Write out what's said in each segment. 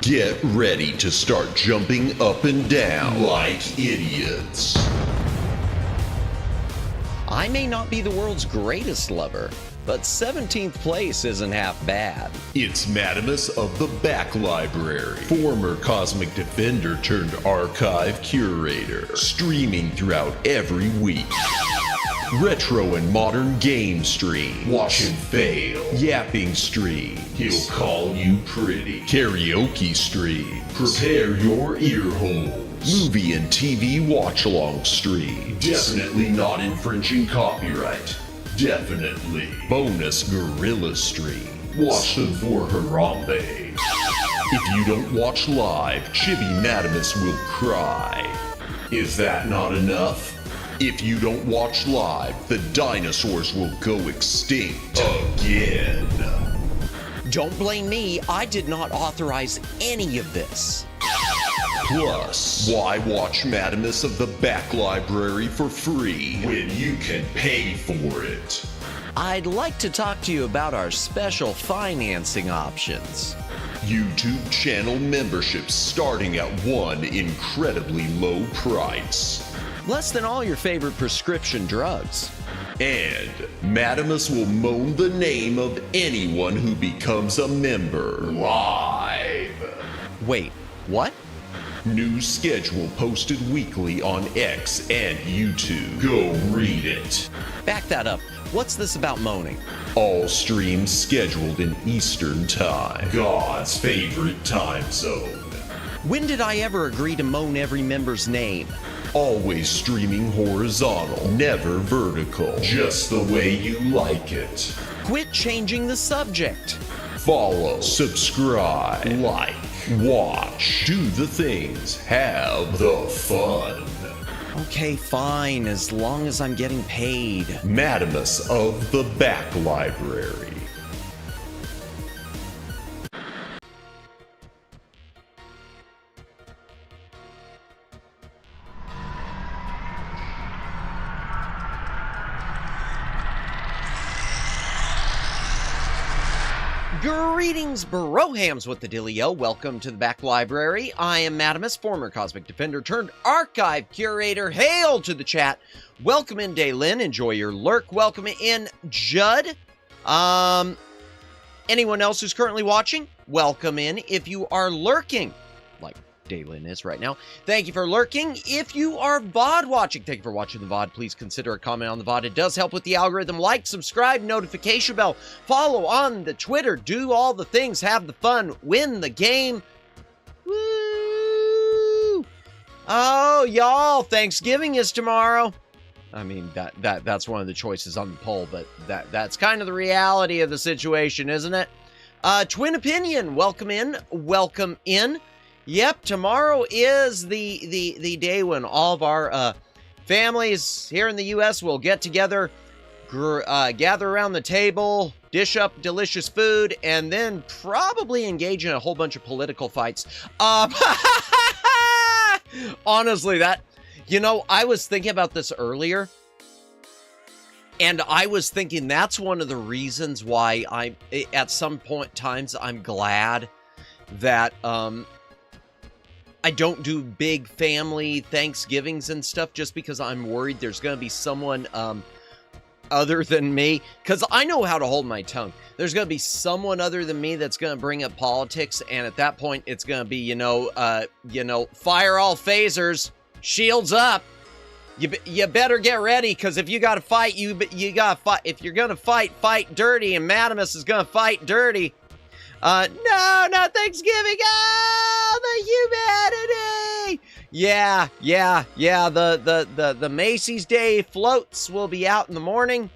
Get ready to start jumping up and down like idiots. I may not be the world's greatest lover, but 17th place isn't half bad. It's Madamus of the Back Library, former Cosmic Defender turned archive curator, streaming throughout every week. Retro and modern game stream, watch and fail, yapping stream, he'll call you pretty, karaoke stream, prepare your ear holes, movie and TV watch-along stream, definitely not infringing copyright, definitely, bonus gorilla stream, watch them for Harambe. If you don't watch live, Chibi Madamus will cry. Is that not enough? If you don't watch live, the dinosaurs will go extinct again. Don't blame me, I did not authorize any of this. Plus, why watch Madamus of the Back Library for free when you can pay for it? I'd like to talk to you about our special financing options. YouTube channel memberships starting at one incredibly low price. Less than all your favorite prescription drugs. And Madamus will moan the name of anyone who becomes a member live. Wait, what? New schedule posted weekly on X and YouTube. Go read it. Back that up. What's this about moaning? All streams scheduled in Eastern Time, God's favorite time zone. When did I ever agree to moan every member's name? Always streaming horizontal, never vertical, just the way you like it. Quit changing the subject. Follow, subscribe, like, watch, do the things, have the fun. Okay, fine, as long as I'm getting paid. Madamus of the Back Library. Greetings, brohams with the dealio. Welcome to the Back Library. I am Madamus, former Cosmic Defender turned archive curator. Hail to the chat. Welcome in, Daylin. Enjoy your lurk. Welcome in, Judd. Anyone else who's currently watching, welcome in. If you are lurking, like Daylin is right now, thank you for lurking. If you are VOD watching, thank you for watching the VOD. Please consider a comment on the VOD. It does help with the algorithm. Like, subscribe, notification bell, follow on the Twitter, do all the things, have the fun, win the game. Woo! Oh, y'all, Thanksgiving is tomorrow. I mean, that's one of the choices on the poll, but that's kind of the reality of the situation, isn't it? Twin Opinion, welcome in, welcome in. Yep, tomorrow is the day when all of our families here in the U.S. will get together, gather around the table, dish up delicious food, and then probably engage in a whole bunch of political fights. Honestly, I was thinking about this earlier, and I was thinking that's one of the reasons why at some point times I'm glad that I don't do big family Thanksgivings and stuff, just because I'm worried there's going to be someone other than me, because I know how to hold my tongue. There's going to be someone other than me that's going to bring up politics, and at that point it's going to be, fire all phasers, shields up. You better get ready, because if you got to fight, you got to fight. If you're going to fight dirty, and Madamus is going to fight dirty. No, not Thanksgiving. Oh, the humanity. Yeah. The Macy's Day floats will be out in the morning,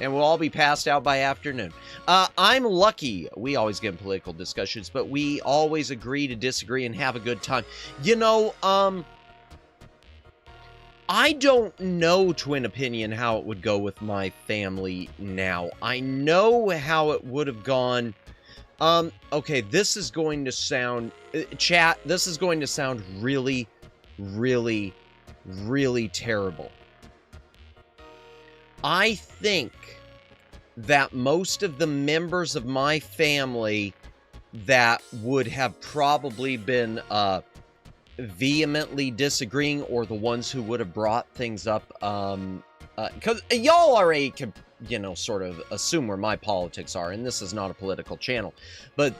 and we'll all be passed out by afternoon. I'm lucky. We always get in political discussions, but we always agree to disagree and have a good time. I don't know, Twin Opinion, how it would go with my family now. I know how it would have gone. Okay, this is going to sound... Chat, this is going to sound really, really, really terrible. I think that most of the members of my family that would have probably been vehemently disagreeing, or the ones who would have brought things up, because y'all already can, sort of assume where my politics are, and this is not a political channel, but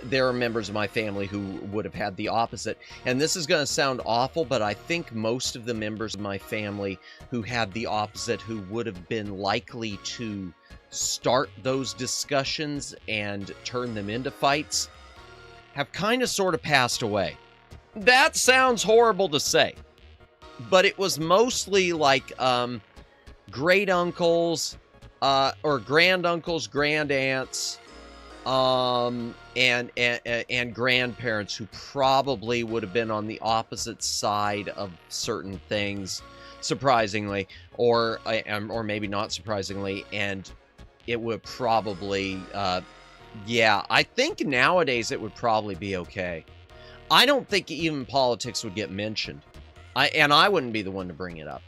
there are members of my family who would have had the opposite. And this is going to sound awful, but I think most of the members of my family who had the opposite, who would have been likely to start those discussions and turn them into fights, have kind of sort of passed away. That sounds horrible to say, but it was mostly like great uncles, or granduncles, grandaunts, and grandparents who probably would have been on the opposite side of certain things, surprisingly, or maybe not surprisingly, and it would probably, yeah, I think nowadays it would probably be okay. I don't think even politics would get mentioned. I wouldn't be the one to bring it up.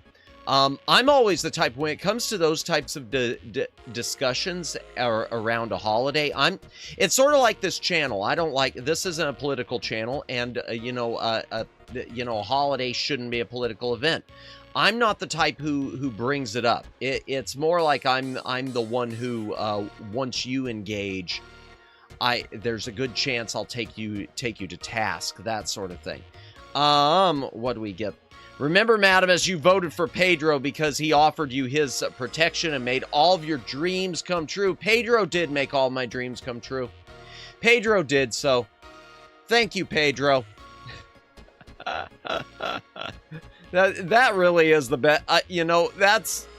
I'm always the type, when it comes to those types of discussions around a holiday, it's sort of like this channel. I don't like, this isn't a political channel, and a holiday shouldn't be a political event. I'm not the type who brings it up. It's more like I'm the one who, once you engage, there's a good chance I'll take you to task, that sort of thing. What do we get? Remember, madam, as you voted for Pedro because he offered you his protection and made all of your dreams come true. Pedro did make all my dreams come true. Pedro did, so thank you, Pedro. That really is the best.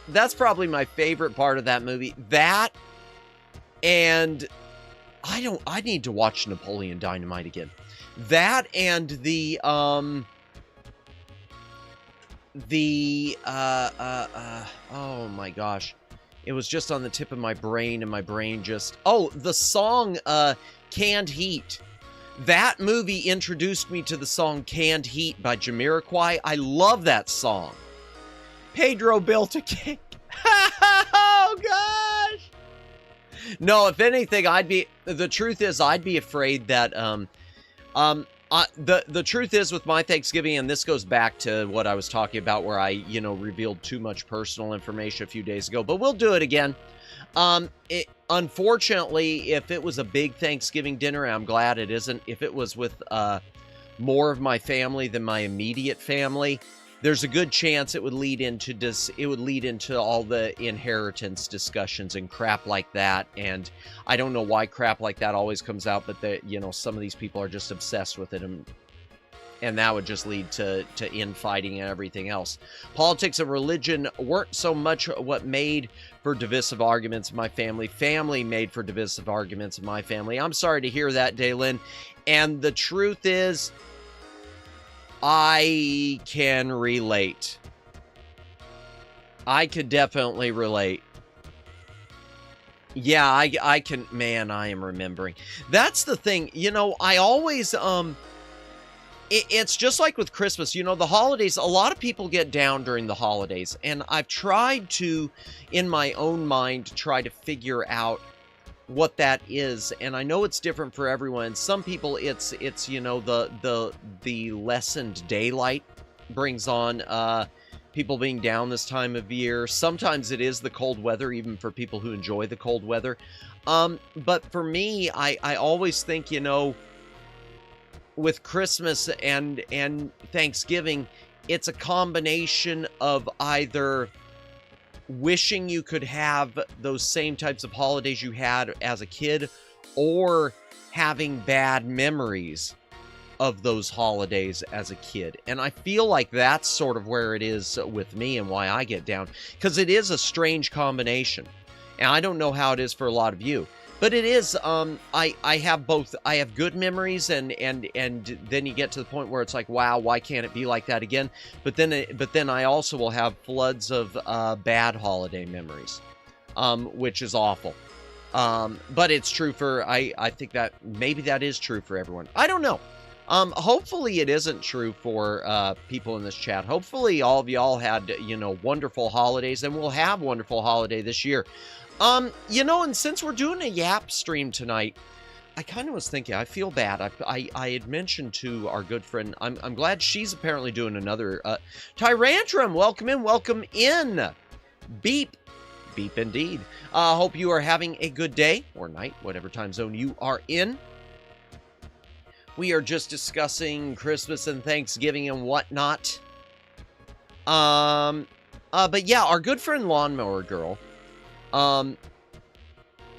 That's probably my favorite part of that movie. That, and I need to watch Napoleon Dynamite again. That and the oh my gosh, it was just on the tip of my brain, and my brain just, the song Canned Heat. That movie introduced me to the song Canned Heat by Jamiroquai. I love that song. Pedro built a cake. Oh gosh. No, if anything, the truth is I'd be afraid that the truth is with my Thanksgiving, and this goes back to what I was talking about where I, revealed too much personal information a few days ago, but we'll do it again. Unfortunately, if it was a big Thanksgiving dinner, and I'm glad it isn't, if it was with more of my family than my immediate family, there's a good chance it would lead into all the inheritance discussions and crap like that. And I don't know why crap like that always comes out, but some of these people are just obsessed with it, and that would just lead to infighting and everything else. Politics and religion weren't so much what made for divisive arguments in my family. Family made for divisive arguments in my family. I'm sorry to hear that, Daylin. And the truth is, I can relate. I could definitely relate. Yeah, I can, man, I am remembering. That's the thing, I always, it's just like with Christmas, the holidays, a lot of people get down during the holidays, and I've tried to, in my own mind, try to figure out what that is, and I know it's different for everyone. Some people, it's the lessened daylight brings on people being down this time of year. Sometimes it is the cold weather, even for people who enjoy the cold weather. But for me, I always think, with Christmas and Thanksgiving, it's a combination of either wishing you could have those same types of holidays you had as a kid, or having bad memories of those holidays as a kid. And I feel like that's sort of where it is with me and why I get down, because it is a strange combination. And I don't know how it is for a lot of you, but it is, I have both. I have good memories, and then you get to the point where it's like, wow, why can't it be like that again? But then I also will have floods of bad holiday memories, which is awful. But it's true for, I think that maybe that is true for everyone. I don't know. Hopefully it isn't true for people in this chat. Hopefully all of y'all had, wonderful holidays, and we'll have wonderful holiday this year. And since we're doing a Yap stream tonight, I kind of was thinking, I feel bad. I had mentioned to our good friend, I'm glad she's apparently doing another, Tyrantrum, welcome in, welcome in. Beep, beep indeed. Hope you are having a good day, or night, whatever time zone you are in. We are just discussing Christmas and Thanksgiving and whatnot. But yeah, our good friend Lawnmower Girl,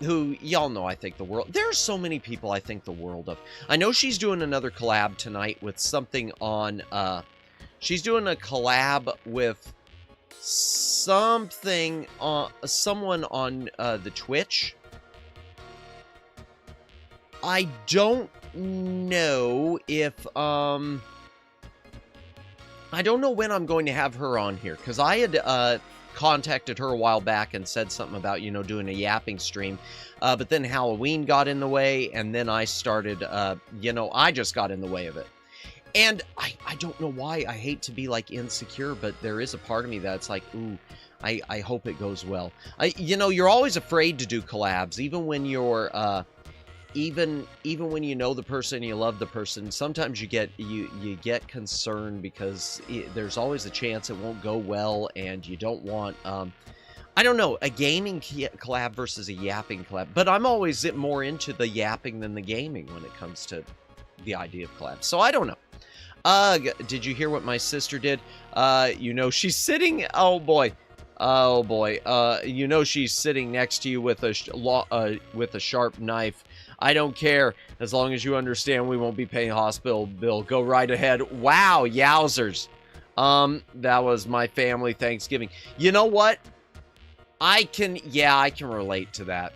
who y'all know I think the world, there are so many people I think the world of. I know she's doing another collab tonight with something on, she's doing a collab with something, someone on, the Twitch. I don't know if, I don't know when I'm going to have her on here, because I had, contacted her a while back and said something about, you know, doing a yapping stream, but then Halloween got in the way, and then I started, you know, I just got in the way of it. And I don't know why. I hate to be, like, insecure, but there is a part of me that's like, ooh, I hope it goes well. You know, you're always afraid to do collabs, even when you're, even when you know the person, you love the person, sometimes you get concerned because there's always a chance it won't go well, and you don't want, I don't know, a gaming collab versus a yapping collab. But I'm always more into the yapping than the gaming when it comes to the idea of collabs. So I don't know. Did you hear what my sister did? You know, she's sitting, oh boy. Oh boy. You know, she's sitting next to you with a sharp knife. I don't care, as long as you understand we won't be paying hospital bill. Go right ahead. Wow, yowzers. That was my family Thanksgiving. You know what? I can relate to that.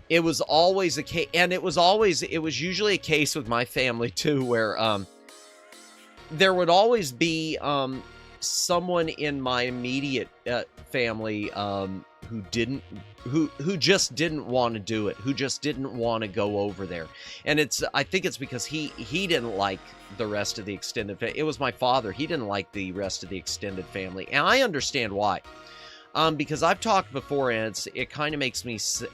It was always a case, and it was usually a case with my family too, where, there would always be, someone in my immediate, family, who just didn't want to do it, who just didn't want to go over there. And I think it's because he didn't like the rest of the extended family. It was my father. He didn't like the rest of the extended family. And I understand why. Because I've talked before, and it kind of makes me sad.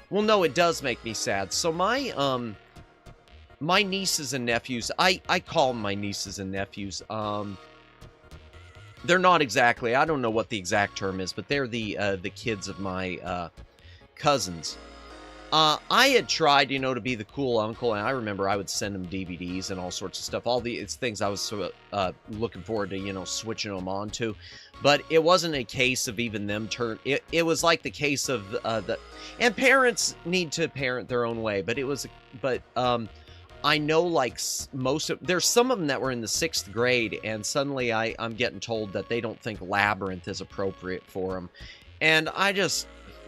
Well, no, it does make me sad. So my nieces and nephews, I call them my nieces and nephews, they're not exactly, I don't know what the exact term is, but they're the kids of my, cousins. I had tried, you know, to be the cool uncle, and I remember I would send them DVDs and all sorts of stuff. It's things I was sort of, looking forward to, you know, switching them on to. But it wasn't a case of even them it was like the case of, and parents need to parent their own way, I know, like, there's some of them that were in the 6th grade, and suddenly I'm getting told that they don't think Labyrinth is appropriate for them. And I just,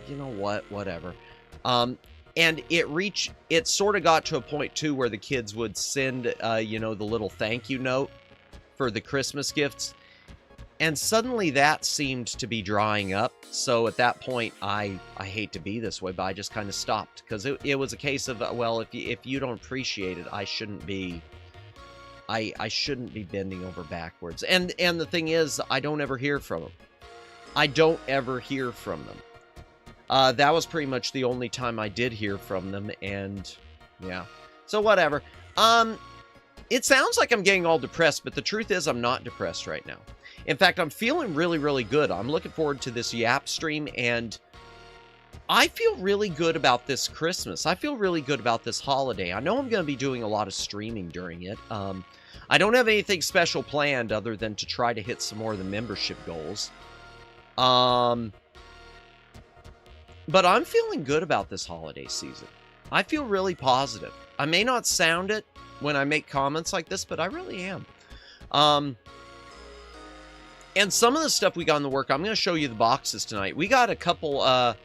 you know what, whatever. And it sort of got to a point, too, where the kids would send, you know, the little thank you note for the Christmas gifts. And suddenly that seemed to be drying up. So at that point, I hate to be this way, but I just kind of stopped. Because it was a case of, well, if you don't appreciate it, I shouldn't be bending over backwards. And the thing is, I don't ever hear from them. I don't ever hear from them. That was pretty much the only time I did hear from them, and yeah. So whatever. It sounds like I'm getting all depressed, but the truth is I'm not depressed right now. In fact, I'm feeling really, really good. I'm looking forward to this Yap stream, and I feel really good about this Christmas. I feel really good about this holiday. I know I'm going to be doing a lot of streaming during it. I don't have anything special planned other than to try to hit some more of the membership goals. But I'm feeling good about this holiday season. I feel really positive. I may not sound it when I make comments like this, but I really am. And some of the stuff we got in the work, I'm going to show you the boxes tonight. We got a couple of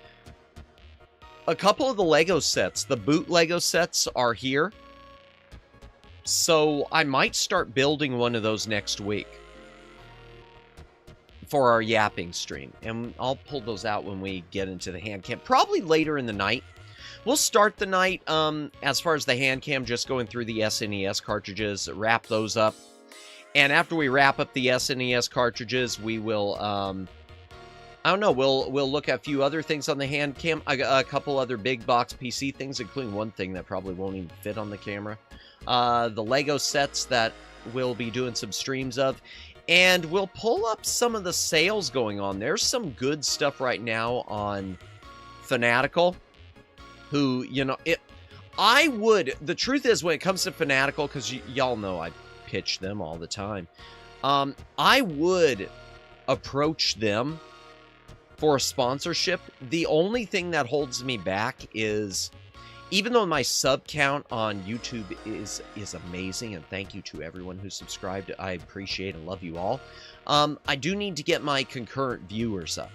the Lego sets. The boot Lego sets are here. So I might start building one of those next week for our yapping stream. And I'll pull those out when we get into the Handcam. Probably later in the night. We'll start the night, as far as the Handcam, just going through the SNES cartridges, wrap those up. And after we wrap up the SNES cartridges, we will I don't know. We'll look at a few other things on the Handcam. I got a couple other big box PC things, including one thing that probably won't even fit on the camera. The Lego sets that we'll be doing some streams of. And we'll pull up some of the sales going on. There's some good stuff right now on Fanatical, who, you know, the truth is, when it comes to Fanatical, because y'all know I pitch them all the time, I would approach them for a sponsorship. The only thing that holds me back is, even though my sub count on YouTube is amazing, and thank you to everyone who subscribed, I appreciate and love you all, I do need to get my concurrent viewers up.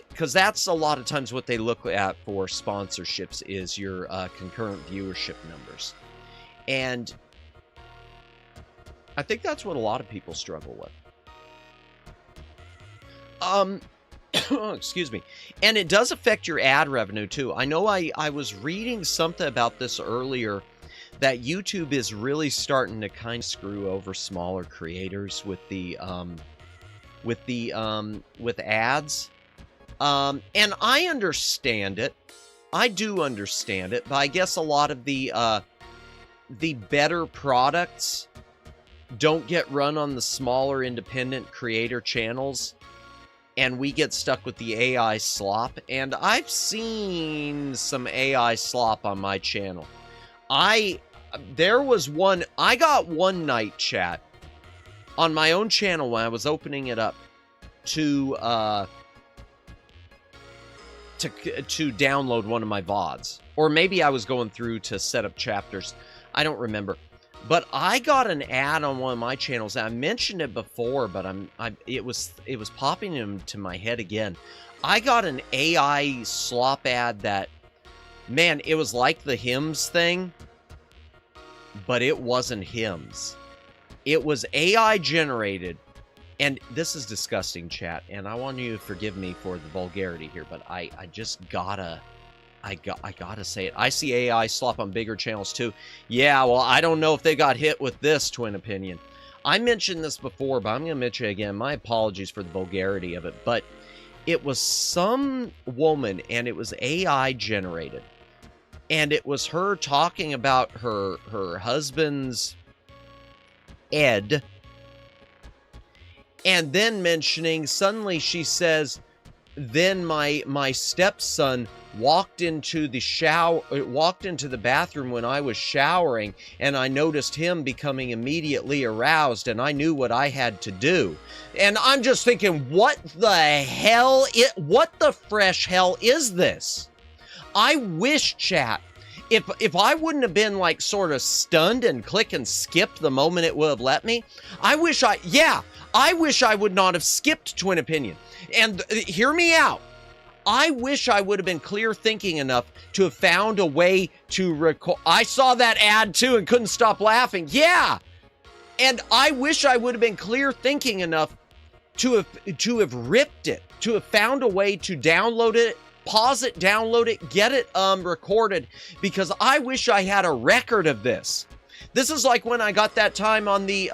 Because that's a lot of times what they look at for sponsorships is your concurrent viewership numbers. And I think that's what a lot of people struggle with. Excuse me. And it does affect your ad revenue too. I know I was reading something about this earlier, that YouTube is really starting to kind of screw over smaller creators with ads. And I understand it. I do understand it, but I guess a lot of the better products don't get run on the smaller independent creator channels, and we get stuck with the AI slop. And I've seen some AI slop on my channel. I got one night, chat, on my own channel when I was opening it up to download one of my VODs. Or maybe I was going through to set up chapters. I don't remember. But I got an ad on one of my channels. I mentioned it before, but it was popping into my head again. I got an AI slop ad that, man, it was like the hymns thing, but it wasn't hymns. It was AI generated. And this is disgusting, chat, and I want you to forgive me for the vulgarity here, but I just gotta say it. I see AI slop on bigger channels too. Yeah, well, I don't know if they got hit with this, Twin Opinion. I mentioned this before, but I'm gonna mention it again. My apologies for the vulgarity of it, but it was some woman, and it was AI generated, and it was her talking about her husband's Ed. And then mentioning, suddenly she says, then my stepson walked into the bathroom when I was showering, and I noticed him becoming immediately aroused, and I knew what I had to do. And I'm just thinking, what the fresh hell is this? I wish, chat, if I wouldn't have been like sort of stunned and click and skip the moment it would have let me, I wish I would not have skipped Twin Opinion. And hear me out. I wish I would have been clear thinking enough to have found a way to record. I saw that ad too and couldn't stop laughing. Yeah. And I wish I would have been clear thinking enough to have ripped it, to have found a way to download it, pause it, download it, get it recorded, because I wish I had a record of this. This is like when I got that time on the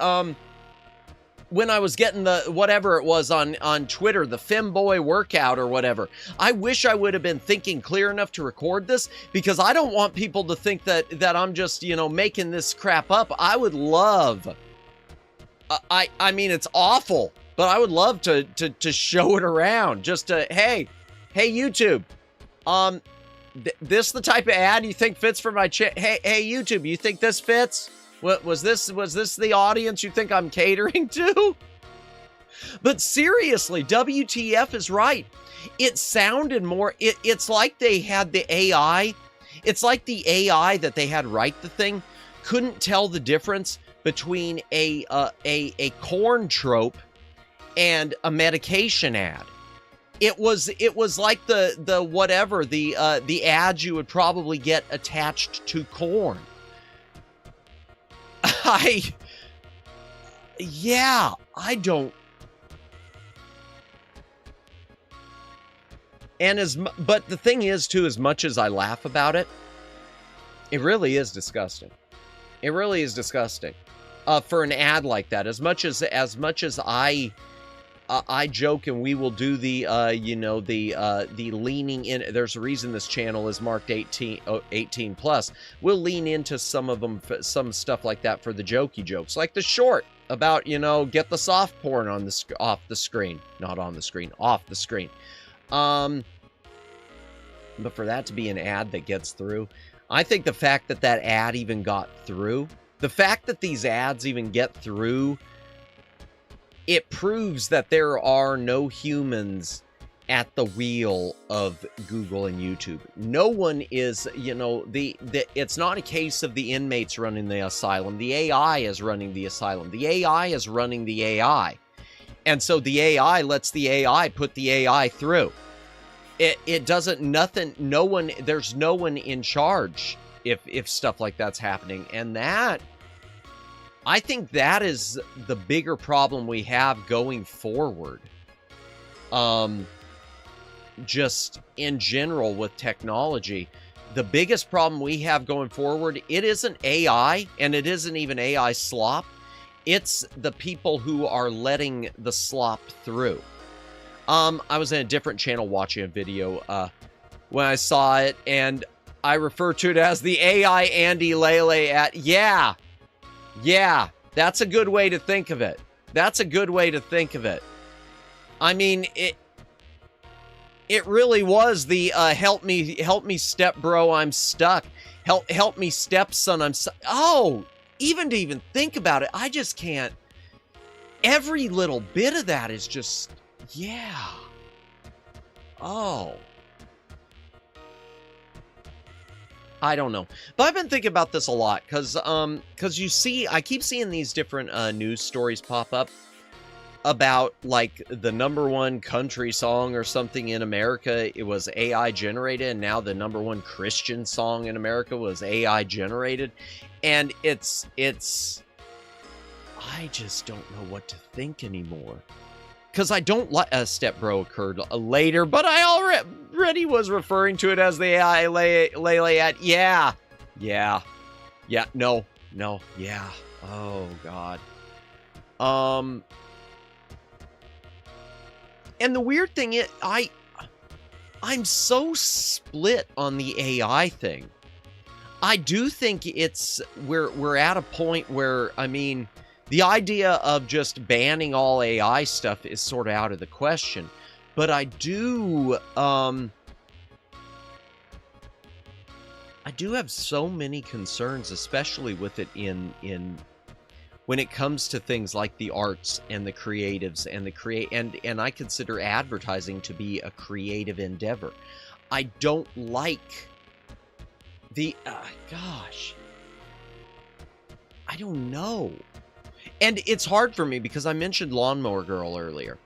when I was getting the whatever it was on Twitter, the femboy workout or whatever. I wish I would have been thinking clear enough to record this, because I don't want people to think that I'm just, you know, making this crap up. I would love, I mean, it's awful, but I would love to show it around. Just to, hey YouTube, this the type of ad you think fits for my hey YouTube, you think this fits? What was this the audience you think I'm catering to? But seriously, WTF is right. It sounded more, it's like they had the AI. It's like the AI that they had write the thing couldn't tell the difference between a corn trope and a medication ad. It was like the whatever, the ads you would probably get attached to corn. I don't. But the thing is too, as much as I laugh about it, it really is disgusting. It really is disgusting. For an ad like that, as much as I I joke, and we will do the the leaning in. There's a reason this channel is marked 18 plus. We'll lean into some of them, some stuff like that for the jokey jokes, like the short about, get the soft porn on the off the screen, not on the screen, off the screen. But for that to be an ad that gets through, I think the fact that that ad even got through, the fact that these ads even get through, it proves that there are no humans at the wheel of Google and YouTube. No one is, it's not a case of the inmates running the asylum. The AI is running the asylum. The AI is running the AI. And so the AI lets the AI put the AI through. It doesn't, nothing, no one, there's no one in charge if stuff like that's happening. And that, I think that is the bigger problem we have going forward. Just in general with technology, the biggest problem we have going forward, it isn't AI, and it isn't even AI slop. It's the people who are letting the slop through. I was in a different channel watching a video when I saw it, and I refer to it as the AI Andy Lele at, yeah, that's a good way to think of it. That's a good way to think of it. I mean, it really was the help me step bro, I'm stuck. Help me stepson, I'm stuck. Oh, even to even think about it, I just can't. Every little bit of that is just, yeah. Oh. I don't know. But I've been thinking about this a lot because you see, I keep seeing these different news stories pop up about like the #1 country song or something in America. It was AI generated, and now the #1 Christian song in America was AI generated. And it's I just don't know what to think anymore. Because I don't like Step Bro occurred later, but I already was referring to it as the AI Lele at, yeah, no, yeah, oh God. And the weird thing is, I'm so split on the AI thing. I do think we're at a point where, I mean, the idea of just banning all AI stuff is sort of out of the question. But I do have so many concerns, especially with it in when it comes to things like the arts and the creatives and and I consider advertising to be a creative endeavor. I don't like the gosh, I don't know. And it's hard for me because I mentioned Lawnmower Girl earlier.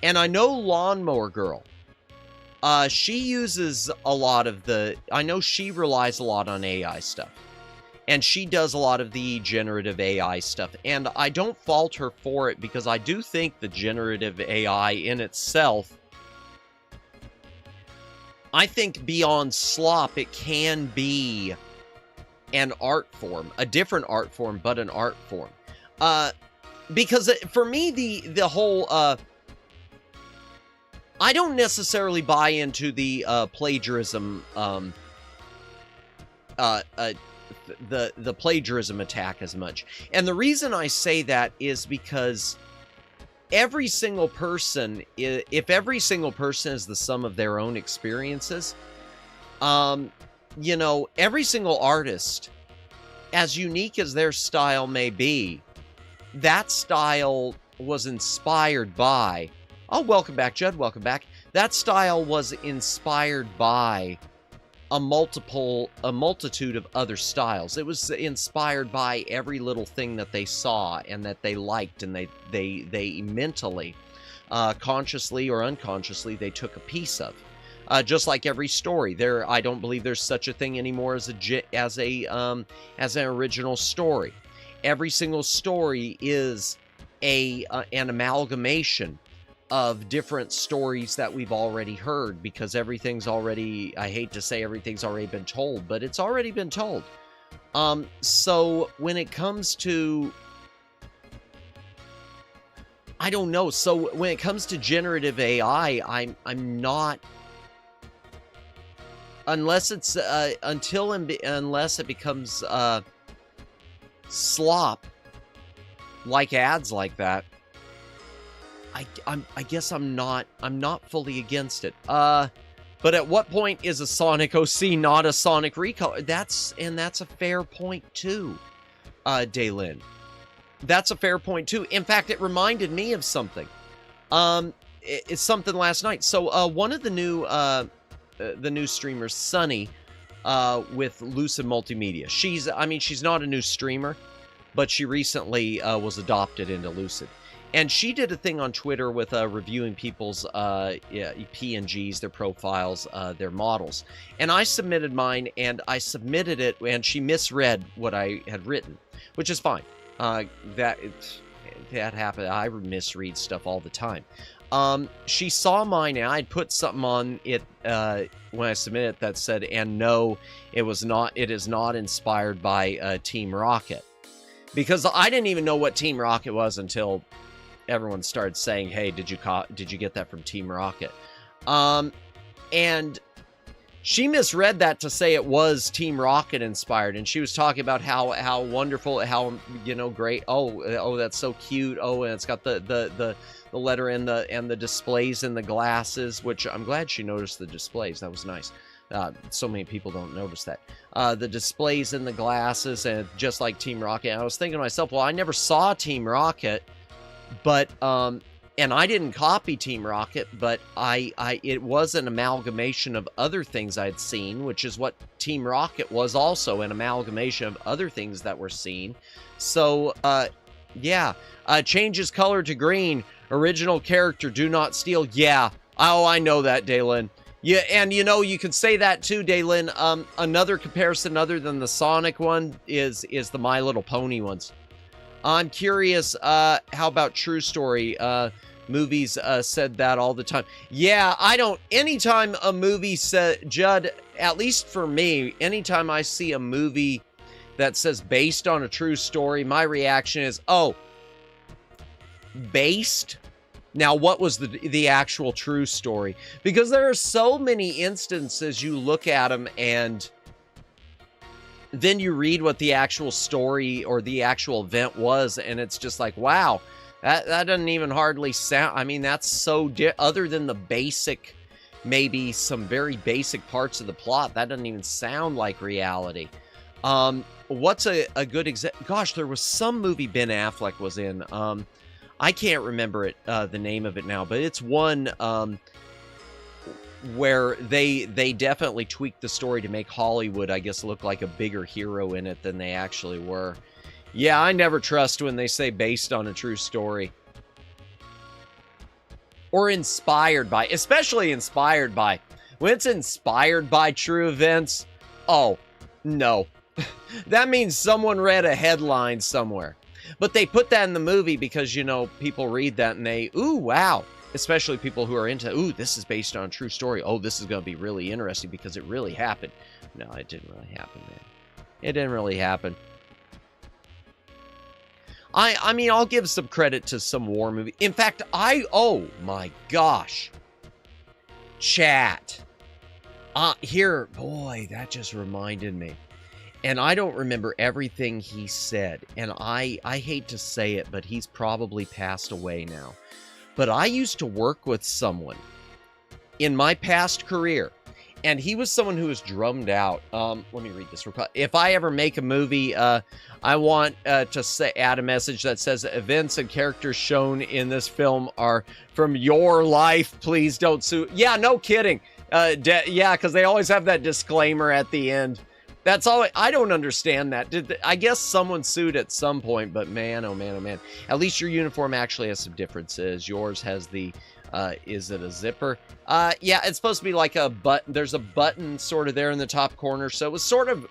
And I know Lawnmower Girl, she uses a lot of I know she relies a lot on AI stuff. And she does a lot of the generative AI stuff. And I don't fault her for it because I do think the generative AI in itself, I think beyond slop, it can be an art form. A different art form, but an art form. Because for me, the whole, I don't necessarily buy into the plagiarism, the plagiarism attack as much. And the reason I say that is because every single person, if every single person is the sum of their own experiences, every single artist, as unique as their style may be, that style was inspired by, oh, welcome back, Judd, welcome back. That style was inspired by a multitude of other styles. It was inspired by every little thing that they saw and that they liked, and they mentally, consciously or unconsciously, they took a piece of. Just like every story, I don't believe there's such a thing anymore as an original story. Every single story is an amalgamation of different stories that we've already heard, because everything's already, I hate to say everything's already been told, but it's already been told. So when it comes to, I don't know. So when it comes to generative AI, I'm not, unless it's unless it becomes slop, like ads like that. I guess I'm not fully against it. But at what point is a Sonic OC not a Sonic recolor? That's a fair point too, Daylin. That's a fair point too. In fact, it reminded me of something. It's something last night. So one of the new streamers, Sunny, with Lucid Multimedia. She's not a new streamer, but she recently was adopted into Lucid. And she did a thing on Twitter with reviewing people's PNGs, their profiles, their models. And I submitted mine, and I submitted it, and she misread what I had written, which is fine. That happened. I misread stuff all the time. She saw mine, and I'd put something on it when I submitted it that said, and no, it is not inspired by Team Rocket. Because I didn't even know what Team Rocket was until everyone started saying, hey, did you get that from Team Rocket? And she misread that to say it was Team Rocket inspired, and she was talking about how wonderful, how, great. Oh, that's so cute. Oh, and it's got the letter and the displays in the glasses, which I'm glad she noticed the displays. That was nice. So many people don't notice that. The displays in the glasses, and just like Team Rocket. And I was thinking to myself, well, I never saw Team Rocket, but and I didn't copy Team Rocket, but it was an amalgamation of other things I'd seen, which is what Team Rocket was, also an amalgamation of other things that were seen. So yeah, changes color to green. Original character, do not steal. Yeah. Oh, I know that, Daylin. Yeah, and you could say that too, Daylin. Another comparison other than the Sonic one is the My Little Pony ones. I'm curious, how about True Story? Movies said that all the time. Yeah, anytime a movie said, Judd, at least for me, anytime I see a movie that says based on a true story, my reaction is, oh, based? Now, what was the actual true story? Because there are so many instances you look at them and then you read what the actual story or the actual event was, and it's just like, wow, that doesn't even hardly sound, I mean, that's so, other than the basic, maybe some very basic parts of the plot, that doesn't even sound like reality. What's a good example? Gosh, there was some movie Ben Affleck was in, I can't remember the name of it now, but it's one where they definitely tweaked the story to make Hollywood, I guess, look like a bigger hero in it than they actually were. Yeah, I never trust when they say based on a true story. Or inspired by, especially inspired by. When it's inspired by true events, oh, no. That means someone read a headline somewhere. But they put that in the movie because, people read that and they, ooh, wow. Especially people who are into, ooh, this is based on a true story. Oh, this is going to be really interesting because it really happened. No, it didn't really happen, man. It didn't really happen. I mean, I'll give some credit to some war movie. In fact, oh my gosh. Chat. Here, boy, that just reminded me. And I don't remember everything he said. And I hate to say it, but he's probably passed away now. But I used to work with someone in my past career. And he was someone who was drummed out. Let me read this real quick. If I ever make a movie, I want to add a message that says events and characters shown in this film are from your life. Please don't sue. Yeah, no kidding. Yeah, because they always have that disclaimer at the end. That's all. I don't understand that. I guess someone sued at some point, but man, oh man, oh man. At least your uniform actually has some differences. Yours has the, is it a zipper? Yeah, it's supposed to be like a button. There's a button sort of there in the top corner. So it was sort of,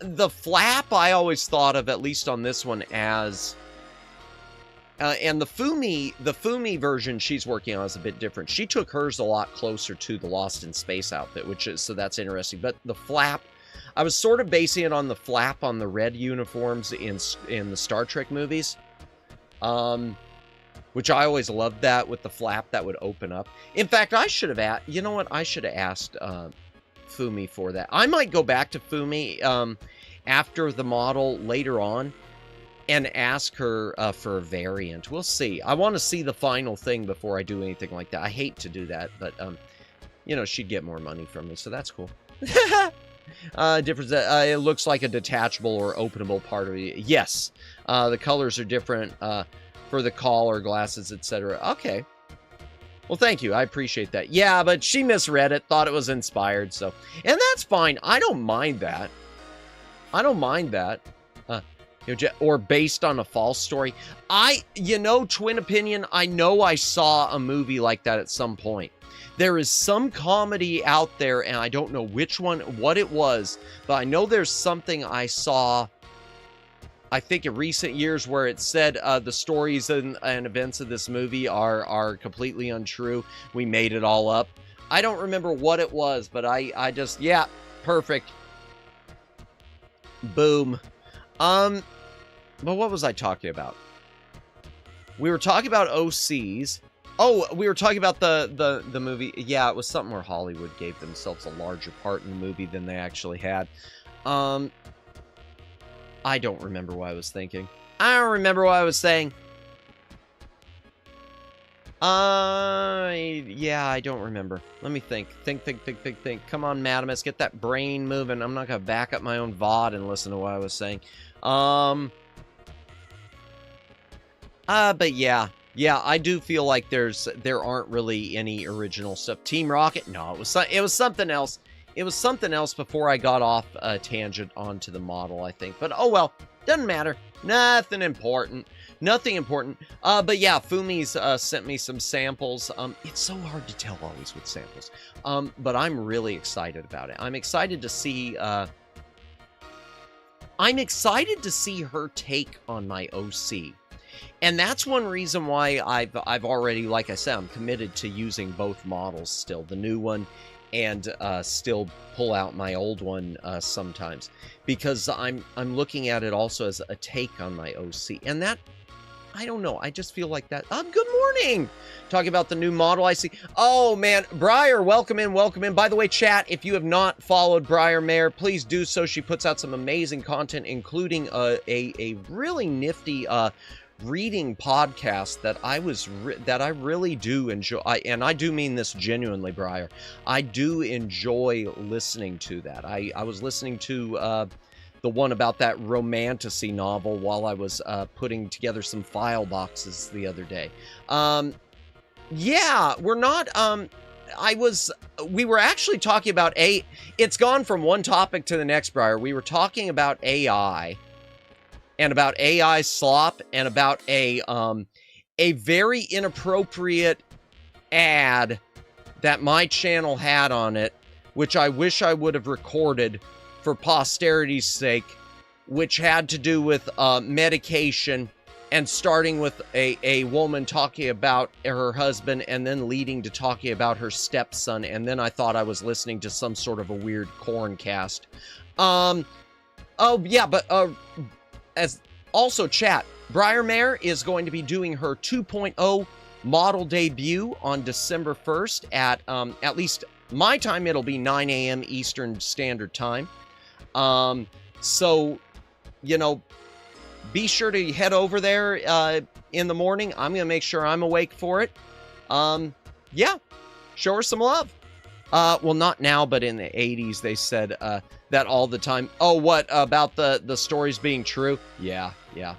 the flap I always thought of, at least on this one, as, and the Fumi version she's working on is a bit different. She took hers a lot closer to the Lost in Space outfit, which is, so that's interesting. But the flap, I was sort of basing it on the flap on the red uniforms in the Star Trek movies. which I always loved that with the flap that would open up. In fact, I should have asked, you know what? I should have asked Fumi for that. I might go back to Fumi after the model later on and ask her for a variant. We'll see. I want to see the final thing before I do anything like that. I hate to do that, but, you know, she'd get more money from me, so that's cool. Difference. It looks like a detachable or openable part of it. Yes. The colors are different for the collar, glasses, etc. Okay. Well, thank you. I appreciate that. Yeah, but she misread it, thought it was inspired, so. And that's fine. I don't mind that. I don't mind that. Or based on a false story. You know, twin opinion, I know I saw a movie like that at some point. There is some comedy out there, and I don't know which one, what it was, but I know there's something I saw, I think in recent years, where it said the stories and events of this movie are completely untrue. We made it all up. I don't remember what it was, but I just, yeah, perfect. Boom. But what was I talking about? We were talking about OCs. Oh, we were talking about the movie. Yeah, it was something where Hollywood gave themselves a larger part in the movie than they actually had. I don't remember what I was thinking. I don't remember what I was saying. Yeah, I don't remember. Let me think. Think. Come on, Madamus, get that brain moving. I'm not gonna back up my own VOD and listen to what I was saying. But yeah, I do feel like there aren't really any original stuff. Team Rocket? No, it was something else. It was something else before I got off a tangent onto the model, I think. But oh well, doesn't matter. Nothing important. Nothing important. But yeah, Fumi's sent me some samples. It's so hard to tell always with samples. But I'm really excited about it. I'm excited to see her take on my OC. And that's one reason why I've already, like I said, I'm committed to using both models still, the new one and still pull out my old one sometimes, because I'm looking at it also as a take on my OC. And that, I don't know, I just feel like that. Good morning. Talking about the new model I see. Oh man, Briar, welcome in, welcome in. By the way, chat, if you have not followed Briar Mare, please do so. She puts out some amazing content, including a really nifty reading podcast that I really do enjoy, and I do mean this genuinely, Briar. I do enjoy listening to that. I was listening to the one about that romantasy novel while I was putting together some file boxes the other day. Yeah, we're not we were actually talking about it's gone from one topic to the next, Briar. We were talking about AI and about AI slop, and about a very inappropriate ad that my channel had on it, which I wish I would have recorded for posterity's sake, which had to do with medication, and starting with a woman talking about her husband and then leading to talking about her stepson, and then I thought I was listening to some sort of a weird corn cast. Oh yeah, but as also, chat, Briar Mare is going to be doing her 2.0 model debut on December 1st at least my time. It'll be 9 a.m. Eastern Standard Time. So, you know, be sure to head over there in the morning. I'm going to make sure I'm awake for it. Yeah, show her some love. Well, not now, but in the 80s, they said that all the time. Oh, what about the stories being true? Yeah. Yeah,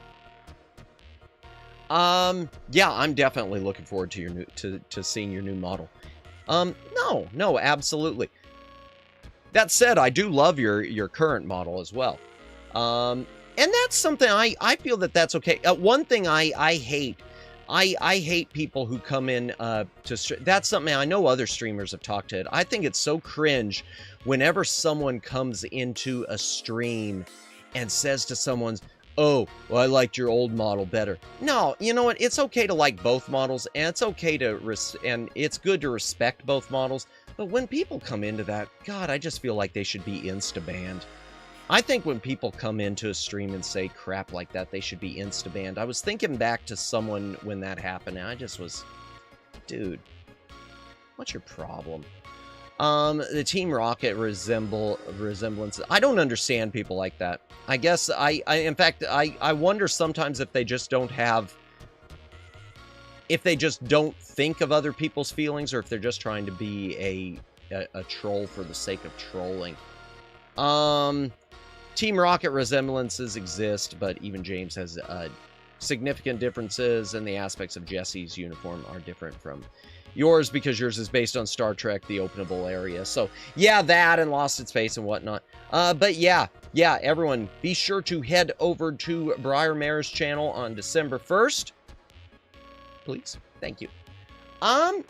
I'm definitely looking forward to your to seeing your new model. No, absolutely. That said, I do love your current model as well. And that's something I feel that's okay. One thing I hate. I hate people who come in that's something I know other streamers have talked to it. I think it's so cringe whenever someone comes into a stream and says to someone, oh, well, I liked your old model better. No, you know what? It's okay to like both models, and it's okay and it's good to respect both models. But when people come into that, God, I just feel like they should be insta-banned. I think when people come into a stream and say crap like that, they should be insta-banned. I was thinking back to someone when that happened, and I just was, dude, what's your problem? The Team Rocket resemblances. I don't understand people like that. I guess in fact, I wonder sometimes if they just don't have, if they just don't think of other people's feelings, or if they're just trying to be a troll for the sake of trolling. Team Rocket resemblances exist, but even James has significant differences, and the aspects of Jesse's uniform are different from yours because yours is based on Star Trek, the openable area. So, yeah, that and Lost in Space and whatnot. But yeah, everyone, be sure to head over to Briar Mare's channel on December 1st. Please. Thank you. What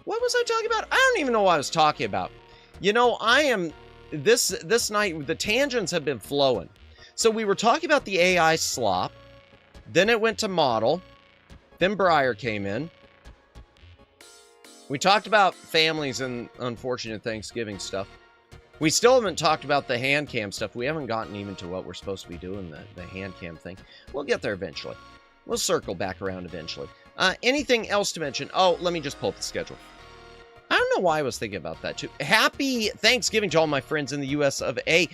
was I talking about? I don't even know what I was talking about. You know, I am... This night, the tangents have been flowing. So we were talking about the AI slop. Then it went to model. Then Briar came in. We talked about families and unfortunate Thanksgiving stuff. We still haven't talked about the Handcam stuff. We haven't gotten even to what we're supposed to be doing, the Handcam thing. We'll get there eventually. We'll circle back around eventually. Anything else to mention? Oh, let me just pull up the schedule. I don't know why I was thinking about that, too. Happy Thanksgiving to all my friends in the US of A.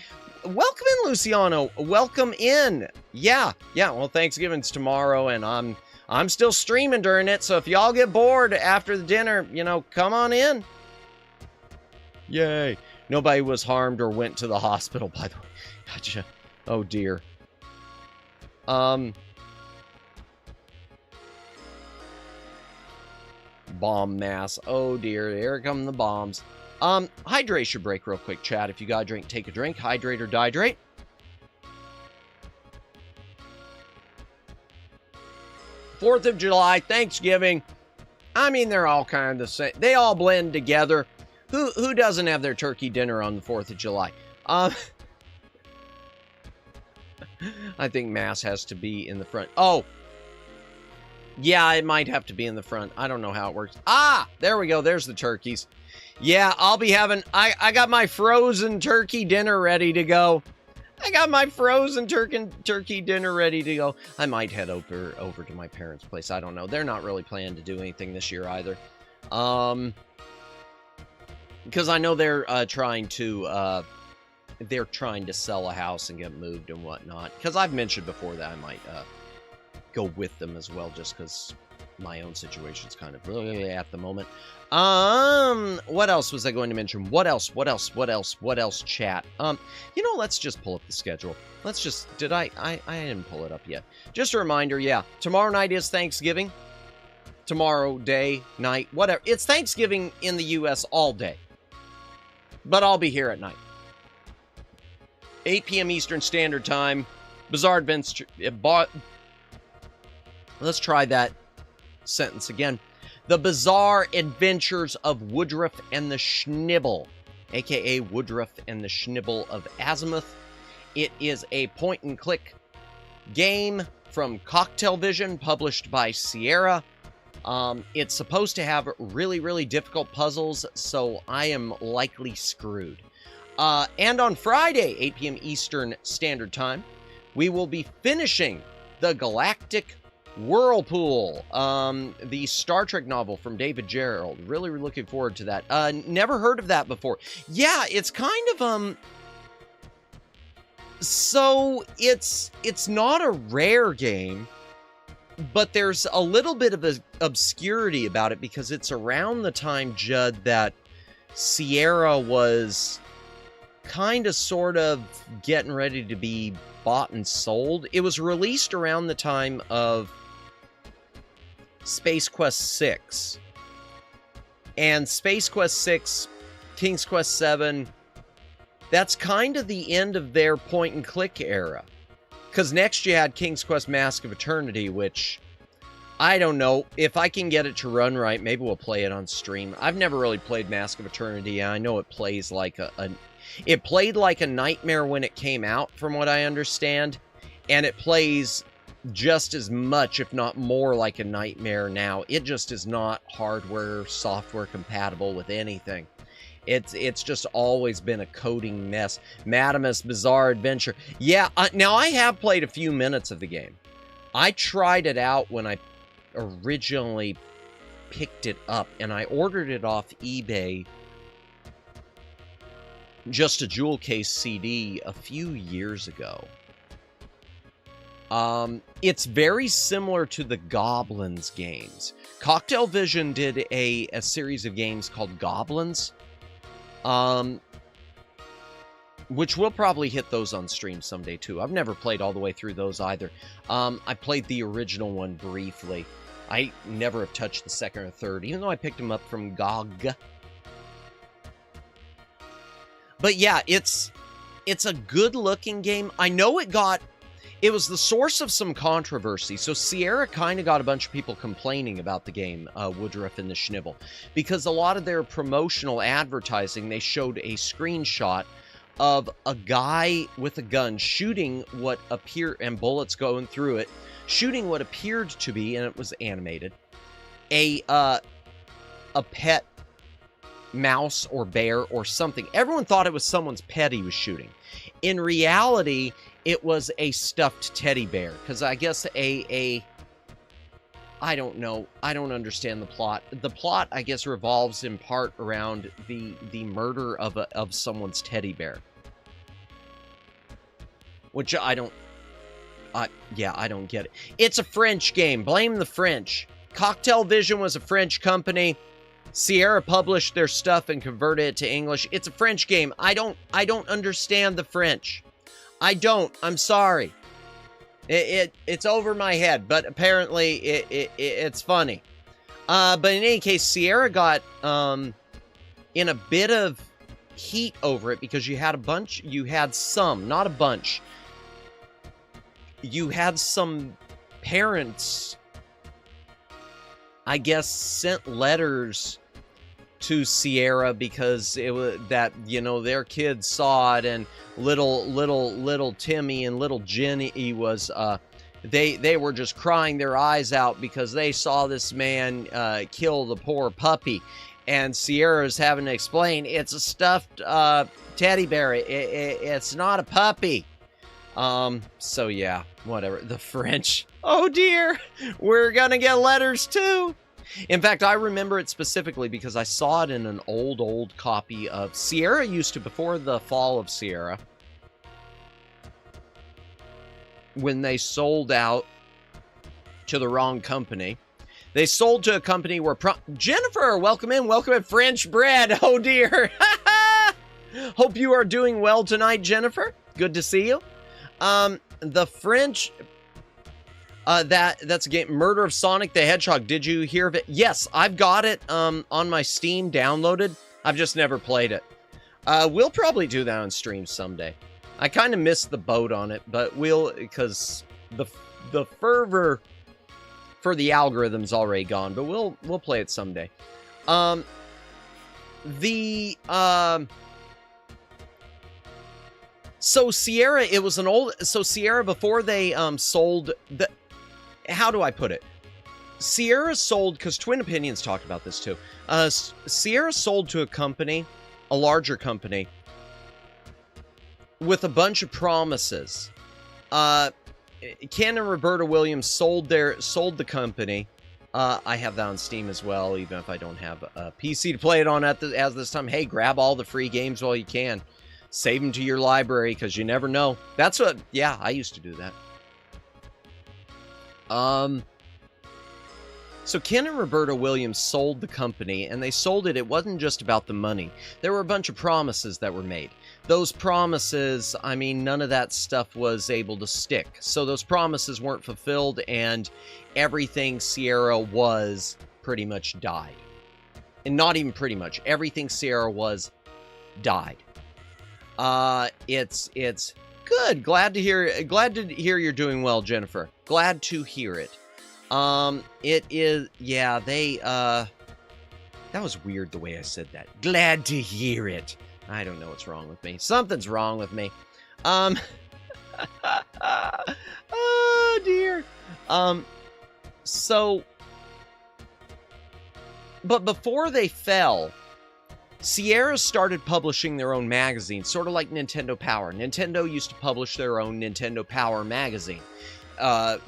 Welcome in, Luciano. Welcome in. Yeah, well, Thanksgiving's tomorrow, and I'm still streaming during it, so if y'all get bored after the dinner, you know, come on in. Yay. Nobody was harmed or went to the hospital, by the way. Gotcha. Oh, dear. Bomb mass. Oh dear, here come the bombs. Hydration break real quick, chat. If you got a drink, take a drink. Hydrate or dihydrate. Fourth of July, Thanksgiving. I mean, they're all kind of the same. They all blend together. Who doesn't have their turkey dinner on the 4th of July? I think mass has to be in the front. Oh, yeah, it might have to be in the front. I don't know how it works. Ah, there we go. There's the turkeys. Yeah, I'll be having... I got my frozen turkey dinner ready to go. I got my frozen turkey dinner ready to go. I might head over to my parents' place. I don't know. They're not really planning to do anything this year either. Because I know they're trying to sell a house and get moved and whatnot. Because I've mentioned before that I might... go with them as well, just because my own situation's kind of really at the moment. What else was I going to mention? What else, chat? You know, let's just pull up the schedule. Let's just, I didn't pull it up yet. Just a reminder, yeah, tomorrow night is Thanksgiving. Tomorrow, day, night, whatever. It's Thanksgiving in the U.S. all day. But I'll be here at night. 8 p.m. Eastern Standard Time. Bizarre Adventures... Let's try that sentence again. The Bizarre Adventures of Woodruff and the Schnibble, aka Woodruff and the Schnibble of Azimuth. It is a point-and-click game from Cocktail Vision, published by Sierra. It's supposed to have really, really difficult puzzles, so I am likely screwed. And on Friday, 8 p.m. Eastern Standard Time, we will be finishing the Galactic Whirlpool, the Star Trek novel from David Gerald. Really looking forward to that. Never heard of that before. Yeah, it's kind of, so it's not a rare game, but there's a little bit of obscurity about it because it's around the time, Judd, that Sierra was kind of sort of getting ready to be bought and sold. It was released around the time of Space Quest 6. And Space Quest 6, King's Quest 7, that's kind of the end of their point-and-click era. Because next you had King's Quest Mask of Eternity, which, I don't know, if I can get it to run right, maybe we'll play it on stream. I've never really played Mask of Eternity, and I know it plays like it played like a nightmare when it came out, from what I understand, and it plays just as much, if not more, like a nightmare now. It just is not hardware, software compatible with anything. It's just always been a coding mess. Madamus Bizarre Adventure. Yeah, now I have played a few minutes of the game. I tried it out when I originally picked it up, and I ordered it off eBay, just a jewel case CD, a few years ago. It's very similar to the Goblins games. Cocktail Vision did a series of games called Goblins, which we'll probably hit those on stream someday too. I've never played all the way through those either. I played the original one briefly. I never have touched the second or third, even though I picked them up from GOG. But yeah, it's a good-looking game. I know it was the source of some controversy. So Sierra kind of got a bunch of people complaining about the game, Woodruff and the Schnivel, because a lot of their promotional advertising, they showed a screenshot of a guy with a gun shooting what appeared, and bullets going through it, shooting what appeared to be, and it was animated, a pet mouse or bear or something. Everyone thought it was someone's pet he was shooting. In reality, it was a stuffed teddy bear, because I guess I don't know. I don't understand the plot. The plot, I guess, revolves in part around the murder of someone's teddy bear, which I don't get it. It's a French game. Blame the French. Cocktail Vision was a French company. Sierra published their stuff and converted it to English. It's a French game. I don't understand the French. I don't. I'm sorry. It's over my head, but apparently it's funny. But in any case, Sierra got in a bit of heat over it because you had some, not a bunch. You had some parents, I guess, sent letters to Sierra because it was that, their kids saw it, and little Timmy and little Jenny was they were just crying their eyes out because they saw this man kill the poor puppy, and Sierra's having to explain it's a stuffed teddy bear. It's not a puppy. So yeah, whatever. The French. Oh dear, we're gonna get letters too. In fact, I remember it specifically because I saw it in an old copy of Sierra used to, before the fall of Sierra, when they sold out to the wrong company. They sold to a company where Jennifer, welcome in, French bread. Oh dear. Hope you are doing well tonight, Jennifer. Good to see you. The French, that's a game, Murder of Sonic the Hedgehog. Did you hear of it? Yes, I've got it on my Steam downloaded. I've just never played it. We'll probably do that on stream someday. I kind of missed the boat on it, but because the fervor for the algorithm's already gone, but we'll play it someday. So Sierra, it was an old... So Sierra, before they sold... How do I put it? Sierra sold... Because Twin Opinions talked about this too. Sierra sold to a company, a larger company, with a bunch of promises. Ken and Roberta Williams sold the company. I have that on Steam as well, even if I don't have a PC to play it on as this time. Hey, grab all the free games while you can. Save them to your library, because you never know. That's what... Yeah, I used to do that. So Ken and Roberta Williams sold the company, and they sold it. It wasn't just about the money. There were a bunch of promises that were made. Those promises, I mean, none of that stuff was able to stick. So those promises weren't fulfilled, and everything Sierra was pretty much died. And not even pretty much. Everything Sierra was died. It's good. Glad to hear you're doing well, Jennifer. Glad to hear it. It is, yeah, that was weird the way I said that. Glad to hear it. I don't know what's wrong with me. Something's wrong with me. Oh dear. So, but before they fell, Sierra started publishing their own magazine, sort of like Nintendo Power. Nintendo used to publish their own Nintendo Power magazine.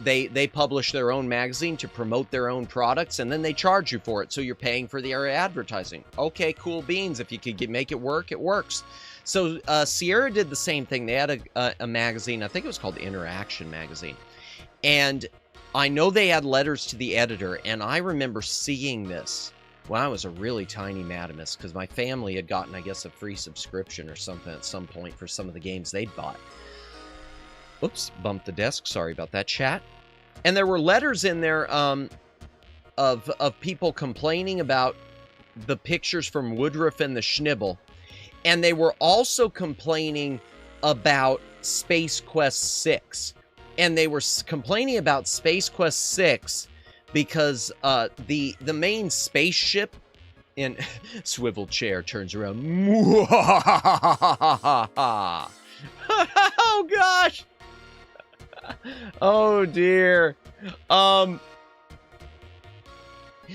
They publish their own magazine to promote their own products, and then they charge you for it, so you're paying for the advertising. Okay, cool beans. If you could make it work, it works. So Sierra did the same thing. They had a magazine, I think it was called Interaction Magazine, and I know they had letters to the editor, and I remember seeing this when I was a really tiny Madamus, because my family had gotten, I guess, a free subscription or something at some point for some of the games they'd bought. Oops, bumped the desk. Sorry about that, chat. And there were letters in there of people complaining about the pictures from Woodruff and the Schnibble. And they were also complaining about Space Quest 6. And they were complaining about Space Quest 6 because the main spaceship in swivel chair turns around. Oh gosh. Oh dear.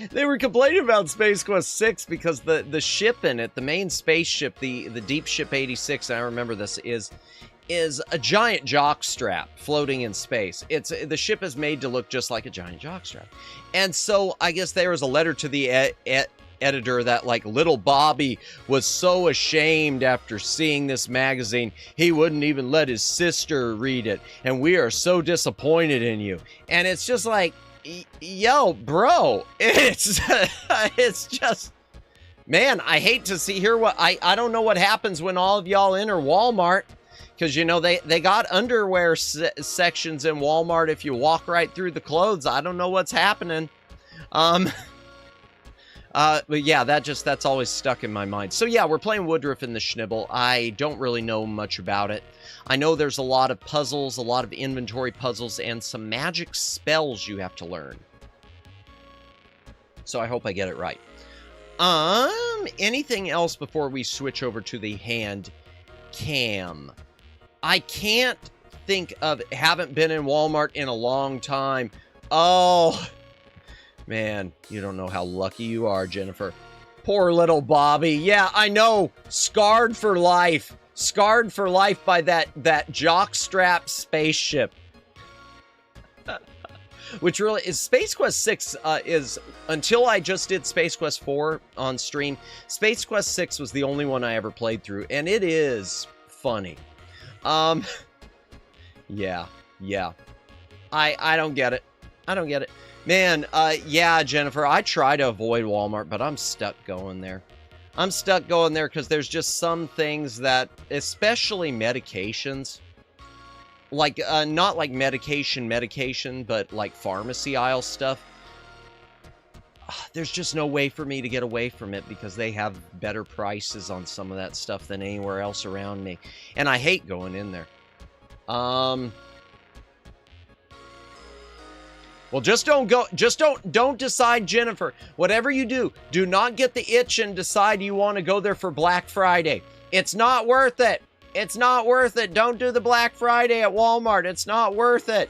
They were complaining about Space Quest 6 because the ship in it, the main spaceship, the Deep Ship 86, and I remember this, is a giant jockstrap floating in space. The ship is made to look just like a giant jockstrap. And so I guess there was a letter to the editor that, like, little Bobby was so ashamed after seeing this magazine, he wouldn't even let his sister read it. And we are so disappointed in you. And it's just like, yo, bro, it's just, man, I hate to hear what, I don't know what happens when all of y'all enter Walmart. Because, you know, they got underwear sections in Walmart if you walk right through the clothes. I don't know what's happening. But yeah, that's always stuck in my mind. So yeah, we're playing Woodruff and the Schnibble. I don't really know much about it. I know there's a lot of puzzles, a lot of inventory puzzles, and some magic spells you have to learn. So I hope I get it right. Anything else before we switch over to the Handcam? I can't think of, haven't been in Walmart in a long time. Oh, man, you don't know how lucky you are, Jennifer. Poor little Bobby. Yeah, I know. Scarred for life. Scarred for life by that jockstrap spaceship. Which really is, Space Quest 6 is, until I just did Space Quest 4 on stream, Space Quest 6 was the only one I ever played through, and it is funny. Yeah. I don't get it. I don't get it. Man, yeah, Jennifer, I try to avoid Walmart, but I'm stuck going there. I'm stuck going there because there's just some things that, especially medications, like, not like medication, but like pharmacy aisle stuff. There's just no way for me to get away from it because they have better prices on some of that stuff than anywhere else around me. And I hate going in there. Well, just don't go, don't decide, Jennifer. Whatever you do, do not get the itch and decide you want to go there for Black Friday. It's not worth it. It's not worth it. Don't do the Black Friday at Walmart. It's not worth it.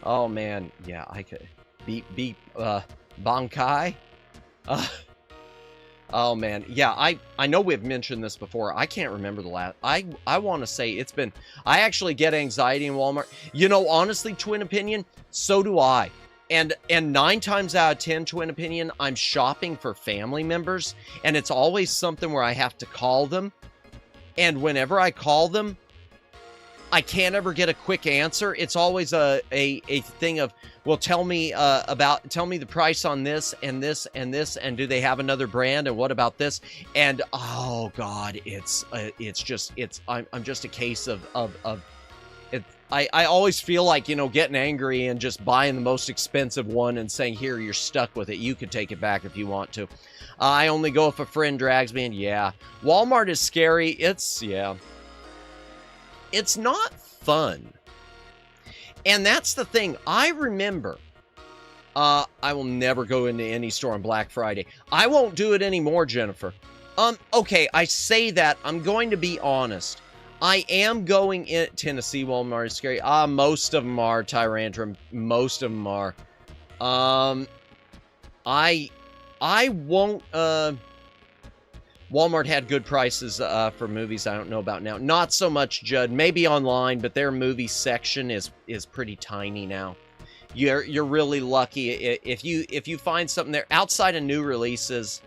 Oh man, yeah, I could beep Bankai. Oh man, yeah, I know we've mentioned this before. I can't remember the last. I want to say it's been. I actually get anxiety in Walmart. You know, honestly, twin opinion, so do I. And 9 times out of 10, twin opinion, I'm shopping for family members, and it's always something where I have to call them. And whenever I call them, I can't ever get a quick answer. It's always a thing of, well, tell me the price on this and this and this, and do they have another brand, and what about this? And oh god, I'm just a case of it. I always feel like, you know, getting angry and just buying the most expensive one and saying, here, you're stuck with it. You could take it back if you want to. I only go if a friend drags me, and yeah, Walmart is scary. It's not fun. And that's the thing. I remember, I will never go into any store on Black Friday. I won't do it anymore, Jennifer. Okay, I say that. I'm going to be honest. I am going in. Tennessee Walmart is scary. Most of them are, Tyrantrum. Most of them are. I won't, Walmart had good prices for movies. I don't know about now. Not so much, Judd. Maybe online, but their movie section is pretty tiny now. You're really lucky if you find something there outside of new releases.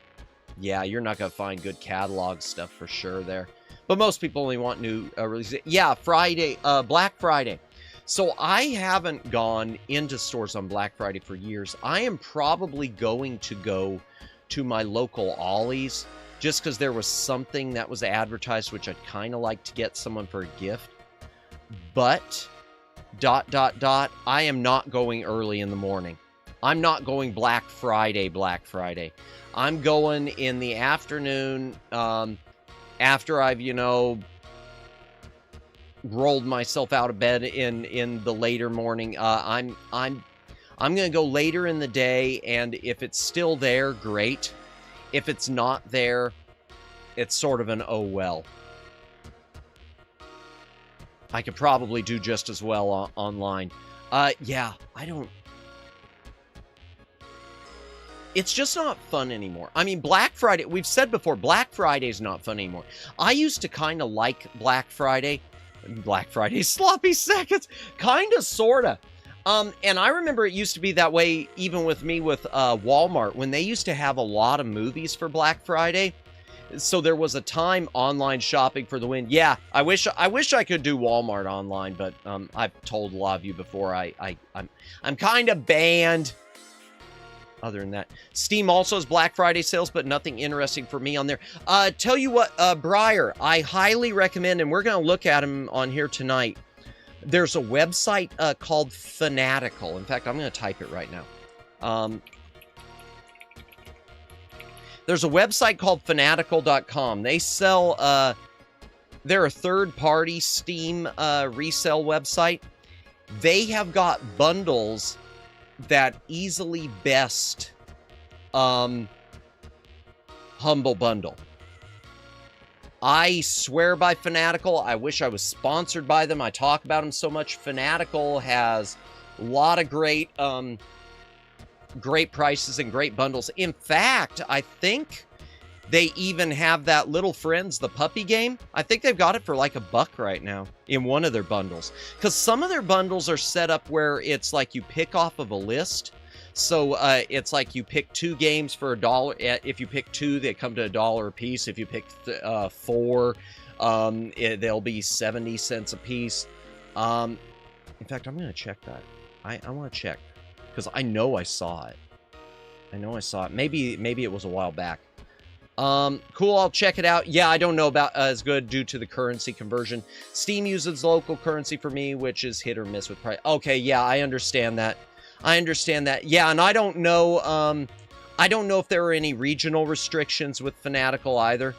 Yeah, you're not gonna find good catalog stuff for sure there. But most people only want new releases. Yeah, Friday, Black Friday. So I haven't gone into stores on Black Friday for years. I am probably going to go to my local Ollie's just because there was something that was advertised which I'd kind of like to get someone for a gift. But, ... I am not going early in the morning. I'm not going Black Friday. I'm going in the afternoon after I've, you know, rolled myself out of bed in the later morning. I'm going to go later in the day, and if it's still there, great. If it's not there, it's sort of an oh well. I could probably do just as well online. Yeah, I don't... It's just not fun anymore. I mean, Black Friday, we've said before, Black Friday is not fun anymore. I used to kind of like Black Friday. Black Friday, sloppy seconds, kind of, sort of. And I remember it used to be that way even with me with Walmart, when they used to have a lot of movies for Black Friday. So there was a time online shopping for the win. Yeah, I wish I could do Walmart online, but I've told a lot of you before I'm kind of banned. Other than that, Steam also has Black Friday sales, but nothing interesting for me on there. Tell you what, Briar, I highly recommend, and we're going to look at him on here tonight. There's a website called Fanatical. In fact, I'm going to type it right now. There's a website called fanatical.com. They sell, they're a third-party Steam resale website. They have got bundles that easily best Humble Bundle. I swear by Fanatical. I wish I was sponsored by them. I talk about them so much. Fanatical has a lot of great great prices and great bundles. In fact, I think they even have that Little Friends, the puppy game. I think they've got it for like $1 right now in one of their bundles. Because some of their bundles are set up where it's like you pick off of a list. So it's like you pick 2 games for $1. If you pick 2, they come to $1 a piece. If you pick 4, they'll be 70 cents a piece. In fact, I'm going to check that. I want to check. Because I know I saw it. Maybe it was a while back. Cool, I'll check it out. Yeah, I don't know about as good due to the currency conversion. Steam uses local currency for me, which is hit or miss with price. Okay, yeah, I understand that. Yeah, and I don't know if there are any regional restrictions with Fanatical either.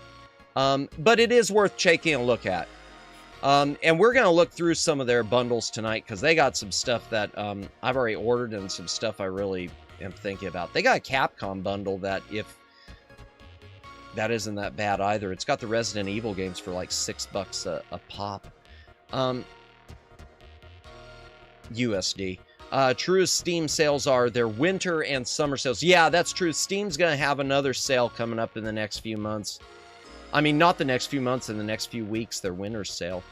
But it is worth taking a look at. And we're going to look through some of their bundles tonight because they got some stuff that I've already ordered and some stuff I really am thinking about. They got a Capcom bundle that that isn't that bad either. It's got the Resident Evil games for like $6 a pop. USD. True as Steam sales are their winter and summer sales. Yeah, that's true. Steam's going to have another sale coming up in the next few months. I mean, not the next few months, in the next few weeks, their winter sale.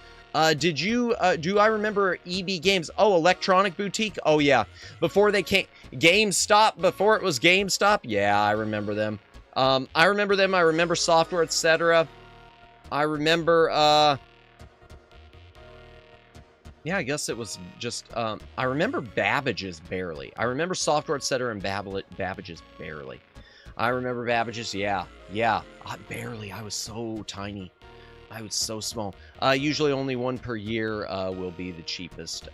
Do I remember EB Games? Oh, Electronic Boutique? Oh, yeah. Before they came, GameStop, before it was GameStop? Yeah, I remember them. I remember Software, etc. I remember, yeah, I guess it was just, I remember Babbage's barely. I remember Software, etc. and Babbage's barely. I remember Babbage's, yeah. Barely. I was so tiny. I was so small. Usually only one per year will be the cheapest.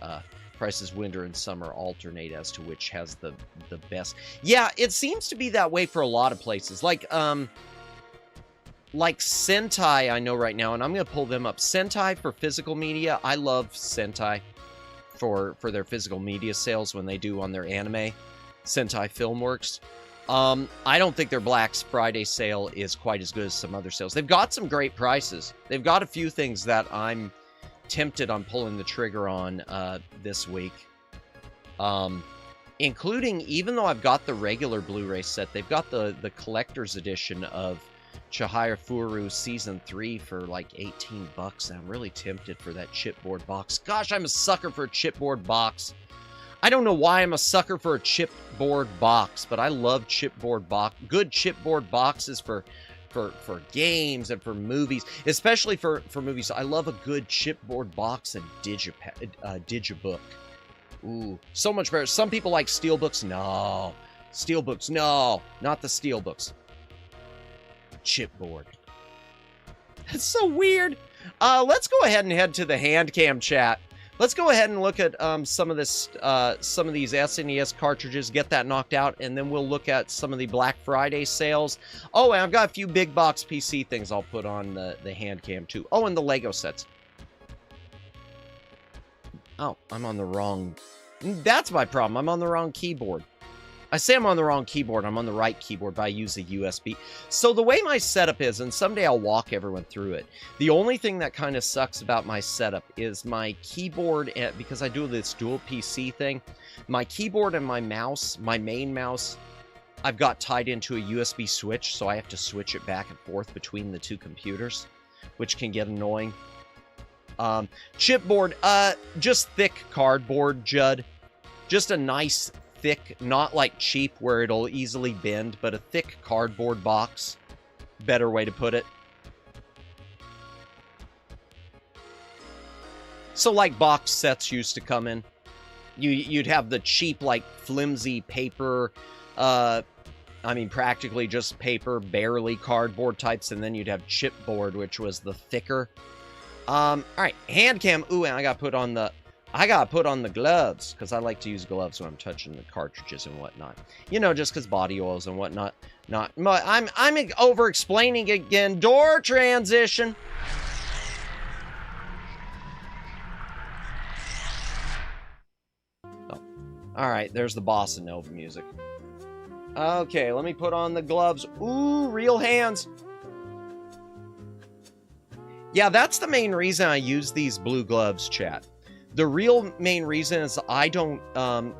Prices winter and summer alternate as to which has the best. Yeah, it seems to be that way for a lot of places. Like Sentai, I know right now, and I'm going to pull them up. Sentai for physical media. I love Sentai for their physical media sales when they do on their anime. Sentai Filmworks. I don't think their Black Friday sale is quite as good as some other sales. They've got some great prices. They've got a few things that I'm tempted on pulling the trigger on this week. Including, even though I've got the regular Blu-ray set, they've got the collector's edition of Chihaya Furu Season 3 for like 18 bucks. I'm really tempted for that chipboard box. Gosh, I'm a sucker for a chipboard box. I don't know why I'm a sucker for a chipboard box, but I love chipboard box. Good chipboard boxes for games and for movies, especially for movies. I love a good chipboard box and digibook. Ooh, so much better. Some people like steelbooks. No. Steelbooks, no. Not the steelbooks. Chipboard. That's so weird. Let's go ahead and head to the Handcam chat. Let's go ahead and look at some of these SNES cartridges, get that knocked out, and then we'll look at some of the Black Friday sales. Oh, and I've got a few big box PC things I'll put on the Handcam too. Oh, and the Lego sets. Oh, I'm on the wrong... That's my problem. I'm on the wrong keyboard. I say I'm on the wrong keyboard. I'm on the right keyboard, but I use a USB. So the way my setup is, and someday I'll walk everyone through it, the only thing that kind of sucks about my setup is my keyboard, because I do this dual PC thing, my keyboard and my mouse, my main mouse, I've got tied into a USB switch, so I have to switch it back and forth between the two computers, which can get annoying. Chipboard, just thick cardboard, Judd. Just a nice thick, not like cheap where it'll easily bend, but a thick cardboard box. Better way to put it. So like box sets used to come in. You'd have the cheap, like flimsy paper, I mean practically just paper, barely cardboard types, and then you'd have chipboard, which was the thicker. Alright, Handcam. Ooh, and I gotta put on the gloves, because I like to use gloves when I'm touching the cartridges and whatnot. You know, just because body oils and whatnot. I'm over-explaining again. Door transition. Oh. Alright, there's the Bossa Nova music. Okay, let me put on the gloves. Ooh, real hands. Yeah, that's the main reason I use these blue gloves, chat. The real main reason is I don't,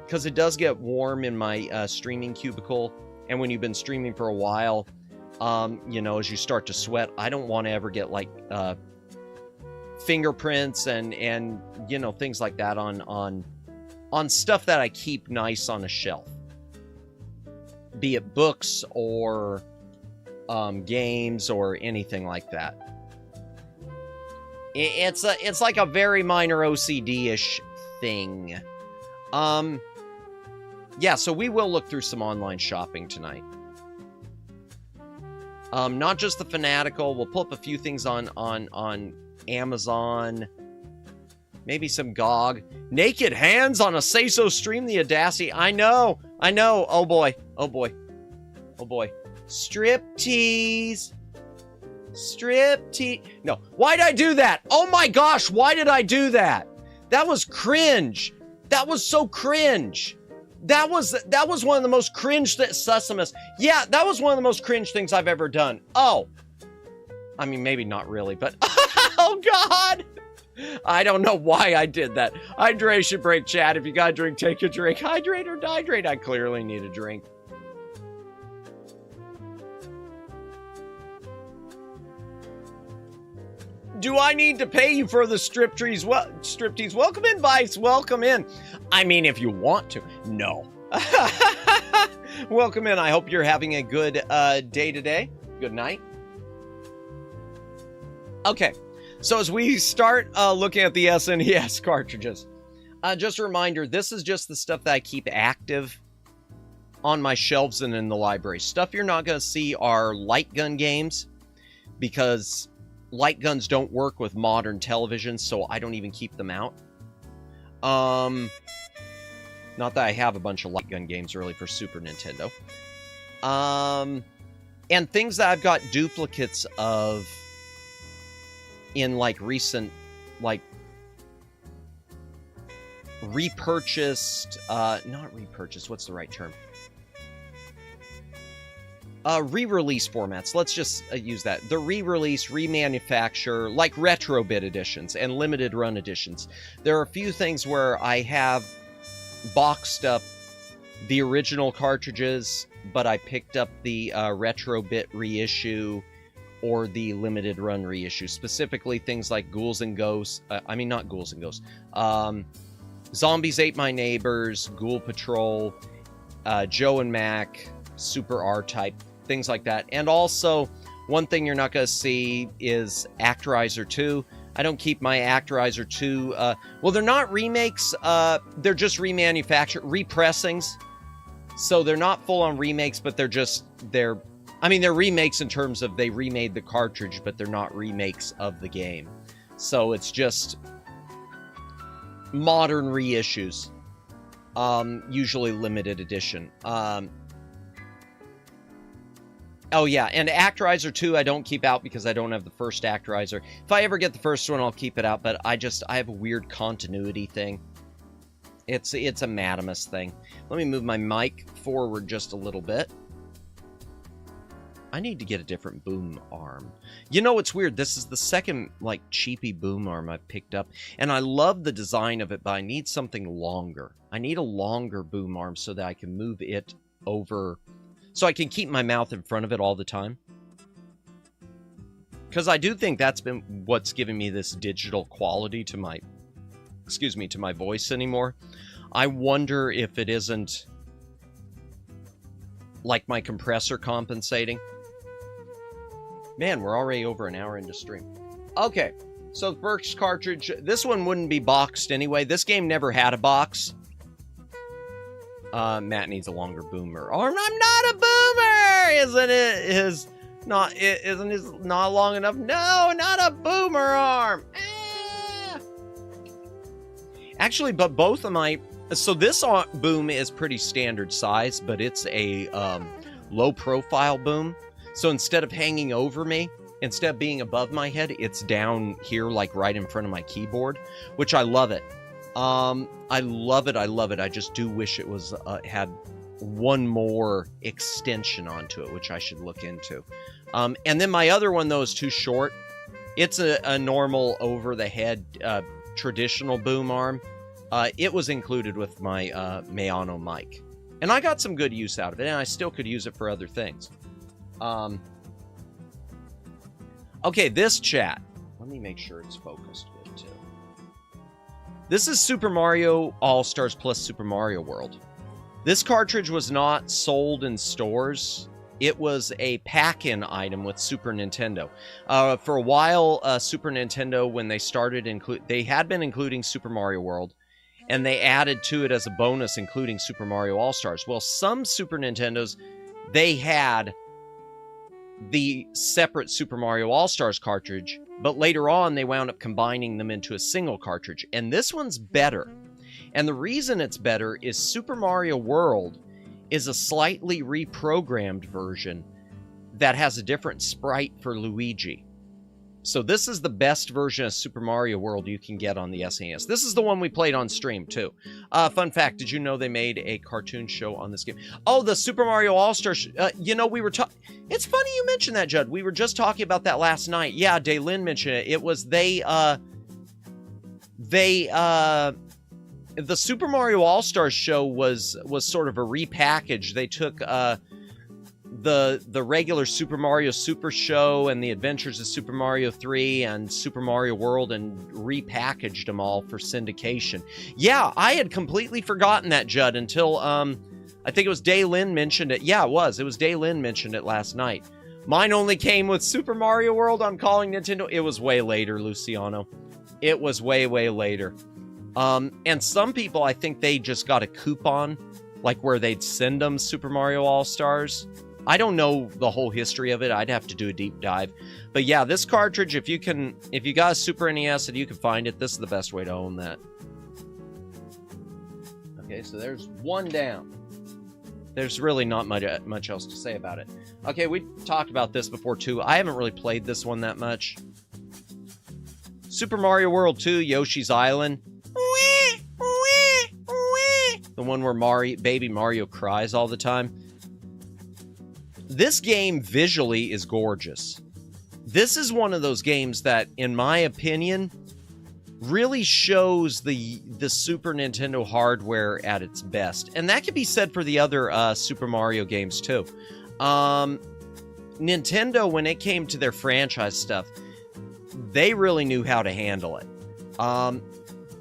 because it does get warm in my streaming cubicle, and when you've been streaming for a while, you know, as you start to sweat, I don't want to ever get, like, fingerprints and you know, things like that on stuff that I keep nice on a shelf. Be it books or games or anything like that. It's like a very minor OCD-ish thing. Yeah, so we will look through some online shopping tonight. Not just the Fanatical. We'll pull up a few things on Amazon. Maybe some GOG. Naked hands on a Say-So stream, the audacity. I know. Oh boy. Striptease. No, why'd I do that? Oh my gosh, why did I do that? That was cringe. That was so cringe. That was one of the most cringe Sussimus. Yeah, that was one of the most cringe things I've ever done. Oh. I mean, maybe not really, but oh God. I don't know why I did that. Hydration break, chat. If you got a drink, take a drink. Hydrate or dehydrate. I clearly need a drink. Do I need to pay you for the striptease? Striptease. Welcome in, Vice. Welcome in. I mean, if you want to. No. Welcome in. I hope you're having a good day today. Good night. Okay. So as we start looking at the SNES cartridges, just a reminder, this is just the stuff that I keep active on my shelves and in the library. Stuff you're not going to see are light gun games, because light guns don't work with modern televisions, so I don't even keep them out. Not that I have a bunch of light gun games really for Super Nintendo. And things that I've got duplicates of in, like, recent, like, repurchased, not repurchased, what's the right term? Re-release formats. Let's just use that. The re-release, remanufacture, like retro bit editions and limited run editions. There are a few things where I have boxed up the original cartridges, but I picked up the retro bit reissue or the limited run reissue, specifically things like Ghouls and Ghosts. Not Ghouls and Ghosts. Zombies Ate My Neighbors, Ghoul Patrol, Joe and Mac, Super R-Type, things like that. And also, one thing you're not going to see is Actorizer 2. I don't keep my Actorizer 2. Well, they're not remakes. They're just remanufactured, repressings. So they're not full-on remakes, but they're remakes in terms of they remade the cartridge, but they're not remakes of the game. So it's just modern reissues, usually limited edition. Oh yeah, and Actorizer 2 I don't keep out because I don't have the first Actorizer. If I ever get the first one, I'll keep it out, but I have a weird continuity thing. It's a Madamus thing. Let me move my mic forward just a little bit. I need to get a different boom arm. You know what's weird? This is the second, like, cheapy boom arm I've picked up. And I love the design of it, but I need something longer. I need a longer boom arm so that I can move it over, so I can keep my mouth in front of it all the time. Because I do think that's been what's giving me this digital quality to my, to my voice anymore. I wonder if it isn't, like, my compressor compensating. Man, we're already over an hour into stream. Okay, so the first cartridge, this one wouldn't be boxed anyway. This game never had a box. Matt needs a longer boomer. Oh, I'm not a boomer! Isn't it not long enough? No, not a boomer arm! Ah! Actually, but both of my... So this boom is pretty standard size, but it's a low-profile boom. So instead of hanging over me, instead of being above my head, it's down here, like right in front of my keyboard, which I love it. I love it. I love it. I just do wish it was had one more extension onto it, which I should look into. And then my other one, though, is too short. It's a normal over-the-head traditional boom arm. It was included with my Mayano mic. And I got some good use out of it, and I still could use it for other things. Okay, this chat. Let me make sure it's focused good, too. This is Super Mario All-Stars plus Super Mario World. This cartridge was not sold in stores. It was a pack-in item with Super Nintendo. For a while, Super Nintendo, when they started, they had been including Super Mario World, and they added to it as a bonus, including Super Mario All-Stars. Well, some Super Nintendos, they had the separate Super Mario All-Stars cartridge, but later on they wound up combining them into a single cartridge, and this one's better. And the reason it's better is Super Mario World is a slightly reprogrammed version that has a different sprite for Luigi. So this is the best version of Super Mario World you can get on the SNES. This is the one we played on stream, too. Fun fact, did you know they made a cartoon show on this game? Oh, the Super Mario All-Stars... we were talking... It's funny you mentioned that, Judd. We were just talking about that last night. Yeah, Daylin mentioned it. It was the Super Mario All-Stars show was sort of a repackage. They took... the regular Super Mario Super Show and the Adventures of Super Mario 3 and Super Mario World and repackaged them all for syndication. Yeah, I had completely forgotten that, Judd, until I think it was Daylin mentioned it. Yeah, it was Daylin mentioned it last night. Mine only came with Super Mario World. I'm calling Nintendo. It was way later, Luciano. It was way, way later. And some people, I think they just got a coupon, like where they'd send them Super Mario All-Stars. I don't know the whole history of it. I'd have to do a deep dive. But yeah, this cartridge, if you got a Super NES and you can find it, this is the best way to own that. Okay, so there's one down. There's really not much else to say about it. Okay, we talked about this before too. I haven't really played this one that much. Super Mario World 2, Yoshi's Island. The one where baby Mario cries all the time. This game visually is gorgeous. This is one of those games that, in my opinion, really shows the Super Nintendo hardware at its best. And that can be said for the other Super Mario games, too. Nintendo, when it came to their franchise stuff, they really knew how to handle it.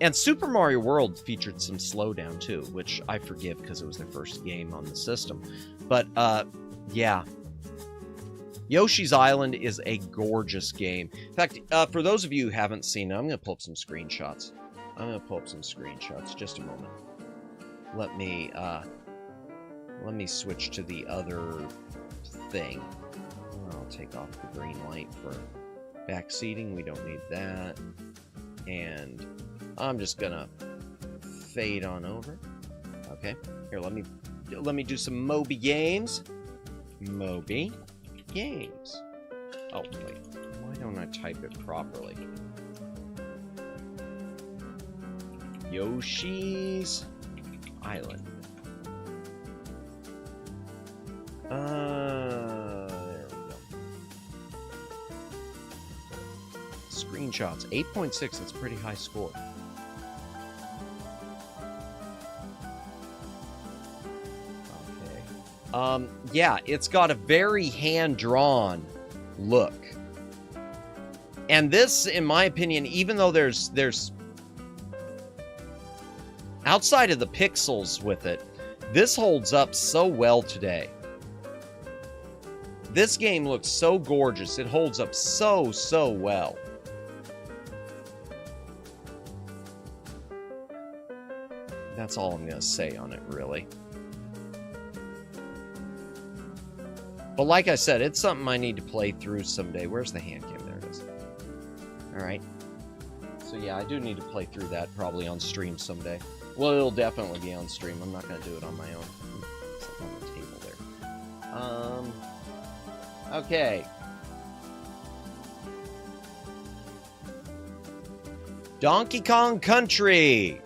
And Super Mario World featured some slowdown too, which I forgive because it was their first game on the system. But yeah. Yoshi's Island is a gorgeous game. In fact, for those of you who haven't seen it, I'm going to pull up some screenshots. Just a moment. Let me switch to the other thing. I'll take off the green light for backseating. We don't need that. And I'm just gonna fade on over. Okay. Here, let me do some Moby games. Moby games. Oh wait, why don't I type it properly? Yoshi's Island. There we go. Screenshots. 8.6, that's a pretty high score. Okay. Yeah, it's got a very hand-drawn look. And this, in my opinion, even though there's outside of the pixels with it, this holds up so well today. This game looks so gorgeous. It holds up so well. That's all I'm going to say on it, really. But like I said, it's something I need to play through someday. Where's the Handcam? There it is. All right. So yeah, I do need to play through that probably on stream someday. Well, it'll definitely be on stream. I'm not going to do it on my own. It's on the table there. Okay. Donkey Kong Country.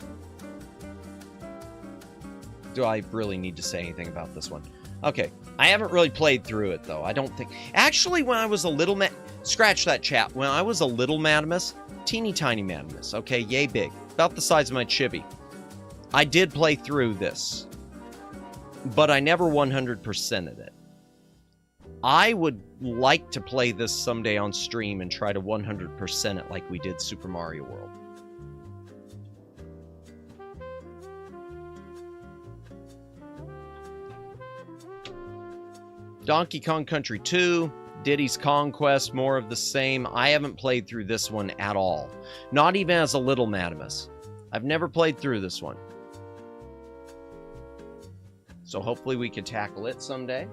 Do I really need to say anything about this one? Okay. I haven't really played through it, though. I don't think... Actually, when I was a little... Scratch that chat. When I was a little Madamus, teeny tiny Madamus, okay, yay big, about the size of my chibi, I did play through this, but I never 100%ed it. I would like to play this someday on stream and try to 100% it like we did Super Mario World. Donkey Kong Country 2, Diddy's Conquest, more of the same. I haven't played through this one at all. Not even as a little Madamus. I've never played through this one. So hopefully we can tackle it someday.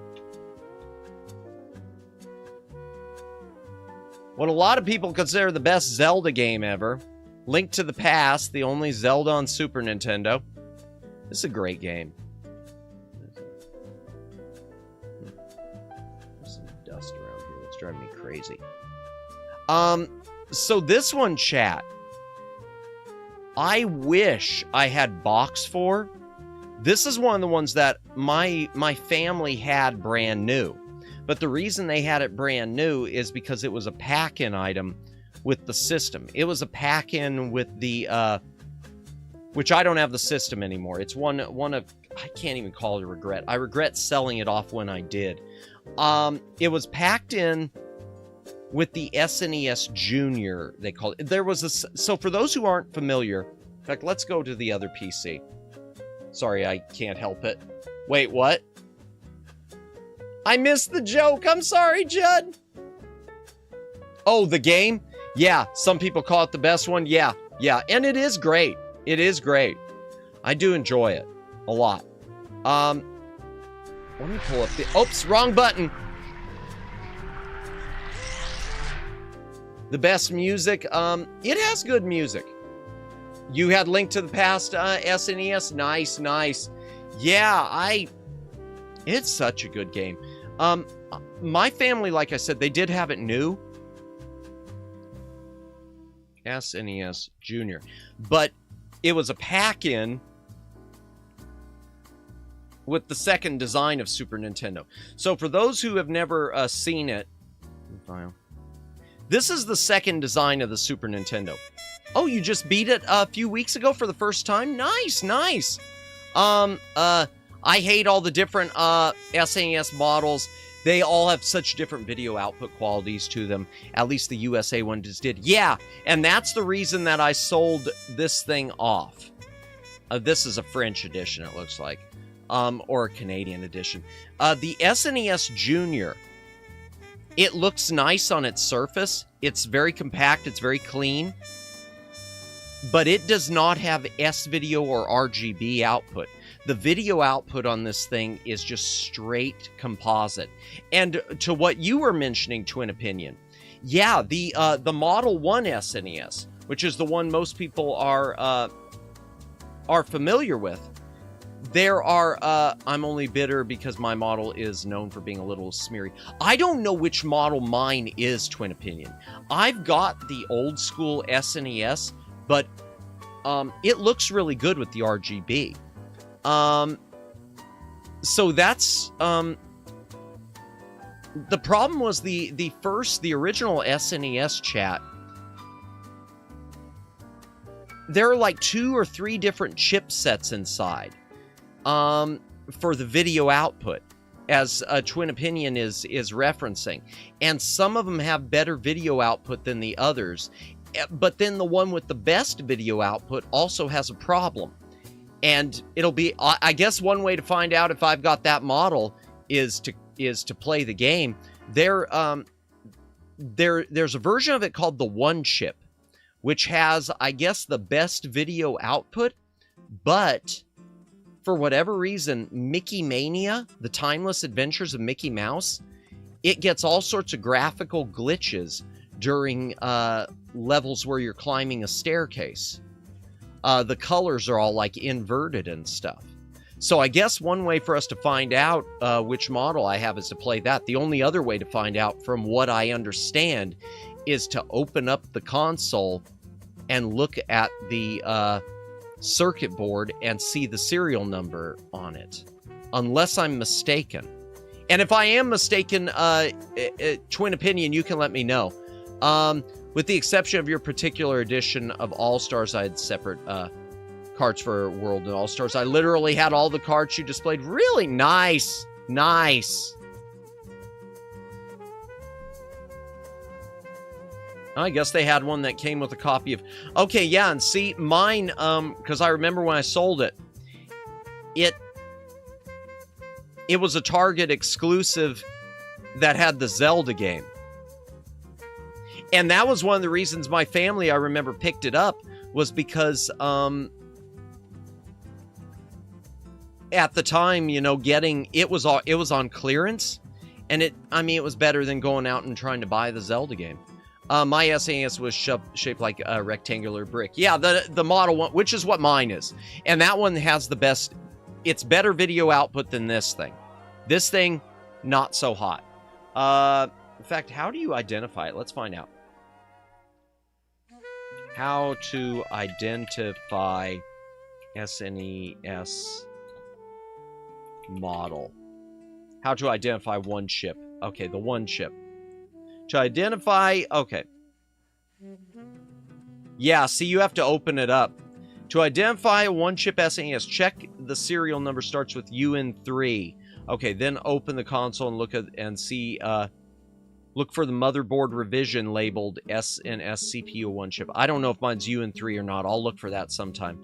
What a lot of people consider the best Zelda game ever. Link to the Past, the only Zelda on Super Nintendo. This is a great game. Driving me crazy. So this one, chat, I wish I had box for. This is one of the ones that my family had brand new. But the reason they had it brand new is because it was a pack-in item with the system. It was a pack-in with the, which I don't have the system anymore. It's one of, I can't even call it a regret. I regret selling it off when I did. It was packed in with the SNES Junior, they called it. There was a... So for those who aren't familiar... In fact, let's go to the other PC. Sorry, I can't help it. Wait, what? I missed the joke. I'm sorry, Judd. Oh, the game? Yeah, some people call it the best one. Yeah. And it is great. It is great. I do enjoy it a lot. Let me pull up the... Oops, wrong button. The best music, it has good music. You had Link to the Past, SNES, nice. Yeah, it's such a good game. My family, like I said, they did have it new. SNES Junior. But it was a pack-in with the second design of Super Nintendo. So for those who have never seen it... File. This is the second design of the Super Nintendo. Oh, you just beat it a few weeks ago for the first time? Nice. I hate all the different SNES models. They all have such different video output qualities to them. At least the USA one just did. Yeah, and that's the reason that I sold this thing off. This is a French edition, it looks like. Or a Canadian edition. The SNES Junior, it looks nice on its surface. It's very compact, it's very clean. But it does not have S-video or RGB output. The video output on this thing is just straight composite. And to what you were mentioning, Twin Opinion, yeah, the Model 1 SNES, which is the one most people are familiar with, there are, I'm only bitter because my model is known for being a little smeary. I don't know which model mine is, Twin Opinion. I've got the old school SNES, but it looks really good with the RGB. So that's, the problem was the original SNES chat. There are like 2 or 3 different chipsets inside, for the video output, as Twin Opinion is referencing. And some of them have better video output than the others. But then the one with the best video output also has a problem. And it'll be, I guess one way to find out if I've got that model is to play the game. There's a version of it called the One Chip, which has, I guess, the best video output, but for whatever reason, Mickey Mania, the Timeless Adventures of Mickey Mouse, it gets all sorts of graphical glitches during levels where you're climbing a staircase. The colors are all like inverted and stuff. So I guess one way for us to find out which model I have is to play that. The only other way to find out, from what I understand, is to open up the console and look at the circuit board and see the serial number on it, unless I'm mistaken. And if I am mistaken, Twin Opinion, you can let me know. With the exception of your particular edition of All-Stars, I had separate carts for World and All-Stars. I literally had all the carts you displayed. Really nice. Nice. I guess they had one that came with a copy of... Okay, yeah, and see, mine, because I remember when I sold it, it was a Target exclusive that had the Zelda game. And that was one of the reasons my family, I remember, picked it up, was because at the time, you know, it was on clearance, and it was better than going out and trying to buy the Zelda game. My SNES was shaped like a rectangular brick. Yeah, the Model 1, which is what mine is. And that one has the best, it's better video output than this thing. This thing, not so hot. In fact, how do you identify it? Let's find out. How to identify SNES model. How to identify One Chip. Okay, the One Chip. To identify, okay. Yeah, see, you have to open it up. To identify a One Chip SNES, check the serial number starts with UN3. Okay, then open the console and look at and see, look for the motherboard revision labeled SNES CPU One Chip. I don't know if mine's UN3 or not. I'll look for that sometime.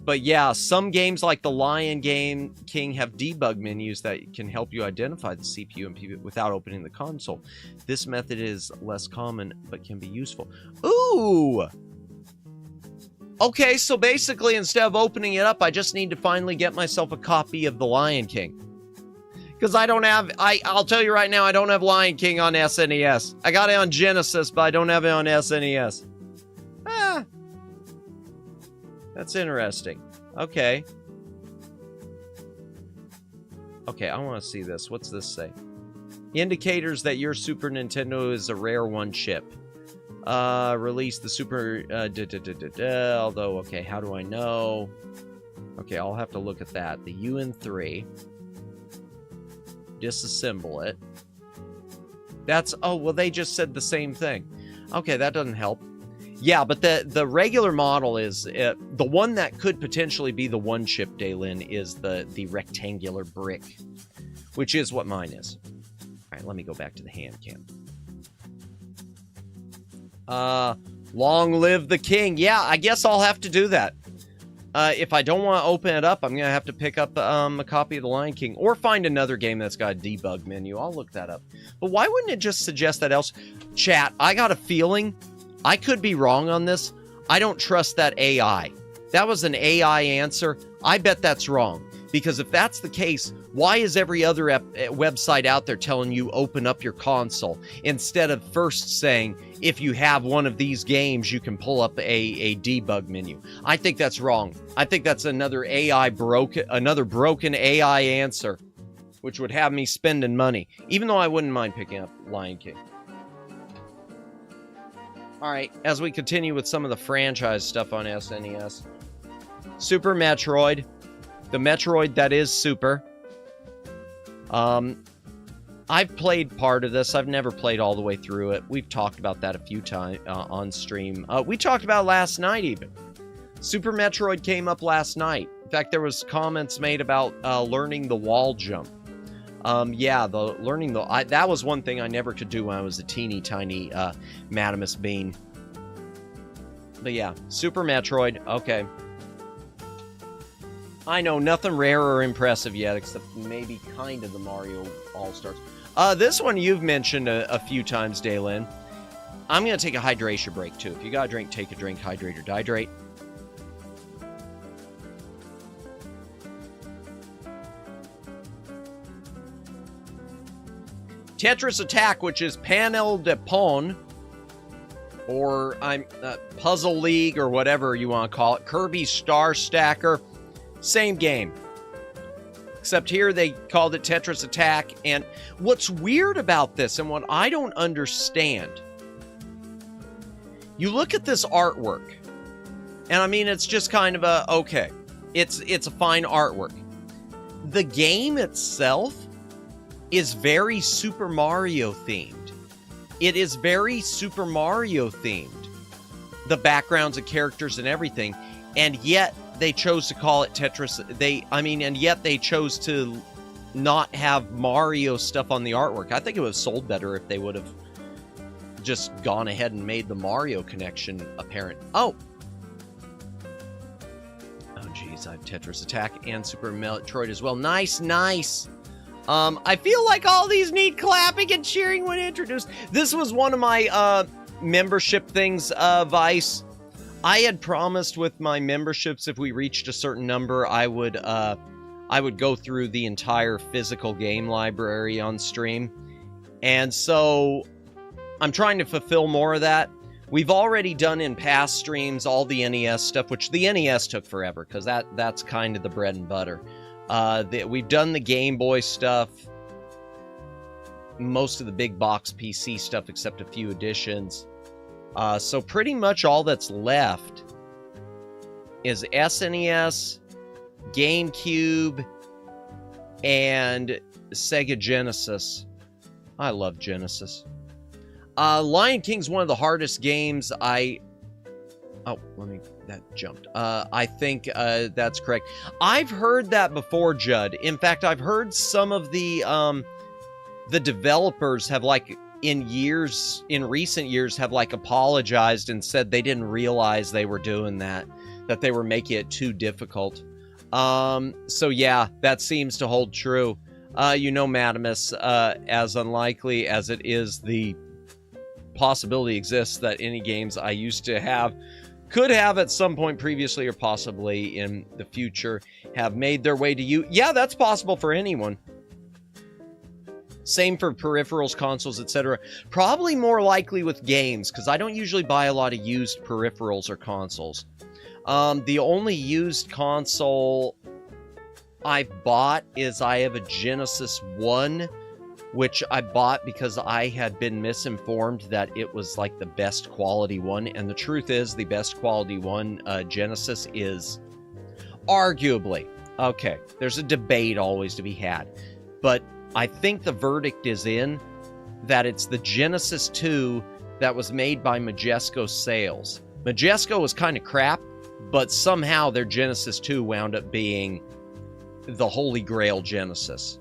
But yeah, some games like the Lion King have debug menus that can help you identify the CPU and PB without opening the console. This method is less common, but can be useful. Ooh! Okay, so basically, instead of opening it up, I just need to finally get myself a copy of the Lion King. Because I don't have, I'll tell you right now, I don't have Lion King on SNES. I got it on Genesis, but I don't have it on SNES. Ah. That's interesting. Okay. Okay, I want to see this. What's this say? Indicators that your Super Nintendo is a rare One Chip. Release the Super... although, okay, how do I know? Okay, I'll have to look at that. The UN3. Disassemble it. That's... Oh, well, they just said the same thing. Okay, that doesn't help. Yeah, but the regular model is the one that could potentially be the one chip, Daylin, is the rectangular brick, which is what mine is. All right, let me go back to the hand cam. Long live the king. Yeah, I guess I'll have to do that. If I don't want to open it up, I'm going to have to pick up a copy of The Lion King or find another game that's got a debug menu. I'll look that up. But why wouldn't it just suggest that else? Chat, I got a feeling, I could be wrong on this. I don't trust that AI. That was an AI answer. I bet that's wrong. Because if that's the case, why is every other website out there telling you open up your console instead of first saying, if you have one of these games, you can pull up a debug menu? I think that's wrong. I think that's another broken AI answer, which would have me spending money, even though I wouldn't mind picking up Lion King. All right, as we continue with some of the franchise stuff on SNES, Super Metroid. The Metroid that is Super. I've played part of this. I've never played all the way through it. We've talked about that a few times on stream. We talked about it last night even. Super Metroid came up last night. In fact, there was comments made about learning the wall jump. Yeah, that was one thing I never could do when I was a teeny tiny Madamus Bean. But yeah, Super Metroid. Okay. I know, nothing rare or impressive yet, except maybe kind of the Mario All-Stars. This one you've mentioned a few times, Daylin. I'm going to take a hydration break, too. If you got a drink, take a drink, hydrate or dehydrate. Tetris Attack, which is Panel de Pon, or Puzzle League, or whatever you want to call it. Kirby Star Stacker. Same game. Except here they called it Tetris Attack. And what's weird about this, and what I don't understand, you look at this artwork, and I mean, it's just kind of okay. It's a fine artwork. The game itself is very Super Mario themed. It is very Super Mario themed. The backgrounds and characters and everything. And yet they chose to call it Tetris. And yet they chose to not have Mario stuff on the artwork. I think it would have sold better if they would have just gone ahead and made the Mario connection apparent. Oh, geez, I have Tetris Attack and Super Metroid as well. Nice. I feel like all these need clapping and cheering when introduced. This was one of my membership things, Vice. I had promised with my memberships, if we reached a certain number, I would go through the entire physical game library on stream. And so I'm trying to fulfill more of that. We've already done in past streams all the NES stuff, which the NES took forever, because that's kind of the bread and butter. We've done the Game Boy stuff, most of the big box PC stuff, except a few additions. So pretty much all that's left is SNES, GameCube, and Sega Genesis. I love Genesis. Lion King's one of the hardest games I think that's correct. I've heard that before, Judd. In fact, I've heard some of the developers have in recent years have apologized and said they didn't realize they were doing that they were making it too difficult. So yeah, that seems to hold true. Madamus, as unlikely as it is, the possibility exists that any games I used to have could have at some point previously or possibly in the future have made their way to you. Yeah, that's possible for anyone. Same for peripherals, consoles, etc. Probably more likely with games, because I don't usually buy a lot of used peripherals or consoles. The only used console I've bought is I have a Genesis 1, which I bought because I had been misinformed that it was the best quality one. And the truth is, the best quality one, Genesis, is arguably, okay, there's a debate always to be had, but I think the verdict is in that it's the Genesis 2 that was made by Majesco Sales. Majesco was kind of crap, but somehow their Genesis 2 wound up being the holy grail Genesis.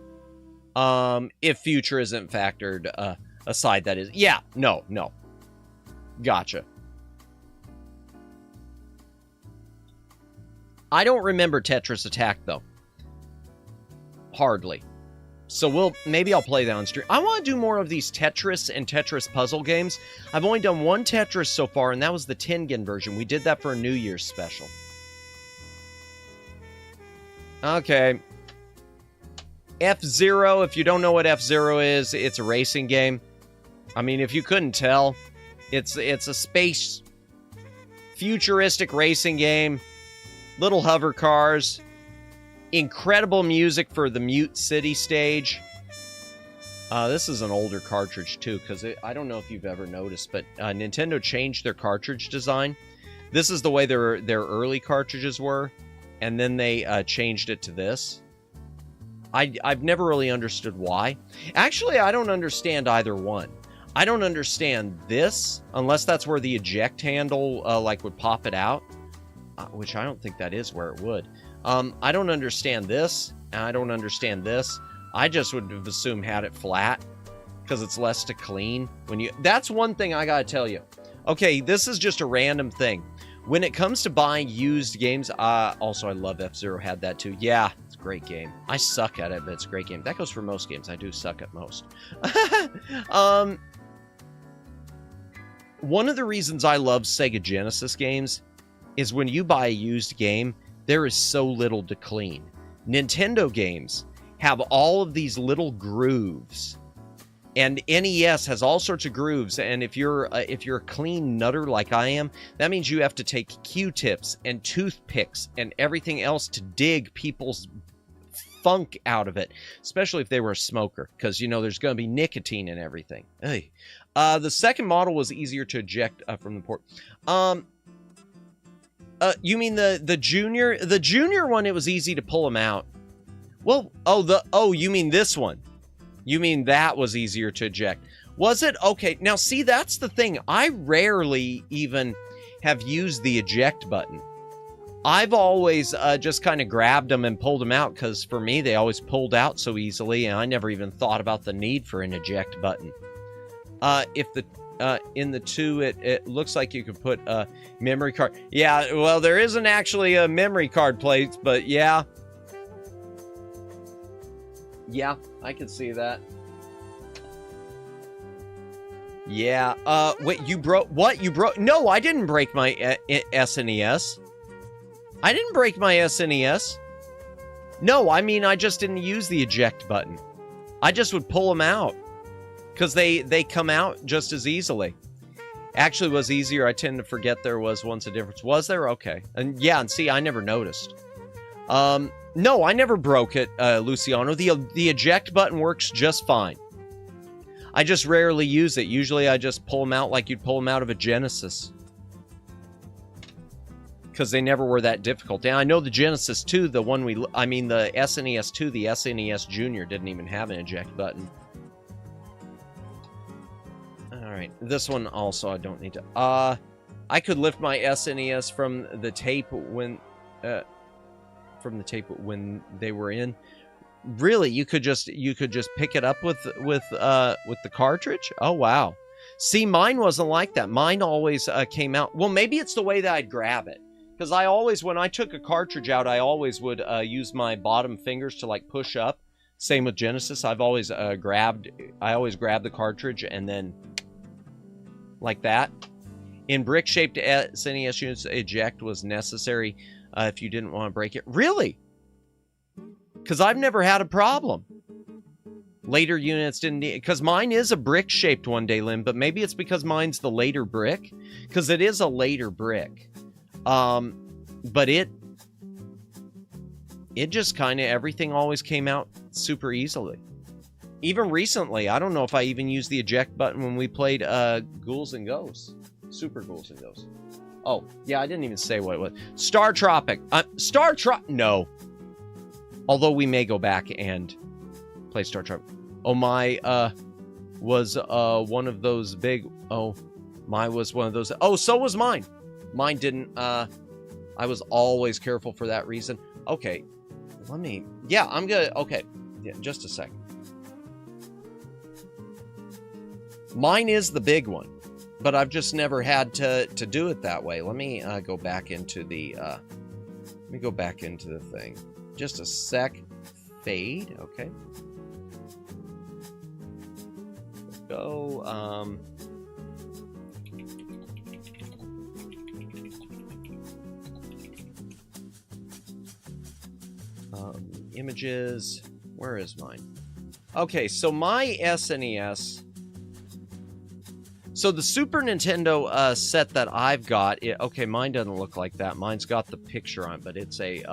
If future isn't factored aside, that is. Yeah, no. Gotcha. I don't remember Tetris Attack, though. Hardly. So maybe I'll play that on stream. I want to do more of these Tetris and Tetris puzzle games. I've only done one Tetris so far, and that was the Tengen version. We did that for a New Year's special. Okay. F-Zero, if you don't know what F-Zero is, it's a racing game. I mean, if you couldn't tell, it's a space futuristic racing game. Little hover cars. Incredible music for the Mute City stage. This is an older cartridge, too, because I don't know if you've ever noticed, but Nintendo changed their cartridge design. This is the way their early cartridges were, and then they changed it to this. I've never really understood why. Actually, I don't understand either one. I don't understand this, unless that's where the eject handle would pop it out, which I don't think that is where it would. I don't understand this, and I don't understand this. I just would have assumed had it flat, because it's less to clean. That's one thing I gotta tell you. Okay, this is just a random thing. When it comes to buying used games, also I love F-Zero had that too. Yeah, it's a great game. I suck at it, but it's a great game. That goes for most games. I do suck at most. One of the reasons I love Sega Genesis games is when you buy a used game, there is so little to clean. Nintendo games have all of these little grooves, and NES has all sorts of grooves. And if you're a clean nutter like I am, that means you have to take Q-tips and toothpicks and everything else to dig people's funk out of it, especially if they were a smoker, because there's going to be nicotine in everything. Hey. The second model was easier to eject from the port. You mean the junior? The junior one, it was easy to pull them out. Well, you mean this one? You mean that was easier to eject? Was it? Okay, now see, that's the thing. I rarely even have used the eject button. I've always just kind of grabbed them and pulled them out, because for me, they always pulled out so easily, and I never even thought about the need for an eject button. In the 2, it looks like you could put a memory card. Yeah, well, there isn't actually a memory card plate, but yeah. Yeah, I can see that. Yeah, wait, you broke... What? You broke... No, I didn't break my SNES. I didn't break my SNES. No, I mean, I just didn't use the eject button. I just would pull them out, because they come out just as easily. Actually, it was easier. I tend to forget there was once a difference. Was there? Okay. And yeah, and see, I never noticed. No, I never broke it, Luciano. The eject button works just fine. I just rarely use it. Usually I just pull them out like you'd pull them out of a Genesis, because they never were that difficult. And I know the Genesis 2, the SNES 2, the SNES Junior didn't even have an eject button. Alright, this one also I don't need to... I could lift my SNES from the tape when they were in. Really, you could just pick it up with the cartridge? Oh, wow. See, mine wasn't like that. Mine always came out... Well, maybe it's the way that I'd grab it. Because I always, when I took a cartridge out, I always would use my bottom fingers to, like, push up. Same with Genesis. I've always grabbed the cartridge and then... like that. In brick-shaped SNES units, eject was necessary if you didn't want to break it. Really? Because I've never had a problem. Later units didn't need... Because mine is a brick-shaped one, Daylin, but maybe it's because mine's the later brick. Because it is a later brick. But it just kind of... Everything always came out super easily. Even recently, I don't know if I even used the eject button when we played Ghouls and Ghosts. Super Ghouls and Ghosts. Oh, yeah, I didn't even say what it was. Star Tropic. No. Although we may go back and play Star Tropic. Oh, my was one of those big... Oh, mine was one of those... Oh, so was mine. Mine didn't. I was always careful for that reason. Okay, let me... Yeah, I'm gonna... Okay, yeah, just a second. Mine is the big one, but I've just never had to do it that way. Let me go back into the... let me go back into the thing. Just a sec. Fade, okay. Let's go, images, where is mine? Okay, so my SNES, so the Super Nintendo set that I've got, okay, mine doesn't look like that. Mine's got the picture on it, but it's a,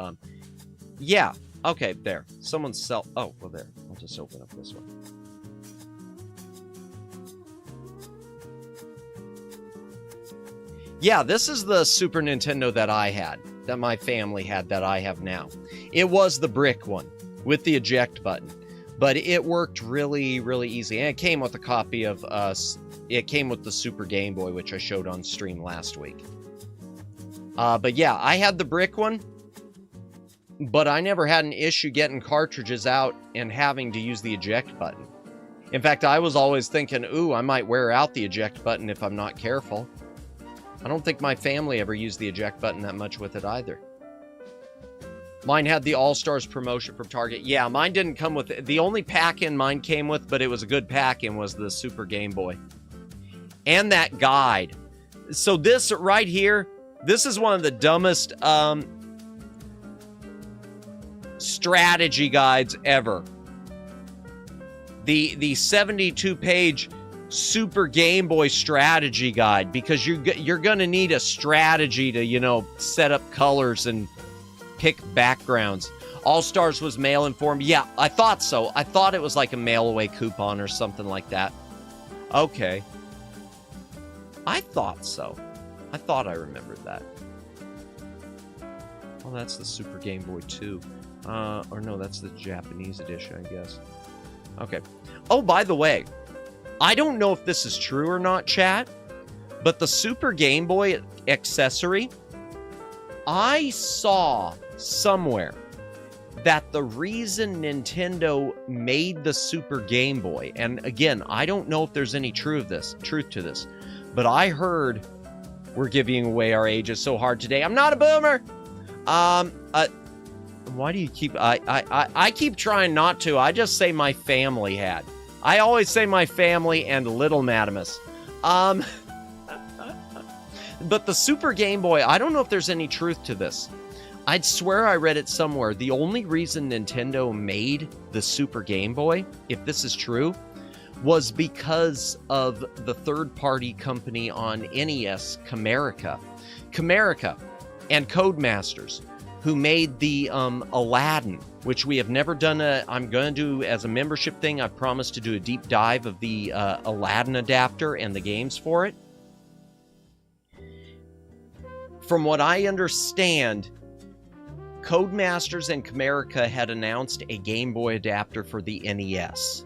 yeah, okay, there. Someone's oh, well, there. I'll just open up this one. Yeah, this is the Super Nintendo that I had, that my family had, that I have now. It was the brick one with the eject button, but it worked really, really easy. And it came with a copy of it came with the Super Game Boy, which I showed on stream last week. But yeah, I had the brick one, but I never had an issue getting cartridges out and having to use the eject button. In fact, I was always thinking, ooh, I might wear out the eject button if I'm not careful. I don't think my family ever used the eject button that much with it either. Mine had the All-Stars promotion from Target. Yeah, mine didn't come with it. The only pack-in mine came with, but it was a good pack-in, was the Super Game Boy. And that guide. So this right here, this is one of the dumbest strategy guides ever. The 72-page Super Game Boy strategy guide, because you're gonna need a strategy to, you know, set up colors and pick backgrounds. All Stars was mail informed. Yeah, I thought so. I thought it was like a mail away coupon or something like that. Okay. I thought so. I thought I remembered that. Well, that's the Super Game Boy 2. Or no, that's the Japanese edition, I guess. Okay. Oh, by the way, I don't know if this is true or not, chat, but the Super Game Boy accessory, I saw somewhere that the reason Nintendo made the Super Game Boy, and again, I don't know if there's any truth to this, but I heard, we're giving away our ages so hard today. I'm not a boomer. Why do you keep, I keep trying not to. I just say my family had. I always say my family and Little Madamus. But the Super Game Boy, I don't know if there's any truth to this. I'd swear I read it somewhere. The only reason Nintendo made the Super Game Boy, if this is true, was because of the third-party company on NES, Camerica. Camerica and Codemasters, who made the Aladdin, which we have never done I'm going to do as a membership thing. I promised to do a deep dive of the Aladdin adapter and the games for it. From what I understand, Codemasters and Camerica had announced a Game Boy adapter for the NES.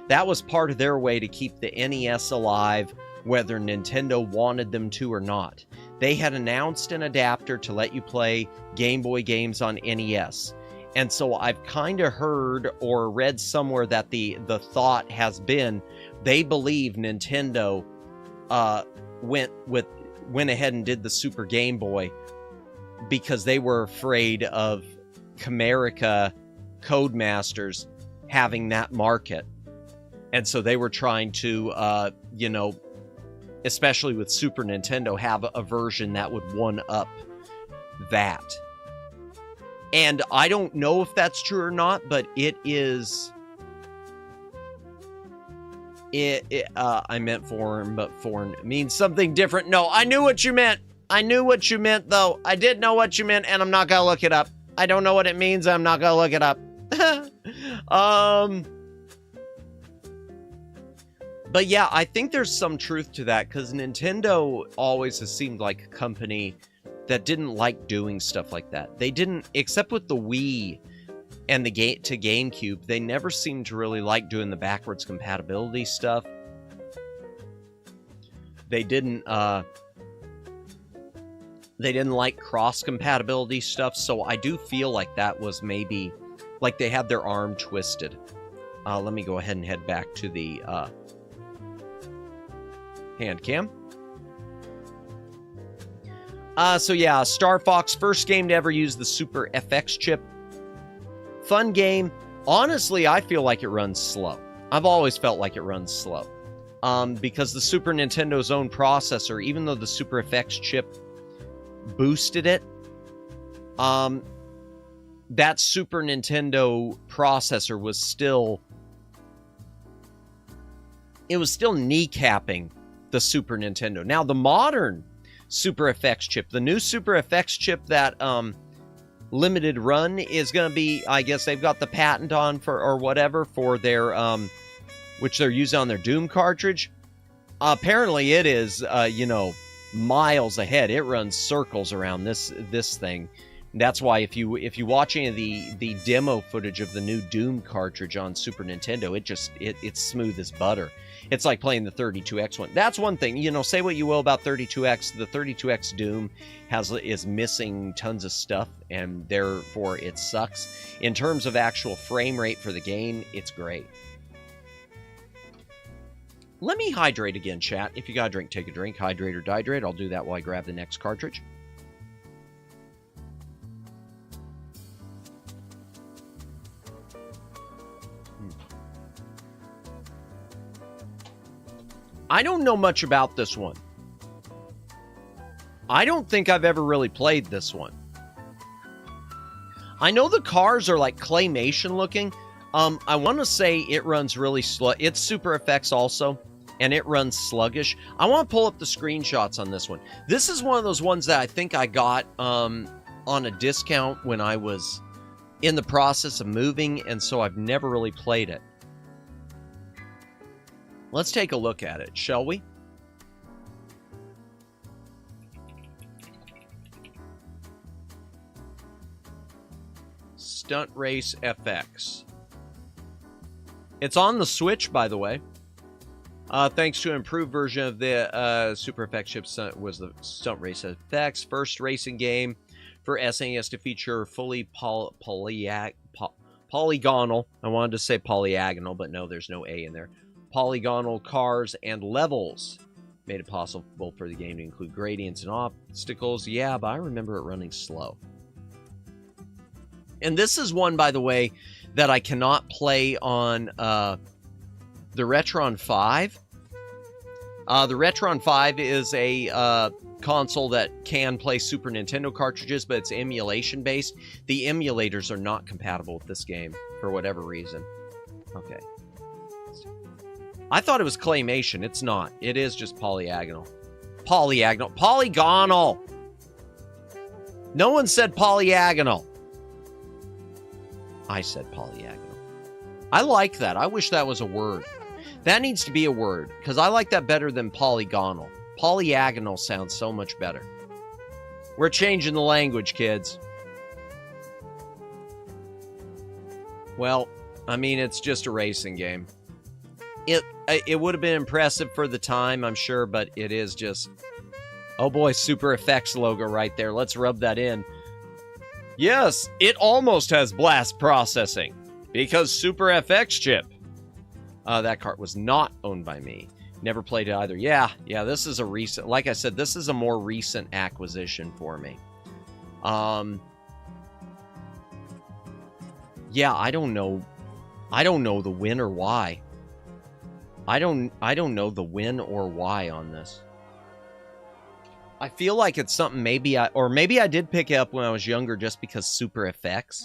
That was part of their way to keep the NES alive, whether Nintendo wanted them to or not. They had announced an adapter to let you play Game Boy games on NES. And so I've kind of heard or read somewhere that the thought has been they believe Nintendo went ahead and did the Super Game Boy because they were afraid of Camerica Codemasters having that market. And so they were trying to, you know, especially with Super Nintendo, have a version that would one-up that. And I don't know if that's true or not, but it is... I meant foreign, but foreign means something different. No, I knew what you meant. I knew what you meant, though. I did know what you meant, and I'm not gonna look it up. I don't know what it means. I'm not gonna look it up. But yeah, I think there's some truth to that, because Nintendo always has seemed like a company that didn't like doing stuff like that. They didn't, except with the Wii and the GameCube, they never seemed to really like doing the backwards compatibility stuff. They didn't, They didn't like cross-compatibility stuff, so I do feel like that was maybe, like they had their arm twisted. Let me go ahead and head back to the Handcam. So yeah, Star Fox, first game to ever use the Super FX chip. Fun game. Honestly, I feel like it runs slow. I've always felt like it runs slow. Because the Super Nintendo's own processor, even though the Super FX chip boosted it, that Super Nintendo processor was still... It was still kneecapping the Super Nintendo. Now, the modern Super FX chip, the new Super FX chip that limited run is going to be, I guess they've got the patent on for, or whatever, for their, which they're using on their Doom cartridge. Apparently it is, you know, miles ahead. It runs circles around this thing. That's why if you watch any of the demo footage of the new Doom cartridge on Super Nintendo, it's smooth as butter. It's like playing the 32X one. That's one thing. You know, say what you will about 32X. The 32X Doom is missing tons of stuff, and therefore it sucks. In terms of actual frame rate for the game, it's great. Let me hydrate again, chat. If you got a drink, take a drink. Hydrate or dihydrate. I'll do that while I grab the next cartridge. I don't know much about this one. I don't think I've ever really played this one. I know the cars are like claymation looking. I want to say it runs really slow. It's Super FX also, and it runs sluggish. I want to pull up the screenshots on this one. This is one of those ones that I think I got on a discount when I was in the process of moving, and so I've never really played it. Let's take a look at it, shall we? Stunt Race FX. It's on the Switch, by the way. Thanks to an improved version of the Super FX chip, was the Stunt Race FX, first racing game for SNES to feature fully polygonal. I wanted to say polyagonal, but no, there's no A in there. Polygonal cars and levels. Made it possible for the game to include gradients and obstacles. Yeah, but I remember it running slow. And this is one, by the way, that I cannot play on the Retron 5. The Retron 5 is a console that can play Super Nintendo cartridges, but it's emulation based. The emulators are not compatible with this game for whatever reason. Okay. I thought it was claymation. It's not. It is just polyagonal. Polygonal! No one said polyagonal. I said polyagonal. I like that. I wish that was a word. That needs to be a word, because I like that better than polygonal. Polyagonal sounds so much better. We're changing the language, kids. Well, I mean, it's just a racing game. It would have been impressive for the time, I'm sure, but it is just... Oh boy, Super FX logo right there. Let's rub that in. Yes, it almost has blast processing, because Super FX chip. That cart was not owned by me. Never played it either. Yeah, this is a recent... Like I said, this is a more recent acquisition for me. Yeah, I don't know the win or why. I don't know the win or why on this. I feel like it's something maybe I did pick it up when I was younger just because Super FX.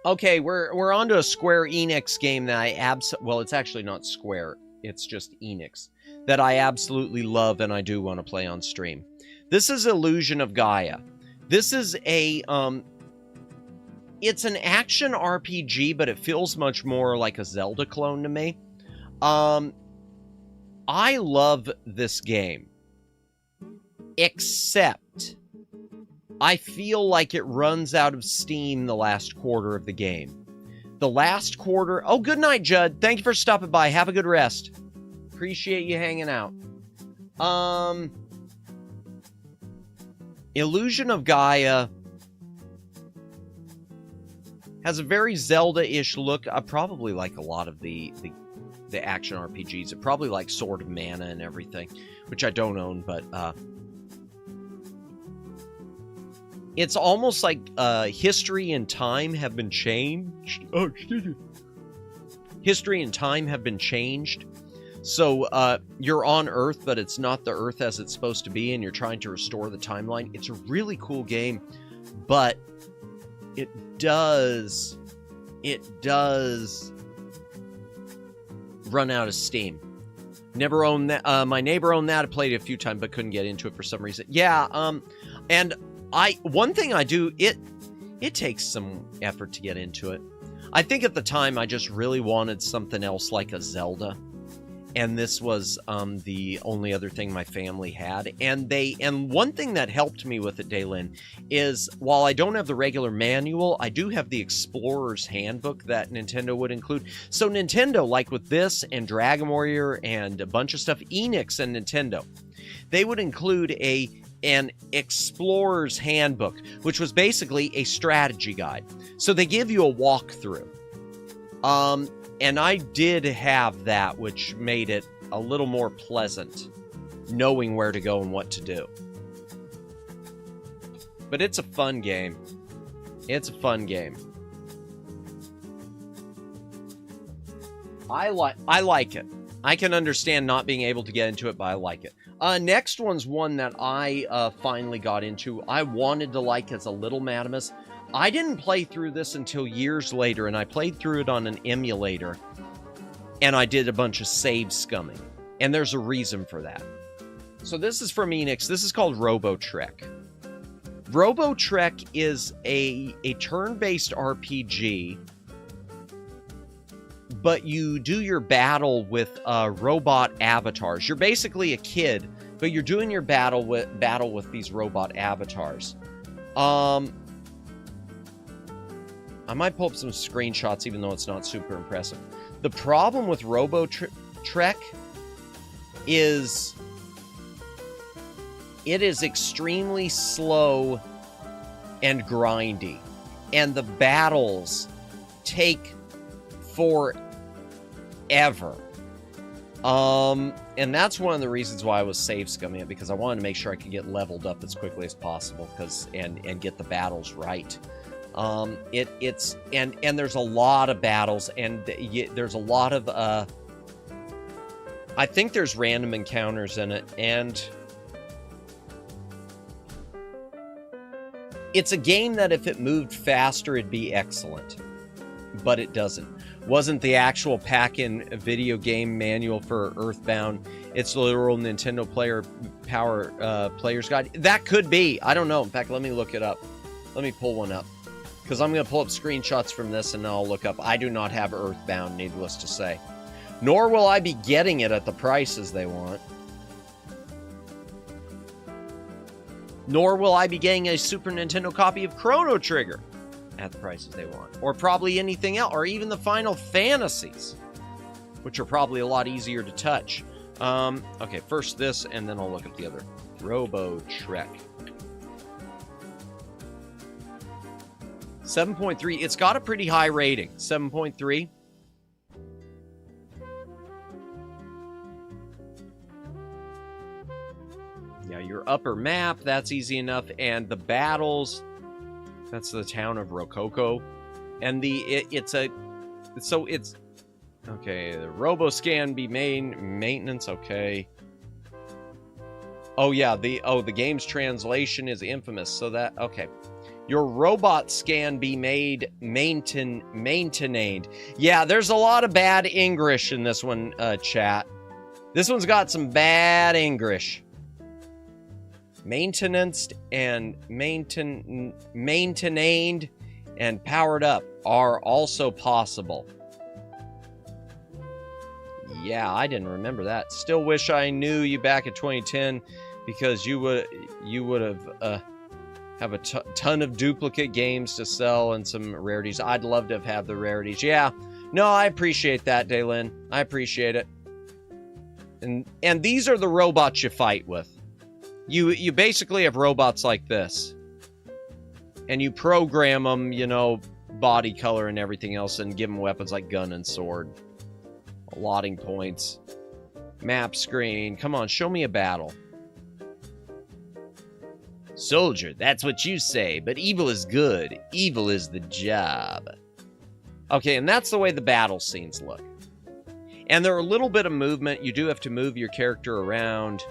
Okay, we're on to a Square Enix game that I well, it's actually not Square, it's just Enix, that I absolutely love and I do want to play on stream. This is Illusion of Gaia. This is a it's an action RPG, but it feels much more like a Zelda clone to me. I love this game, except I feel like it runs out of steam the last quarter of the game. The last quarter... Oh, good night, Judd. Thank you for stopping by. Have a good rest. Appreciate you hanging out. Illusion of Gaia has a very Zelda-ish look. I probably like a lot of the action RPGs. It probably like Sword of Mana and everything, which I don't own, but it's almost like history and time have been changed. Oh, excuse me. History and time have been changed. So you're on Earth, but it's not the Earth as it's supposed to be, and you're trying to restore the timeline. It's a really cool game, but it does run out of steam. Never owned that. My neighbor owned that. I played it a few times, but couldn't get into it for some reason. Yeah. And one thing I do, it takes some effort to get into it. I think at the time I just really wanted something else like a Zelda. And this was the only other thing my family had. And one thing that helped me with it, Daylin, is while I don't have the regular manual, I do have the Explorer's Handbook that Nintendo would include. So Nintendo, like with this and Dragon Warrior and a bunch of stuff, Enix and Nintendo, they would include an Explorer's Handbook, which was basically a strategy guide. So they give you a walkthrough. And I did have that, which made it a little more pleasant, knowing where to go and what to do. But it's a fun game. It's a fun game. I like it. I can understand not being able to get into it, but I like it. Next one's one that I finally got into. I wanted to like as a little Madamus. I didn't play through this until years later, and I played through it on an emulator, and I did a bunch of save scumming, and there's a reason for that. So this is from Enix. This is called Robotrek. Robotrek is a turn-based RPG, but you do your battle with robot avatars. You're basically a kid, but you're doing your battle with these robot avatars. I might pull up some screenshots, even though it's not super impressive. The problem with Robotrek is it is extremely slow and grindy, and the battles take forever. And that's one of the reasons why I was save scumming it, because I wanted to make sure I could get leveled up as quickly as possible, and get the battles right. It's there's a lot of battles, and there's a lot of I think there's random encounters in it, and it's a game that if it moved faster, it'd be excellent, but it doesn't. Wasn't the actual pack-in video game manual for Earthbound. It's the literal Nintendo Player's Guide. That could be. I don't know. In fact, let me look it up. Let me pull one up, because I'm going to pull up screenshots from this and I'll look up. I do not have Earthbound, needless to say. Nor will I be getting it at the prices they want. Nor will I be getting a Super Nintendo copy of Chrono Trigger at the prices they want. Or probably anything else. Or even the Final Fantasies, which are probably a lot easier to touch. Okay, first this, and then I'll look up the other. Robotrek. 7.3. It's got a pretty high rating. 7.3. Yeah, your upper map, that's easy enough. And the battles, that's the town of Rococo. And it's okay, the RoboScan be maintenance, okay. Oh yeah, the game's translation is infamous, so that, okay. Your robot scan be maintained. Yeah, there's a lot of bad English in this one, chat. This one's got some bad English. Maintenanced and maintained and powered up are also possible. Yeah, I didn't remember that. Still wish I knew you back in 2010, because you would have a ton of duplicate games to sell and some rarities. I'd love to have had the rarities. Yeah, no, I appreciate that, Daylin. I appreciate it. And these are the robots you fight with. You basically have robots like this. And you program them, you know, body color and everything else, and give them weapons like gun and sword. Allotting points. Map screen. Come on, show me a battle. Soldier, that's what you say, but evil is good. Evil is the job. Okay, and that's the way the battle scenes look. And there are a little bit of movement. You do have to move your character around.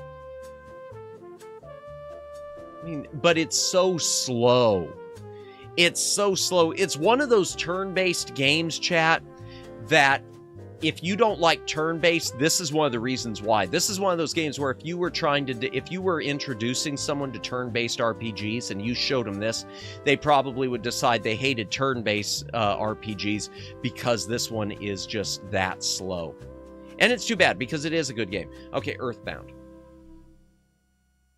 I mean, but it's so slow. It's so slow. It's one of those turn-based games, chat, that if you don't like turn-based, this is one of the reasons why. This is one of those games where if you were introducing someone to turn-based RPGs and you showed them this, they probably would decide they hated turn-based RPGs because this one is just that slow. And it's too bad because it is a good game. Okay, Earthbound.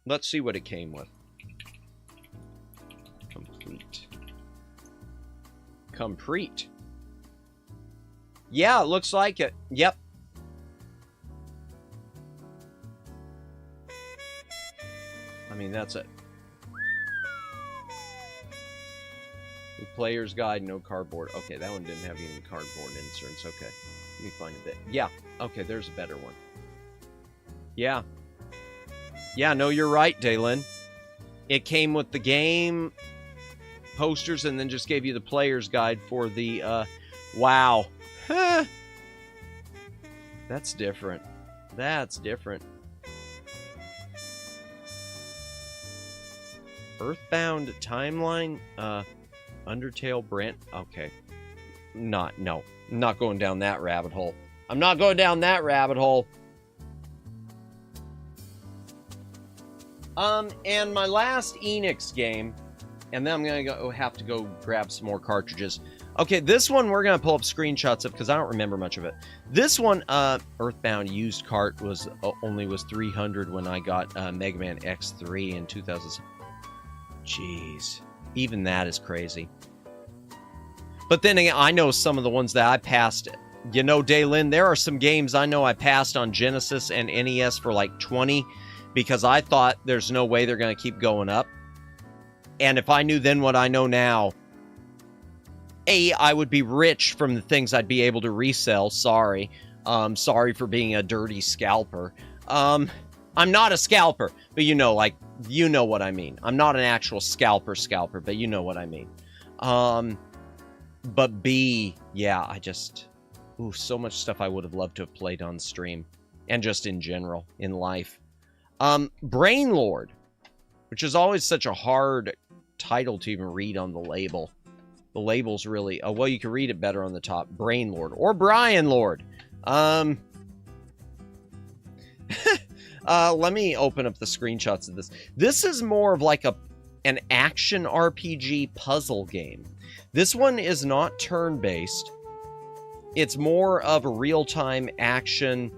Let's see what it came with. Complete. Yeah, it looks like it. Yep. I mean, that's it. The player's guide, no cardboard. Okay, that one didn't have even cardboard inserts. Okay. Let me find a bit. Yeah. Okay, there's a better one. Yeah. Yeah, no, you're right, Daylin. It came with the game posters and then just gave you the player's guide for the, wow. Huh. That's different. That's different. Earthbound timeline, Undertale Brent. Okay. No. I'm not going down that rabbit hole. I'm not going down that rabbit hole. And my last Enix game, and then I'm gonna have to go grab some more cartridges. Okay, this one we're gonna pull up screenshots of because I don't remember much of it. This one, Earthbound used cart was only was $300 when I got Mega Man X3 in 2000. Jeez, even that is crazy. But then again, I know some of the ones that I passed. You know, Daylin, there are some games I know I passed on Genesis and NES for like 20 because I thought there's no way they're gonna keep going up. And if I knew then what I know now, I would be rich from the things I'd be able to resell. Sorry. Sorry for being a dirty scalper. I'm not a scalper, but you know what I mean. I'm not an actual scalper, but you know what I mean. But B, yeah, so much stuff I would have loved to have played on stream. And just in general, in life. Brainlord, which is always such a hard title to even read on the label. The label's really... Oh, well, you can read it better on the top. Brainlord. Or Brian Lord. Let me open up the screenshots of this. This is more of like an action RPG puzzle game. This one is not turn-based. It's more of a real-time action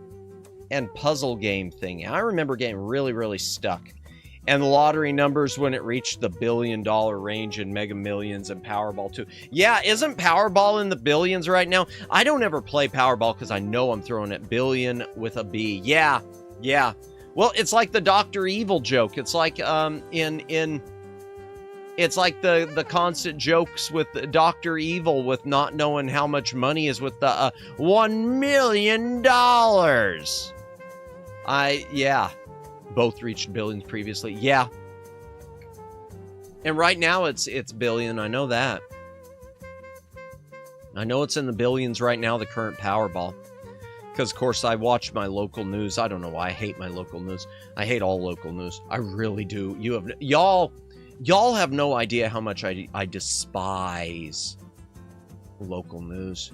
and puzzle game thing. I remember getting really, really stuck. And the lottery numbers when it reached the $1 billion range in Mega Millions and Powerball 2. Yeah, isn't Powerball in the billions right now? I don't ever play Powerball because I know I'm throwing it billion with a B. Yeah. Well, it's like the Dr. Evil joke. It's like it's like the constant jokes with Dr. Evil with not knowing how much money is with the $1 million. Yeah. Both reached billions previously. Yeah. And right now it's billion. I know that. I know it's in the billions right now, the current Powerball. Because, of course, I watch my local news. I don't know why I hate my local news. I hate all local news. I really do. Y'all have no idea how much I despise local news.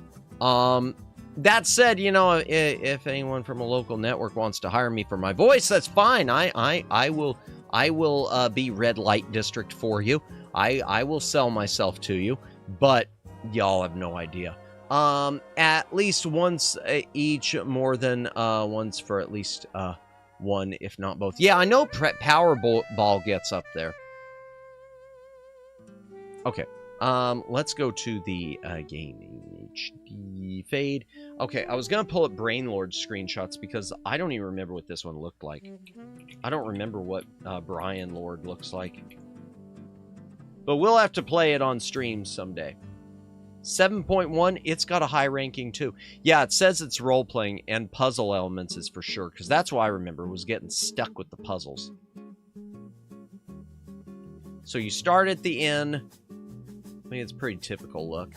That said, you know, if anyone from a local network wants to hire me for my voice, that's fine. I will be red light district for you. I will sell myself to you, but y'all have no idea. At least once each, more than once for at least one, if not both. Yeah, I know Powerball gets up there. Okay. Let's go to the gaming HD. RGB fade. Okay, I was going to pull up Brainlord screenshots because I don't even remember what this one looked like. I don't remember what Brian Lord looks like. But we'll have to play it on stream someday. 7.1, it's got a high ranking too. Yeah, it says it's role-playing and puzzle elements is for sure, because that's what I remember, was getting stuck with the puzzles. So you start at the inn. I mean, it's a pretty typical look.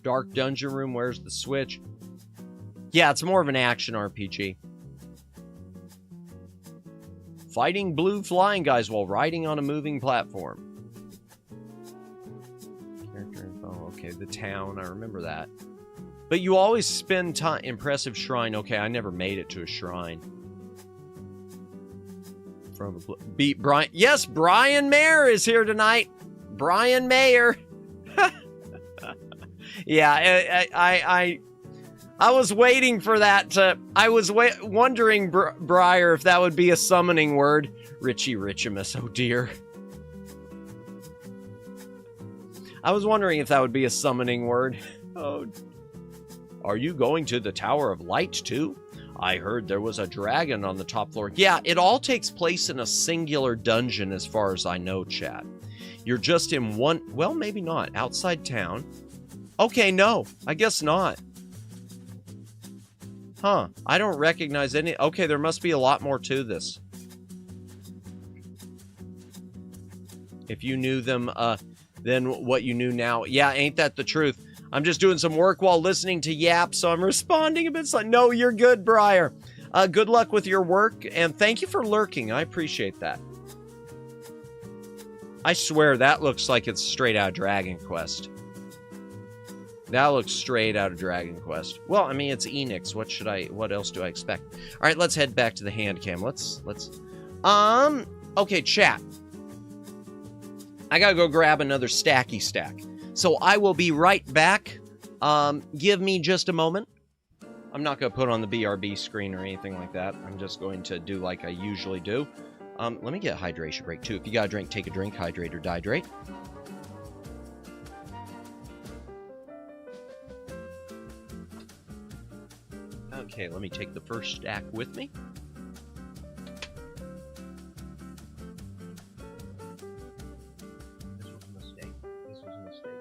Dark dungeon room, where's the switch? Yeah, it's more of an action RPG. Fighting blue flying guys while riding on a moving platform. Character info, okay, the town, I remember that. But you always spend time, impressive shrine, okay, I never made it to a shrine. From beat Brian, yes, Brian Mayer is here tonight. Brian Mayer. Yeah, I was waiting for that to... I was wondering, Briar, if that would be a summoning word. Richie Richimus, oh dear. I was wondering if that would be a summoning word. Oh. Are you going to the Tower of Light, too? I heard there was a dragon on the top floor. Yeah, it all takes place in a singular dungeon as far as I know, chat. You're just in one... Well, maybe not. Outside town. Okay, no. I guess not. Huh. I don't recognize any... Okay, there must be a lot more to this. If you knew them, then what you knew now. Yeah, ain't that the truth? I'm just doing some work while listening to Yap, so I'm responding a bit slow. No, you're good, Briar. Good luck with your work, and thank you for lurking. I appreciate that. I swear, that looks like it's straight out of Dragon Quest. That looks straight out of Dragon Quest. Well, I mean, it's Enix. What else do I expect? All right, let's head back to the Handcam. Okay, chat. I gotta go grab another stacky stack. So I will be right back. Give me just a moment. I'm not gonna put on the BRB screen or anything like that. I'm just going to do like I usually do. Let me get a hydration break too. If you got a drink, take a drink. Hydrate or dihydrate. Okay, let me take the first stack with me. This was a mistake. This was a mistake.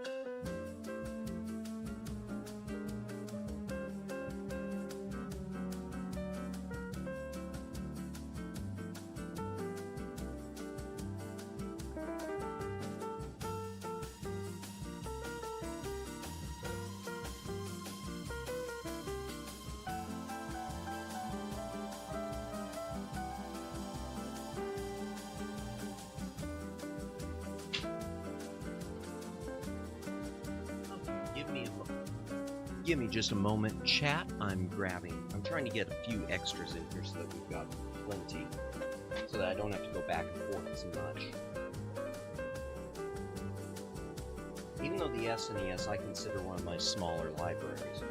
Give me just a moment, chat. I'm trying to get a few extras in here so that we've got plenty, so that I don't have to go back and forth as much. Even though the SNES I consider one of my smaller libraries.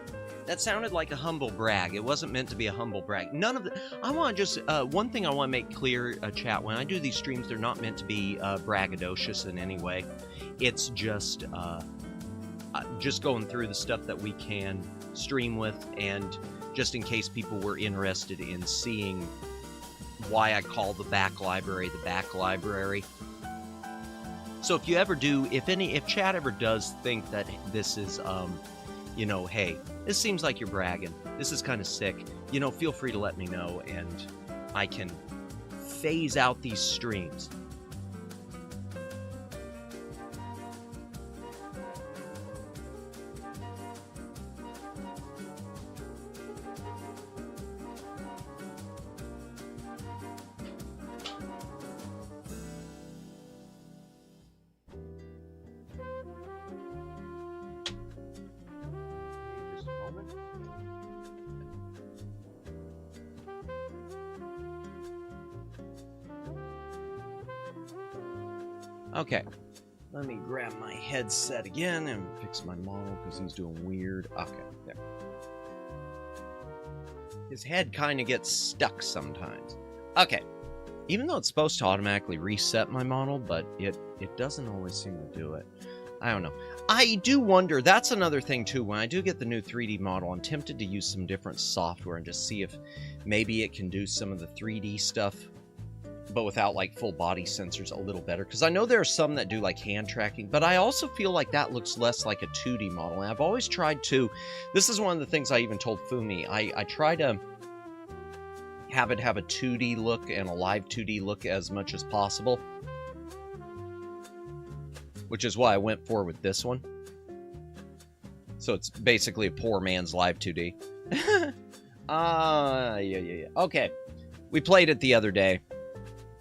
That sounded like a humble brag. It wasn't meant to be a humble brag. None of the... I want to just... one thing I want to make clear, chat, when I do these streams, they're not meant to be braggadocious in any way. It's just going through the stuff that we can stream with, and just in case people were interested in seeing why I call the back library. So if you ever do, if chat ever does think that this is, you know, hey, this seems like you're bragging, this is kind of sick, you know, feel free to let me know, and I can phase out these streams. Okay, let me grab my headset again and fix my model because he's doing weird. Okay, there. His head kind of gets stuck sometimes. Okay, even though it's supposed to automatically reset my model, but it doesn't always seem to do it. I don't know. I do wonder, that's another thing too, when I do get the new 3D model, I'm tempted to use some different software and just see if maybe it can do some of the 3D stuff, but without like full body sensors a little better. Because I know there are some that do like hand tracking, but I also feel like that looks less like a 2D model. And I've always tried to, this is one of the things I even told Fumi, I try to have it have a 2D look and a live 2D look as much as possible. Which is why I went for with this one. So it's basically a poor man's live 2D. Yeah. Okay. We played it the other day.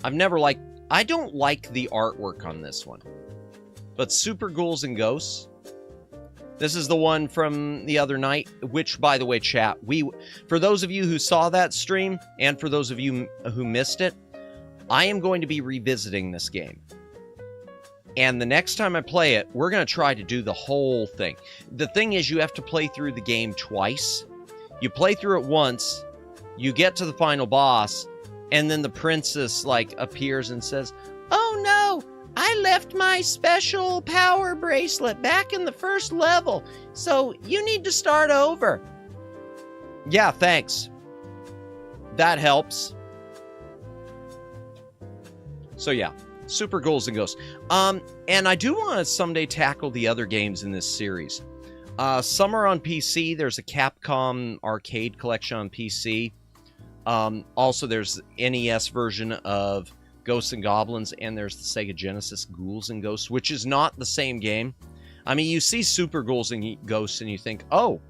I don't like the artwork on this one. But Super Ghouls and Ghosts. This is the one from the other night, which, by the way, chat, for those of you who saw that stream, and for those of you who missed it, I am going to be revisiting this game. And the next time I play it, we're going to try to do the whole thing. The thing is, you have to play through the game twice. You play through it once, you get to the final boss, and then the princess, like, appears and says, "Oh no, I left my special power bracelet back in the first level, so you need to start over." Yeah, thanks. That helps. So yeah. Super Ghouls and Ghosts. And I do want to someday tackle the other games in this series. Some are on PC. There's a Capcom arcade collection on PC. Also, there's NES version of Ghosts and Goblins, and there's the Sega Genesis Ghouls and Ghosts, which is not the same game. I mean, you see Super Ghouls and Ghosts, and you think, oh,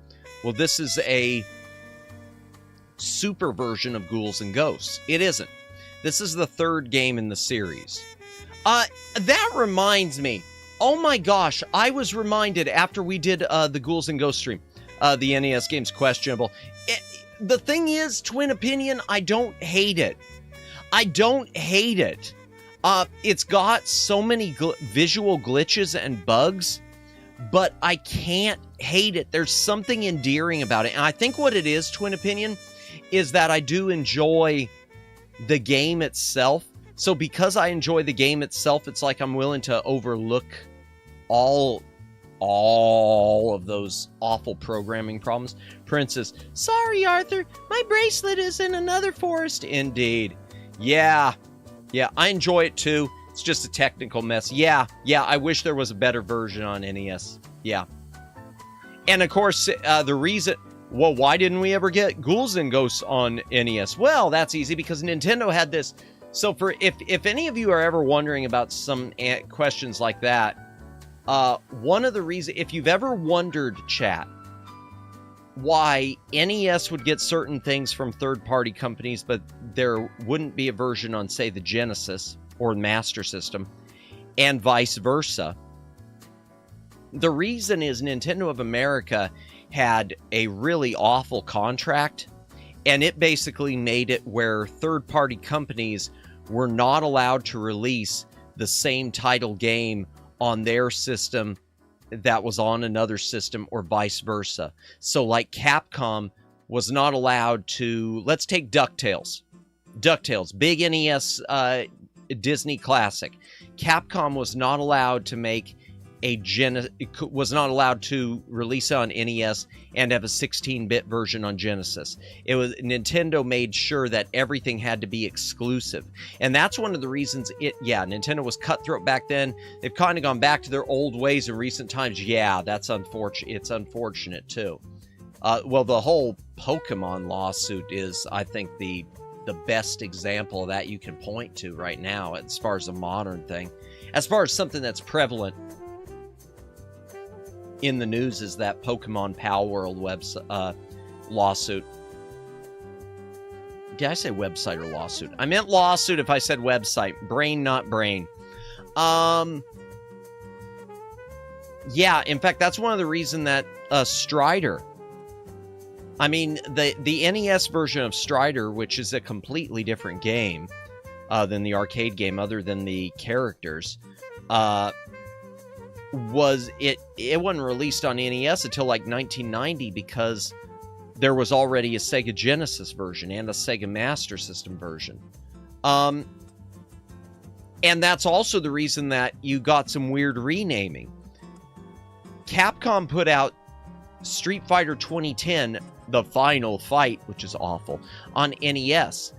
well, this is a super version of Ghouls and Ghosts. It isn't. This is the third game in the series. That reminds me. Oh my gosh, I was reminded after we did the Ghouls and Ghosts stream. The NES game's questionable. The thing is, Twin Opinion, I don't hate it. I don't hate it. It's got so many visual glitches and bugs, but I can't hate it. There's something endearing about it. And I think what it is, Twin Opinion, is that I do enjoy the game itself. So because I enjoy the game itself, it's like I'm willing to overlook all of those awful programming problems. Princess, sorry, Arthur, my bracelet is in another forest. Indeed. Yeah, I enjoy it too. It's just a technical mess. Yeah, I wish there was a better version on NES. Yeah. And of course, the reason... Well, why didn't we ever get Ghouls and Ghosts on NES? Well, that's easy because Nintendo had this... So for if any of you are ever wondering about some questions like that, one of the reasons, if you've ever wondered, chat, why NES would get certain things from third-party companies, but there wouldn't be a version on, say, the Genesis or Master System, and vice versa, the reason is Nintendo of America had a really awful contract, and it basically made it where third-party companies were not allowed to release the same title game on their system that was on another system or vice versa. So like Capcom was not allowed to, let's take DuckTales. DuckTales, big NES Disney classic. Capcom was not allowed to make was not allowed to release it on NES and have a 16-bit version on Genesis. Nintendo made sure that everything had to be exclusive. And that's one of the reasons Nintendo was cutthroat back then. They've kind of gone back to their old ways in recent times. Yeah, that's unfortunate. It's unfortunate too. Well, the whole Pokemon lawsuit is, I think, the best example of that you can point to right now as far as a modern thing. As far as something that's prevalent in the news is that Pokemon Pal World lawsuit. Did I say website or lawsuit? I meant lawsuit if I said website. Brain, not brain. Yeah, in fact, that's one of the reasons that Strider... I mean, the NES version of Strider, which is a completely different game than the arcade game, other than the characters, it wasn't released on NES until like 1990 because there was already a Sega Genesis version and a Sega Master System version. And that's also the reason that you got some weird renaming. Capcom put out Street Fighter 2010, The Final Fight, which is awful, on NES.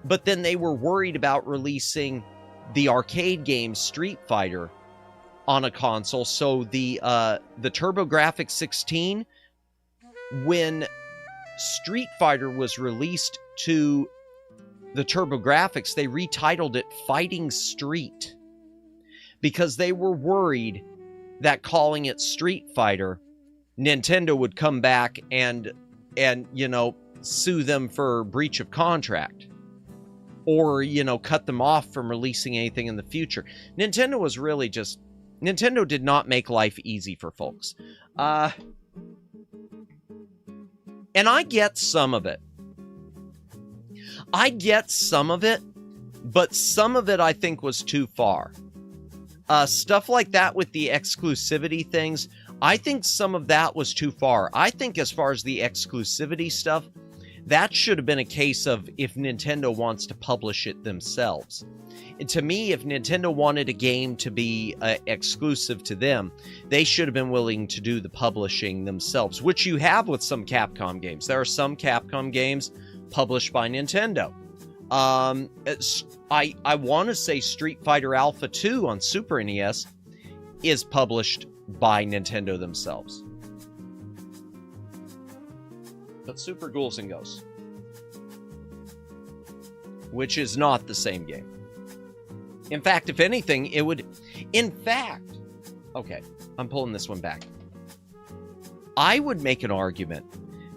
But then they were worried about releasing the arcade game Street Fighter on a console. So the TurboGrafx 16, when Street Fighter was released to the TurboGrafx, they retitled it Fighting Street because they were worried that calling it Street Fighter, Nintendo would come back and you know, sue them for breach of contract, or, you know, cut them off from releasing anything in the future. Nintendo was really just, Nintendo did not make life easy for folks. And I get some of it. But some of it I think was too far. Stuff like that with the exclusivity things, I think some of that was too far. I think as far as the exclusivity stuff, that should have been a case of if Nintendo wants to publish it themselves. And to me, if Nintendo wanted a game to be exclusive to them, they should have been willing to do the publishing themselves, which you have with some Capcom games. There are some Capcom games published by Nintendo. I want to say Street Fighter Alpha 2 on Super NES is published by Nintendo themselves. But Super Ghouls and Ghosts, which is not the same game. In fact, if anything, it would... In fact... Okay, I'm pulling this one back. I would make an argument.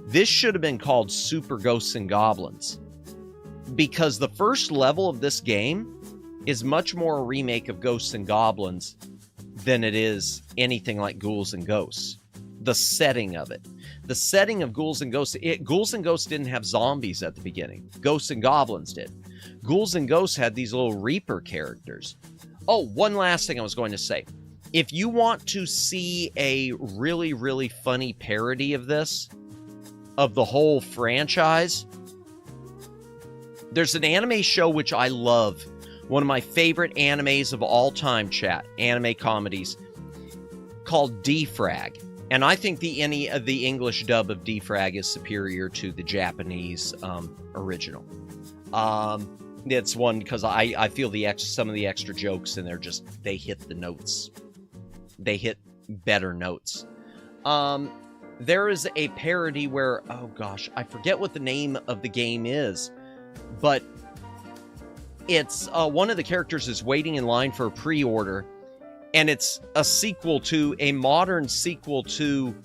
This should have been called Super Ghosts and Goblins, because the first level of this game is much more a remake of Ghosts and Goblins than it is anything like Ghouls and Ghosts. The setting of it. The setting of Ghouls and Ghosts... Ghouls and Ghosts didn't have zombies at the beginning. Ghosts and Goblins did. Ghouls and Ghosts had these little Reaper characters. Oh, one last thing I was going to say. If you want to see a really, really funny parody of this, of the whole franchise, there's an anime show which I love. One of my favorite animes of all time, chat. Anime comedies. Called Defrag. And I think the English dub of Defrag is superior to the Japanese original. It's one because I feel some of the extra jokes in there they hit the notes. They hit better notes. There is a parody where, oh gosh, I forget what the name of the game is, but it's one of the characters is waiting in line for a pre-order, and it's a modern sequel to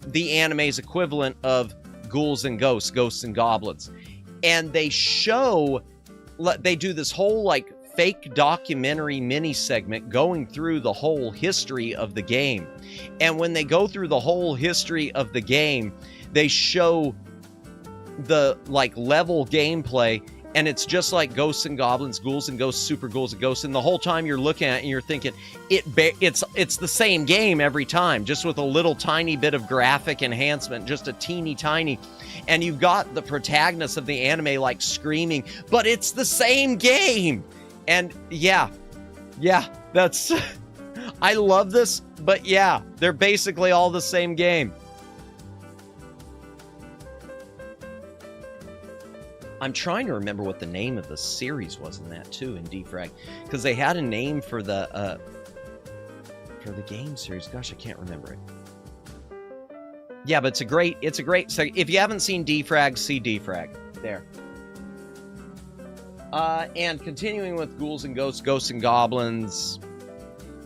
the anime's equivalent of Ghouls and Ghosts, Ghosts and Goblins. And they do this whole like fake documentary mini segment going through the whole history of the game. And when they go through the whole history of the game, they show the like level gameplay, and it's just like Ghosts and Goblins, Ghouls and Ghosts, Super Ghouls and Ghosts. And the whole time you're looking at it and you're thinking, it's the same game every time, just with a little tiny bit of graphic enhancement, just a teeny tiny. And you've got the protagonist of the anime like screaming, but it's the same game. And yeah, that's, I love this, but yeah, they're basically all the same game. I'm trying to remember what the name of the series was in that too, in Defrag, because they had a name for the game series. Gosh, I can't remember it. Yeah, but it's a great. So if you haven't seen Defrag, see Defrag there. And continuing with Ghouls and Ghosts, Ghosts and Goblins.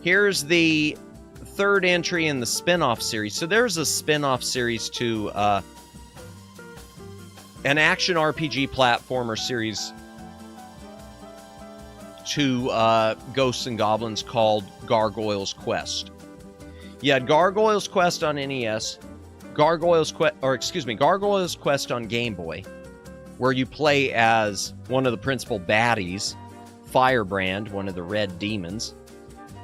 Here's the third entry in the spin-off series. So there's a spin-off series to an action RPG platformer series to Ghosts and Goblins called Gargoyle's Quest. You had Gargoyle's Quest on NES, Gargoyle's Quest on Game Boy, where you play as one of the principal baddies, Firebrand, one of the red demons.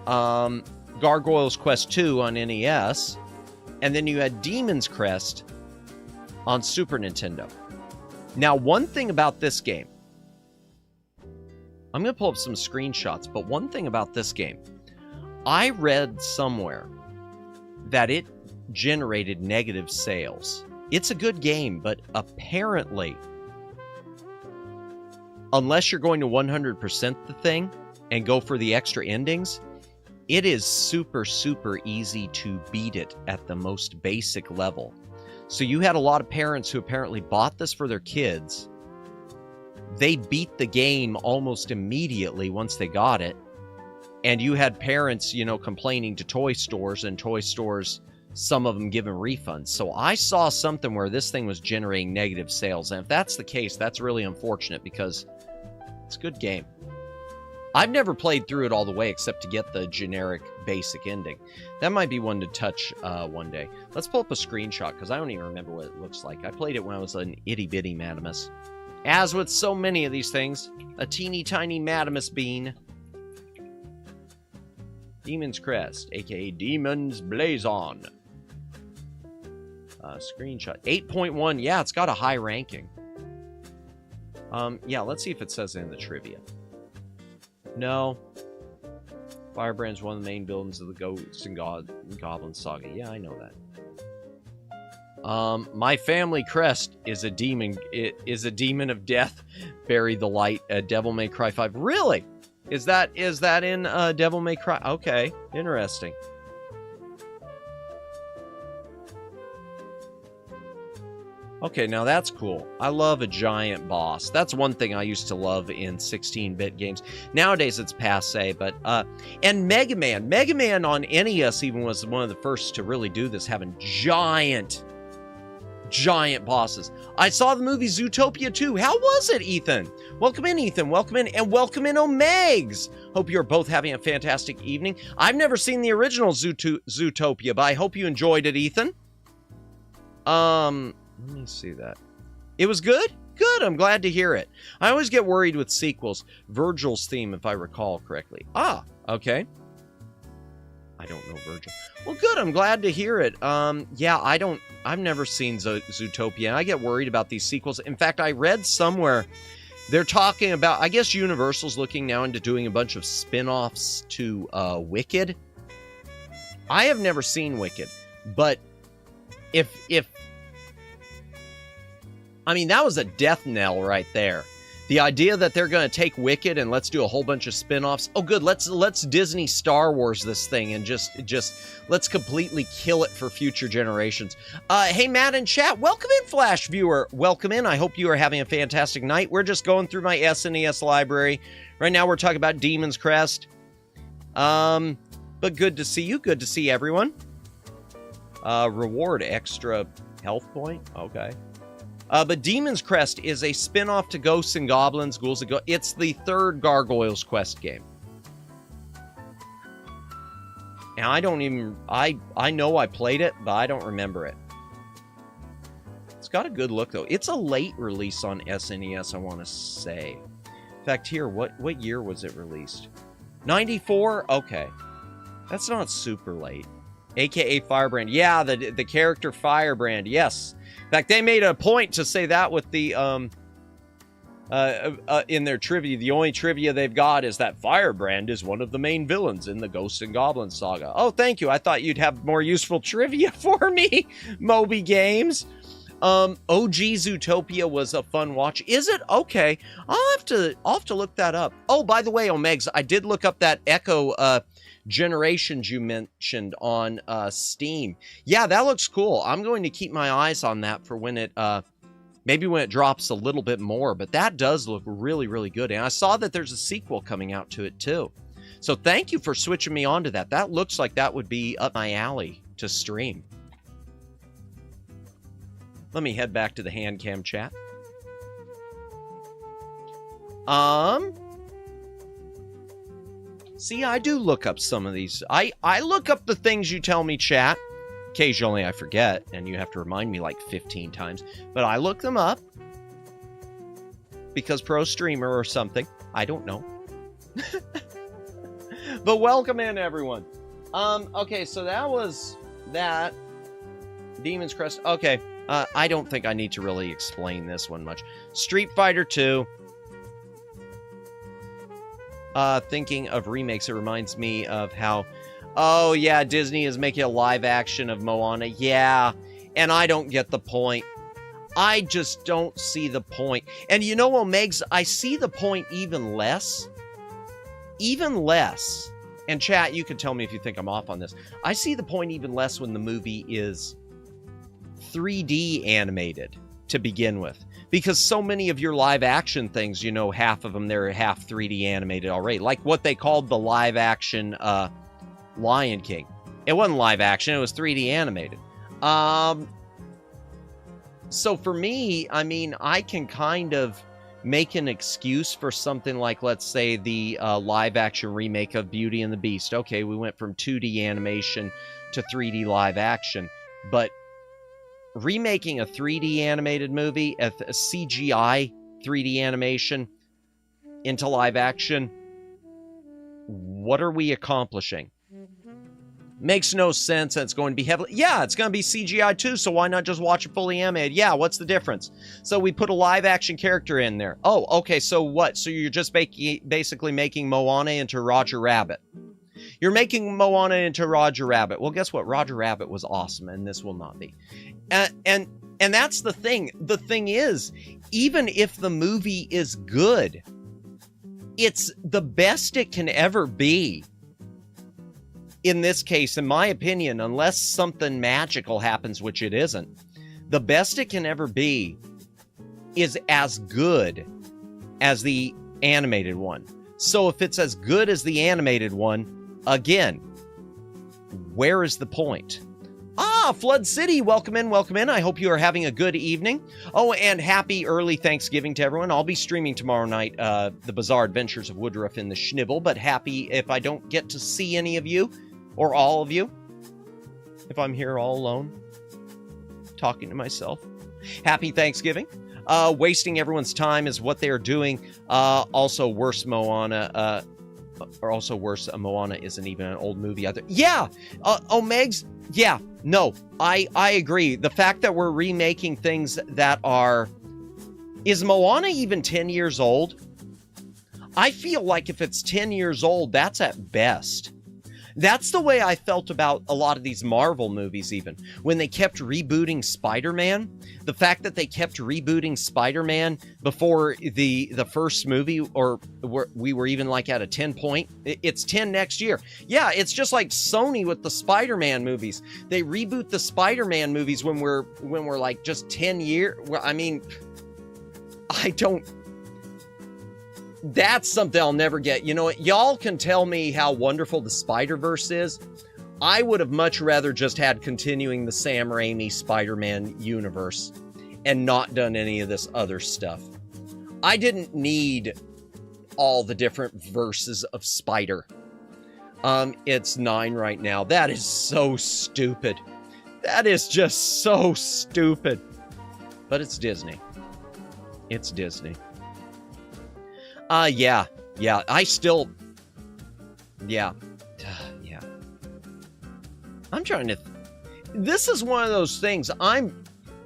Gargoyle's Quest 2 on NES, and then you had Demon's Crest on Super Nintendo. Now, one thing about this game, I'm going to pull up some screenshots, but one thing about this game, I read somewhere that it generated negative sales. It's a good game, but apparently, unless you're going to 100% the thing and go for the extra endings, it is super, super easy to beat it at the most basic level. So you had a lot of parents who apparently bought this for their kids. They beat the game almost immediately once they got it. And you had parents, you know, complaining to toy stores, and toy stores, some of them giving refunds. So I saw something where this thing was generating negative sales. And if that's the case, that's really unfortunate because it's a good game. I've never played through it all the way except to get the generic basic ending. That might be one to touch one day. Let's pull up a screenshot because I don't even remember what it looks like. I played it when I was an itty-bitty Madamus. As with so many of these things, a teeny-tiny Madamus bean. Demon's Crest, aka Demon's Blazon. Screenshot. 8.1. Yeah, it's got a high ranking. Yeah, let's see if it says it in the trivia. No. Firebrand's one of the main villains of the Ghosts and Goblins saga. Yeah, I know that. My family crest is a demon. It is a demon of death. Bury the light. Devil May Cry 5. Really? Is that in Devil May Cry? Okay, interesting. Okay, now that's cool. I love a giant boss. That's one thing I used to love in 16-bit games. Nowadays it's passé, but and Mega Man on NES even was one of the first to really do this, having giant bosses. I saw the movie Zootopia 2. How was it, Ethan? Welcome in, Ethan. Welcome in, and welcome in, Omegs. Hope you're both having a fantastic evening. I've never seen the original Zootopia, but I hope you enjoyed it, Ethan. Let me see that. It was good? Good, I'm glad to hear it. I always get worried with sequels. Virgil's theme, if I recall correctly. Ah, okay. I don't know Virgil. Well, good, I'm glad to hear it. Yeah, I've never seen Zootopia, and I get worried about these sequels. In fact, I read somewhere they're talking about, I guess Universal's looking now into doing a bunch of spin-offs to Wicked. I have never seen Wicked, but if I mean, that was a death knell right there. The idea that they're going to take Wicked and let's do a whole bunch of spin-offs. Oh, good. Let's Disney Star Wars this thing and just let's completely kill it for future generations. Hey, Matt in chat. Welcome in, Flash viewer. Welcome in. I hope you are having a fantastic night. We're just going through my SNES library. Right now, we're talking about Demon's Crest. But good to see you. Good to see everyone. Reward extra health point. Okay. But Demon's Crest is a spin-off to Ghosts and Goblins, Ghouls and Ghosts. It's the third Gargoyles Quest game. And I don't even... I know I played it, but I don't remember it. It's got a good look, though. It's a late release on SNES, I want to say. In fact, here, what year was it released? 94? Okay. That's not super late. AKA Firebrand. Yeah, the character Firebrand, yes. In fact, they made a point to say that with the, in their trivia. The only trivia they've got is that Firebrand is one of the main villains in the Ghosts and Goblins saga. Oh, thank you. I thought you'd have more useful trivia for me, Moby Games. OG Zootopia was a fun watch. Is it? Okay. I'll have to look that up. Oh, by the way, Omegs, I did look up that Echo, Generations you mentioned on Steam. Yeah, that looks cool. I'm going to keep my eyes on that for when it maybe when it drops a little bit more, but that does look really, really good. And I saw that there's a sequel coming out to it too. So thank you for switching me on to that. That looks like that would be up my alley to stream. Let me head back to the Handcam chat. See, I do look up some of these. I look up the things you tell me, chat. Occasionally I forget, and you have to remind me like 15 times. But I look them up. Because pro streamer or something. I don't know. But welcome in, everyone. Okay, so that was that. Demon's Crest. Okay, I don't think I need to really explain this one much. Street Fighter 2. Thinking of remakes, it reminds me of how Oh, yeah, Disney is making a live action of Moana. Yeah, and I don't get the point. I just don't see the point. And you know, Omegs, I see the point even less. Even less. And chat, you can tell me if you think I'm off on this. I see the point even less when the movie is 3D animated to begin with. Because so many of your live action things, you know, half of them, they're half 3D animated already. Like what they called the live action Lion King. It wasn't live action, it was 3D animated. So for me, I mean, I can kind of make an excuse for something like, let's say, the live action remake of Beauty and the Beast. Okay, we went from 2D animation to 3D live action, but remaking a 3D animated movie, a CGI 3D animation into live action, what are we accomplishing? Makes no sense. And it's going to be heavily... Yeah, it's going to be CGI too, so why not just watch it fully animated? Yeah, what's the difference? So we put a live action character in there. Oh, okay, so what? So you're just basically making Moana into Roger Rabbit. You're making Moana into Roger Rabbit. Well, guess what? Roger Rabbit was awesome, and this will not be. And that's the thing. The thing is, even if the movie is good, it's the best it can ever be. In this case, in my opinion, unless something magical happens, which it isn't, the best it can ever be is as good as the animated one. So if it's as good as the animated one, again, where is the point? Ah, Flood City, welcome in, welcome in. I hope you are having a good evening. Oh, and happy early Thanksgiving to everyone. I'll be streaming tomorrow night, The Bizarre Adventures of Woodruff in the Schnibble, but happy if I don't get to see any of you, or all of you, if I'm here all alone, talking to myself. Happy Thanksgiving. Wasting everyone's time is what they are doing. Also, worse Moana, or also worse, Moana isn't even an old movie either. Yeah, Megs, yeah, no, I agree. The fact that we're remaking things that are... Is Moana even 10 years old? I feel like if it's 10 years old, that's at best. That's the way I felt about a lot of these Marvel movies even. When they kept rebooting Spider-Man, the fact that they kept rebooting Spider-Man before the first movie, or we were even like at a 10 point, it's 10 next year. Yeah, it's just like Sony with the Spider-Man movies. They reboot the Spider-Man movies when we're like just 10 years. I mean, I don't... That's something I'll never get. You know what? Y'all can tell me how wonderful the Spider-Verse is. I would have much rather just had continuing the Sam Raimi Spider-Man universe and not done any of this other stuff. I didn't need all the different verses of Spider. It's 9 right now. That is so stupid. That is just so stupid. But it's Disney. It's Disney. Yeah, I still, yeah. I'm trying to, this is one of those things,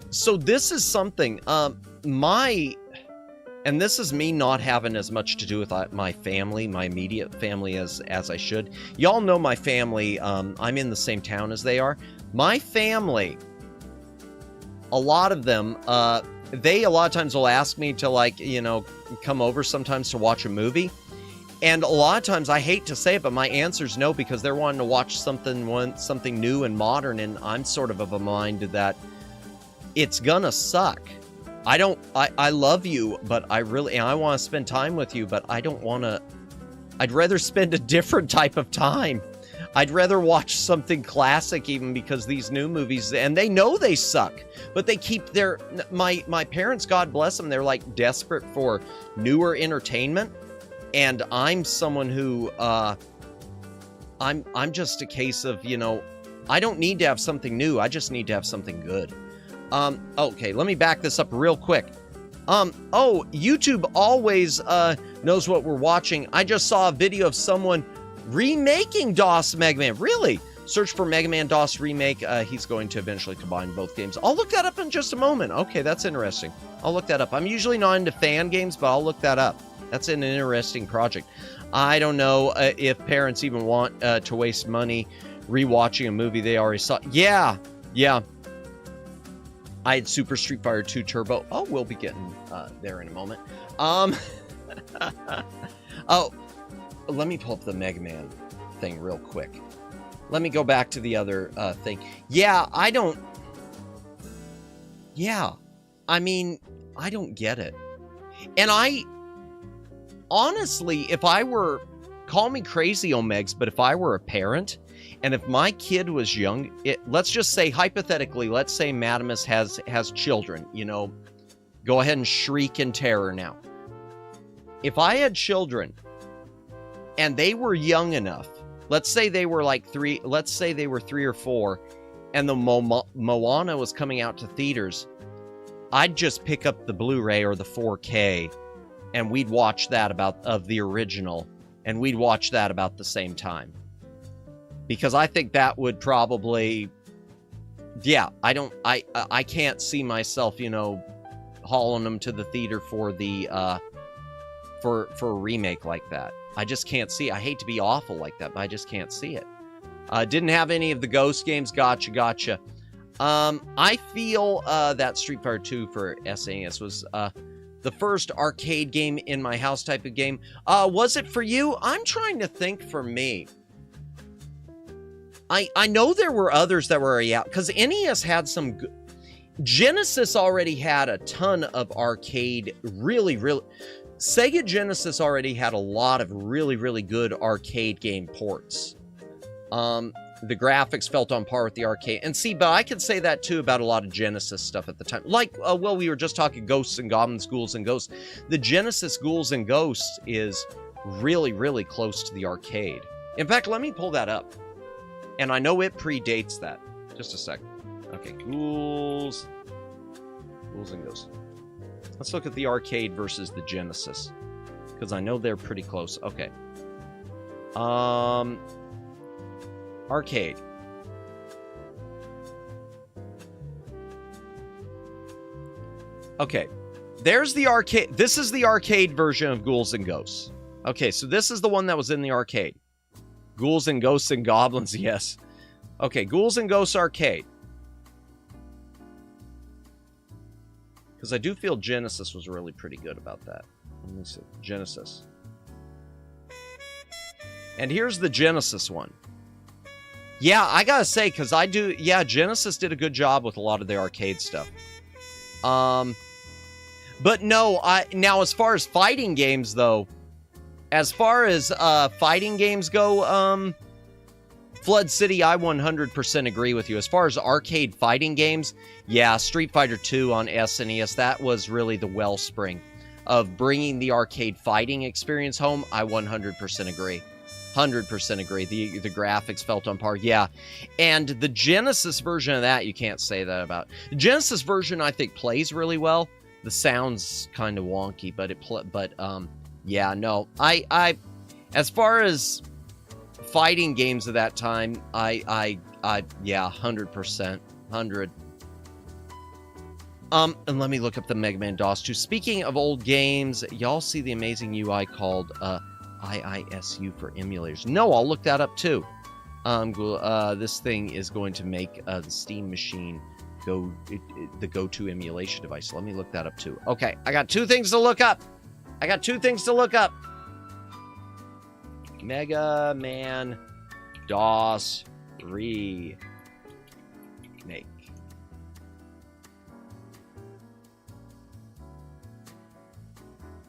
so this is something, and this is me not having as much to do with my family, my immediate family as I should. Y'all know my family, I'm in the same town as they are. My family, a lot of them, they a lot of times will ask me to, like, you know, come over sometimes to watch a movie. And a lot of times, I hate to say it, but my answer is no, because they're wanting to watch something new and modern, and I'm sort of a mind that it's gonna suck. I love you, but I want to spend time with you, but I don't want to, I'd rather spend a different type of time. I'd rather watch something classic, even, because these new movies, and they know they suck, but they keep my parents, God bless them, they're like desperate for newer entertainment. And I'm someone who, I'm just a case of, you know, I don't need to have something new. I just need to have something good. Okay, let me back this up real quick. YouTube always, knows what we're watching. I just saw a video of someone remaking DOS Mega Man. Really? Search for Mega Man DOS remake. He's going to eventually combine both games. I'll look that up in just a moment. Okay, that's interesting. I'll look that up. I'm usually not into fan games, but I'll look that up. That's an interesting project. I don't know if parents even want to waste money rewatching a movie they already saw. Yeah. I had Super Street Fighter 2 Turbo. Oh, we'll be getting there in a moment. Oh, let me pull up the Mega Man thing real quick. Let me go back to the other thing. Yeah, I don't get it. And honestly, if I were, call me crazy, Omegs, but if I were a parent, and if my kid was young, let's just say, hypothetically, let's say Madamus has children, go ahead and shriek in terror now. If I had children, and they were young enough, let's say they were like 3 or 4, and the Moana was coming out to theaters, I'd just pick up the Blu-ray or the 4K, and we'd watch that of the original, and we'd watch that about the same time. Because I think that would probably, I can't see myself, hauling them to the theater for the, for a remake like that. I just can't see. I hate to be awful like that, but I just can't see it. Didn't have any of the Ghost games. Gotcha. I feel that Street Fighter 2 for SNES was the first arcade game in my house type of game. Was it for you? I'm trying to think for me. I know there were others that were already out, because NES had some Genesis already had a ton of arcade, really Sega Genesis already had a lot of really good arcade game ports. The graphics felt on par with the arcade. And see, but I could say that too about a lot of Genesis stuff at the time. Like, we were just talking Ghosts and Goblins, Ghouls and Ghosts. The Genesis Ghouls and Ghosts is really close to the arcade. In fact, let me pull that up. And I know it predates that. Just a second. Okay, Ghouls and Ghosts. Let's look at the arcade versus the Genesis, because I know they're pretty close. Okay. Arcade. Okay. There's the arcade. This is the arcade version of Ghouls and Ghosts. Okay, so this is the one that was in the arcade. Ghouls and Ghosts and Goblins, yes. Okay, Ghouls and Ghosts arcade. Because I do feel Genesis was really pretty good about that. Let me see. Genesis. And here's the Genesis one. Yeah, I gotta say, because Genesis did a good job with a lot of the arcade stuff. But no, now as far as fighting games, though, fighting games go, Flood City, I 100% agree with you. As far as arcade fighting games, yeah, Street Fighter 2 on SNES, that was really the wellspring of bringing the arcade fighting experience home. I 100% agree. 100% agree. The graphics felt on par. Yeah. And the Genesis version of that, you can't say that about. The Genesis version, I think, plays really well. The sound's kind of wonky, but yeah, no. I as far as fighting games of that time, yeah, 100%. 100. And let me look up the Mega Man DOS 2. Speaking of old games, y'all see the amazing UI called IISU for emulators. No, I'll look that up too. This thing is going to make the Steam machine the go-to emulation device. Let me look that up too. Okay, I got 2 things to look up. Mega Man DOS remake.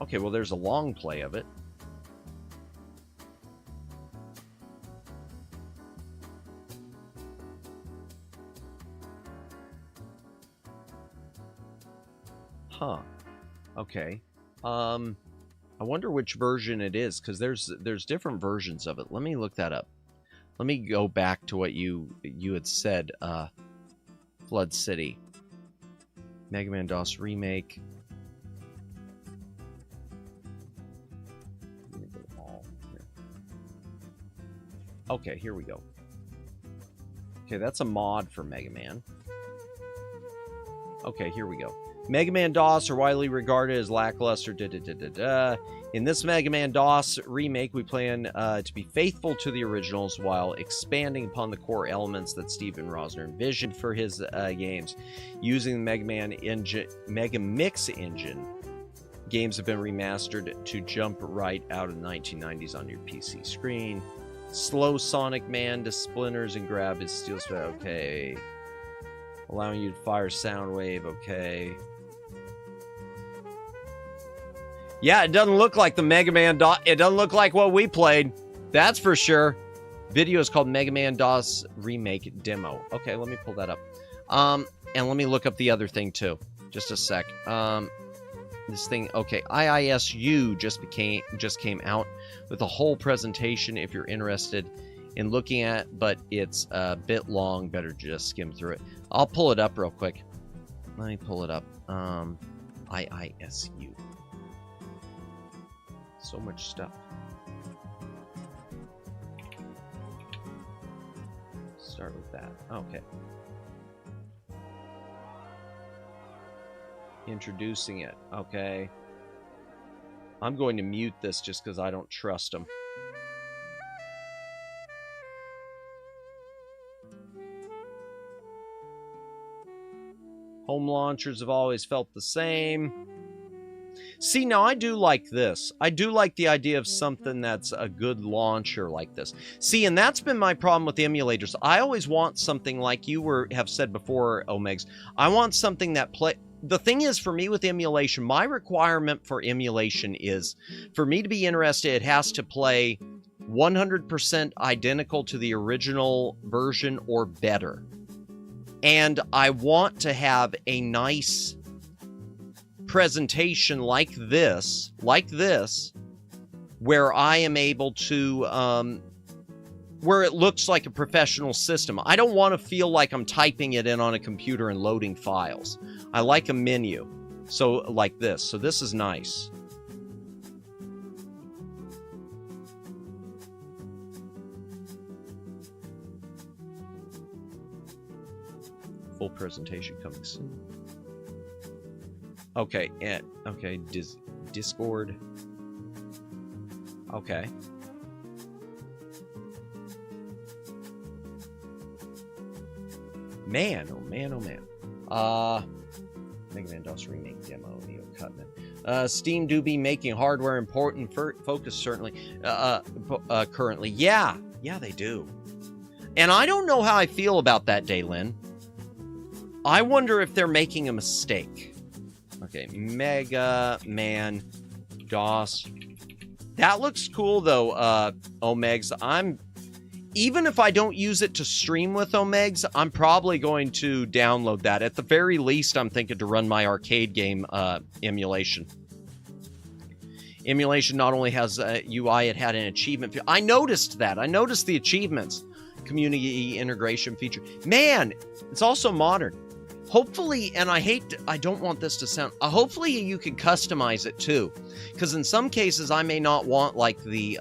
Okay, well, there's a long play of it. Huh. Okay. I wonder which version it is, because there's different versions of it. Let me look that up. Let me go back to what you had said, Flood City. Mega Man DOS remake. Okay, here we go. Okay, that's a mod for Mega Man. Okay, here we go. Mega Man DOS are widely regarded as lackluster. In this Mega Man DOS remake, we plan to be faithful to the originals while expanding upon the core elements that Steven Rosner envisioned for his games. Using the Mega Mix engine, games have been remastered to jump right out of the 1990s on your PC screen. Slow Sonic Man to splinters and grab his steel spell. Okay. Allowing you to fire sound wave. Okay. Yeah, it doesn't look like the Mega Man DOS. It doesn't look like what we played. That's for sure. Video is called Mega Man DOS Remake Demo. Okay, let me pull that up. And let me look up the other thing too. Just a sec. This thing, okay, IISU just came out with a whole presentation if you're interested in looking at, but it's a bit long. Better just skim through it. I'll pull it up real quick. Let me pull it up. IISU. So much stuff. Start with that. Okay. Introducing it. Okay. I'm going to mute this just because I don't trust them. Home launchers have always felt the same. See, now I do like this. I do like the idea of something that's a good launcher like this. See, and that's been my problem with the emulators. I always want something like you have said before, Omegs. I want something that the thing is, for me with emulation, my requirement for emulation is, for me to be interested, it has to play 100% identical to the original version or better. And I want to have a nice presentation like this, where I am able to, where it looks like a professional system. I don't want to feel like I'm typing it in on a computer and loading files. I like a menu. So, like this. So this is nice. Full presentation coming soon. Okay, okay, Discord. Okay. Man, oh man, oh man. Mega Man DOS Remake Demo, Neo Cutman. Steam do be making hardware important focus, certainly, currently. Yeah, they do. And I don't know how I feel about that, Daylin. I wonder if they're making a mistake. Okay, Mega Man DOS. That looks cool, though, Omegs. Even if I don't use it to stream with Omegs, I'm probably going to download that. At the very least, I'm thinking to run my arcade game emulation. Emulation not only has UI, it had an achievement. I noticed that. I noticed the achievements. Community integration feature. Man, it's also modern. Hopefully, and I don't want this to sound, hopefully you can customize it too. Because in some cases, I may not want like the,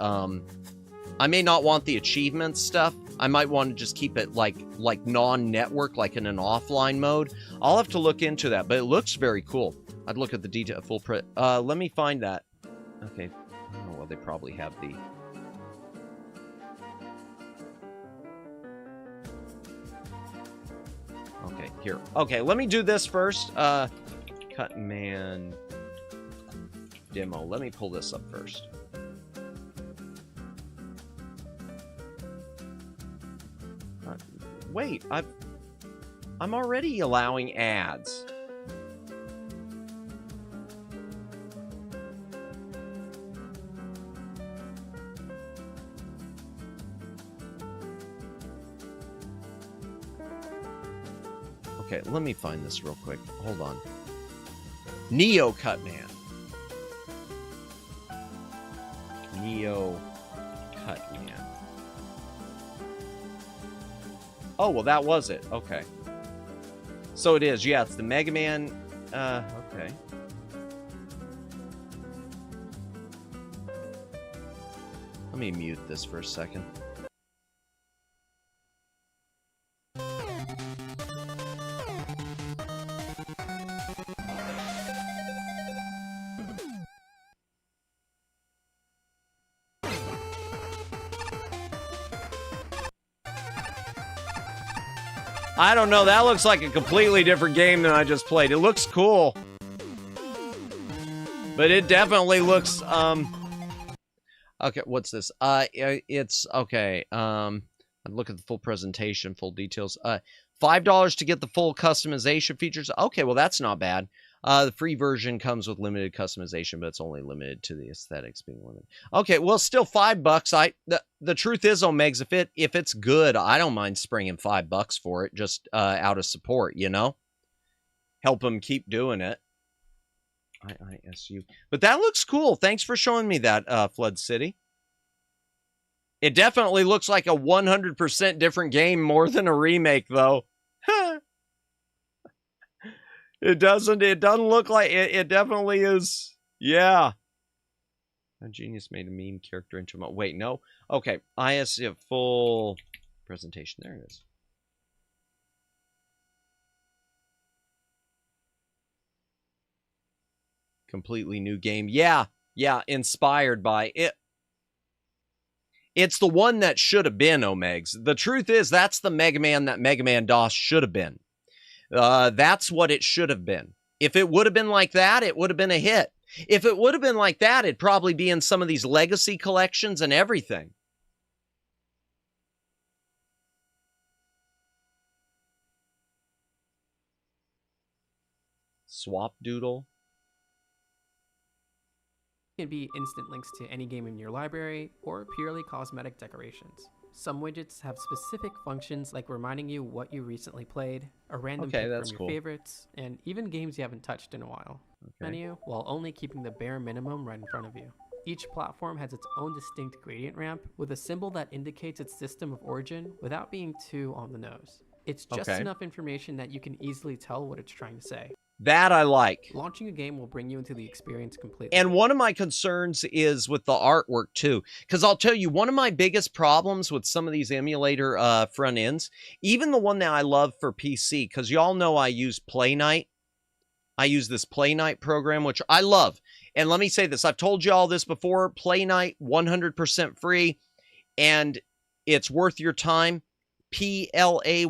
I may not want the achievements stuff. I might want to just keep it like non-network, like in an offline mode. I'll have to look into that, but it looks very cool. I'd look at the detail, full print. Let me find that. Okay. Oh, well, they probably have the... Okay, here. Okay, let me do this first. Cutman demo. Let me pull this up first. Wait, I'm already allowing ads. Okay, let me find this real quick. Hold on. Neo Cutman. Neo Cutman. Oh, well, that was it. Okay. So it is. Yeah, it's the Mega Man. Okay. Let me mute this for a second. I don't know. That looks like a completely different game than I just played. It looks cool. But it definitely looks, okay, what's this? It's, okay, look at the full presentation, full details. $5 to get the full customization features. Okay, well, that's not bad. The free version comes with limited customization, but it's only limited to the aesthetics being limited. Okay, well, still $5. The truth is, Omegs, if it's good, I don't mind springing $5 for it, just out of support, you know? Help them keep doing it. IISU. But that looks cool. Thanks for showing me that, Flood City. It definitely looks like a 100% different game more than a remake, though. It doesn't look like it definitely is. Yeah. A genius made a meme character into a... Wait, no? Okay. ISF full presentation. There it is. Completely new game. Yeah. Yeah. Inspired by it. It's the one that should have been, Omegs. The truth is, that's the Mega Man that Mega Man DOS should have been. That's what it should have been. If it would have been like that, it would have been a hit. If it would have been like that, it'd probably be in some of these legacy collections and everything. Swap Doodle. Can be instant links to any game in your library or purely cosmetic decorations. Some widgets have specific functions like reminding you what you recently played, a random pick from your favorites, and even games you haven't touched in a while. Menu, while only keeping the bare minimum right in front of you. Each platform has its own distinct gradient ramp with a symbol that indicates its system of origin without being too on the nose. It's just enough information that you can easily tell what it's trying to say. That I like. Launching a game will bring you into the experience completely. And one of my concerns is with the artwork too. Because I'll tell you, one of my biggest problems with some of these emulator front ends, even the one that I love for PC, because y'all know I use Play Night. I use this Play Night program, which I love. And let me say this. I've told you all this before. Play Night, 100% free. And it's worth your time. PLAYNITE.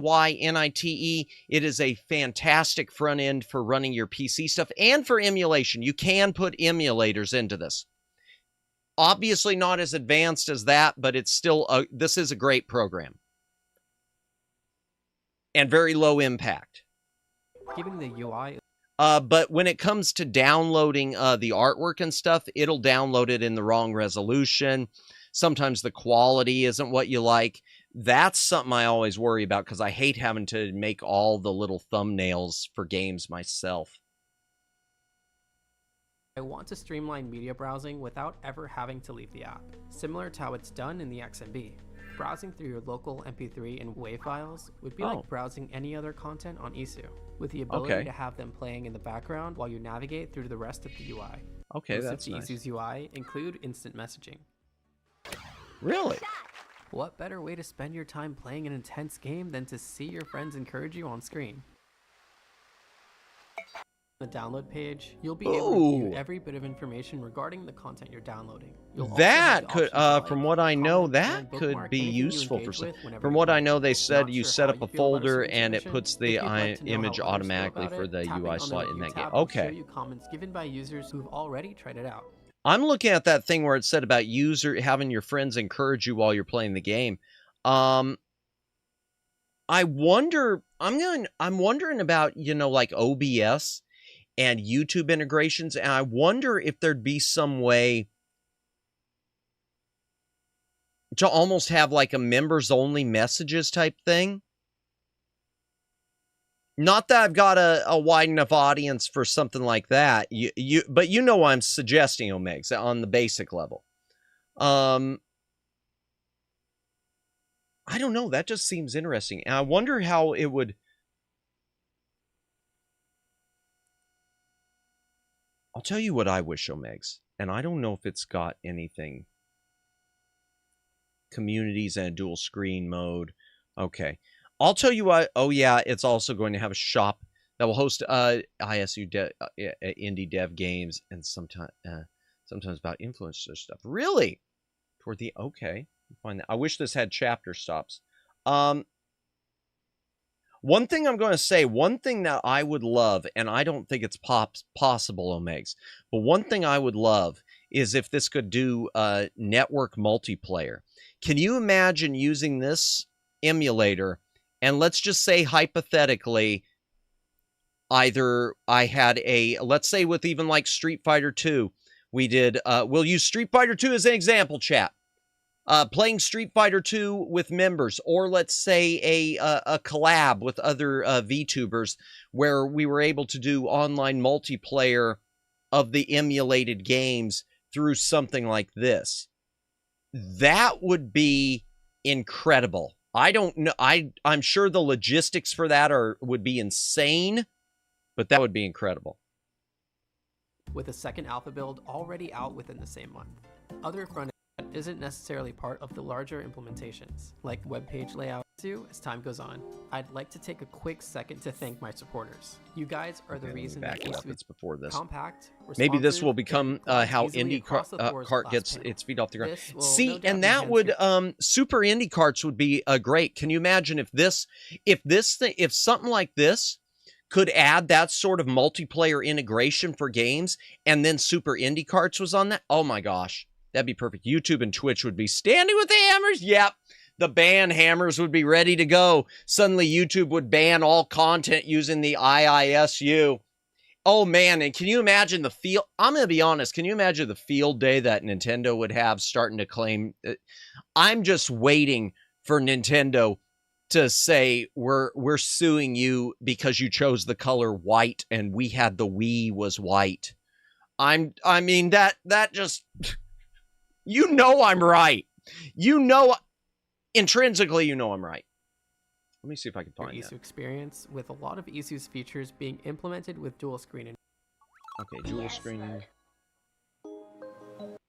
It is a fantastic front end for running your PC stuff and for emulation. You can put emulators into this. Obviously not as advanced as that, but it's still, this is a great program. And very low impact. Giving the UI. But when it comes to downloading the artwork and stuff, it'll download it in the wrong resolution. Sometimes the quality isn't what you like. That's something I always worry about because I hate having to make all the little thumbnails for games myself. I want to streamline media browsing without ever having to leave the app, similar to how it's done in the XMB. Browsing through your local MP3 and WAV files would be like browsing any other content on ISU, with the ability to have them playing in the background while you navigate through the rest of the UI. Okay, that's nice. ISU's UI include instant messaging. Really? What better way to spend your time playing an intense game than to see your friends encourage you on screen? On the download page, you'll be able to view every bit of information regarding the content you're downloading. That could, from what I know, that could be useful for some. From what I know, they said you set up a folder and it puts the image automatically for the UI slot in that game. Okay. Show you comments given by users who've already tried it out. I'm looking at that thing where it said about having your friends encourage you while you're playing the game. I wonder, I'm wondering about, you know, like OBS and YouTube integrations, and I wonder if there'd be some way to almost have like a members only messages type thing. Not that I've got a wide enough audience for something like that. But you know what I'm suggesting, Omegs, on the basic level. I don't know. That just seems interesting. And I wonder how it would... I'll tell you what I wish, Omegs. And I don't know if it's got anything. Communities and a dual screen mode. Okay. I'll tell you what. Oh, yeah, it's also going to have a shop that will host ISU indie dev games and sometimes about influencer stuff. Really? Toward the okay. Find that. I wish this had chapter stops. One thing I'm going to say, one thing that I would love, and I don't think it's possible, Omegs, but one thing I would love is if this could do network multiplayer. Can you imagine using this emulator, and let's just say hypothetically, either I had let's say with even like Street Fighter 2, we did, we'll use Street Fighter 2 as an example, chat. Playing Street Fighter 2 with members, or let's say a collab with other VTubers where we were able to do online multiplayer of the emulated games through something like this. That would be incredible. I don't know. I'm sure the logistics for that would be insane, but that would be incredible. With a second alpha build already out within the same month. Other front isn't necessarily part of the larger implementations, like web page layout too, as time goes on. I'd like to take a quick second to thank my supporters. You guys are the reason that it's before this. Compact, maybe this will become how IndyCart gets its feet off the ground. See, and that would Super IndyCarts would be great. Can you imagine if something like this could add that sort of multiplayer integration for games, and then Super IndyCarts was on that? Oh my gosh. That'd be perfect. YouTube and Twitch would be standing with the hammers. Yep. The ban hammers would be ready to go. Suddenly YouTube would ban all content using the IISU. Oh man, and can you imagine the field? I'm going to be honest. Can you imagine the field day that Nintendo would have starting to claim? I'm just waiting for Nintendo to say, we're suing you because you chose the color white and we had the Wii was white. I mean, that just... You know I'm right. You know, intrinsically, you know I'm right. Let me see if I can find that. ESU experience with a lot of ESU's features being implemented with dual screen. Okay, dual screen.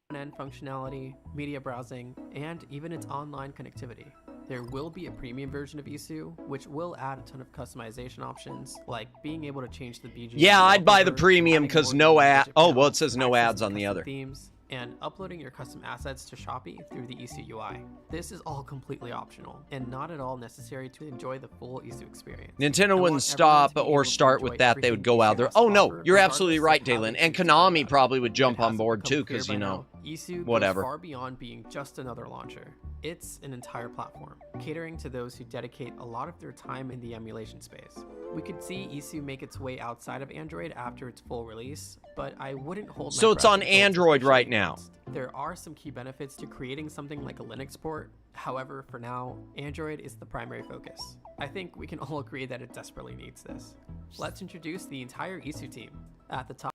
Front-end functionality, media browsing, and even its online connectivity. There will be a premium version of ESU, which will add a ton of customization options, like being able to change the BG. Yeah, I'd buy the premium because no ad. Oh, well, it says no ads on the other. Themes, and uploading your custom assets to Shopee through the ESU UI. This is all completely optional and not at all necessary to enjoy the full ESU experience. Nintendo wouldn't stop or start with that. They would go out there. Oh no, you're absolutely right, Dalen. And Konami probably would jump on board too, because you know, ESU whatever. Goes far beyond being just another launcher. It's an entire platform, catering to those who dedicate a lot of their time in the emulation space. We could see ESU make its way outside of Android after its full release, but I wouldn't hold my So it's breath on until it's Android officially right now. announced. There are some key benefits to creating something like a Linux port. However, for now, Android is the primary focus. I think we can all agree that it desperately needs this. Let's introduce the entire ESU team. At the top.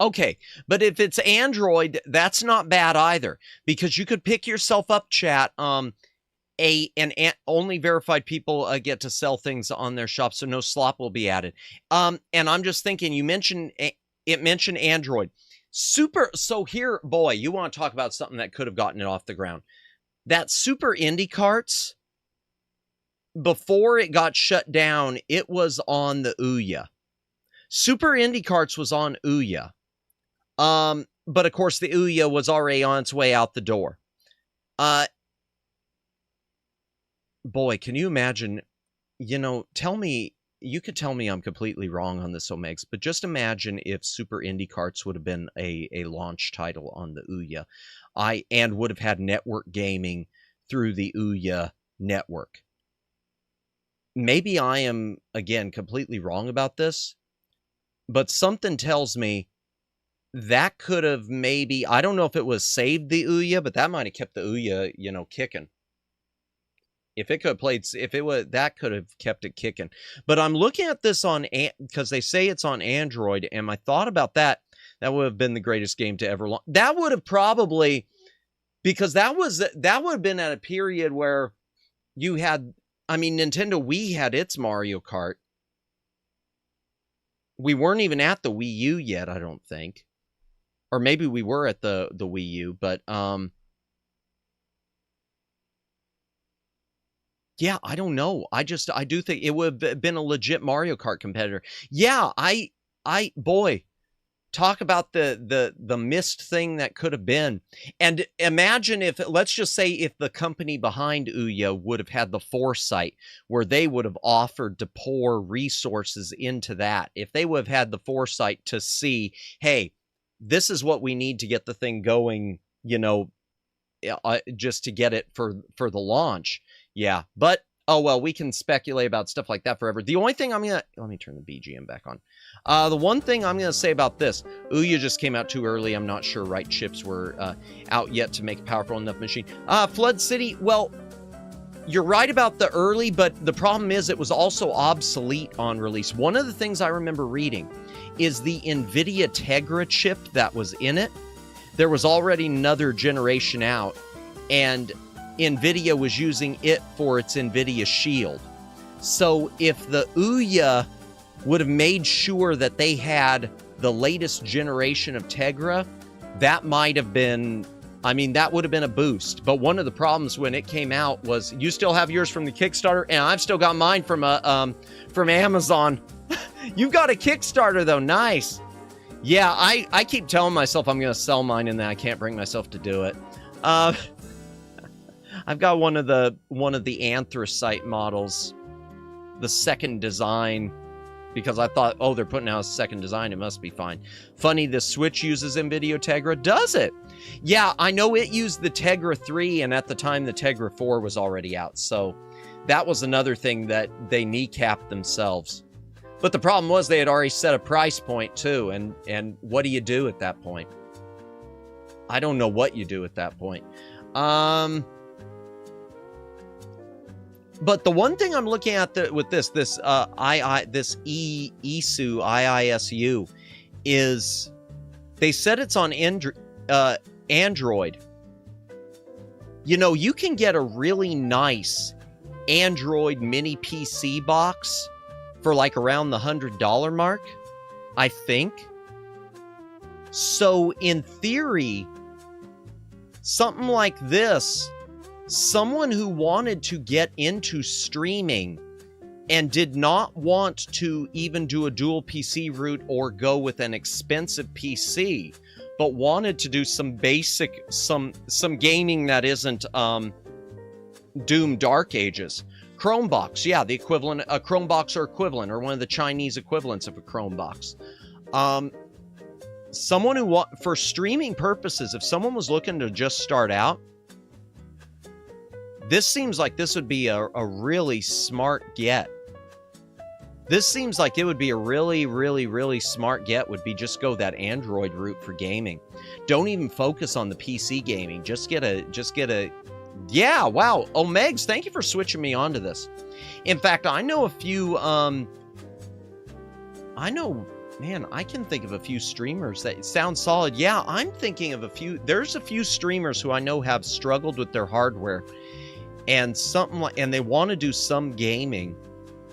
Okay, but if it's Android, that's not bad either, because you could pick yourself up, chat. Only verified people get to sell things on their shop, so no slop will be added. And I'm just thinking, it mentioned Android. So here, boy, you want to talk about something that could have gotten it off the ground. That Super IndyCarts, before it got shut down, it was on the Ouya. Super IndyCarts was on Ouya. But of course the Ouya was already on its way out the door. Boy, can you imagine, you know, you could tell me I'm completely wrong on this, Omegs, but just imagine if Super IndyCarts would have been a launch title on the Ouya, and would have had network gaming through the Ouya network. Maybe I am, again, completely wrong about this, but something tells me that could have maybe, I don't know if it was saved the Ouya, but that might have kept the Ouya, you know, kicking. If it could have played, that could have kept it kicking. But I'm looking at this because they say it's on Android, and my thought about that would have been the greatest game to ever launch. That would have probably, because that would have been at a period where you had, I mean, Nintendo Wii had its Mario Kart. We weren't even at the Wii U yet, I don't think. Or maybe we were at the Wii U, but yeah, I don't know. I do think it would have been a legit Mario Kart competitor. Yeah, boy, talk about the missed thing that could have been. And imagine if, let's just say, if the company behind Ouya would have had the foresight where they would have offered to pour resources into that. If they would have had the foresight to see, hey, this is what we need to get the thing going, you know, just to get it for the launch. Yeah, but oh well, we can speculate about stuff like that forever. The only thing let me turn the BGM back on. The one thing I'm gonna say about this, Ouya just came out too early. I'm not sure right chips were out yet to make a powerful enough machine. Flood City, well, you're right about the early, but the problem is it was also obsolete on release. One of the things I remember reading is the NVIDIA Tegra chip that was in it. There was already another generation out, and NVIDIA was using it for its NVIDIA Shield. So if the Ouya would have made sure that they had the latest generation of Tegra, that might have been, I mean, that would have been a boost. But one of the problems when it came out was, you still have yours from the Kickstarter, and I've still got mine from Amazon. You've got a Kickstarter though, nice. Yeah, I keep telling myself I'm gonna sell mine, and then I can't bring myself to do it. I've got one of the anthracite models, the second design, because I thought, oh, they're putting out a second design, it must be fine. Funny, the Switch uses NVIDIA Tegra, does it? Yeah, I know it used the Tegra 3, and at the time the Tegra 4 was already out, so that was another thing that they kneecapped themselves. But the problem was they had already set a price point too, and what do you do at that point? I don't know what you do at that point. But the one thing I'm looking at with this IISU is they said it's on Android. You know, you can get a really nice Android mini PC box for like around the $100 mark, I think. So in theory, something like this, someone who wanted to get into streaming and did not want to even do a dual PC route or go with an expensive PC, but wanted to do some basic, some gaming that isn't Doom Dark Ages. Chromebox, yeah, the equivalent, a Chromebox or equivalent, or one of the Chinese equivalents of a Chromebox. Someone who for streaming purposes, if someone was looking to just start out, this seems like this would be a really smart get. This seems like it would be a really, really, really smart get, would be just go that Android route for gaming. Don't even focus on the PC gaming. Just get a, yeah, wow. Oh, Megs, thank you for switching me onto this. In fact, I know a few, man, I can think of a few streamers that sound solid. Yeah, I'm thinking of there's a few streamers who I know have struggled with their hardware and and they want to do some gaming,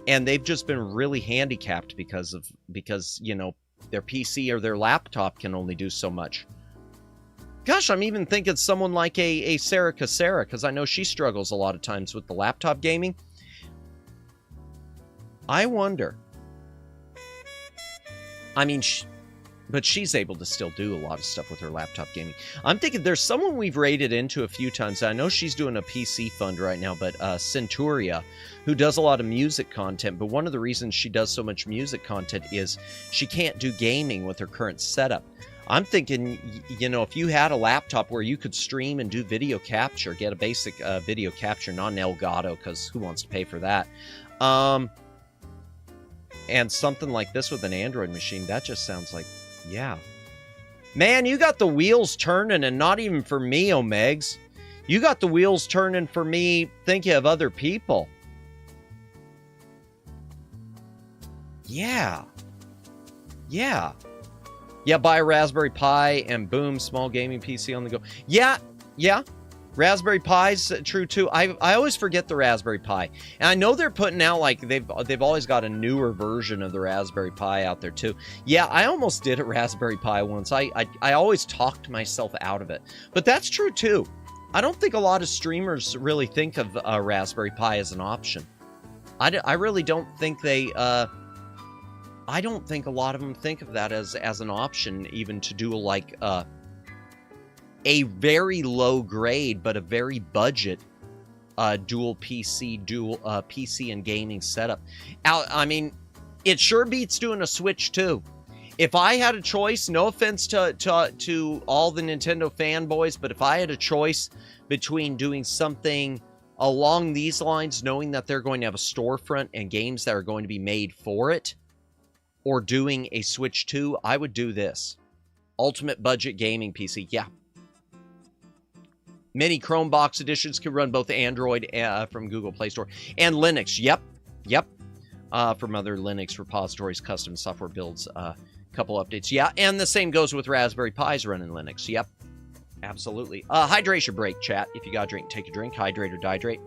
and they've just been really handicapped because you know, their PC or their laptop can only do so much. Gosh, I'm even thinking someone like a Sarah Casera, because I know she struggles a lot of times with the laptop gaming. I wonder. I mean, but she's able to still do a lot of stuff with her laptop gaming. I'm thinking there's someone we've raided into a few times. I know she's doing a PC fund right now, but Centuria, who does a lot of music content. But one of the reasons she does so much music content is she can't do gaming with her current setup. I'm thinking, you know, if you had a laptop where you could stream and do video capture, get a basic video capture, not an Elgato, because who wants to pay for that? And something like this with an Android machine, that just sounds like, yeah. Man, you got the wheels turning, and not even for me, Omegs. You got the wheels turning for me thinking of other people. Yeah. Yeah. Yeah, buy a Raspberry Pi and boom, small gaming PC on the go. Yeah, yeah. Raspberry Pi's true too. I always forget the Raspberry Pi. And I know they're putting out, like, they've always got a newer version of the Raspberry Pi out there too. Yeah, I almost did a Raspberry Pi once. I always talked myself out of it. But that's true too. I don't think a lot of streamers really think of a Raspberry Pi as an option. I really don't think they... I don't think a lot of them think of that as an option, even to do like a very low grade but a very budget dual PC and gaming setup. I mean, it sure beats doing a Switch 2. If I had a choice, no offense to all the Nintendo fanboys, but if I had a choice between doing something along these lines, knowing that they're going to have a storefront and games that are going to be made for it, or doing a Switch 2, I would do this. Ultimate budget gaming PC. Yeah. Many Chrome box editions can run both Android from Google Play Store and Linux. Yep. From other Linux repositories, custom software builds, couple updates. Yeah, and the same goes with Raspberry Pis running Linux. Yep, absolutely. Hydration break, chat. If you got a drink, take a drink. Hydrate or dihydrate.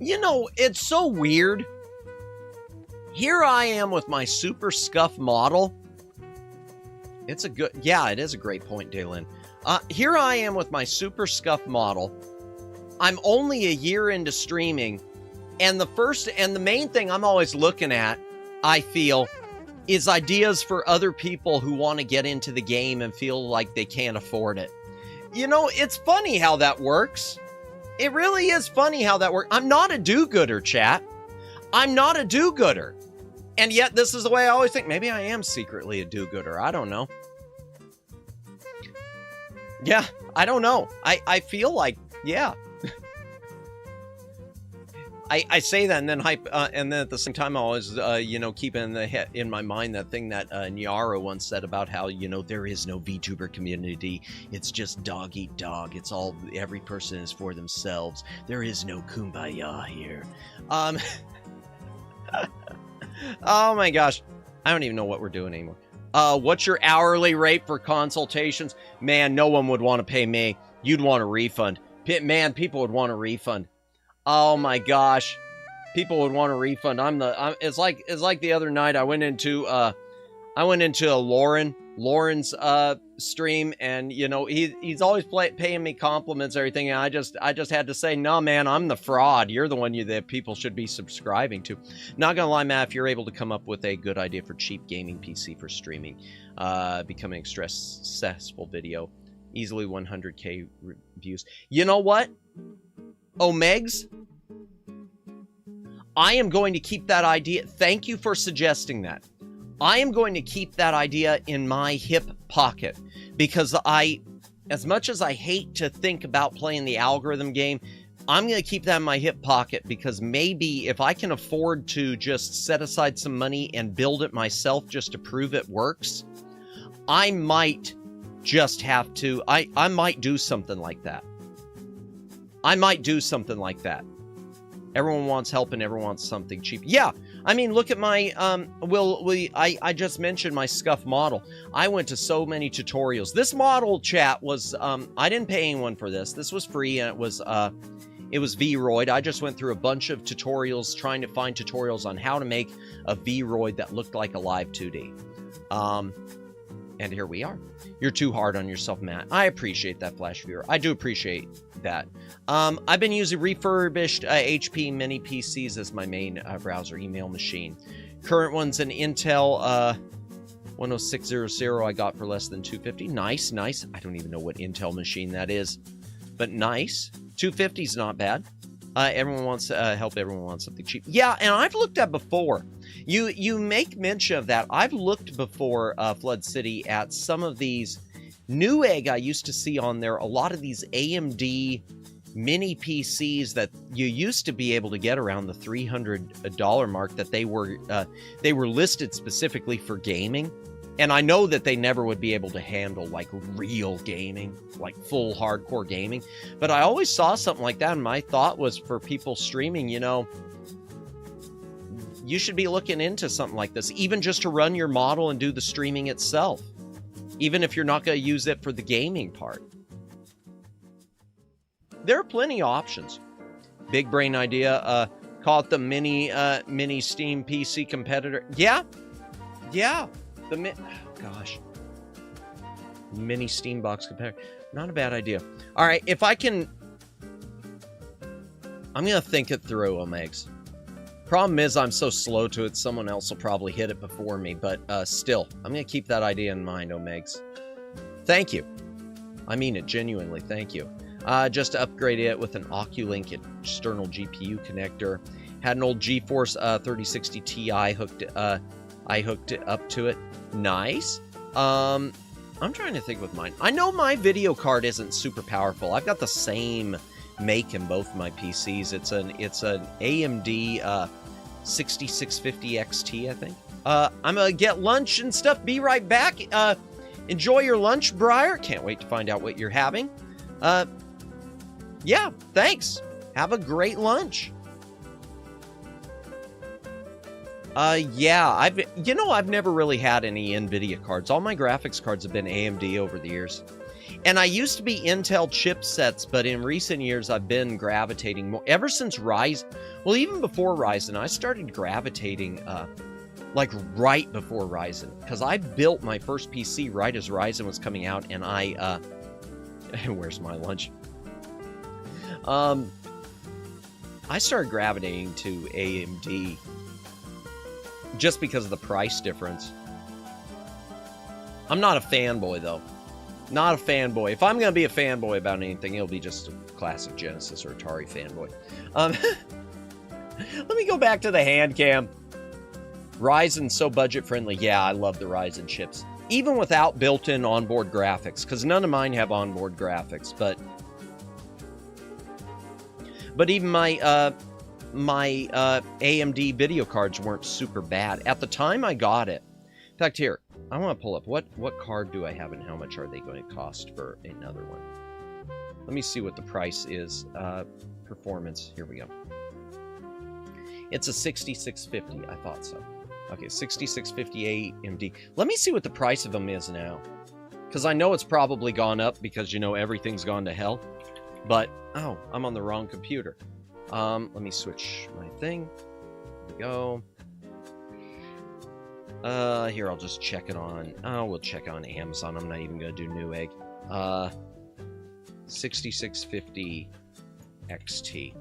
You know, it's so weird. Here I am with my super scuff model. It is a great point, Daylin. Here I am with my super scuff model. I'm only a year into streaming, and the main thing I'm always looking at, I feel, is ideas for other people who want to get into the game and feel like they can't afford it. You know, it's funny how that works. It really is funny how that works. I'm not a do-gooder, chat. I'm not a do-gooder. And yet this is the way I always think. Maybe I am secretly a do-gooder. I don't know. Yeah, I don't know. I feel like, yeah. I say that and then and then at the same time I always keep in my mind that thing that Nyara once said about how there is no VTuber community. It's just dog eat dog. It's all, every person is for themselves. There is no kumbaya here. Oh my gosh, I don't even know what we're doing anymore. What's your hourly rate for consultations? Man, no one would want to pay me. You'd want a refund. Man, people would want a refund. Oh my gosh, people would want a refund. It's like the other night I went into Lauren's stream, and he's always paying me compliments and everything, and I just had to say, no man, I'm the fraud. You're the one that people should be subscribing to. Not gonna lie, Matt, if you're able to come up with a good idea for cheap gaming PC for streaming, becoming a successful video, easily 100K views. You know what, Omegs, I am going to keep that idea. Thank you for suggesting that. I am going to keep that idea in my hip pocket, because as much as I hate to think about playing the algorithm game, I'm going to keep that in my hip pocket, because maybe if I can afford to just set aside some money and build it myself just to prove it works, I might just have to, I might do something like that. I might do something like that. Everyone wants help and everyone wants something cheap. Yeah, I mean, look at my, I just mentioned my scuff model. I went to so many tutorials. This model, chat, was, I didn't pay anyone for this. This was free, and it was Vroid. I just went through a bunch of tutorials trying to find tutorials on how to make a Vroid that looked like a live 2D. And here we are. You're too hard on yourself, Matt. I appreciate that, Flash Viewer. I do appreciate that. I've been using refurbished HP mini PCs as my main browser email machine. Current one's an Intel 10600 I got for less than $250. Nice. I don't even know what Intel machine that is, but nice. $250 is not bad. Everyone wants help. Everyone wants something cheap. Yeah, and I've looked at before. You make mention of that. I've looked before, Flood City, at some of these Newegg I used to see on there. A lot of these AMD mini PCs that you used to be able to get around the $300 mark, that they were listed specifically for gaming. And I know that they never would be able to handle like real gaming, like full hardcore gaming. But I always saw something like that, and my thought was, for people streaming, you should be looking into something like this, even just to run your model and do the streaming itself, even if you're not going to use it for the gaming part. There are plenty of options. Big brain idea. Call it the mini Steam PC competitor. Yeah. Gosh. Mini Steam box competitor. Not a bad idea. All right, if I can I'm going to think it through, Omegs. Problem is, I'm so slow to it, someone else will probably hit it before me, but still, I'm going to keep that idea in mind, Omegs. Thank you. I mean it genuinely, thank you. Just to upgrade it with an Oculink external GPU connector. Had an old GeForce 3060 Ti I hooked it up to it. Nice. I'm trying to think with mine. I know my video card isn't super powerful. I've got the same make in both my PCs. It's an AMD 6650 XT, I think. I'm gonna get lunch and stuff. Be right back. Enjoy your lunch, Briar. Can't wait to find out what you're having. Yeah, thanks. Have a great lunch. Yeah, I've never really had any NVIDIA cards. All my graphics cards have been AMD over the years. And I used to be Intel chipsets, but in recent years, I've been gravitating more. Ever since Ryzen, well, even before Ryzen, I started gravitating, like right before Ryzen. Because I built my first PC right as Ryzen was coming out, and where's my lunch? I started gravitating to AMD just because of the price difference. I'm not a fanboy, though. Not a fanboy. If I'm going to be a fanboy about anything, it'll be just a classic Genesis or Atari fanboy. Let me go back to the Handcam. Ryzen's so budget-friendly. Yeah, I love the Ryzen chips. Even without built-in onboard graphics, because none of mine have onboard graphics, but even my AMD video cards weren't super bad. At the time I got it. In fact, here, I want to pull up what card do I have and how much are they going to cost for another one. Let me see what the price is. Performance. Here we go. It's a 6650. I thought so. Okay, 6650 AMD. Let me see what the price of them is now. Because I know it's probably gone up because, everything's gone to hell. But, oh, I'm on the wrong computer. Let me switch my thing. There we go. Here, I'll just check it on... Oh, we'll check on Amazon. I'm not even going to do Newegg. 6650 XT.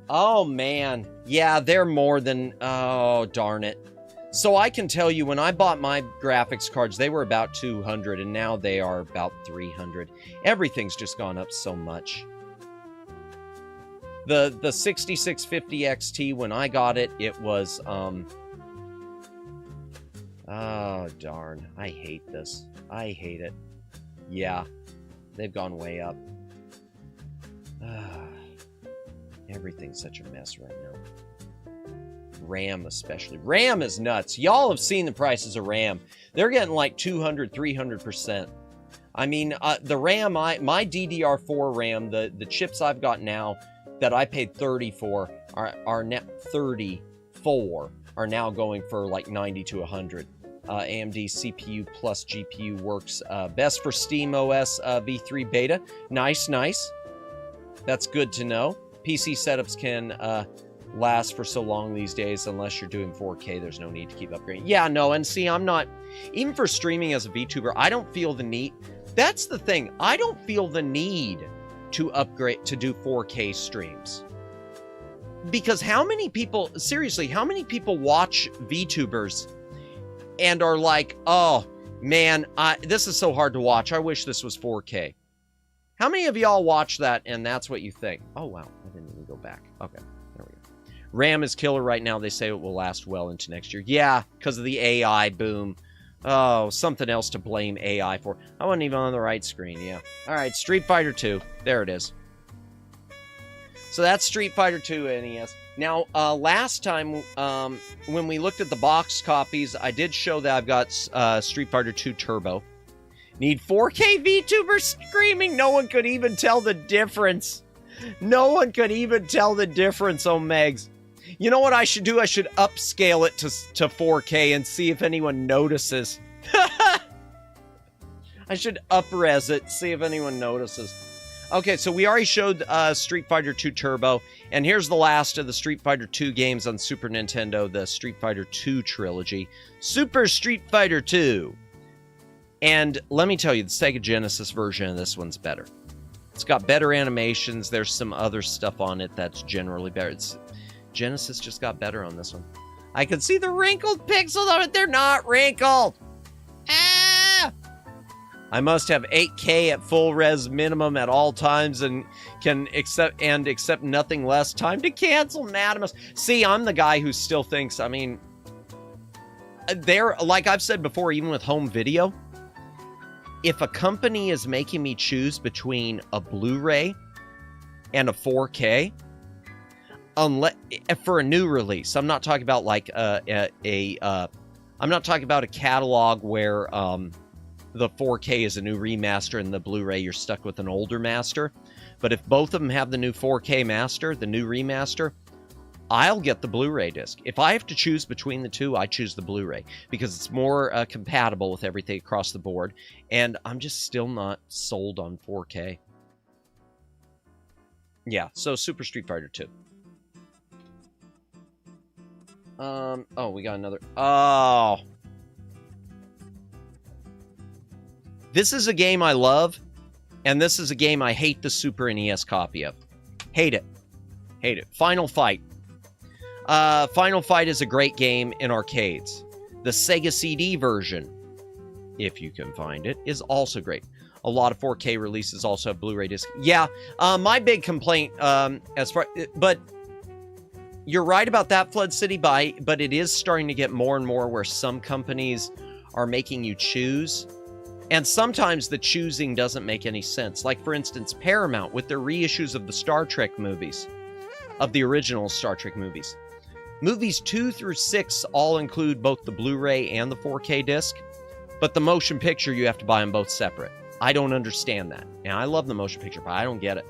Oh, man. Yeah, they're more than... Oh, darn it. So I can tell you, when I bought my graphics cards, they were about 200, and now they are about 300. Everything's just gone up so much. The 6650 XT, when I got it, it was... Oh, darn. I hate this. I hate it. Yeah. They've gone way up. Everything's such a mess right now. RAM especially. RAM is nuts. Y'all have seen the prices of RAM. They're getting like 200, 300%. I mean, the RAM, my DDR4 RAM, the chips I've got now that I paid 30 for are now 34 are now going for like 90 to 100. AMD CPU plus GPU works best for SteamOS v3 beta. Nice, nice. That's good to know. PC setups can last for so long these days. Unless you're doing 4K, there's no need to keep upgrading. Yeah, no, and see, I'm not... Even for streaming as a VTuber, I don't feel the need... That's the thing. I don't feel the need to upgrade to do 4K streams. Because how many people... Seriously, how many people watch VTubers and are like, oh, man, this is so hard to watch. I wish this was 4K. How many of y'all watch that and that's what you think? Oh, wow. I didn't even go back. Okay. There we go. RAM is killer right now. They say it will last well into next year. Yeah, because of the AI boom. Oh, something else to blame AI for. I wasn't even on the right screen. Yeah. All right. Street Fighter 2. There it is. So that's Street Fighter 2 NES. Now, last time when we looked at the box copies, I did show that I've got Street Fighter 2 Turbo. Need 4K VTuber screaming. No one could even tell the difference. No one could even tell the difference, Omegs. You know what I should do? I should upscale it to 4K and see if anyone notices. I should up-res it, see if anyone notices. Okay, so we already showed Street Fighter 2 Turbo, and here's the last of the Street Fighter 2 games on Super Nintendo, the Street Fighter 2 trilogy. Super Street Fighter 2. And let me tell you, the Sega Genesis version of this one's better. It's got better animations. There's some other stuff on it that's generally better. Genesis just got better on this one. I can see the wrinkled pixels on it. They're not wrinkled. Ah! I must have 8K at full res minimum at all times and can accept nothing less. Time to cancel, Madamus. See, I'm the guy who still thinks, I mean, like I've said before, even with home video, if a company is making me choose between a Blu-ray and a 4K, unless for a new release, I'm not talking about like I'm not talking about a catalog where the 4K is a new remaster and the Blu-ray you're stuck with an older master. But if both of them have the new 4K master, the new remaster, I'll get the Blu-ray disc. If I have to choose between the two, I choose the Blu-ray because it's more compatible with everything across the board. And I'm just still not sold on 4K. Yeah, so Super Street Fighter 2. Oh, we got another. Oh. This is a game I love, and this is a game I hate the Super NES copy of. Hate it. Hate it. Final Fight. Final Fight is a great game in arcades. The Sega CD version, if you can find it, is also great. A lot of 4K releases also have Blu-ray disc. Yeah, my big complaint, but you're right about that, Flood City, but it is starting to get more and more where some companies are making you choose. And sometimes the choosing doesn't make any sense. Like, for instance, Paramount with their reissues of the Star Trek movies, of the original Star Trek movies. Movies 2 through 6 all include both the Blu-ray and the 4K disc, but the motion picture, you have to buy them both separate. I don't understand that. And I love the motion picture, but I don't get it.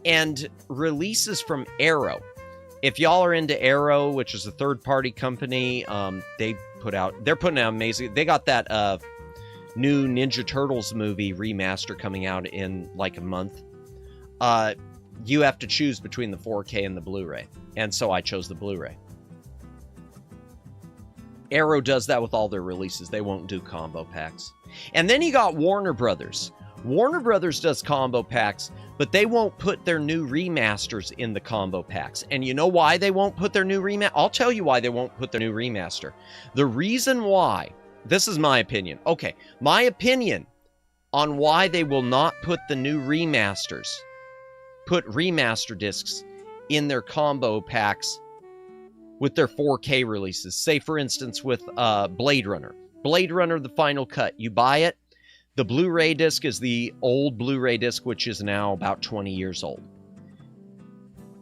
And releases from Arrow. If y'all are into Arrow, which is a third-party company, they're putting out amazing. They got that new Ninja Turtles movie remaster coming out in like a month. You have to choose between the 4K and the Blu-ray. And so I chose the Blu-ray. Arrow does that with all their releases. They won't do combo packs. And then you got Warner Brothers. Warner Brothers does combo packs, but they won't put their new remasters in the combo packs. And you know why they won't put their new remaster? I'll tell you why they won't put their new remaster. The reason why, this is my opinion. Okay, my opinion on why they will not put the new remasters, put remaster discs in their combo packs with their 4K releases. Say, for instance, with Blade Runner. Blade Runner, the final cut. You buy it. The Blu-ray disc is the old Blu-ray disc, which is now about 20 years old,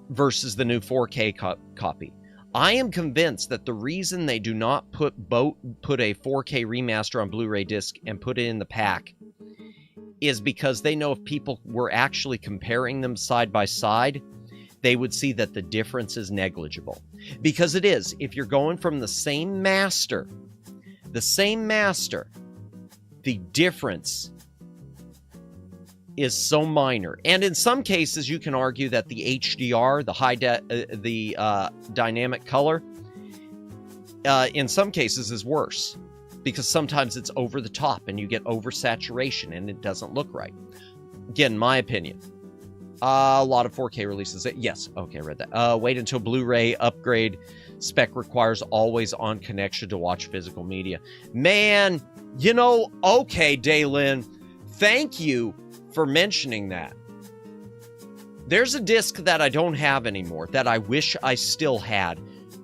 versus the new 4K copy. I am convinced that the reason they do not put a 4K remaster on Blu-ray disc and put it in the pack is because they know if people were actually comparing them side by side, they would see that the difference is negligible. Because it is. If you're going from the same master, the difference is so minor. And in some cases, you can argue that the HDR, the dynamic color, in some cases is worse. Because sometimes it's over the top and you get oversaturation and it doesn't look right. Again, my opinion. A lot of 4K releases. Yes, okay, I read that. Wait until Blu-ray upgrade spec requires always-on connection to watch physical media. Man, you know, okay, Daylin, thank you for mentioning that. There's a disc that I don't have anymore that I wish I still had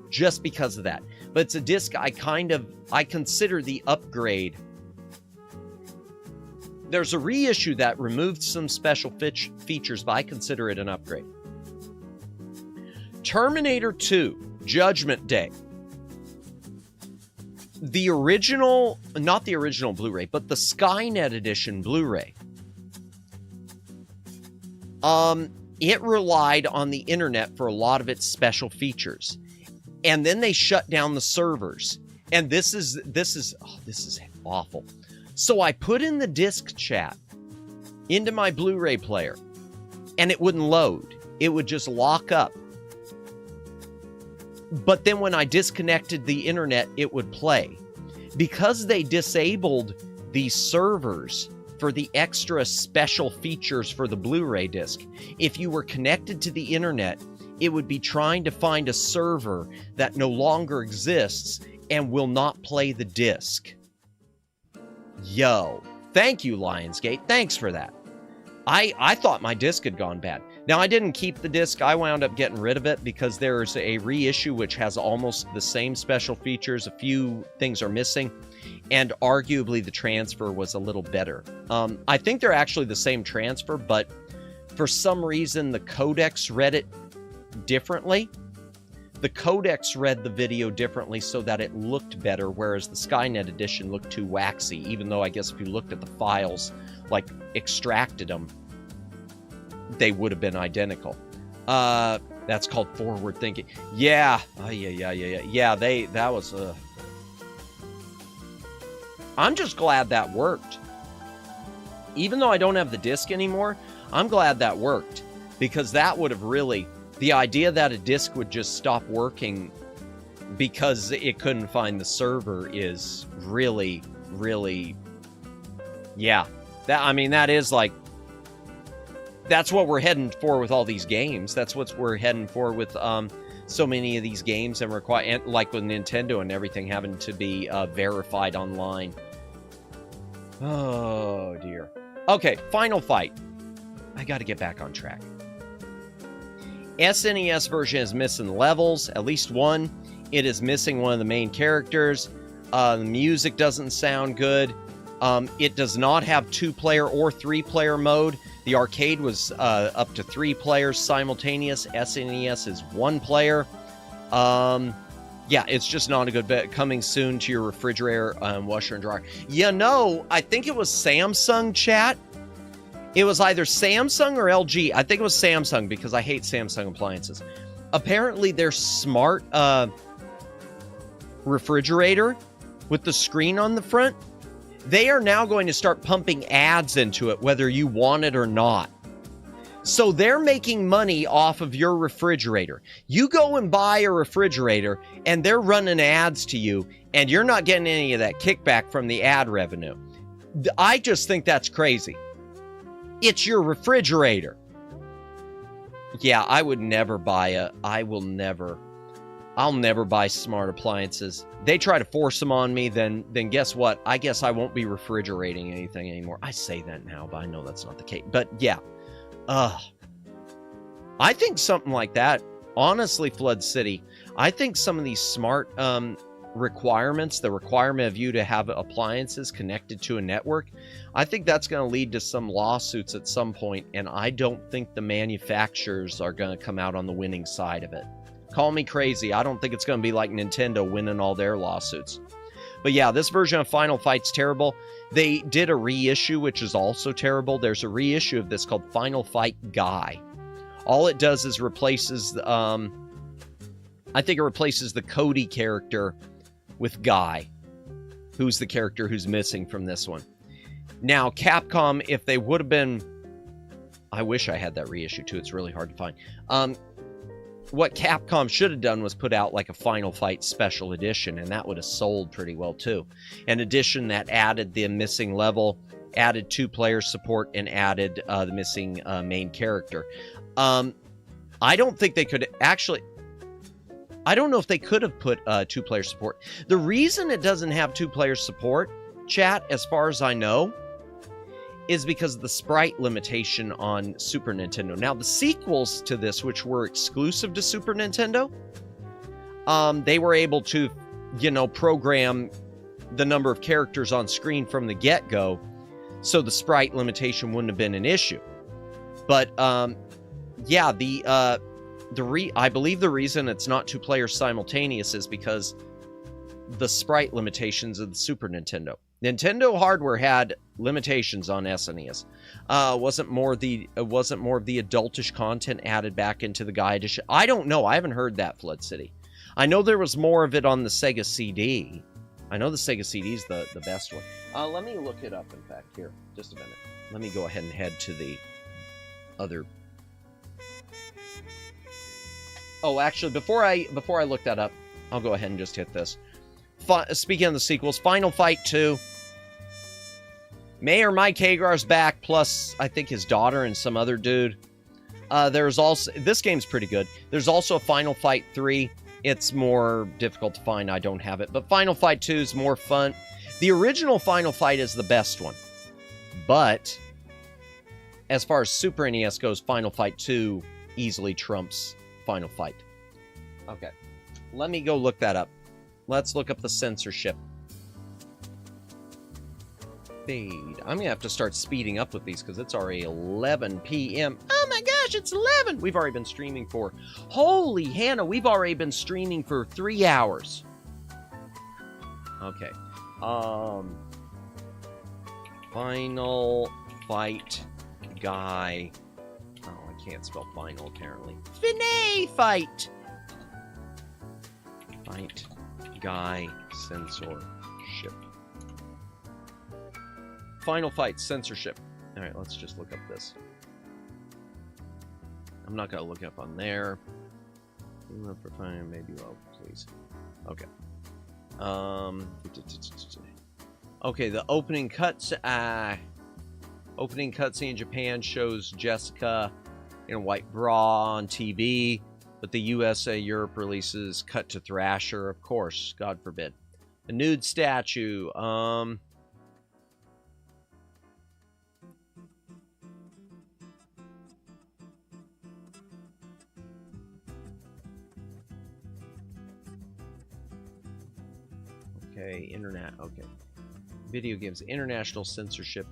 just because of that. But it's a disc I consider the upgrade. There's a reissue that removed some special features, but I consider it an upgrade. Terminator 2, Judgment Day. The original, not the original Blu-ray, but the Skynet edition Blu-ray. It relied on the internet for a lot of its special features. And then they shut down the servers. And this is awful. So I put in the disc chat into my Blu-ray player, and it wouldn't load. It would just lock up. But then when I disconnected the internet, it would play. Because they disabled these servers for the extra special features for the Blu-ray disc. If you were connected to the internet, it would be trying to find a server that no longer exists and will not play the disc. Yo, thank you, Lionsgate. Thanks for that. I thought my disc had gone bad. Now, I didn't keep the disc. I wound up getting rid of it because there's a reissue which has almost the same special features. A few things are missing, and arguably the transfer was a little better. I think they're actually the same transfer, but for some reason the codecs read it differently. The codecs read the video differently so that it looked better, whereas the Skynet edition looked too waxy, even though I guess if you looked at the files, like extracted them, they would have been identical. That's called forward thinking. Yeah. Yeah, that was I'm just glad that worked. Even though I don't have the disc anymore, I'm glad that worked, because that would have really, the idea that a disc would just stop working because it couldn't find the server is really, really, yeah. That is like, that's what we're heading for with all these games. That's what we're heading for with so many of these games, and like with Nintendo and everything having to be verified online. Oh dear. Okay, Final Fight. I got to get back on track. SNES version is missing levels, at least one. It is missing one of the main characters. The music doesn't sound good. It does not have 2-player or 3-player mode. The arcade was up to 3 players simultaneous. SNES is 1 player. Yeah, it's just not a good bet. Coming soon to your refrigerator, washer, and dryer. I think it was Samsung, chat. It was either Samsung or LG. I think it was Samsung because I hate Samsung appliances. Apparently, their smart refrigerator with the screen on the front, they are now going to start pumping ads into it, whether you want it or not. So they're making money off of your refrigerator. You go and buy a refrigerator, and they're running ads to you, and you're not getting any of that kickback from the ad revenue. I just think that's crazy. It's your refrigerator. Yeah, I would never buy I'll never buy smart appliances. They try to force them on me, then guess what? I guess I won't be refrigerating anything anymore. I say that now, but I know that's not the case. But yeah. I think something like that, honestly, Flood City, I think some of these smart requirements, the requirement of you to have appliances connected to a network, I think that's going to lead to some lawsuits at some point, and I don't think the manufacturers are going to come out on the winning side of it. Call me crazy. I don't think it's going to be like Nintendo winning all their lawsuits. But yeah, this version of Final Fight's terrible. They did a reissue, which is also terrible. There's a reissue of this called Final Fight Guy. All it does is replaces, I think it replaces the Cody character with Guy, who's the character who's missing from this one. Now, Capcom, if they would have been, I wish I had that reissue too. It's really hard to find. What Capcom should have done was put out like a Final Fight special edition, and that would have sold pretty well too. An edition that added the missing level, added 2-player support, and added the missing main character. I don't think they could actually, I don't know if they could have put 2-player support. The reason it doesn't have 2-player support, chat, as far as I know, is because of the sprite limitation on Super Nintendo. Now, the sequels to this, which were exclusive to Super Nintendo, they were able to, program the number of characters on screen from the get-go, so the sprite limitation wouldn't have been an issue. But, yeah, I believe the reason it's not 2 players simultaneous is because the sprite limitations of the Super Nintendo. Nintendo hardware had limitations on SNES. Wasn't more of the adultish content added back into the Guy edition? I don't know. I haven't heard that, Flood City. I know there was more of it on the Sega CD. I know the Sega CD is the best one. Let me look it up, in fact. Here, just a minute. Let me go ahead and head to the other. Oh, actually, before I look that up, I'll go ahead and just hit this. Speaking of the sequels, Final Fight 2. Mayor Mike Hagar's back, plus I think his daughter and some other dude. There's also, this game's pretty good. There's also a Final Fight 3. It's more difficult to find. I don't have it. But Final Fight 2 is more fun. The original Final Fight is the best one. But as far as Super NES goes, Final Fight 2 easily trumps Final Fight. Okay. Let me go look that up. Let's look up the censorship. Fade. I'm going to have to start speeding up with these because it's already 11 p.m. Oh my gosh, it's 11! We've already been streaming for... Holy Hannah, we've already been streaming for 3 hours. Okay. Final Fight Guy. Oh, I can't spell final, apparently. Finay Fight! Fight Guy Censorship. Final Fight Censorship. Alright, let's just look up this. I'm not going to look it up on there. For fine, maybe well, please. Okay. Okay, the opening cutscene in Japan shows Jessica in a white bra on TV, but the USA Europe releases cut to Thrasher, of course, God forbid. A nude statue. Okay, internet. Okay. Video games. International censorship.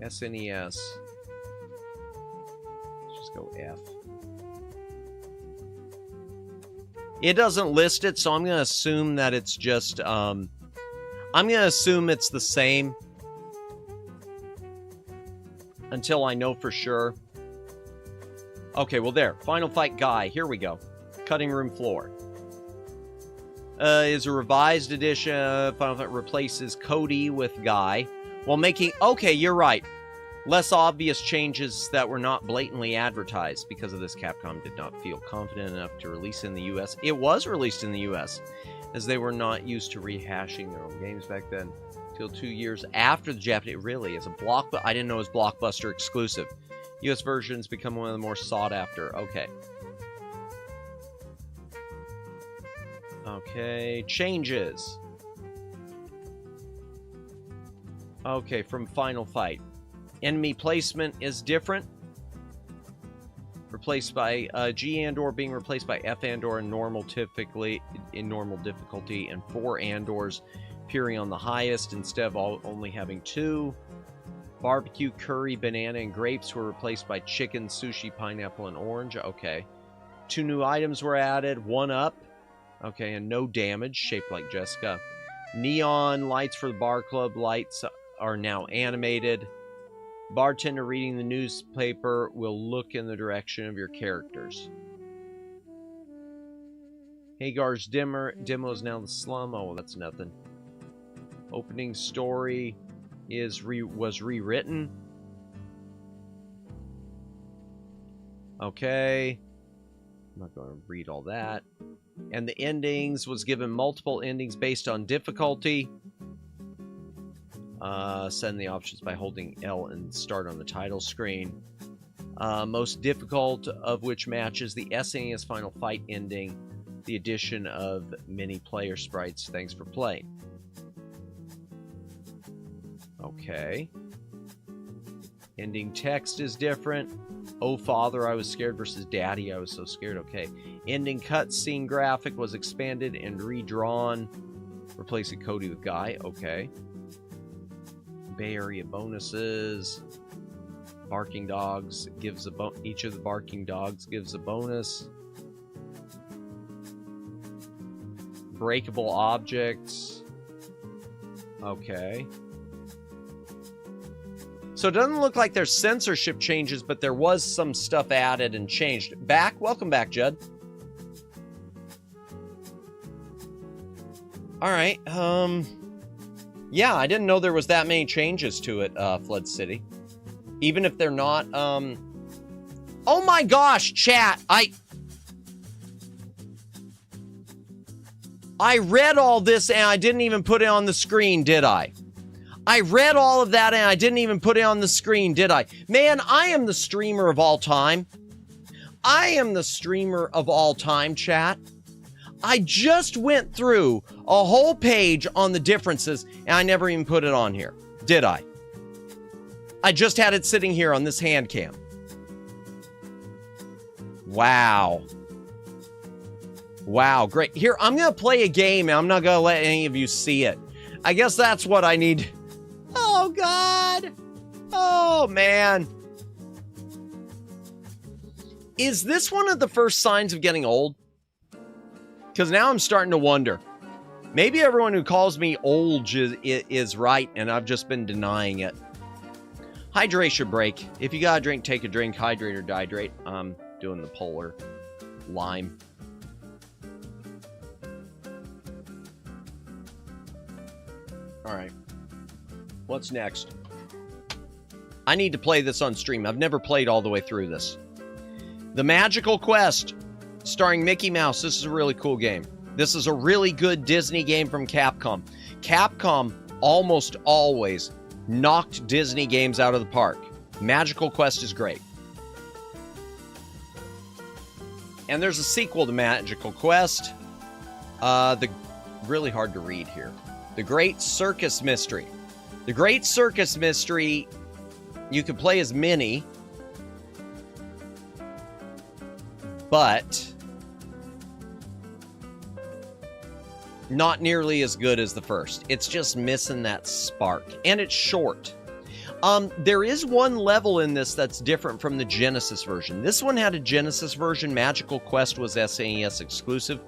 SNES. Let's just go F. It doesn't list it, so I'm going to assume that it's just, I'm going to assume it's the same until I know for sure. Okay, well there. Final Fight Guy. Here we go. Cutting room floor. Is a revised edition. Final Fight replaces Cody with Guy while making... Okay, you're right. Less obvious changes that were not blatantly advertised. Because of this, Capcom did not feel confident enough to release in the US. It was released in the US, as they were not used to rehashing their own games back then. Till 2 years after the Japanese... Really, as a blockbuster... I didn't know it was Blockbuster exclusive. US versions become one of the more sought after. Okay. Okay, changes. Okay, from Final Fight. Enemy placement is different. Replaced by G Andor being replaced by F Andor in normal, typically in normal difficulty, and 4 Andors appearing on the highest instead of only having 2. Barbecue, curry, banana, and grapes were replaced by chicken, sushi, pineapple, and orange. Okay. 2 new items were added. 1 up. Okay, and no damage, shaped like Jessica. Neon lights for the bar club lights are now animated. Bartender reading the newspaper will look in the direction of your characters. Hagar's demo is now the slum. Oh, that's nothing. Opening story was rewritten. Okay. I'm not going to read all that. And the endings was given multiple endings based on difficulty. Send the options by holding L and start on the title screen. Most difficult of which matches the SNES Final Fight ending. The addition of many player sprites. Thanks for playing. Okay. Ending text is different. Oh, Father, I was scared versus Daddy, I was so scared. Okay. Ending cutscene graphic was expanded and redrawn, replacing Cody with Guy. Okay. Bay Area bonuses. Barking dogs gives each of the barking dogs gives a bonus. Breakable objects. Okay. So it doesn't look like there's censorship changes, but there was some stuff added and changed. Back? Welcome back, Judd. Alright, yeah, I didn't know there was that many changes to it, Flood City. Even if they're not, Oh my gosh, chat! I I read all this and I didn't even put it on the screen, did I? I read all of that and I didn't even put it on the screen, did I? Man, I am the streamer of all time. I am the streamer of all time, chat. I just went through a whole page on the differences and I never even put it on here, did I? I just had it sitting here on this hand cam. Wow. Wow, great. Here, I'm going to play a game and I'm not going to let any of you see it. I guess that's what I need. Oh, God. Oh, man. Is this one of the first signs of getting old? Because now I'm starting to wonder. Maybe everyone who calls me old is right, and I've just been denying it. Hydration break. If you got a drink, take a drink. Hydrate or dehydrate. I'm doing the polar lime. All right. What's next? I need to play this on stream. I've never played all the way through this. The Magical Quest, starring Mickey Mouse. This is a really cool game. This is a really good Disney game from Capcom. Capcom almost always knocked Disney games out of the park. Magical Quest is great. And there's a sequel to Magical Quest. Really hard to read here. The Great Circus Mystery. The Great Circus Mystery, you can play as Minnie, but not nearly as good as the first. It's just missing that spark, and it's short. There is one level in this that's different from the Genesis version. This one had a Genesis version. Magical Quest was SNES exclusive.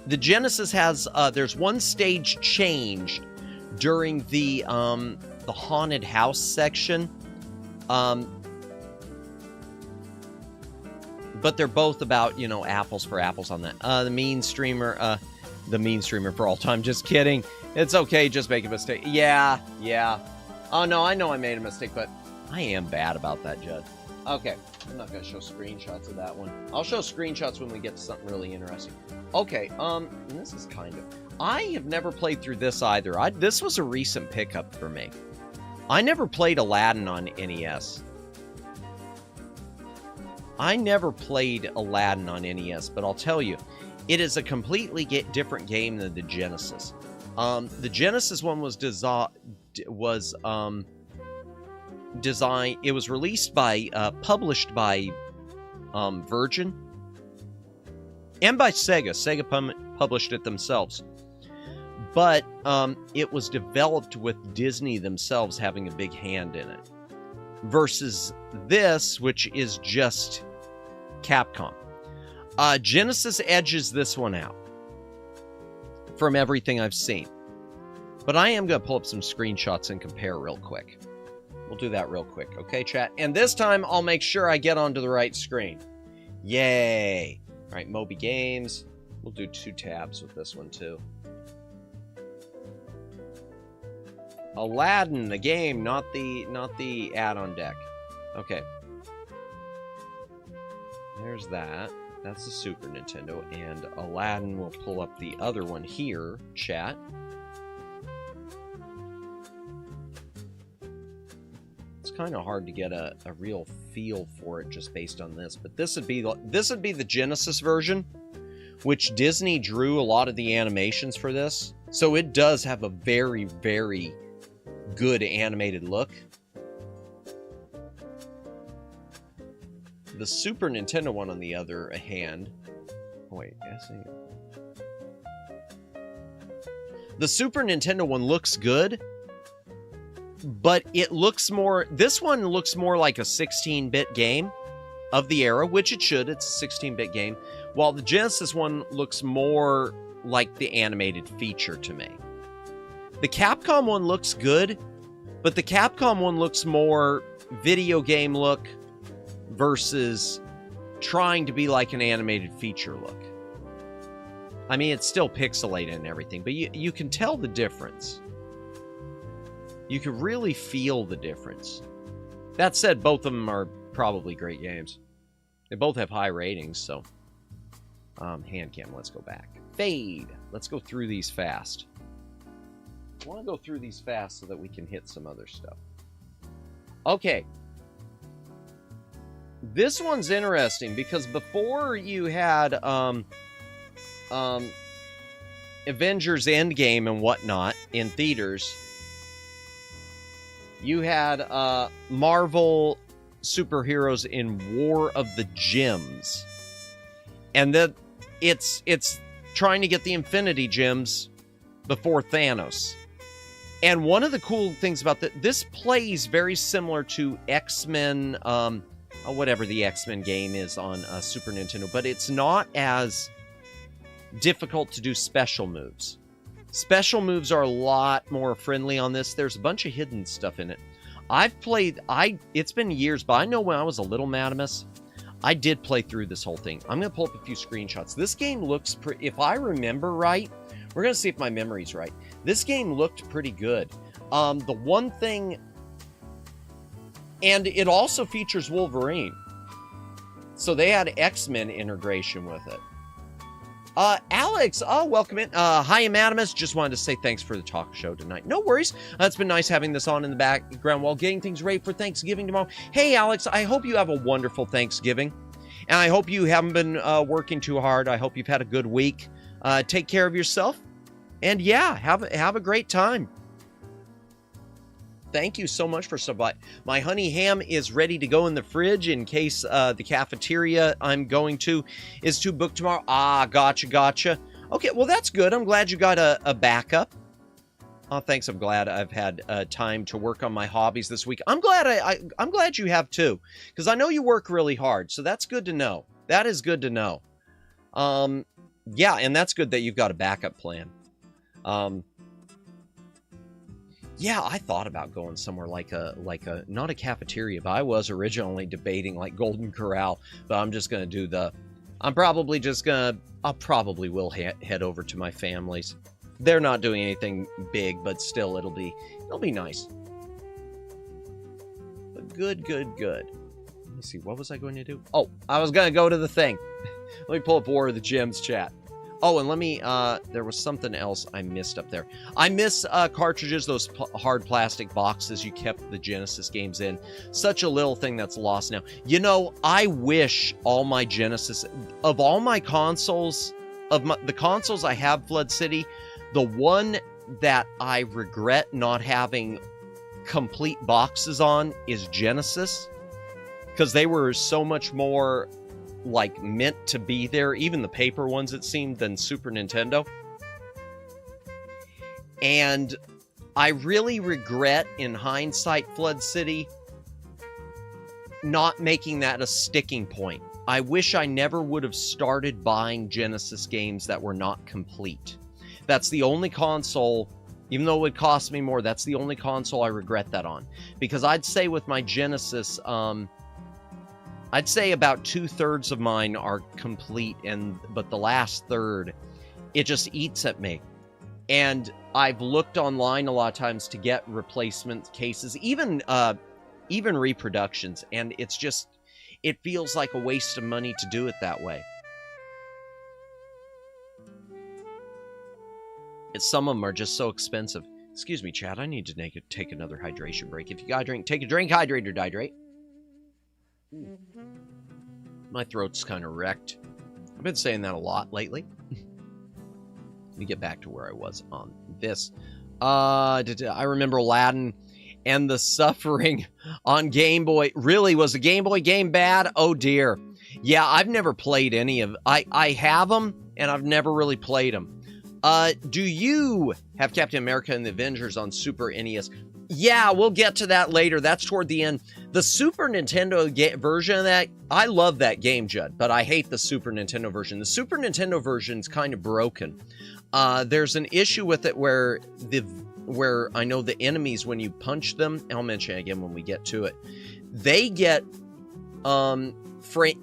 The Genesis has, there's one stage changed during the haunted house section. But they're both about, you know, apples for apples on that. The mean streamer for all time. Just kidding. It's okay, just make a mistake. Yeah. Oh, no, I know I made a mistake, but I am bad about that, Judd. Okay, I'm not going to show screenshots of that one. I'll show screenshots when we get to something really interesting. Okay, and this is kind of... I have never played through this either. This was a recent pickup for me. I never played Aladdin on NES. I never played Aladdin on NES, but I'll tell you, it is a completely different game than the Genesis. The Genesis one was designed. It was released by, published by, Virgin, and by Sega. Sega published it themselves, but it was developed with Disney themselves having a big hand in it. Versus this, which is just Capcom. Genesis edges this one out from everything I've seen. But I am going to pull up some screenshots and compare real quick. We'll do that real quick, okay, chat? And this time, I'll make sure I get onto the right screen. Yay! All right, Moby Games. We'll do 2 tabs with this one, too. Aladdin, the game, not the add-on deck. Okay. There's that. That's the Super Nintendo. And Aladdin will pull up the other one here, chat. It's kind of hard to get a real feel for it just based on this. But this would be the Genesis version, which Disney drew a lot of the animations for this. So it does have a very, very good animated look. The Super Nintendo one, on the other hand... Oh, wait, the Super Nintendo one looks good, but it looks more... This one looks more like a 16-bit game of the era, which it should. It's a 16-bit game, while the Genesis one looks more like the animated feature to me. The Capcom one looks good, but the Capcom one looks more video game look versus trying to be like an animated feature look. I mean, it's still pixelated and everything, but you can tell the difference. You can really feel the difference. That said, both of them are probably great games. They both have high ratings, so... Handcam, let's go back. Fade. Let's go through these fast. I want to go through these fast so that we can hit some other stuff. Okay. This one's interesting because before you had Avengers Endgame and whatnot in theaters, you had Marvel superheroes in War of the Gems. And that it's trying to get the Infinity Gems before Thanos. And one of the cool things about this plays very similar to X-Men, whatever the X-Men game is on Super Nintendo, but it's not as difficult to do special moves. Special moves are a lot more friendly on this. There's a bunch of hidden stuff in it. It's been years, but I know when I was a little Madamus, I did play through this whole thing. I'm going to pull up a few screenshots. This game looks if I remember right, we're going to see if my memory's right. This game looked pretty good. The one thing, and it also features Wolverine. So they had X-Men integration with it. Alex, welcome in. Hi, Anonymous. Just wanted to say thanks for the talk show tonight. No worries. It's been nice having this on in the background while getting things ready for Thanksgiving tomorrow. Hey, Alex, I hope you have a wonderful Thanksgiving. And I hope you haven't been working too hard. I hope you've had a good week. Take care of yourself. And yeah, have a great time. Thank you so much for stopping by. My honey ham is ready to go in the fridge in case the cafeteria I'm going to is too booked tomorrow. Gotcha. Okay, well, that's good. I'm glad you got a backup. Oh, thanks. I'm glad I've had time to work on my hobbies this week. I'm glad I'm glad you have too, because I know you work really hard. So that's good to know. That is good to know. Yeah, and that's good that you've got a backup plan. Yeah, I thought about going somewhere like a not a cafeteria, but I was originally debating like Golden Corral, but I'm just going to do I'll probably will head over to my family's. They're not doing anything big, but still it'll be nice. But good. Let me see, what was I going to do? Oh, I was going to go to the thing. Let me pull up War of the Gems chat. Oh, and let me, there was something else I missed up there. I miss cartridges, those hard plastic boxes you kept the Genesis games in. Such a little thing that's lost now. You know, I wish all my Genesis, of all my consoles, the consoles I have, Flood City, the one that I regret not having complete boxes on is Genesis. Because they were so much more like meant to be there, even the paper ones it seemed, than Super Nintendo. And I really regret, in hindsight, Flood City, not making that a sticking point. I wish I never would have started buying Genesis games that were not complete. That's the only console, even though it would cost me more, that's the only console I regret that on. Because I'd say with my Genesis, I'd say about 2/3 of mine are complete, but the last third, it just eats at me. And I've looked online a lot of times to get replacement cases, even reproductions, and it feels like a waste of money to do it that way. Some of them are just so expensive. Excuse me, Chad, I need to take another hydration break. If you gotta drink, take a drink, hydrate or dihydrate. My throat's kind of wrecked. I've been saying that a lot lately. Let me get back to where I was on this. I remember Aladdin and the suffering on Game Boy. Really, was the Game Boy game bad? Oh dear. Yeah, I've never played any of. I have them, and I've never really played them. Do you have Captain America and the Avengers on Super NES? Yeah, we'll get to that later. That's toward the end. The Super Nintendo version of that, I love that game, Judd, but I hate the Super Nintendo version. The Super Nintendo version's kind of broken. There's an issue with it where I know the enemies, when you punch them, and I'll mention it again when we get to it, they get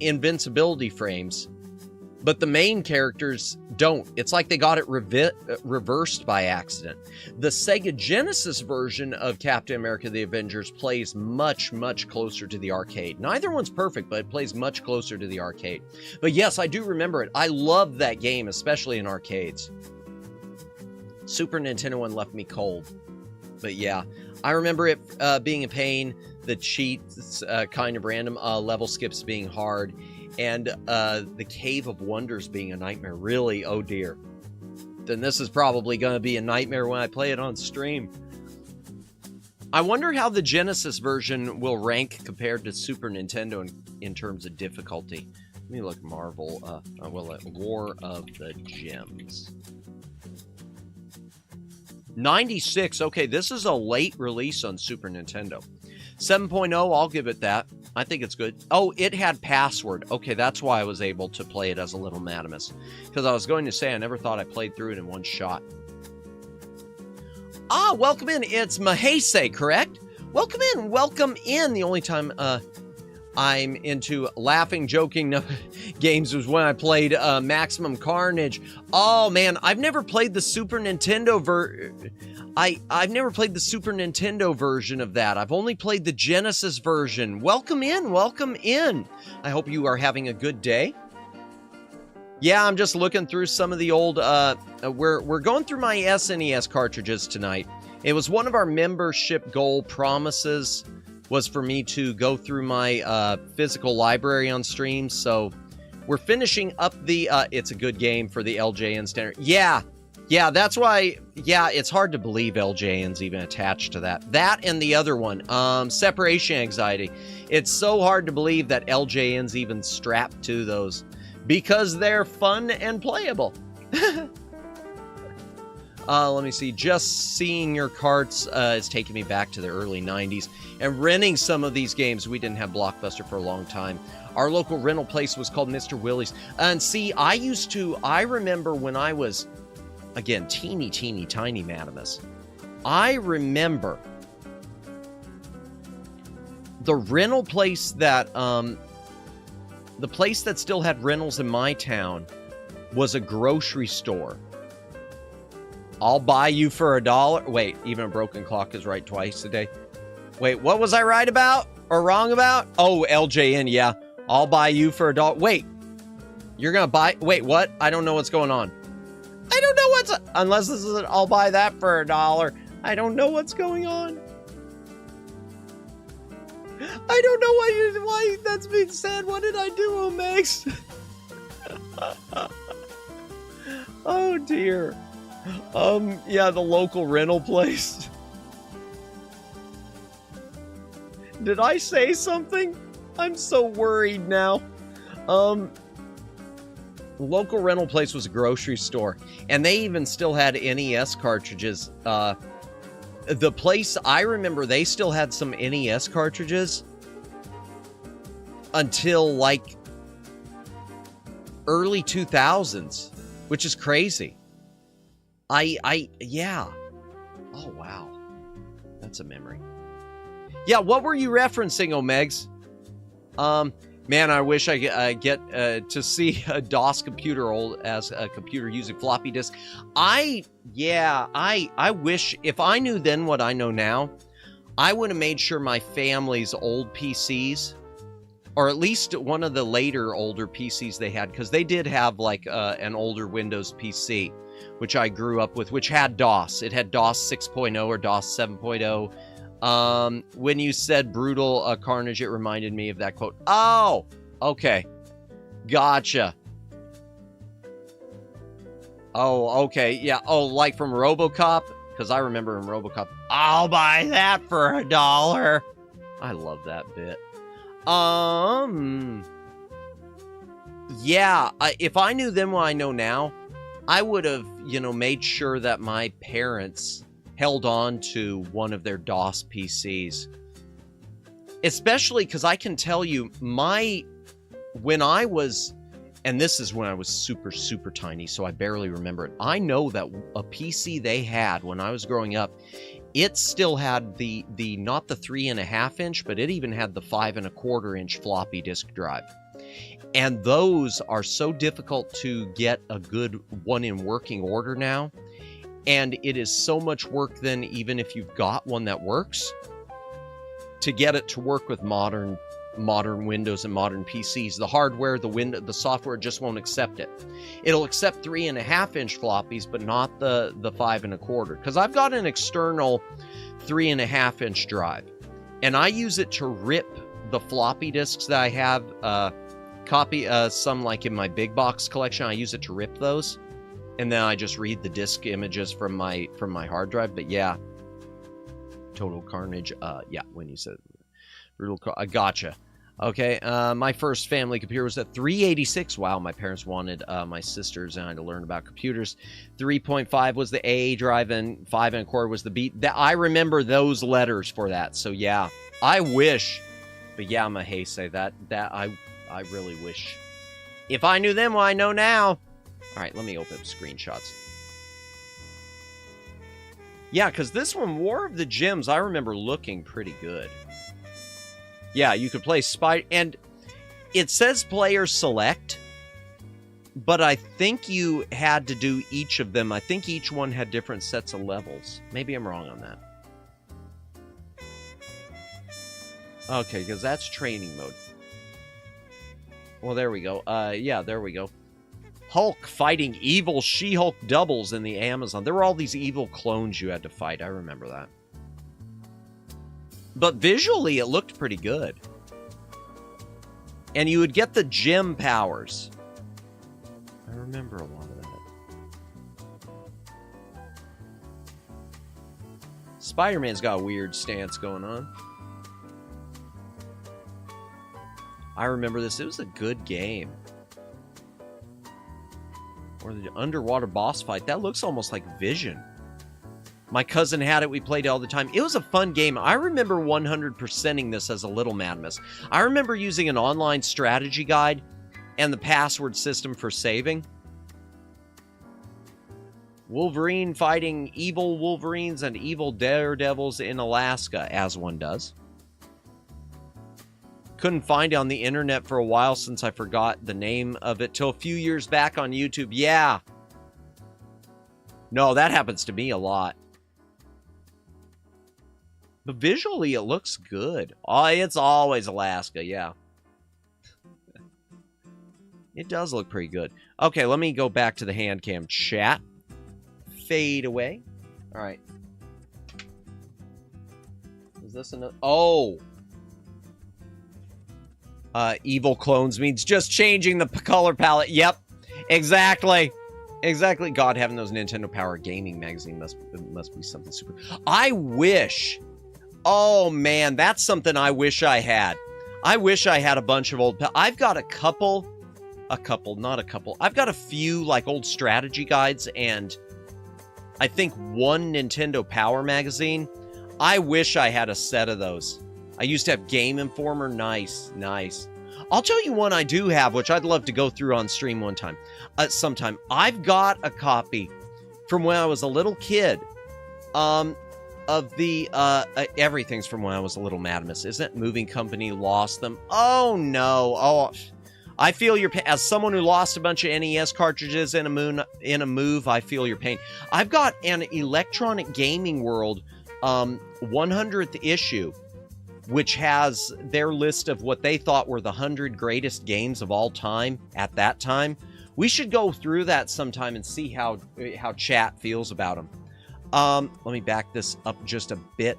invincibility frames, but the main characters don't. It's like they got it reversed by accident. The Sega Genesis version of Captain America the Avengers plays much, much closer to the arcade. Neither one's perfect, but it plays much closer to the arcade. But yes, I do remember it. I love that game, especially in arcades. Super Nintendo one left me cold. But yeah, I remember it being a pain, the cheats kind of random, level skips being hard, and the Cave of Wonders being a nightmare. Really, oh dear. Then this is probably going to be a nightmare when I play it on stream. I wonder how the Genesis version will rank compared to Super Nintendo in terms of difficulty. Let me look. Marvel, War of the Gems. 96. Okay, this is a late release on Super Nintendo. 7.0, I'll give it that. I think it's good. Oh, it had password. Okay, that's why I was able to play it as a little Madamus. Because I was going to say, I never thought I played through it in one shot. Ah, welcome in. It's Mahese, correct? Welcome in. Welcome in. The only time I'm into laughing, joking games was when I played Maximum Carnage. Oh, man, I've never played the Super Nintendo I've never played the Super Nintendo version of that. I've only played the Genesis version. Welcome in, welcome in. I hope you are having a good day. Yeah, I'm just looking through some of the old, we're going through my SNES cartridges tonight. It was one of our membership goal promises was for me to go through my physical library on stream. So we're finishing up the, it's a good game for the LJN standard. Yeah, that's why, yeah, it's hard to believe LJN's even attached to that. That and the other one, separation anxiety. It's so hard to believe that LJN's even strapped to those because they're fun and playable. Let me see. Just seeing your carts is taking me back to the early 90s. And renting some of these games, we didn't have Blockbuster for a long time. Our local rental place was called Mr. Willie's. And see, I remember when I was, again, teeny, tiny Madamus. I remember the rental place that, the place that still had rentals in my town was a grocery store. I'll buy you for $1. Wait, even a broken clock is right twice a day. Wait, what was I right about or wrong about? Oh, LJN, yeah. I'll buy you for $1. Wait, you're gonna buy, wait, what? I don't know what's going on. I don't know what's, unless this is an I'll buy that for $1. I don't know what's going on. I don't know why that's being said. What did I do, Omex? Oh dear. Yeah, the local rental place. Did I say something? I'm so worried now. The local rental place was a grocery store, and they even still had NES cartridges. The place, I remember they still had some NES cartridges until like early 2000s, which is crazy. Yeah. Oh, wow. That's a memory. Yeah, what were you referencing, Omegs? Man, I wish I get to see a DOS computer old as a computer using floppy disk. I wish, if I knew then what I know now, I would have made sure my family's old PCs, or at least one of the later older PCs they had, because they did have like an older Windows PC, which I grew up with, which had DOS. It had DOS 6.0 or DOS 7.0. When you said brutal carnage, it reminded me of that quote. Oh, okay. Gotcha. Oh, okay. Yeah. Oh, like from RoboCop? Because I remember in RoboCop, I'll buy that for $1. I love that bit. Yeah, if I knew then what I know now, I would have, made sure that my parents held on to one of their DOS PCs. Especially because I can tell you, when I was, and this is when I was super, super tiny, so I barely remember it. I know that a PC they had when I was growing up, it still had the not the 3.5 inch, but it even had the 5.25 inch floppy disk drive. And those are so difficult to get a good one in working order now. And it is so much work then, even if you've got one that works, to get it to work with modern Windows and modern PCs. The hardware, the software just won't accept it. It'll accept 3.5 inch floppies, but not the 5.25. Because I've got an external 3.5 inch drive, and I use it to rip the floppy disks that I have. Some like in my big box collection, I use it to rip those, and then I just read the disk images from my hard drive. But yeah, total carnage. Yeah, when you said brutal, I gotcha. Okay, my first family computer was at 386. Wow, my parents wanted my sisters and I to learn about computers. 3.5 was the A drive, and 5.25 was the B. I remember those letters for that. So yeah, I wish. But yeah, Mahese, that I really wish. If I knew then what I know now. All right, let me open up screenshots. Yeah, because this one, War of the Gems, I remember looking pretty good. Yeah, you could play Spider, and it says player select, but I think you had to do each of them. I think each one had different sets of levels. Maybe I'm wrong on that. Okay, because that's training mode. Well, there we go. Yeah, there we go. Hulk fighting evil She-Hulk doubles in the Amazon. There were all these evil clones you had to fight. I remember that. But visually, it looked pretty good. And you would get the gem powers. I remember a lot of that. Spider-Man's got a weird stance going on. I remember this. It was a good game. Or the underwater boss fight. That looks almost like Vision. My cousin had it. We played it all the time. It was a fun game. I remember 100%ing this as a little Madamus. I remember using an online strategy guide and the password system for saving. Wolverine fighting evil Wolverines and evil Daredevils in Alaska, as one does. Couldn't find it on the internet for a while since I forgot the name of it till a few years back on YouTube. Yeah. No, that happens to me a lot. But visually, it looks good. Oh, it's always Alaska, yeah. It does look pretty good. Okay, let me go back to the Handcam chat. Fade away. All right. Is this another? Oh. Evil clones means just changing the color palette. Yep, exactly. Exactly. God, having those Nintendo Power Gaming magazine must be something super. I wish. Oh, man, that's something I wish I had. I wish I had a bunch of old... I've got a couple, not a couple. I've got a few, like, old strategy guides and I think one Nintendo Power magazine. I wish I had a set of those. I used to have Game Informer. Nice, nice. I'll tell you one I do have, which I'd love to go through on stream one time. Sometime. I've got a copy from when I was a little kid. Of the, everything's from when I was a little Madamus, isn't it? Moving company lost them. Oh, no. Oh, I feel your pain. As someone who lost a bunch of NES cartridges in a move, I feel your pain. I've got an Electronic Gaming World 100th issue, which has their list of what they thought were the 100 greatest games of all time at that time. We should go through that sometime and see how chat feels about them. Let me back this up just a bit.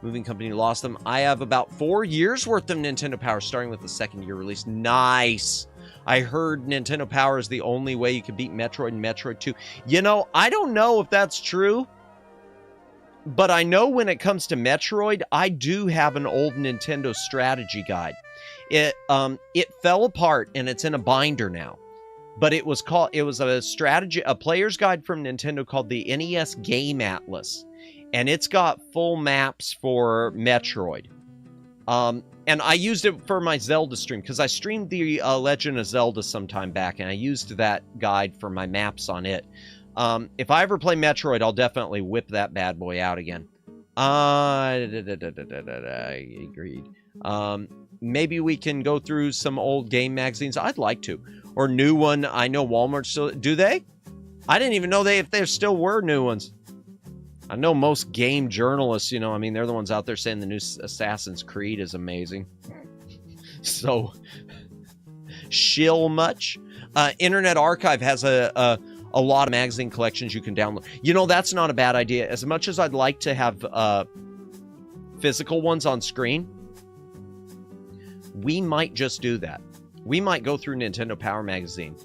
Moving company lost them. I have about 4 years worth of Nintendo Power, starting with the second year release. Nice. I heard Nintendo Power is the only way you can beat Metroid and Metroid 2. You know, I don't know if that's true, but I know when it comes to Metroid, I do have an old Nintendo strategy guide. It fell apart and it's in a binder now. But it was a player's guide from Nintendo called the NES Game Atlas. And it's got full maps for Metroid. And I used it for my Zelda stream, because I streamed the Legend of Zelda some time back, and I used that guide for my maps on it. If I ever play Metroid, I'll definitely whip that bad boy out again. I agreed. Maybe we can go through some old game magazines. I'd like to. Or new one. I know Walmart still... Do they? I didn't even know if there still were new ones. I know most game journalists, you know, I mean, they're the ones out there saying the new Assassin's Creed is amazing. So, shill much. Internet Archive has a lot of magazine collections you can download. You know, that's not a bad idea. As much as I'd like to have physical ones on screen, we might just do that. We might go through Nintendo Power Magazine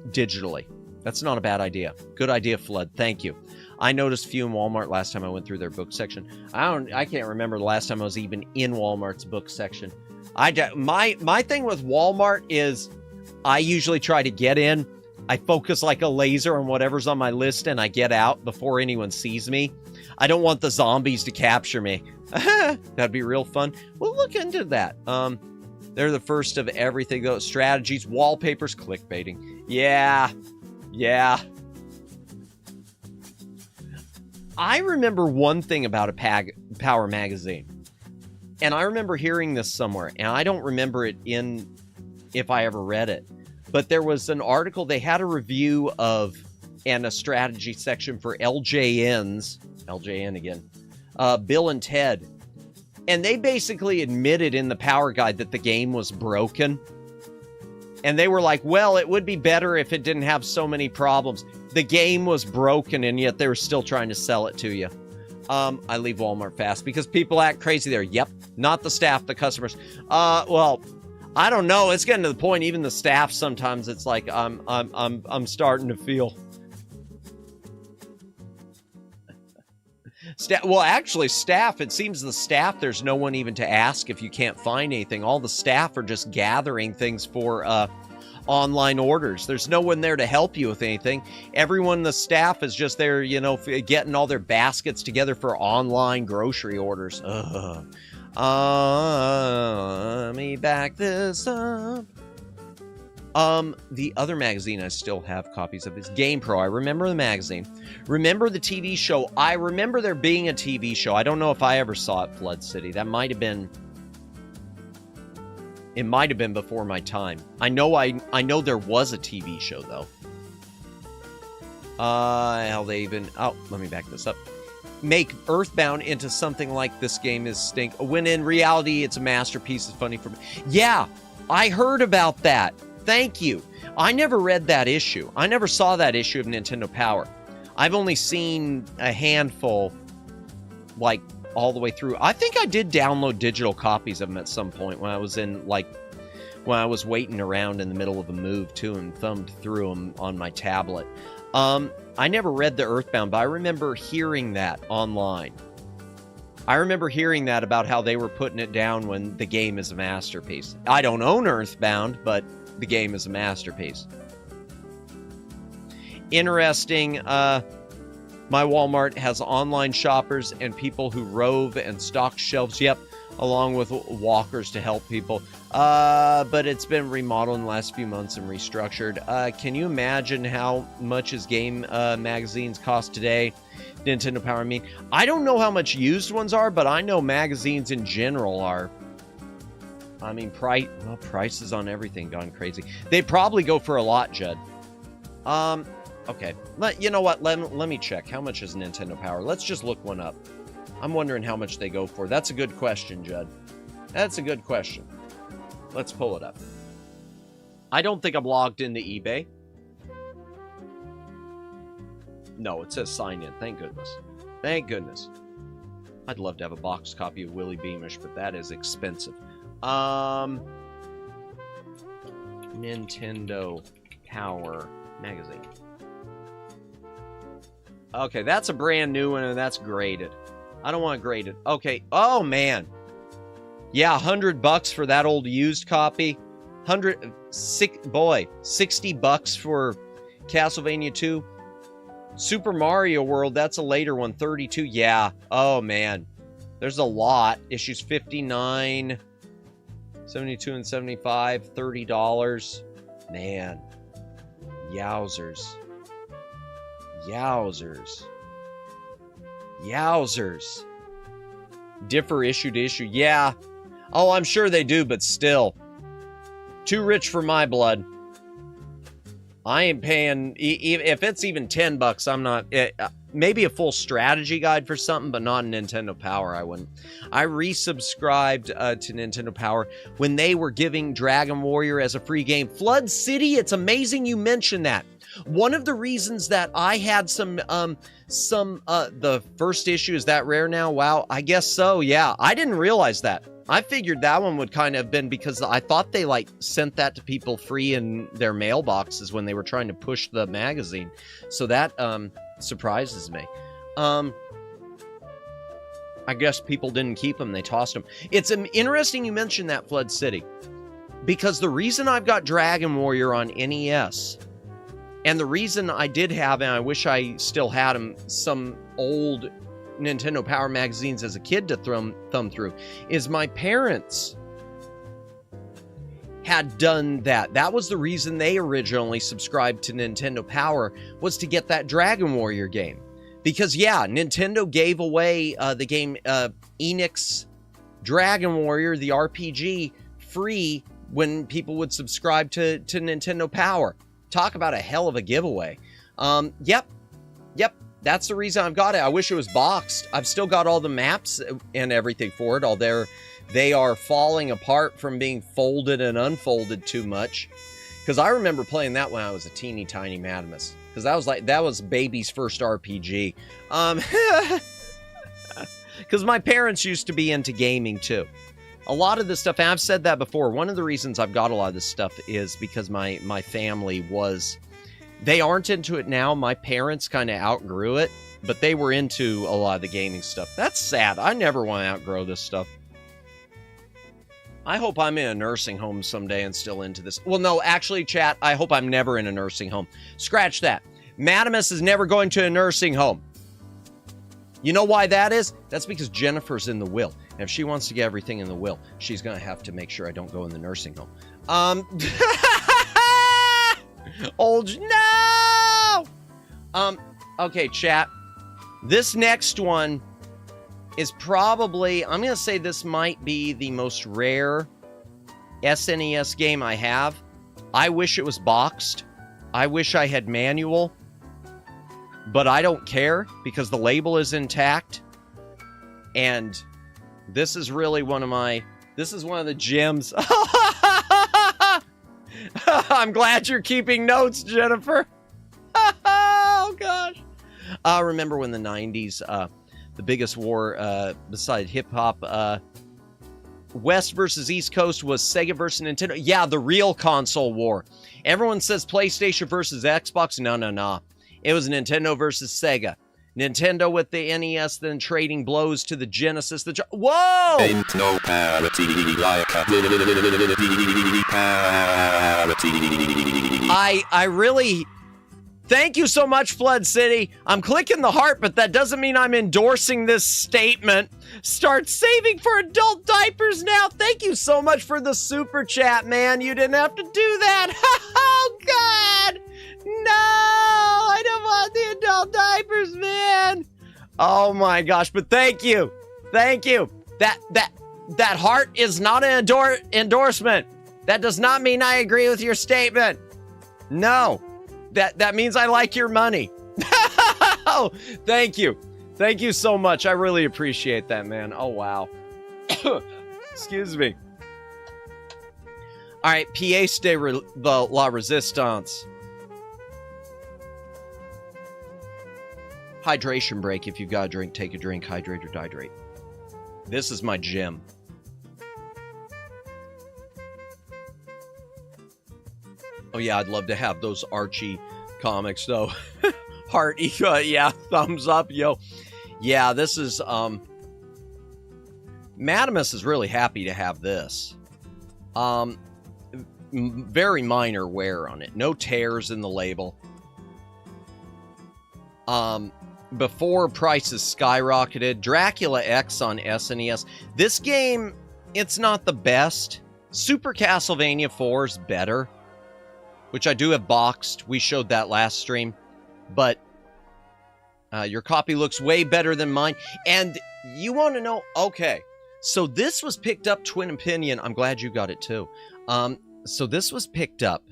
digitally. That's not a bad idea. Good idea, Flood. Thank you. I noticed few in Walmart last time I went through their book section. I can't remember the last time I was even in Walmart's book section. My thing with Walmart is I usually try to get in. I focus like a laser on whatever's on my list and I get out before anyone sees me. I don't want the zombies to capture me. That'd be real fun. We'll look into that. They're the first of everything, though. Strategies, wallpapers, clickbaiting. Yeah. I remember one thing about a Power magazine. And I remember hearing this somewhere. And I don't remember it if I ever read it. But there was an article. They had a review of and a strategy section for LJN again. Bill and Ted. And they basically admitted in the Power Guide that the game was broken. And they were like, well, it would be better if it didn't have so many problems. The game was broken, and yet they were still trying to sell it to you. I leave Walmart fast because people act crazy there. Yep, not the staff, the customers. Well, I don't know. It's getting to the point. Even the staff sometimes, it's like I'm starting to feel. Well, actually, staff, it seems the staff, there's no one even to ask if you can't find anything. All the staff are just gathering things for online orders. There's no one there to help you with anything. Everyone in the staff is just there, you know, getting all their baskets together for online grocery orders. Let me back this up. The other magazine I still have copies of is GamePro. I remember the magazine. Remember the TV show. I remember there being a TV show. I don't know if I ever saw it, Flood City. That might have been... It might have been before my time. I know there was a TV show, though. Hell, they even... Oh, let me back this up. Make Earthbound into something like this game is stink. When in reality, it's a masterpiece. It's funny for me. Yeah, I heard about that. Thank you. I never read that issue. I never saw that issue of Nintendo Power. I've only seen a handful, like, all the way through. I think I did download digital copies of them at some point when I was when I was waiting around in the middle of a move, too, and thumbed through them on my tablet. I never read the Earthbound, but I remember hearing that online. I remember hearing that about how they were putting it down when the game is a masterpiece. I don't own Earthbound, but the game is a masterpiece. Interesting. My Walmart has online shoppers and people who rove and stock shelves. Yep, along with walkers to help people. But it's been remodeled in the last few months and restructured. Can you imagine how much his game magazines cost today? Nintendo Power, I don't know how much used ones are, but I know magazines in general are. I mean, prices on everything gone crazy. They probably go for a lot, Judd. Okay. You know what? Let me check. How much is Nintendo Power? Let's just look one up. I'm wondering how much they go for. That's a good question, Judd. That's a good question. Let's pull it up. I don't think I'm logged into eBay. No, it says sign in. Thank goodness. Thank goodness. I'd love to have a box copy of Willy Beamish, but that is expensive. Nintendo Power magazine. Okay, that's a brand new one, and that's graded. I don't want to grade it. Okay. Oh, man. Yeah, $100 for that old used copy. $60 for Castlevania 2. Super Mario World, that's a later one, 32. Yeah. Oh, man. There's a lot. Issues 59, 72 and 75, $30. Man. Yowzers. Yowzers. Yowzers. Differ issue to issue. Yeah. Oh, I'm sure they do, but still. Too rich for my blood. I ain't paying, if it's even $10, I'm not, maybe a full strategy guide for something, but not a Nintendo Power, I wouldn't. I resubscribed to Nintendo Power when they were giving Dragon Warrior as a free game. Flood City, it's amazing you mentioned that. One of the reasons that I had the first issue, is that rare now? Wow, I guess so, yeah. I didn't realize that. I figured that one would kind of have been, because I thought they like sent that to people free in their mailboxes when they were trying to push the magazine. So that surprises me. I guess people didn't keep them. They tossed them. It's interesting you mentioned that, Flood City, because the reason I've got Dragon Warrior on NES, and the reason I did have, and I wish I still had them, some old Nintendo Power magazines as a kid to thumb through, is my parents had done that. That was the reason they originally subscribed to Nintendo Power, was to get that Dragon Warrior game. Because, yeah, Nintendo gave away the game Enix Dragon Warrior, the RPG, free when people would subscribe to Nintendo Power. Talk about a hell of a giveaway. Yep. That's the reason I've got it. I wish it was boxed. I've still got all the maps and everything for it. Although they are falling apart from being folded and unfolded too much. Because I remember playing that when I was a teeny tiny Madamus. Because that was baby's first RPG. Because my parents used to be into gaming too. A lot of this stuff, and I've said that before, one of the reasons I've got a lot of this stuff is because my family was... They aren't into it now. My parents kind of outgrew it, but they were into a lot of the gaming stuff. That's sad. I never want to outgrow this stuff. I hope I'm in a nursing home someday and still into this. Well, no, actually, chat, I hope I'm never in a nursing home. Scratch that. Madamus is never going to a nursing home. You know why that is? That's because Jennifer's in the will. And if she wants to get everything in the will, she's going to have to make sure I don't go in the nursing home. No! Okay, chat. This next one is probably, I'm going to say this might be the most rare SNES game I have. I wish it was boxed. I wish I had manual. But I don't care because the label is intact. And this is really one of the gems. I'm glad you're keeping notes, Jennifer. Oh, gosh. I remember when the 90s, the biggest war beside hip-hop, West versus East Coast was Sega versus Nintendo. Yeah, the real console war. Everyone says PlayStation versus Xbox. No. It was Nintendo versus Sega. Nintendo with the NES, then trading blows to the Genesis. Whoa! Ain't no parity like a parity. I really... Thank you so much, Flood City. I'm clicking the heart, but that doesn't mean I'm endorsing this statement. Start saving for adult diapers now. Thank you so much for the super chat, man. You didn't have to do that. Oh, God. No, I don't want the adult diapers, man. Oh, my gosh, but thank you. Thank you. That heart is not an endorsement. That does not mean I agree with your statement. No. That means I like your money. Oh, thank you. Thank you so much. I really appreciate that, man. Oh, wow. Excuse me. All right, pièce de la résistance. Hydration break. If you've got a drink, take a drink. Hydrate or dihydrate. This is my gym. Oh, yeah, I'd love to have those Archie comics, though. Heart, yeah, thumbs up, yo. Yeah, this is, Madamus is really happy to have this. Very minor wear on it. No tears in the label. Before prices skyrocketed, Dracula X on SNES. This game, it's not the best. Super Castlevania 4 is better. Which I do have boxed. We showed that last stream. But Your copy looks way better than mine. And you want to know, okay, so this was picked up, Twin Opinion. I'm glad you got it too. So this was picked up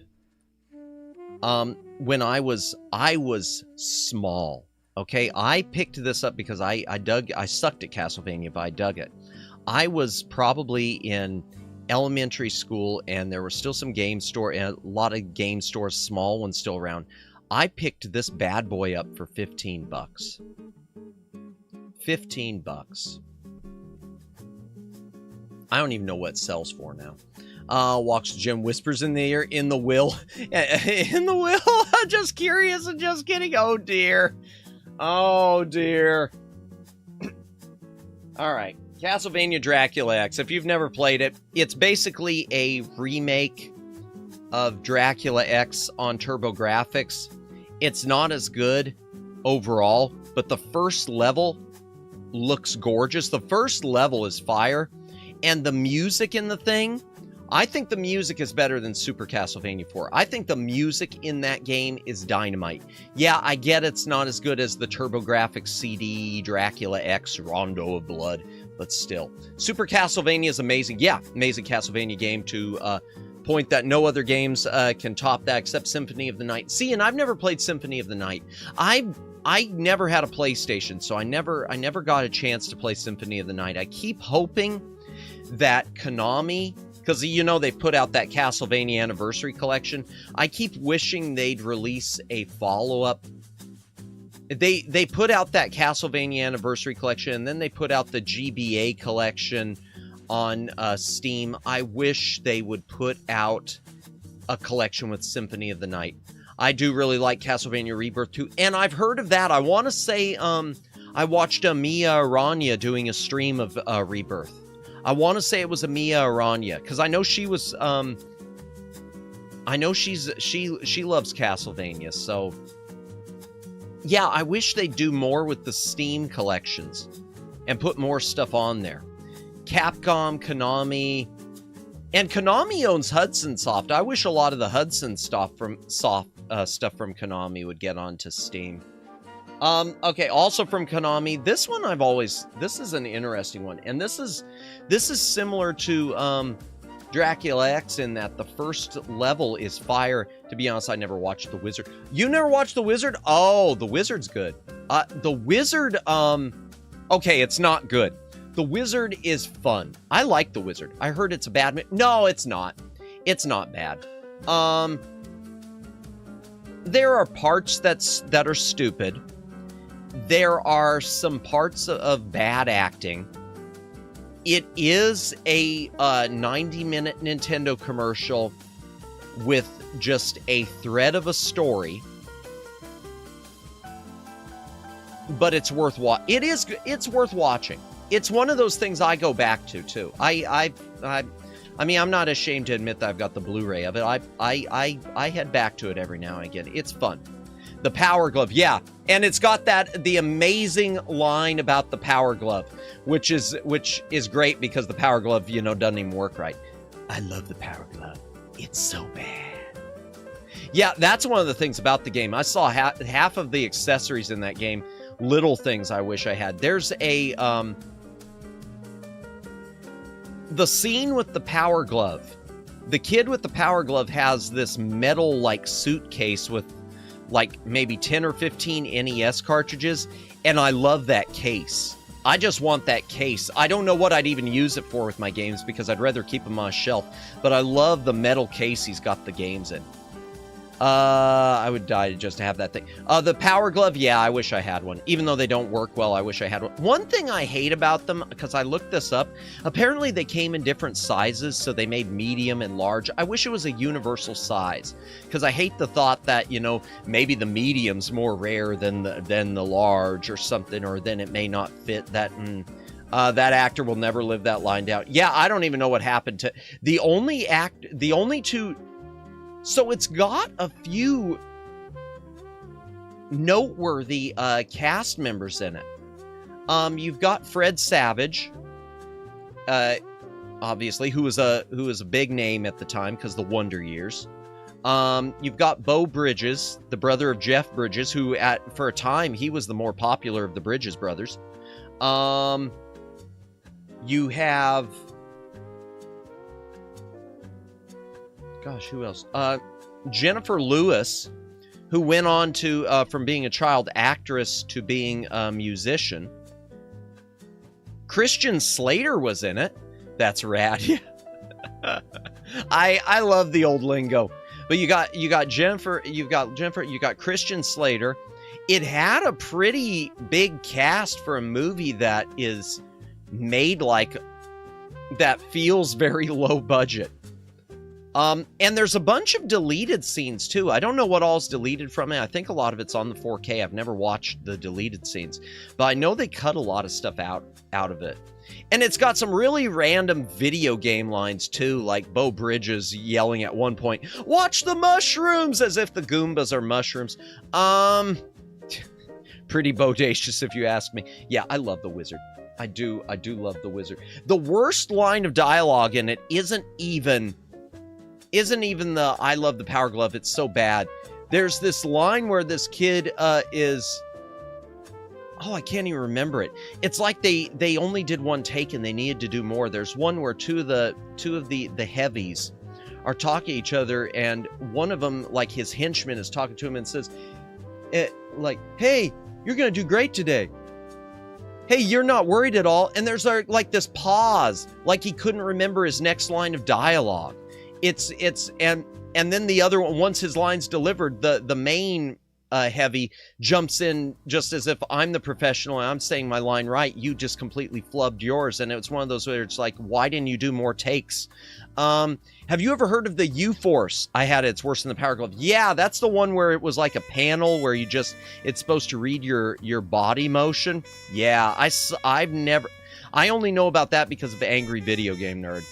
when I was small. Okay, I picked this up because I sucked at Castlevania, but I dug it. I was probably in elementary school, and there were still some game store, and a lot of game stores, small ones still around. I picked this bad boy up for $15. $15. I don't even know what it sells for now. Walks Jim, whispers in the ear, in the will. In the will. Just curious and just kidding. Oh, dear. Oh, dear. All right. Castlevania Dracula X. If you've never played it, it's basically a remake of Dracula X on TurboGrafx. It's not as good overall, but the first level looks gorgeous. The first level is fire, and the music in the thing, I think the music is better than Super Castlevania 4. I think the music in that game is dynamite. Yeah, I get it's not as good as the TurboGrafx CD Dracula X Rondo of Blood, but still. Super Castlevania is amazing. Yeah, amazing Castlevania game to point that no other games can top that except Symphony of the Night. See, and I've never played Symphony of the Night. I never had a PlayStation, so I never got a chance to play Symphony of the Night. I keep hoping that Konami, because you know they put out that Castlevania Anniversary Collection, I keep wishing they'd release a follow-up. They put out that Castlevania Anniversary Collection, and then they put out the GBA Collection on Steam. I wish they would put out a collection with Symphony of the Night. I do really like Castlevania Rebirth 2, and I've heard of that. I want to say I watched Mia Aranya doing a stream of Rebirth. I want to say it was Mia Aranya, because I know she was I know she loves Castlevania, so yeah, I wish they'd do more with the Steam collections and put more stuff on there. Capcom, Konami, and Konami owns Hudson Soft. I wish a lot of the Hudson stuff from Konami would get onto Steam. Okay, also from Konami, this is an interesting one, and this is similar to Dracula X in that the first level is fire. To be honest, I never watched The Wizard. You never watched The Wizard? Oh, The Wizard's good. The Wizard, okay, it's not good. The Wizard is fun. I like The Wizard. I heard it's a bad... No, it's not. It's not bad. There are parts that are stupid. There are some parts of bad acting. It is a 90-minute Nintendo commercial with just a thread of a story. But it's worth it's worth watching. It's one of those things I go back to too. I mean, I'm not ashamed to admit that I've got the Blu-ray of it. I head back to it every now and again. It's fun. The Power Glove, yeah, and it's got the amazing line about the Power Glove, which is great because the Power Glove, doesn't even work right. I love the Power Glove. It's so bad. Yeah, that's one of the things about the game. I saw half of the accessories in that game. Little things I wish I had. There's the scene with the Power Glove. The kid with the Power Glove has this metal suitcase with maybe 10 or 15 NES cartridges, and I love that case. I just want that case. I don't know what I'd even use it for with my games because I'd rather keep them on a shelf, but I love the metal case he's got the games in. I would die just to have that thing. The Power Glove, yeah, I wish I had one. Even though they don't work well, I wish I had one. One thing I hate about them, because I looked this up, apparently they came in different sizes, so they made medium and large. I wish it was a universal size, because I hate the thought that, maybe the medium's more rare than the large or something, or then it may not fit that, that actor will never live that line down. Yeah, I don't even know what happened to... The only two... So it's got a few noteworthy cast members in it. You've got Fred Savage, obviously, who was a big name at the time because the Wonder Years. You've got Beau Bridges, the brother of Jeff Bridges, who for a time, he was the more popular of the Bridges brothers. You have... Gosh, who else? Jennifer Lewis, who went on to, from being a child actress to being a musician. Christian Slater was in it. That's rad. I love the old lingo. But you got Jennifer, you got Christian Slater. It had a pretty big cast for a movie that is made like, that feels very low budget. And there's a bunch of deleted scenes too. I don't know what all's deleted from it. I think a lot of it's on the 4K. I've never watched the deleted scenes, but I know they cut a lot of stuff out of it. And it's got some really random video game lines too, like Beau Bridges yelling at one point, "Watch the mushrooms," as if the Goombas are mushrooms. Pretty bodacious if you ask me. Yeah, I love the Wizard. I do love the Wizard. The worst line of dialogue in it isn't even the "I love the Power Glove," it's so bad. There's this line where this kid is... Oh, I can't even remember it. It's like they only did one take and they needed to do more. There's one where two of the heavies are talking to each other, and one of them, like his henchman, is talking to him and says, like, "Hey, you're gonna do great today. Hey, you're not worried at all." And there's like this pause, like he couldn't remember his next line of dialogue. And then the other one, once his line's delivered, the main heavy jumps in just as if I'm the professional and I'm saying my line right. You just completely flubbed yours. And it was one of those where it's like, why didn't you do more takes? Have you ever heard of the U-Force? I had it. It's worse than the Power Glove. Yeah, that's the one where it was like a panel where it's supposed to read your body motion. Yeah, I only know about that because of Angry Video Game Nerd.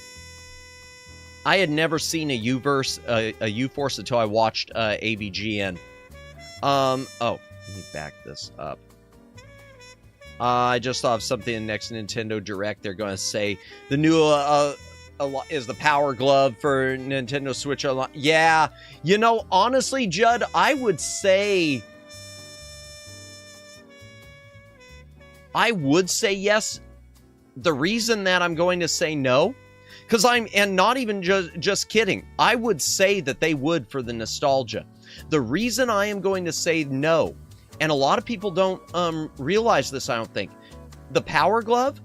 I had never seen a U-Force until I watched AVGN. Oh, let me back this up. I just saw something in next Nintendo Direct. They're going to say the new is the Power Glove for Nintendo Switch Online. Yeah, honestly, Judd, I would say yes. The reason that I'm going to say no, because and not even just kidding, I would say that they would for the nostalgia. The reason I am going to say no, and a lot of people don't realize this, I don't think, the Power Glove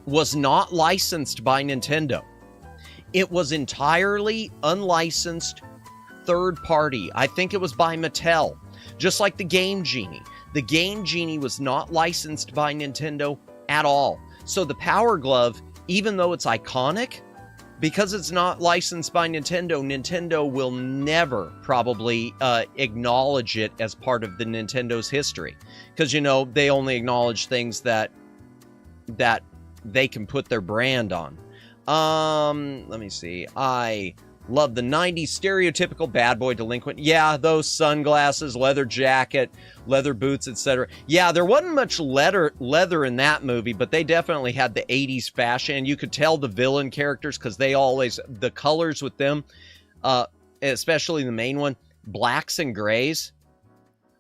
was not licensed by Nintendo. It was entirely unlicensed third party. I think it was by Mattel, just like the Game Genie. The Game Genie was not licensed by Nintendo at all. So the Power Glove, even though it's iconic, because it's not licensed by Nintendo, Nintendo will never probably acknowledge it as part of the Nintendo's history. Because, they only acknowledge things that they can put their brand on. Let me see. I love the 90s stereotypical bad boy delinquent. Yeah, those sunglasses, leather jacket, leather boots, etc. Yeah, there wasn't much leather in that movie, but they definitely had the 80s fashion. You could tell the villain characters because the colors with them, especially the main one, blacks and grays.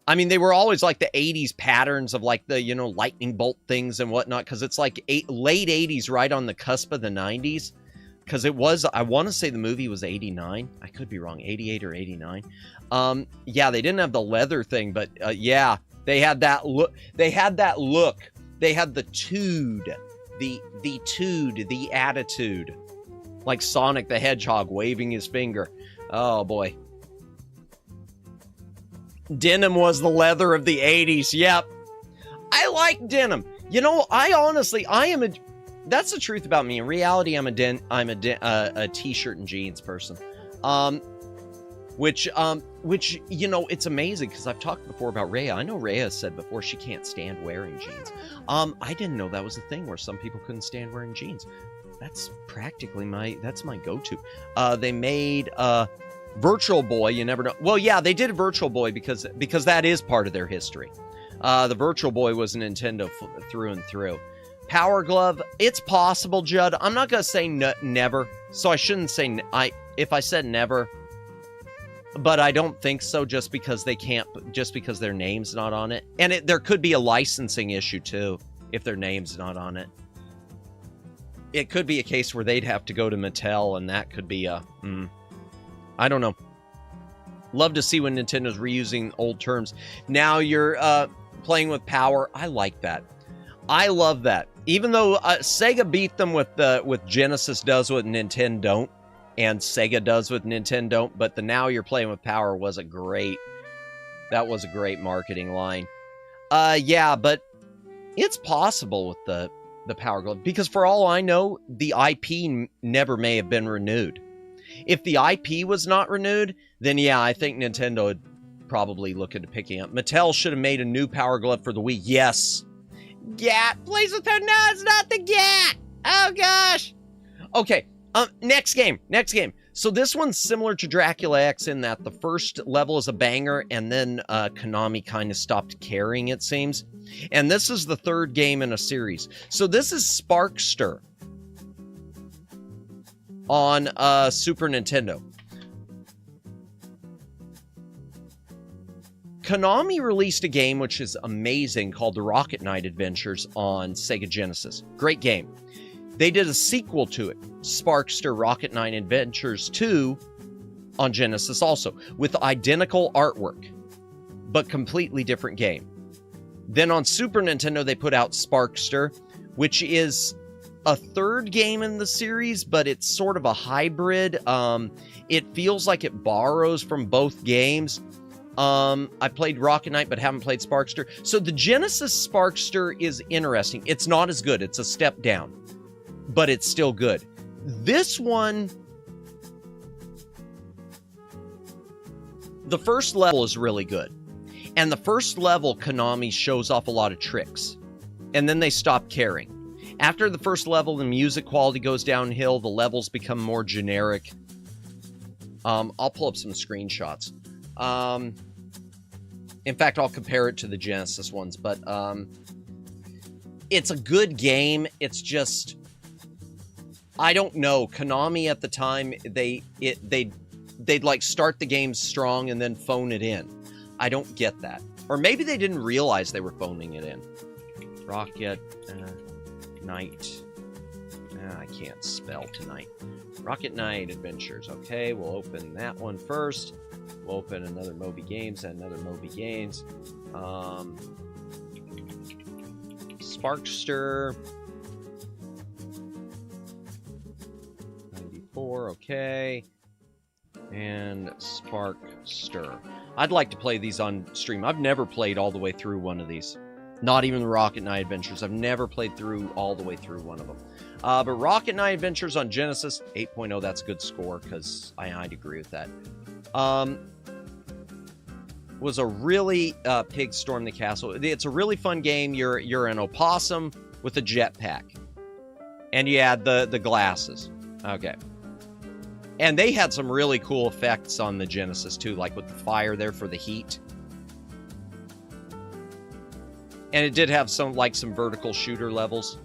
I mean, they were always like the 80s patterns of like the, lightning bolt things and whatnot, because it's like late 80s, right on the cusp of the 90s. Because I want to say the movie was 89. I could be wrong, 88 or 89. Yeah, they didn't have the leather thing, but yeah, they had that look. They had the tude, the attitude. Like Sonic the Hedgehog waving his finger. Oh, boy. Denim was the leather of the 80s. Yep. I like denim. That's the truth about me. In reality, I'm a t-shirt and jeans person. Which it's amazing because I've talked before about Rhea. I know Rhea said before she can't stand wearing jeans. I didn't know that was a thing where some people couldn't stand wearing jeans. That's practically my go-to. They made Virtual Boy. You never know. Well, yeah, they did Virtual Boy because that is part of their history. The Virtual Boy was a Nintendo through and through. Power Glove, it's possible, Judd. I'm not going to say never, so I shouldn't say... If I said never, but I don't think so just because they can't, just because their name's not on it. And there could be a licensing issue too if their name's not on it. It could be a case where they'd have to go to Mattel, and that could be a, I don't know. Love to see when Nintendo's reusing old terms. Now you're playing with power. I like that. I love that. Even though Sega beat them with Genesis does what Nintendo don't, and Sega does what Nintendo don't, but the now you're playing with power was that was a great marketing line. Yeah, but it's possible with the Power Glove, because for all I know, the IP never may have been renewed. If the IP was not renewed, then yeah, I think Nintendo would probably look into picking up. Mattel should have made a new Power Glove for the Wii. Yes. GAT plays with her. No, it's not the GAT. Oh gosh. Okay. Next game. So this one's similar to Dracula X in that the first level is a banger, and then Konami kind of stopped caring, it seems. And this is the third game in a series. So this is Sparkster on Super Nintendo. Konami released a game which is amazing called The Rocket Knight Adventures on Sega Genesis. Great game. They did a sequel to it, Sparkster Rocket Knight Adventures 2, on Genesis also, with identical artwork, but completely different game. Then on Super Nintendo, they put out Sparkster, which is a third game in the series, but it's sort of a hybrid. It feels like it borrows from both games. I played Rocket Knight, but haven't played Sparkster. So the Genesis Sparkster is interesting. It's not as good. It's a step down, but it's still good. This one, the first level is really good. And the first level, Konami shows off a lot of tricks. And then they stop caring. After the first level, the music quality goes downhill. The levels become more generic. I'll pull up some screenshots. In fact, I'll compare it to the Genesis ones. But it's a good game. It's just, I don't know. Konami at the time, they'd like start the game strong and then phone it in. I don't get that. Or maybe they didn't realize they were phoning it in. Rocket Knight. I can't spell tonight. Rocket Knight Adventures. Okay, we'll open that one first. We'll open another Moby Games and another Moby Games. Sparkster. 94, okay. And Sparkster. I'd like to play these on stream. I've never played all the way through one of these. Not even the Rocket Knight Adventures. I've never played through all the way through one of them. But Rocket Knight Adventures on Genesis, 8.0, that's a good score, because I'd agree with that. Was a really Pig Storm the Castle. It's a really fun game. You're an opossum with a jetpack. And you add the glasses. Okay. And they had some really cool effects on the Genesis, too, like with the fire there for the heat. And it did have some vertical shooter levels.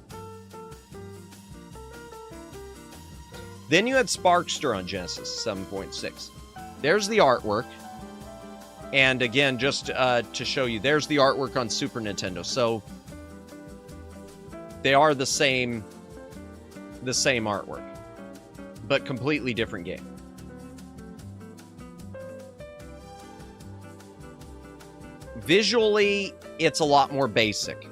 Then you had Sparkster on Genesis, 7.6. There's the artwork. And again, just to show you, there's the artwork on Super Nintendo. So they are the same artwork, but completely different game. Visually, it's a lot more basic.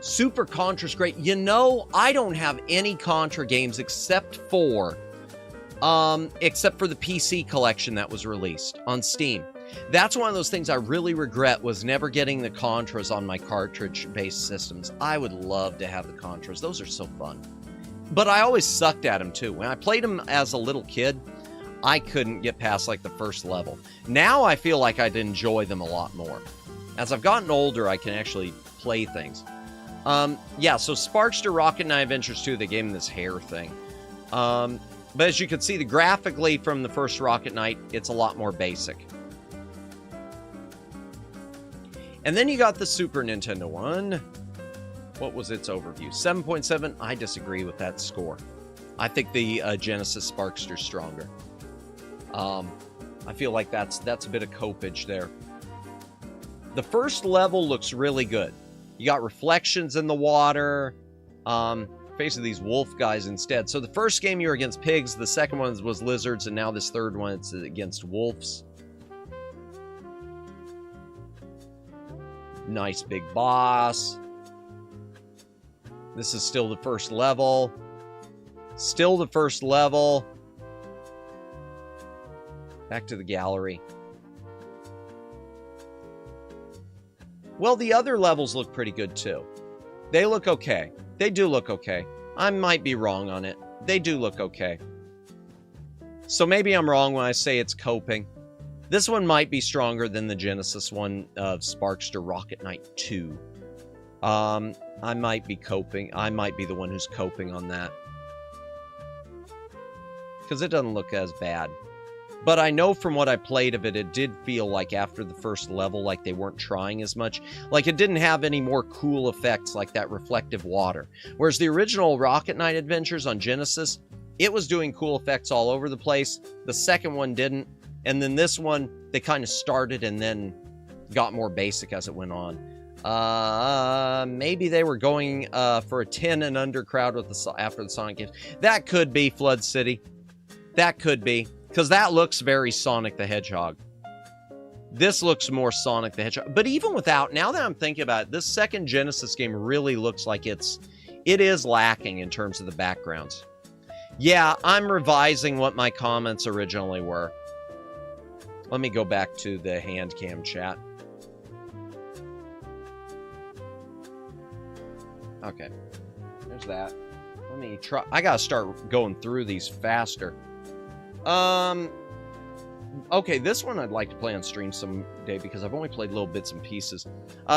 Super Contra's great. You know, I don't have any Contra games except for the PC collection that was released on Steam. That's one of those things I really regret, was never getting the Contras on my cartridge-based systems. I would love to have the Contras. Those are so fun. But I always sucked at them, too. When I played them as a little kid, I couldn't get past, like, the first level. Now I feel like I'd enjoy them a lot more. As I've gotten older, I can actually play things. Yeah, so Sparkster Rocket Knight Adventures 2, they gave him this hair thing. But as you can see, graphically from the first Rocket Knight, it's a lot more basic. And then you got the Super Nintendo one. What was its overview? 7.7. I disagree with that score. I think the Genesis Sparkster's stronger. I feel like that's a bit of copage there. The first level looks really good. You got reflections in the water. Face of these wolf guys instead. So the first game you were against pigs, the second one was lizards, and now this third one it's against wolves. Nice big boss. This is still the first level. Still the first level. Back to the gallery. Well, the other levels look pretty good too. They look okay. They do look okay. I might be wrong on it. They do look okay. So maybe I'm wrong when I say it's coping. This one might be stronger than the Genesis one of Sparkster Rocket Knight 2. I might be coping. I might be the one who's coping on that. Because it doesn't look as bad. But I know from what I played of it, it did feel like after the first level, like they weren't trying as much. Like it didn't have any more cool effects like that reflective water. Whereas the original Rocket Knight Adventures on Genesis, it was doing cool effects all over the place. The second one didn't. And then this one, they kind of started and then got more basic as it went on. Maybe they were going for a 10 and under crowd with after the Sonic games. That could be Flood City. That could be. Because that looks very Sonic the Hedgehog. This looks more Sonic the Hedgehog. But even without, now that I'm thinking about it, this second Genesis game really looks like it is lacking in terms of the backgrounds. Yeah, I'm revising what my comments originally were. Let me go back to the Handcam chat. Okay, there's that. Let me try. I gotta start going through these faster. Okay, this one I'd like to play on stream someday because I've only played little bits and pieces.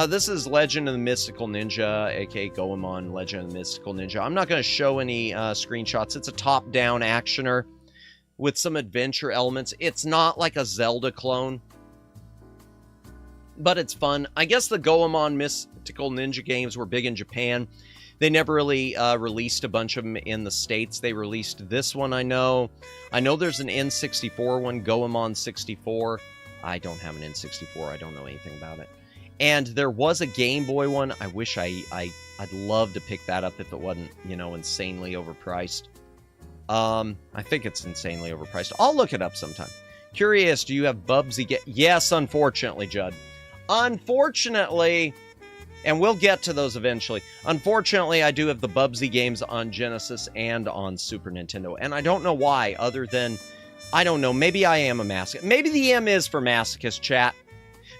This is Legend of the Mystical Ninja, aka Goemon Legend of the Mystical Ninja. I'm not going to show any screenshots. It's a top-down actioner with some adventure elements. It's not like a Zelda clone, but it's fun. I guess the Goemon Mystical Ninja games were big in Japan. They never really released a bunch of them in the States. They released this one, I know. I know there's an N64 one, Goemon 64. I don't have an N64. I don't know anything about it. And there was a Game Boy one. I wish I'd love to pick that up if it wasn't, you know, insanely overpriced. I think it's insanely overpriced. I'll look it up sometime. Curious, do you have Bubsy? Yes, unfortunately, Judd. Unfortunately... And we'll get to those eventually. Unfortunately, I do have the Bubsy games on Genesis and on Super Nintendo. And I don't know why, other than, I don't know, maybe I am a masochist. Maybe the M is for masochist, chat.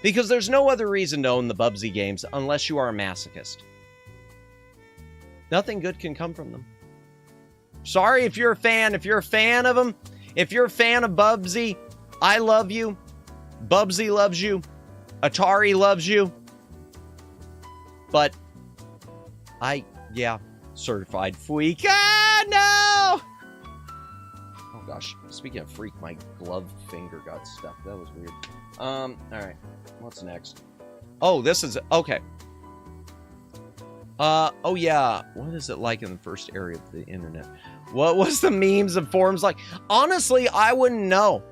Because there's no other reason to own the Bubsy games unless you are a masochist. Nothing good can come from them. Sorry if you're a fan. If you're a fan of them, if you're a fan of Bubsy, I love you. Bubsy loves you. Atari loves you. But, yeah, certified freak. Ah, no! Oh, gosh. Speaking of freak, my glove finger got stuck. That was weird. All right. What's next? Oh, this is, okay. Oh, yeah. What is it like in the first area of the internet? What was the memes and forums like? Honestly, I wouldn't know.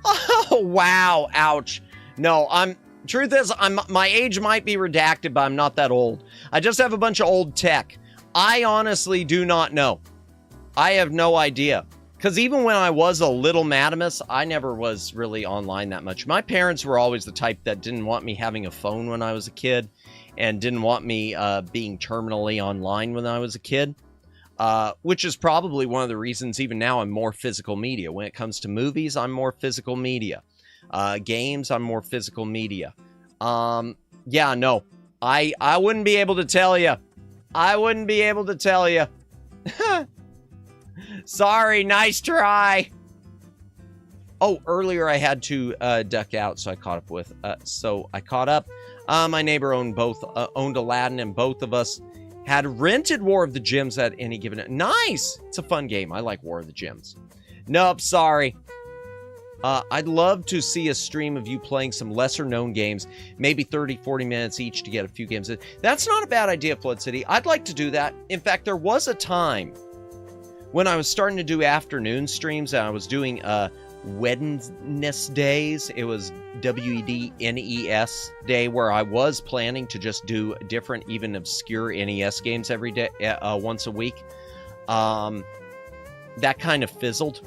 Oh, wow. Ouch. No, truth is, my age might be redacted, but I'm not that old. I just have a bunch of old tech. I honestly do not know. I have no idea. Because even when I was a little Madamus, I never was really online that much. My parents were always the type that didn't want me having a phone when I was a kid and didn't want me being terminally online when I was a kid. Which is probably one of the reasons even now I'm more physical media. When it comes to movies, I'm more physical media. Games, I'm more physical media. Yeah, no. I wouldn't be able to tell you. I wouldn't be able to tell you. Sorry, nice try. Oh, earlier I had to duck out, so I caught up with. So I caught up. My neighbor owned Aladdin, and both of us had rented War of the Gems at any given. Nice. It's a fun game. I like War of the Gems. Nope, sorry. I'd love to see a stream of you playing some lesser-known games, maybe 30, 40 minutes each to get a few games in. That's not a bad idea, Flood City. I'd like to do that. In fact, there was a time when I was starting to do afternoon streams, and I was doing Wednesdays. It was WEDNES day, where I was planning to just do different, even obscure NES games every day, once a week. That kind of fizzled.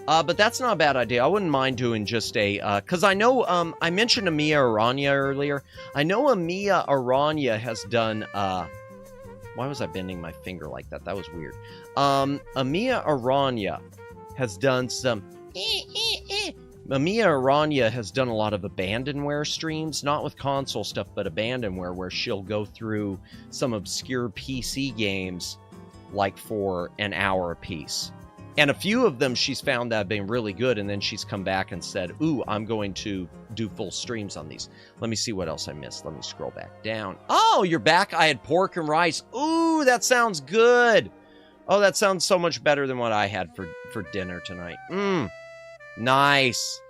But that's not a bad idea. I wouldn't mind doing just a, because I know, I mentioned Amiya Aranya earlier. I know Amiya Aranya has done, why was I bending my finger like that? That was weird. Amiya Aranya has done some, Amiya Aranya has done a lot of abandonware streams, not with console stuff, but abandonware, where she'll go through some obscure PC games, like for an hour a piece. And a few of them she's found that have been really good, and then she's come back and said, ooh, I'm going to do full streams on these. Let me see what else I missed. Let me scroll back down. Oh, you're back. I had pork and rice. Ooh, that sounds good. Oh, that sounds so much better than what I had for dinner tonight. Nice.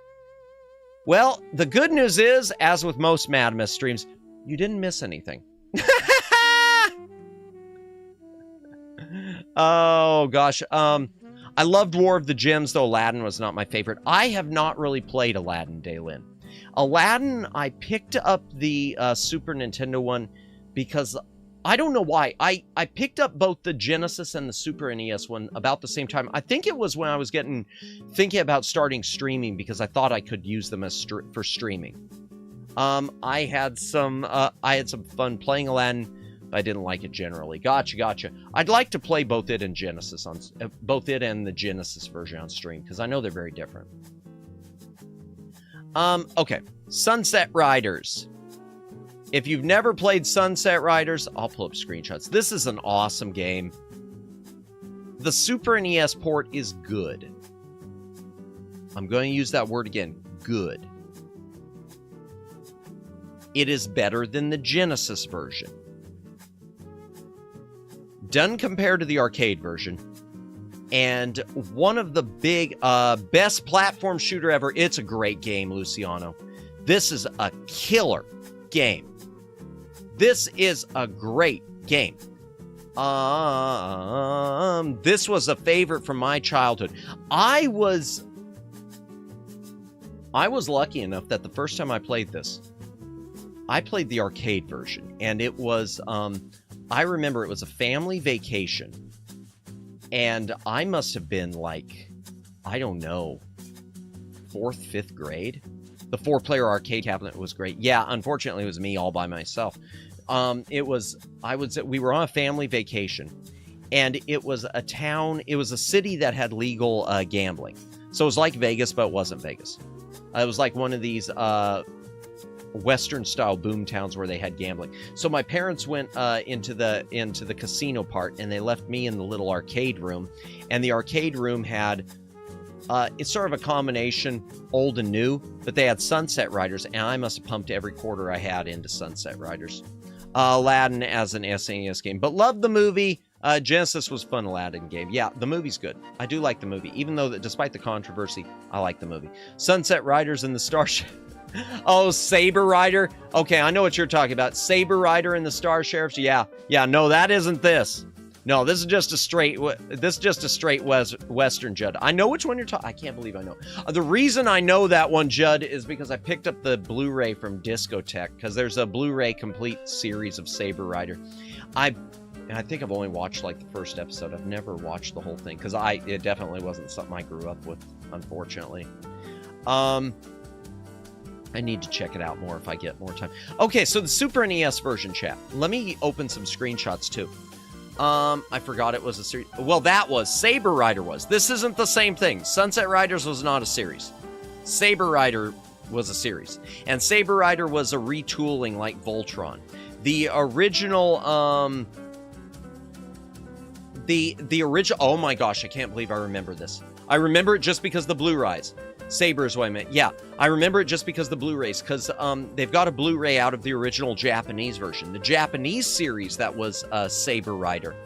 Well, the good news is, as with most Madmas streams, you didn't miss anything. Oh, gosh. I loved War of the Gems, though Aladdin was not my favorite. I have not really played Aladdin, Daylin. Aladdin, I picked up the Super Nintendo one because I don't know why. I picked up both the Genesis and the Super NES one about the same time. I think it was when I was thinking about starting streaming, because I thought I could use them as for streaming. I had some fun playing Aladdin. I didn't like it generally. Gotcha. I'd like to play both it and Genesis both it and the Genesis version on stream, because I know they're very different. Okay. Sunset Riders. If you've never played Sunset Riders, I'll pull up screenshots. This is an awesome game. The Super NES port is good. I'm going to use that word again. Good. It is better than the Genesis version. Done compared to the arcade version, and one of the big, best platform shooter ever. It's a great game, Luciano. This is a killer game. This is a great game. This was a favorite from my childhood. I was lucky enough that the first time I played this, I played the arcade version, and it was, I remember it was a family vacation, and I must have been like, I don't know, 4th, 5th grade. The 4-player arcade cabinet was great. Yeah, unfortunately, it was me all by myself. We were on a family vacation, and it was a city that had legal gambling. So it was like Vegas, but it wasn't Vegas. It was like one of these Western-style boom towns where they had gambling. So my parents went into the casino part, and they left me in the little arcade room. And the arcade room had it's sort of a combination old and new, but they had Sunset Riders, and I must have pumped every quarter I had into Sunset Riders. Aladdin as an SNES game, but loved the movie. Genesis was fun Aladdin game. Yeah, the movie's good. I do like the movie, even though despite the controversy, I like the movie. Sunset Riders and the Starship. Oh, Saber Rider. Okay, I know what you're talking about. Saber Rider and the Star Sheriffs. Yeah. No, that isn't this. No, this is just a straight Western, Judd. I know which one you're talking. I can't believe I know. The reason I know that one, Judd, is because I picked up the Blu-ray from Discotheque, because there's a Blu-ray complete series of Saber Rider. I think I've only watched like the first episode. I've never watched the whole thing, because it definitely wasn't something I grew up with, unfortunately. I need to check it out more if I get more time. Okay, so the Super NES version, chat. Let me open some screenshots, too. I forgot it was a series. Well, that was. Saber Rider was. This isn't the same thing. Sunset Riders was not a series. Saber Rider was a series. And Saber Rider was a retooling like Voltron. The original, the original, oh my gosh, I can't believe I remember this. I remember it just because the Blu-rays. Saber is what I meant. Yeah, I remember it just because the Blu-rays, because they've got a Blu-ray out of the original Japanese version. The Japanese series that was Saber Rider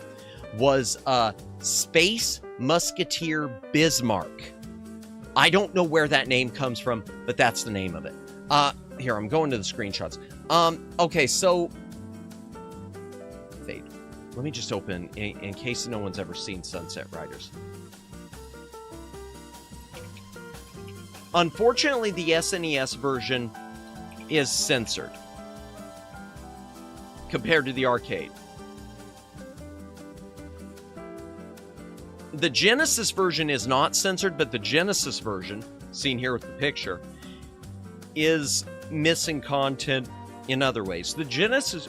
was Space Musketeer Bismarck. I don't know where that name comes from, but that's the name of it. Here, I'm going to the screenshots. Okay, so... Fade. Let me just open, in case no one's ever seen Sunset Riders. Unfortunately, the SNES version is censored compared to the arcade. The Genesis version is not censored, but the Genesis version, seen here with the picture, is missing content in other ways. The Genesis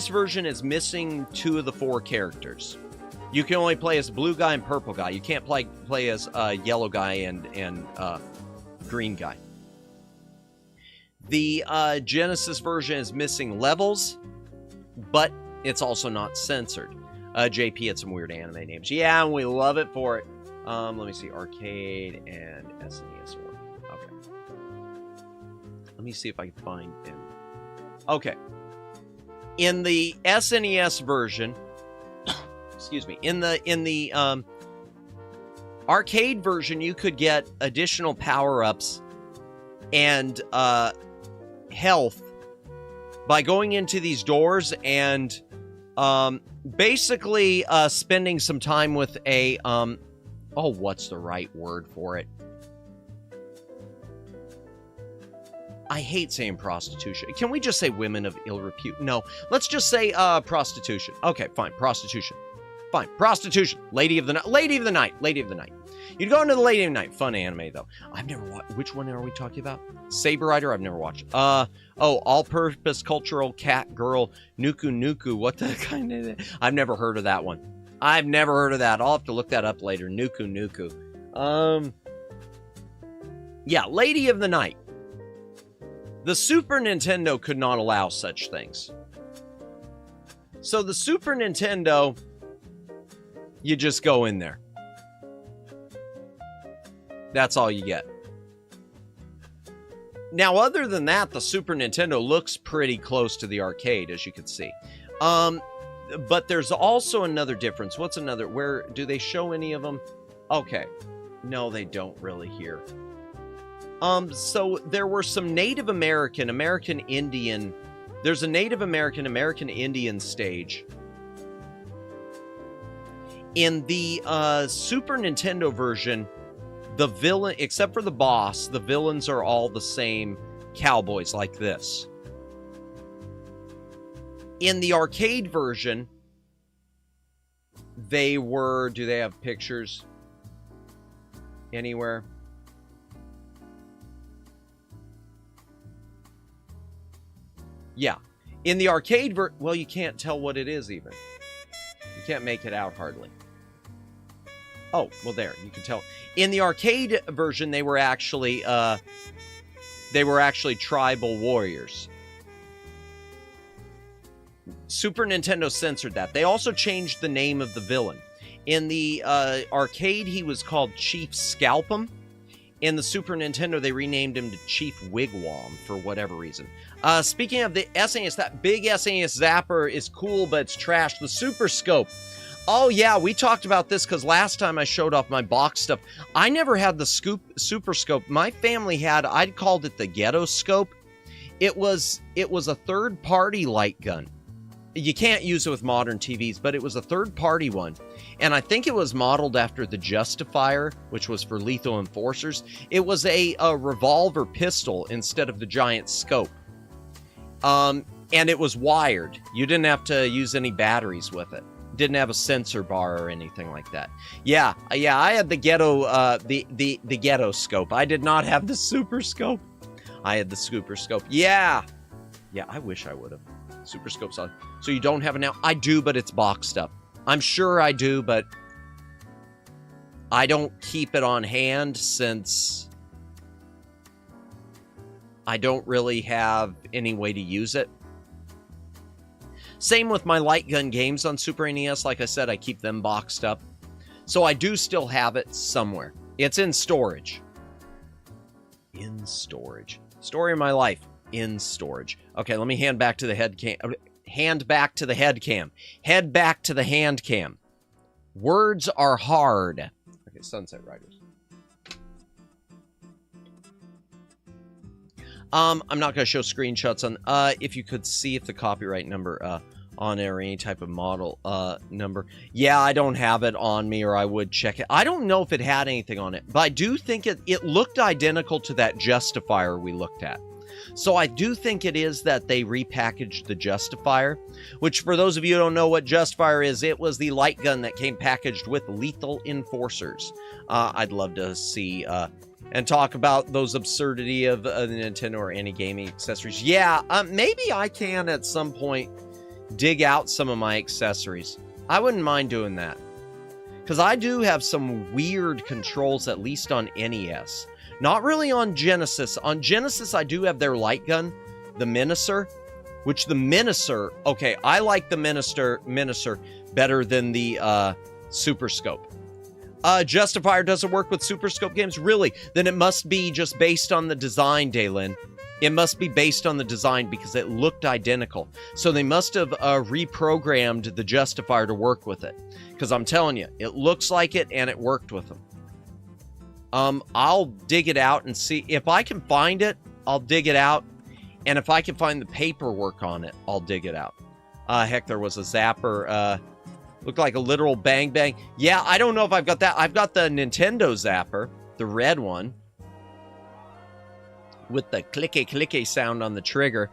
version is missing 2 of the 4 characters. You can only play as blue guy and purple guy. You can't play as yellow guy and green guy. The Genesis version is missing levels, but it's also not censored. JP had some weird anime names. Yeah, and we love it for it. Let me see. Arcade and SNES work. Okay. Let me see if I can find them. Okay. In the SNES version, excuse me, in the arcade version, you could get additional power-ups and health by going into these doors and basically spending some time with a oh, what's the right word for it? I hate saying prostitution. Can we just say women of ill repute? No, let's just say prostitution. Okay, fine, prostitution. Fine, prostitution. Lady of the night. Lady of the night. Lady of the night. You'd go into the Lady of the Night. Fun anime, though. I've never watched... Which one are we talking about? Saber Rider? I've never watched. Oh, All-Purpose Cultural Cat Girl Nuku Nuku. What the kind of... I've never heard of that one. I've never heard of that. I'll have to look that up later. Nuku Nuku. Yeah, Lady of the Night. The Super Nintendo could not allow such things. So the Super Nintendo... You just go in there. That's all you get. Now, other than that, the Super Nintendo looks pretty close to the arcade, as you can see. But there's also another difference. What's another? Where do they show any of them? Okay. No, they don't really here. So there were some Native American, American Indian. There's a Native American, American Indian stage. In the Super Nintendo version, the villain, except for the boss, the villains are all the same cowboys like this. In the arcade version, they were... Do they have pictures anywhere? Yeah. In the arcade well, you can't tell what it is even. You can't make it out hardly. Oh, well, there, you can tell. In the arcade version, they were actually tribal warriors. Super Nintendo censored that. They also changed the name of the villain. In the arcade, he was called Chief Scalp'em. In the Super Nintendo, they renamed him to Chief Wigwam for whatever reason. Speaking of the SNES, that big SNES zapper is cool, but it's trash. The Super Scope. Oh, yeah, we talked about this because last time I showed off my box stuff. I never had the Super Scope. My family had, I'd called it the Ghetto Scope. It was a third-party light gun. You can't use it with modern TVs, but it was a third-party one. And I think it was modeled after the Justifier, which was for Lethal Enforcers. It was a revolver pistol instead of the giant scope. And it was wired. You didn't have to use any batteries with it. Didn't have a sensor bar or anything like that. Yeah, I had the ghetto, the Ghetto Scope. I did not have the Super Scope. I had the Super Scope. Yeah, I wish I would have. Super Scope's on. So you don't have it now? I do, but it's boxed up. I'm sure I do, but I don't keep it on hand since I don't really have any way to use it. Same with my light gun games on Super NES. Like I said, I keep them boxed up. So I do still have it somewhere. It's in storage. In storage. Story of my life. In storage. Okay, let me hand back to the head cam. Hand back to the head cam. Head back to the hand cam. Words are hard. Okay, Sunset Riders. I'm not going to show screenshots on... if you could see if the copyright number... on it or any type of model number. Yeah, I don't have it on me, or I would check it. I don't know if it had anything on it, but I do think it looked identical to that Justifier we looked at. So I do think it is that they repackaged the Justifier, which for those of you who don't know what Justifier is, it was the light gun that came packaged with Lethal Enforcers. I'd love to see and talk about those absurdity of the Nintendo or any gaming accessories. Yeah, maybe I can at some point dig out some of my accessories. I wouldn't mind doing that, because I do have some weird controls, at least on NES. Not really on Genesis. On Genesis, I do have their light gun, the Menacer, which the Menacer, okay, I like the Menacer better than the Super Scope. Justifier doesn't work with Super Scope games? Really? Then it must be just based on the design, Daylin. It must be based on the design because it looked identical. So they must have reprogrammed the Justifier to work with it. Because I'm telling you, it looks like it and it worked with them. I'll dig it out and see. If I can find it, I'll dig it out. And if I can find the paperwork on it, I'll dig it out. Heck, there was a zapper. Looked like a literal bang bang. Yeah, I don't know if I've got that. I've got the Nintendo zapper, the red one, with the clicky sound on the trigger.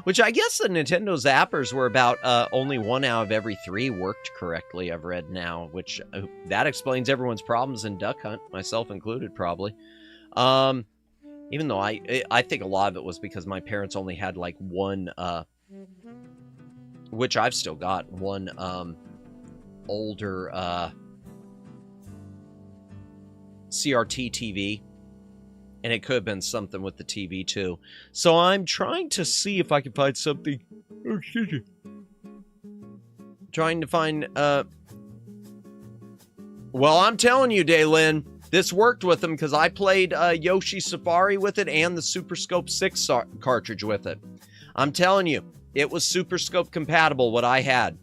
Which I guess the Nintendo zappers were about only 1 out of every 3 worked correctly, I've read now, which that explains everyone's problems in Duck Hunt, myself included, probably. Even though I think a lot of it was because my parents only had like one, which I've still got, one older CRT TV. And it could have been something with the TV, too. So I'm trying to see if I can find something. Oh, excuse me. Trying to find, well, I'm telling you, Daylin, this worked with them because I played Yoshi Safari with it and the Super Scope 6 cartridge with it. I'm telling you, it was Super Scope compatible, what I had.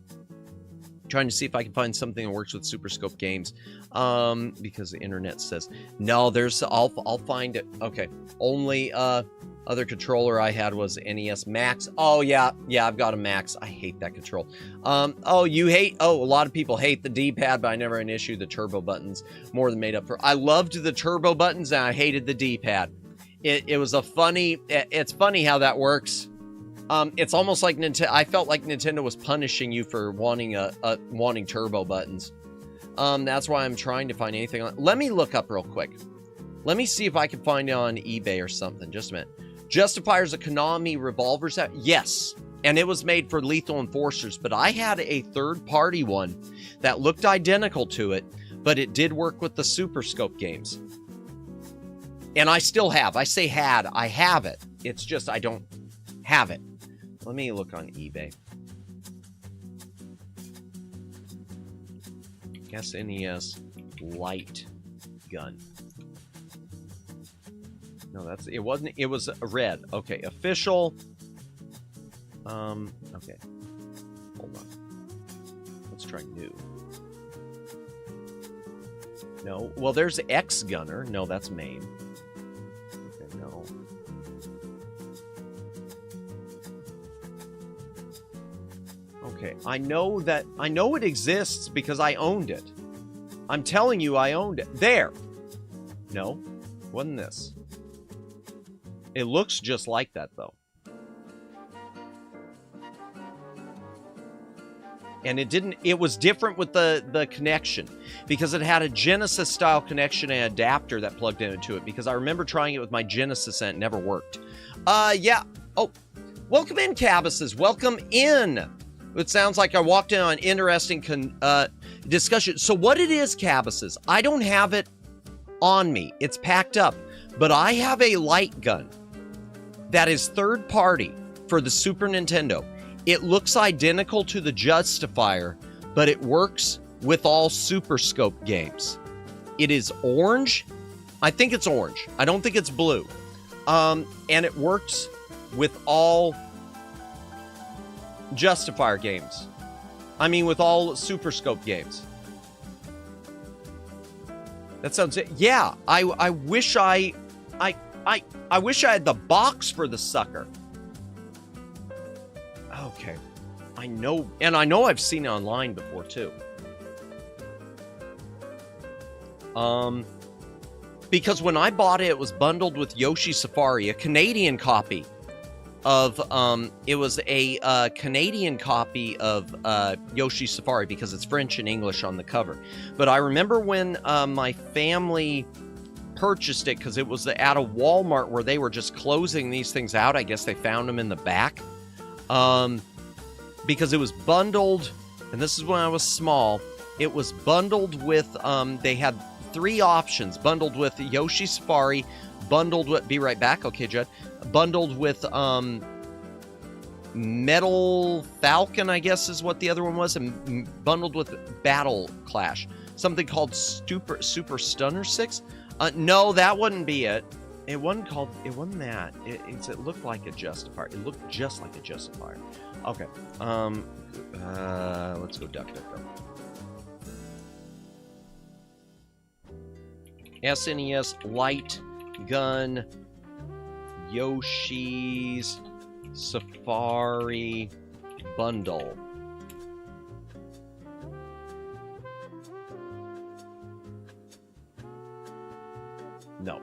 Trying to see if I can find something that works with Super Scope games. Because the internet says no. I'll find it. Okay, only other controller I had was NES Max. Oh yeah, I've got a Max. I hate that control. A lot of people hate the D-pad, but I never had an issue. The turbo buttons more than made up for. I loved the turbo buttons and I hated the D-pad. It was it's funny how that works. It's almost like I felt like Nintendo was punishing you for wanting turbo buttons. That's why I'm trying to find anything on. Let me look up real quick. Let me see if I can find it on eBay or something. Just a minute. Justifier's a Konami revolver set? Yes. And it was made for Lethal Enforcers, but I had a third-party one that looked identical to it, but it did work with the Super Scope games. And I still have. I say had. I have it. It's just I don't have it. Let me look on eBay. SNES light gun. No, it wasn't. It was red. Okay, official. Okay. Hold on. Let's try new. No. Well, there's X Gunner. No, that's main. Okay, no. Okay, I know it exists because I owned it. I'm telling you, I owned it. There. No, wasn't this. It looks just like that, though. And it was different with the connection because it had a Genesis style connection and adapter that plugged into it, because I remember trying it with my Genesis and it never worked. Yeah. Oh, welcome in, Cabbases. Welcome in. It sounds like I walked in on an interesting discussion. So what it is, Cabbases, I don't have it on me. It's packed up. But I have a light gun that is third party for the Super Nintendo. It looks identical to the Justifier, but it works with all Super Scope games. It is orange. I think it's orange. I don't think it's blue. And it works with all Justifier games. I mean, with all Super Scope games. That sounds it. Yeah, I wish I wish I had the box for the sucker. Okay. I know, and I know I've seen it online before, too. Because when I bought it, it was bundled with Yoshi Safari, a Canadian copy of, it was a Canadian copy of Yoshi Safari because it's French and English on the cover. But I remember when my family purchased it because it was at a Walmart where they were just closing these things out. I guess they found them in the back. Because it was bundled, and this is when I was small, it was bundled with, they had 3 options, bundled with Yoshi Safari, bundled with, be right back, okay, Judd, bundled with, Metal Falcon, I guess is what the other one was, and bundled with Battle Clash. Something called Super Stunner 6? No, that wouldn't be it. It wasn't that. It looked like a Justifier. It looked just like a Justifier. Okay. Let's go duck. SNES Light Gun Yoshi's Safari Bundle. No.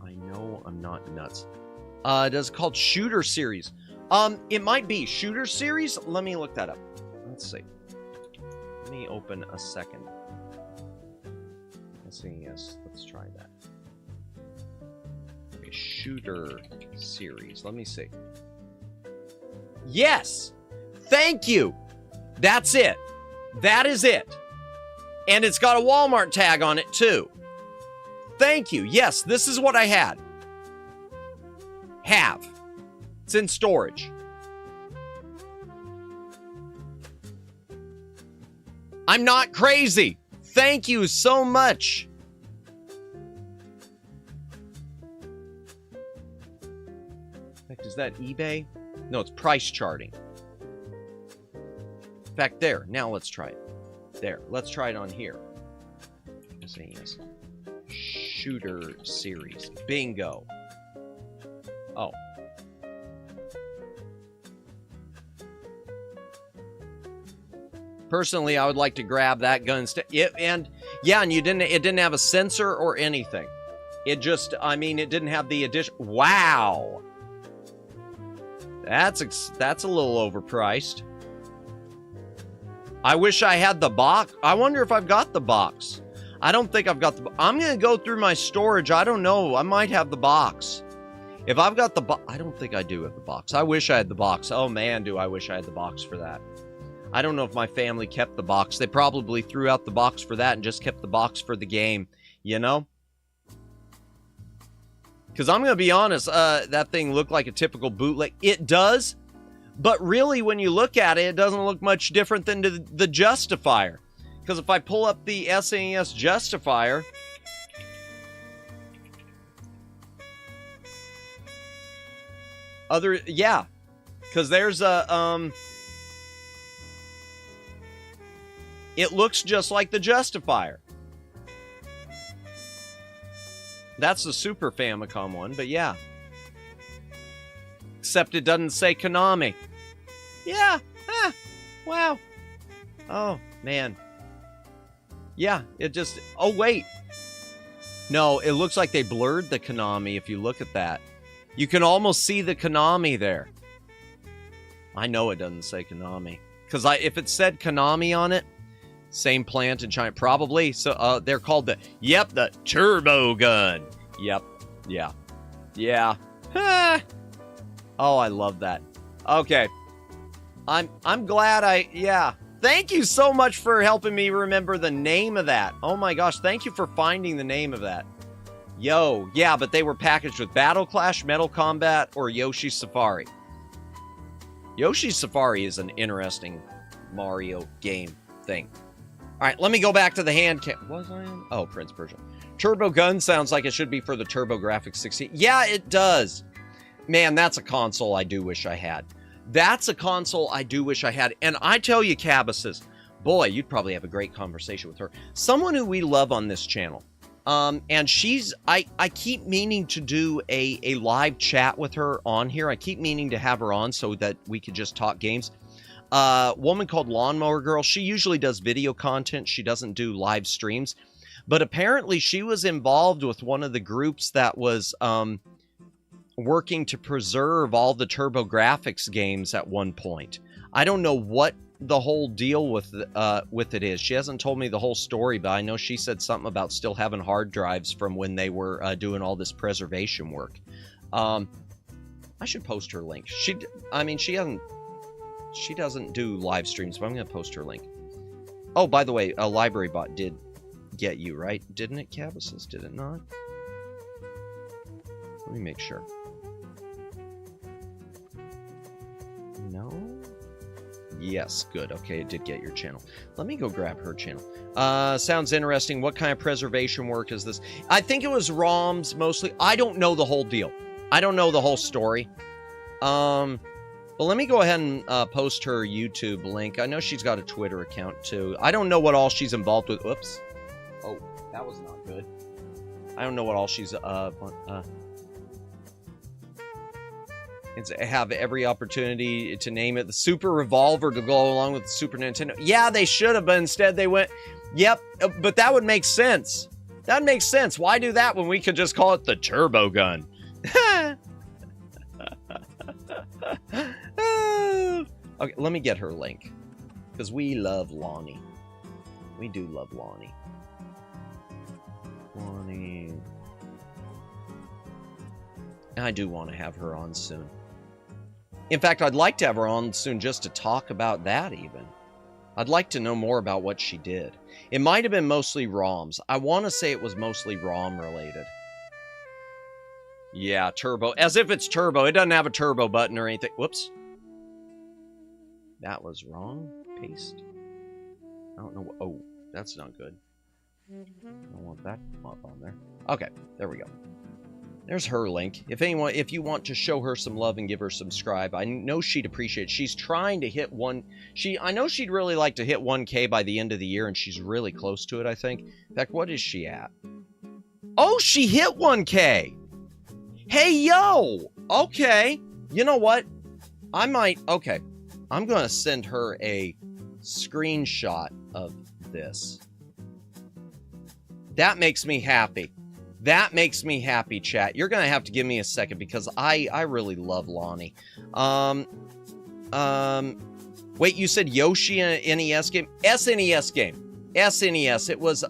I know I'm not nuts. It's called Shooter Series. It might be Shooter Series. Let me look that up. Let's see. Let me open a second. Let's see. Yes, let's try that. Okay, Shooter Series. Let me see. Yes! Thank you! That's it. That is it. And it's got a Walmart tag on it, too. Thank you. Yes, this is what I had. Have. It's in storage. I'm not crazy. Thank you so much. In fact, is that eBay? No, it's price charting. In fact, there. Now let's try it. There. Let's try it on here. Yes. Shooter Series. Bingo. Oh. Personally, I would like to grab that gun and it didn't have a sensor or anything. It just, I mean, it didn't have the addition. Wow. That's a little overpriced. I wish I had the box. I wonder if I've got the box. I don't think I've got the. I'm going to go through my storage. I don't know. I might have the box. If I've got the box, I don't think I do have the box. I wish I had the box. Oh man, do I wish I had the box for that. I don't know if my family kept the box. They probably threw out the box for that and just kept the box for the game, you know? Because I'm going to be honest, that thing looked like a typical bootleg. It does, but really when you look at it, it doesn't look much different than the Justifier. Because if I pull up the SNES Justifier, because there's a, it looks just like the Justifier. That's the Super Famicom one, but yeah. Except it doesn't say Konami. Yeah. Wow. Oh, man. Yeah, it just... Oh, wait. No, it looks like they blurred the Konami if you look at that. You can almost see the Konami there. I know it doesn't say Konami. Because if it said Konami on it, same plant in China, probably. So they're called the turbo gun. Yep. Yeah. Yeah. Oh, I love that. Okay. I'm glad yeah. Thank you so much for helping me remember the name of that. Oh my gosh, thank you for finding the name of that. Yo, yeah, but they were packaged with Battle Clash, Metal Combat, or Yoshi Safari. Yoshi Safari is an interesting Mario game thing. All right, let me go back to the Handcam. Was I on? Oh, Prince Persia. Turbo Gun sounds like it should be for the TurboGrafx 16. Yeah, it does. Man, that's a console I do wish I had. That's a console I do wish I had. And I tell you, Cabbases, boy, you'd probably have a great conversation with her. Someone who we love on this channel. And I keep meaning to do a live chat with her on here. I keep meaning to have her on so that we could just talk games. Woman called Lawnmower Girl. She usually does video content. She doesn't do live streams. But apparently she was involved with one of the groups that was working to preserve all the TurboGrafx games at one point. I don't know what the whole deal with it is. She hasn't told me the whole story, but I know she said something about still having hard drives from when they were doing all this preservation work. I should post her link. She doesn't do live streams, but I'm going to post her link. Oh, by the way, a library bot did get you, right? Didn't it, Cabbases? Did it not? Let me make sure. No? Yes, good. Okay, it did get your channel. Let me go grab her channel. Sounds interesting. What kind of preservation work is this? I think it was ROMs mostly. I don't know the whole deal. I don't know the whole story. But let me go ahead and post her YouTube link. I know she's got a Twitter account too. I don't know what all she's involved with. Oops. Oh, that was not good. I don't know what all she's have every opportunity to name it the Super Revolver to go along with the Super Nintendo. Yeah, they should have, but instead they went, yep, but that would make sense. That makes sense. Why do that when we could just call it the Turbo Gun? Okay, let me get her link. Because we love Lonnie. We do love Lonnie. Lonnie. I do want to have her on soon. In fact, I'd like to have her on soon just to talk about that even. I'd like to know more about what she did. It might have been mostly ROMs. I want to say it was mostly ROM related. Yeah, turbo. As if it's turbo. It doesn't have a turbo button or anything. Whoops. That was wrong. Paste. I don't know what... Oh, that's not good. I don't want that up on there. Okay, there we go. There's her link. If you want to show her some love and give her subscribe, I know she'd appreciate it. She's trying to hit I know she'd really like to hit 1K by the end of the year, and she's really close to it, I think. In fact, what is she at? Oh, she hit 1K! Hey, yo! Okay. You know what? Okay. I'm going to send her a screenshot of this. That makes me happy. That makes me happy, chat. You're going to have to give me a second because I really love Lonnie. Wait, you said Yoshi in an NES game? SNES game. SNES. It was,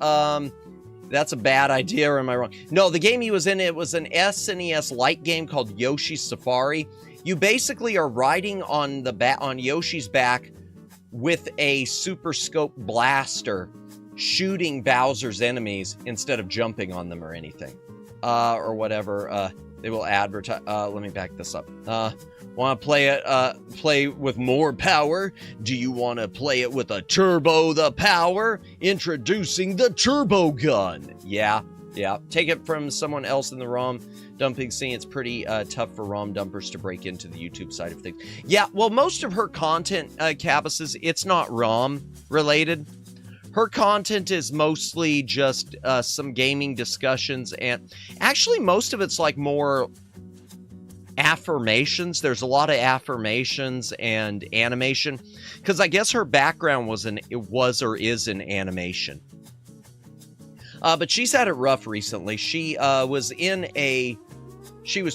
that's a bad idea, or am I wrong? No, the game he was in, it was an SNES light game called Yoshi's Safari. You basically are riding on Yoshi's back with a Super Scope blaster, shooting Bowser's enemies instead of jumping on them or anything. Or whatever. They will advertise. Let me back this up. Want to play with more power? Do you want to play it with a turbo the power? Introducing the Turbo Gun. Yeah. Take it from someone else in the ROM dumping scene. It's pretty tough for ROM dumpers to break into the YouTube side of things. Yeah, well, most of her content, Cabbases, it's not ROM related. Her content is mostly just some gaming discussions, and actually most of it's like more affirmations. There's a lot of affirmations and animation, because I guess her background was or is in animation. But she's had it rough recently. She was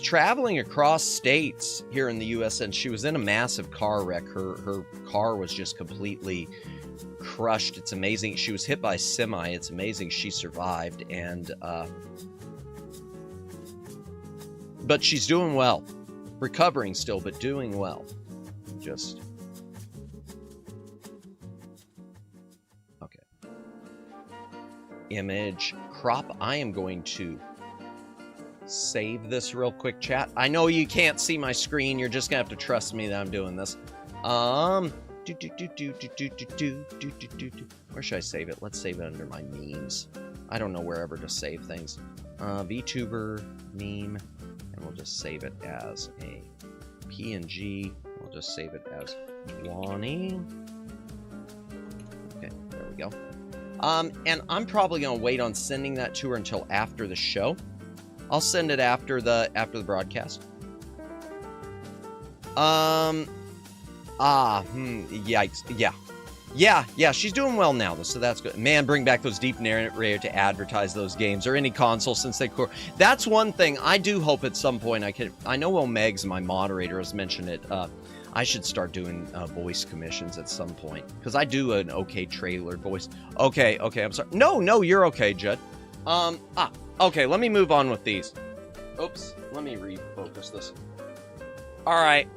traveling across states here in the U.S., and she was in a massive car wreck. Her car was just completely crushed. It's amazing. She was hit by a semi. It's amazing she survived, and but she's doing well. Recovering still, but doing well. Just okay. Image crop. I am going to save this real quick, chat. I know you can't see my screen. You're just gonna have to trust me that I'm doing this. Where should I save it? Let's save it under my memes. I don't know wherever to save things. VTuber meme, and we'll just save it as a PNG. We'll just save it as Lonnie. Okay, there we go. And I'm probably going to wait on sending that to her until after the show. I'll send it after the broadcast. Yikes. Yeah, she's doing well now, so that's good. Man, bring back those deep narrator to advertise those games, or any console since they core. That's one thing I do hope at some point I know Megs, my moderator, has mentioned it. I should start doing voice commissions at some point, because I do an okay trailer voice. Okay, I'm sorry. No, you're okay, Judd. Okay, let me move on with these. Oops, let me refocus this. All right.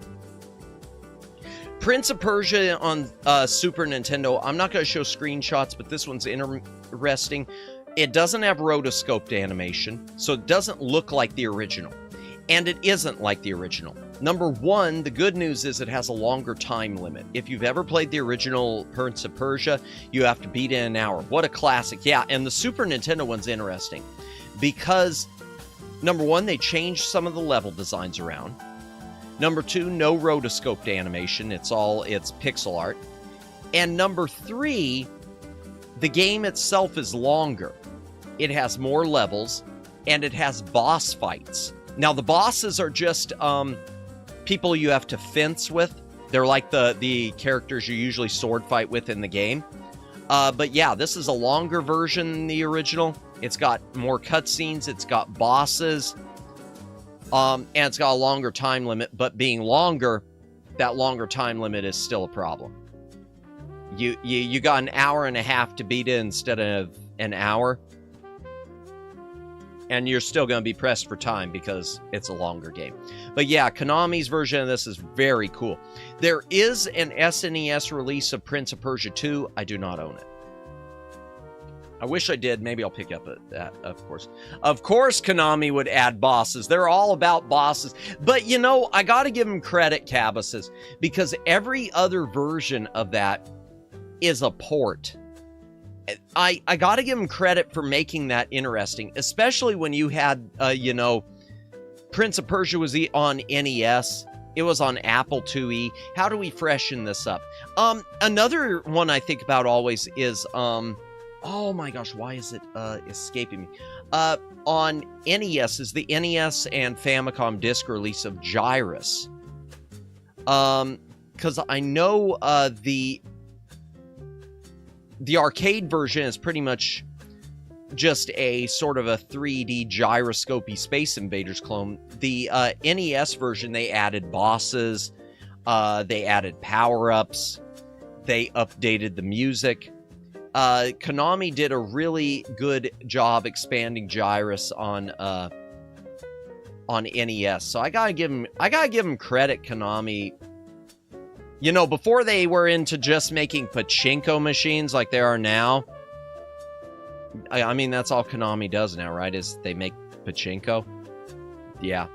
Prince of Persia on Super Nintendo. I'm not going to show screenshots, but this one's interesting. It doesn't have rotoscoped animation, so it doesn't look like the original. And it isn't like the original. Number one, the good news is it has a longer time limit. If you've ever played the original Prince of Persia, you have to beat it in an hour. What a classic. Yeah, and the Super Nintendo one's interesting because, number one, they changed some of the level designs around. Number two, no rotoscoped animation. It's pixel art. And number three, the game itself is longer. It has more levels, and it has boss fights. Now, the bosses are just people you have to fence with. They're like the characters you usually sword fight with in the game. But yeah, this is a longer version than the original. It's got more cutscenes. It's got bosses. And it's got a longer time limit. But being longer, that longer time limit is still a problem. You got an hour and a half to beat it instead of an hour. And you're still going to be pressed for time because it's a longer game. But yeah, Konami's version of this is very cool. There is an SNES release of Prince of Persia 2. I do not own it. I wish I did. Maybe I'll pick up that, of course. Of course, Konami would add bosses. They're all about bosses. But, you know, I got to give them credit, Cabbases, because every other version of that is a port. I got to give them credit for making that interesting, especially when you had, Prince of Persia was on NES. It was on Apple IIe. How do we freshen this up? Another one I think about always is, oh my gosh, why is it escaping me? On NES is the NES and Famicom disc release of Gyrus. Because I know the arcade version is pretty much just a sort of a 3D gyroscopy Space Invaders clone. The NES version, they added bosses, they added power-ups, they updated the music. Konami did a really good job expanding Gyrus on NES. So I gotta give them credit, Konami. You know, before they were into just making pachinko machines like they are now. I mean, that's all Konami does now, right? Is they make pachinko. Yeah.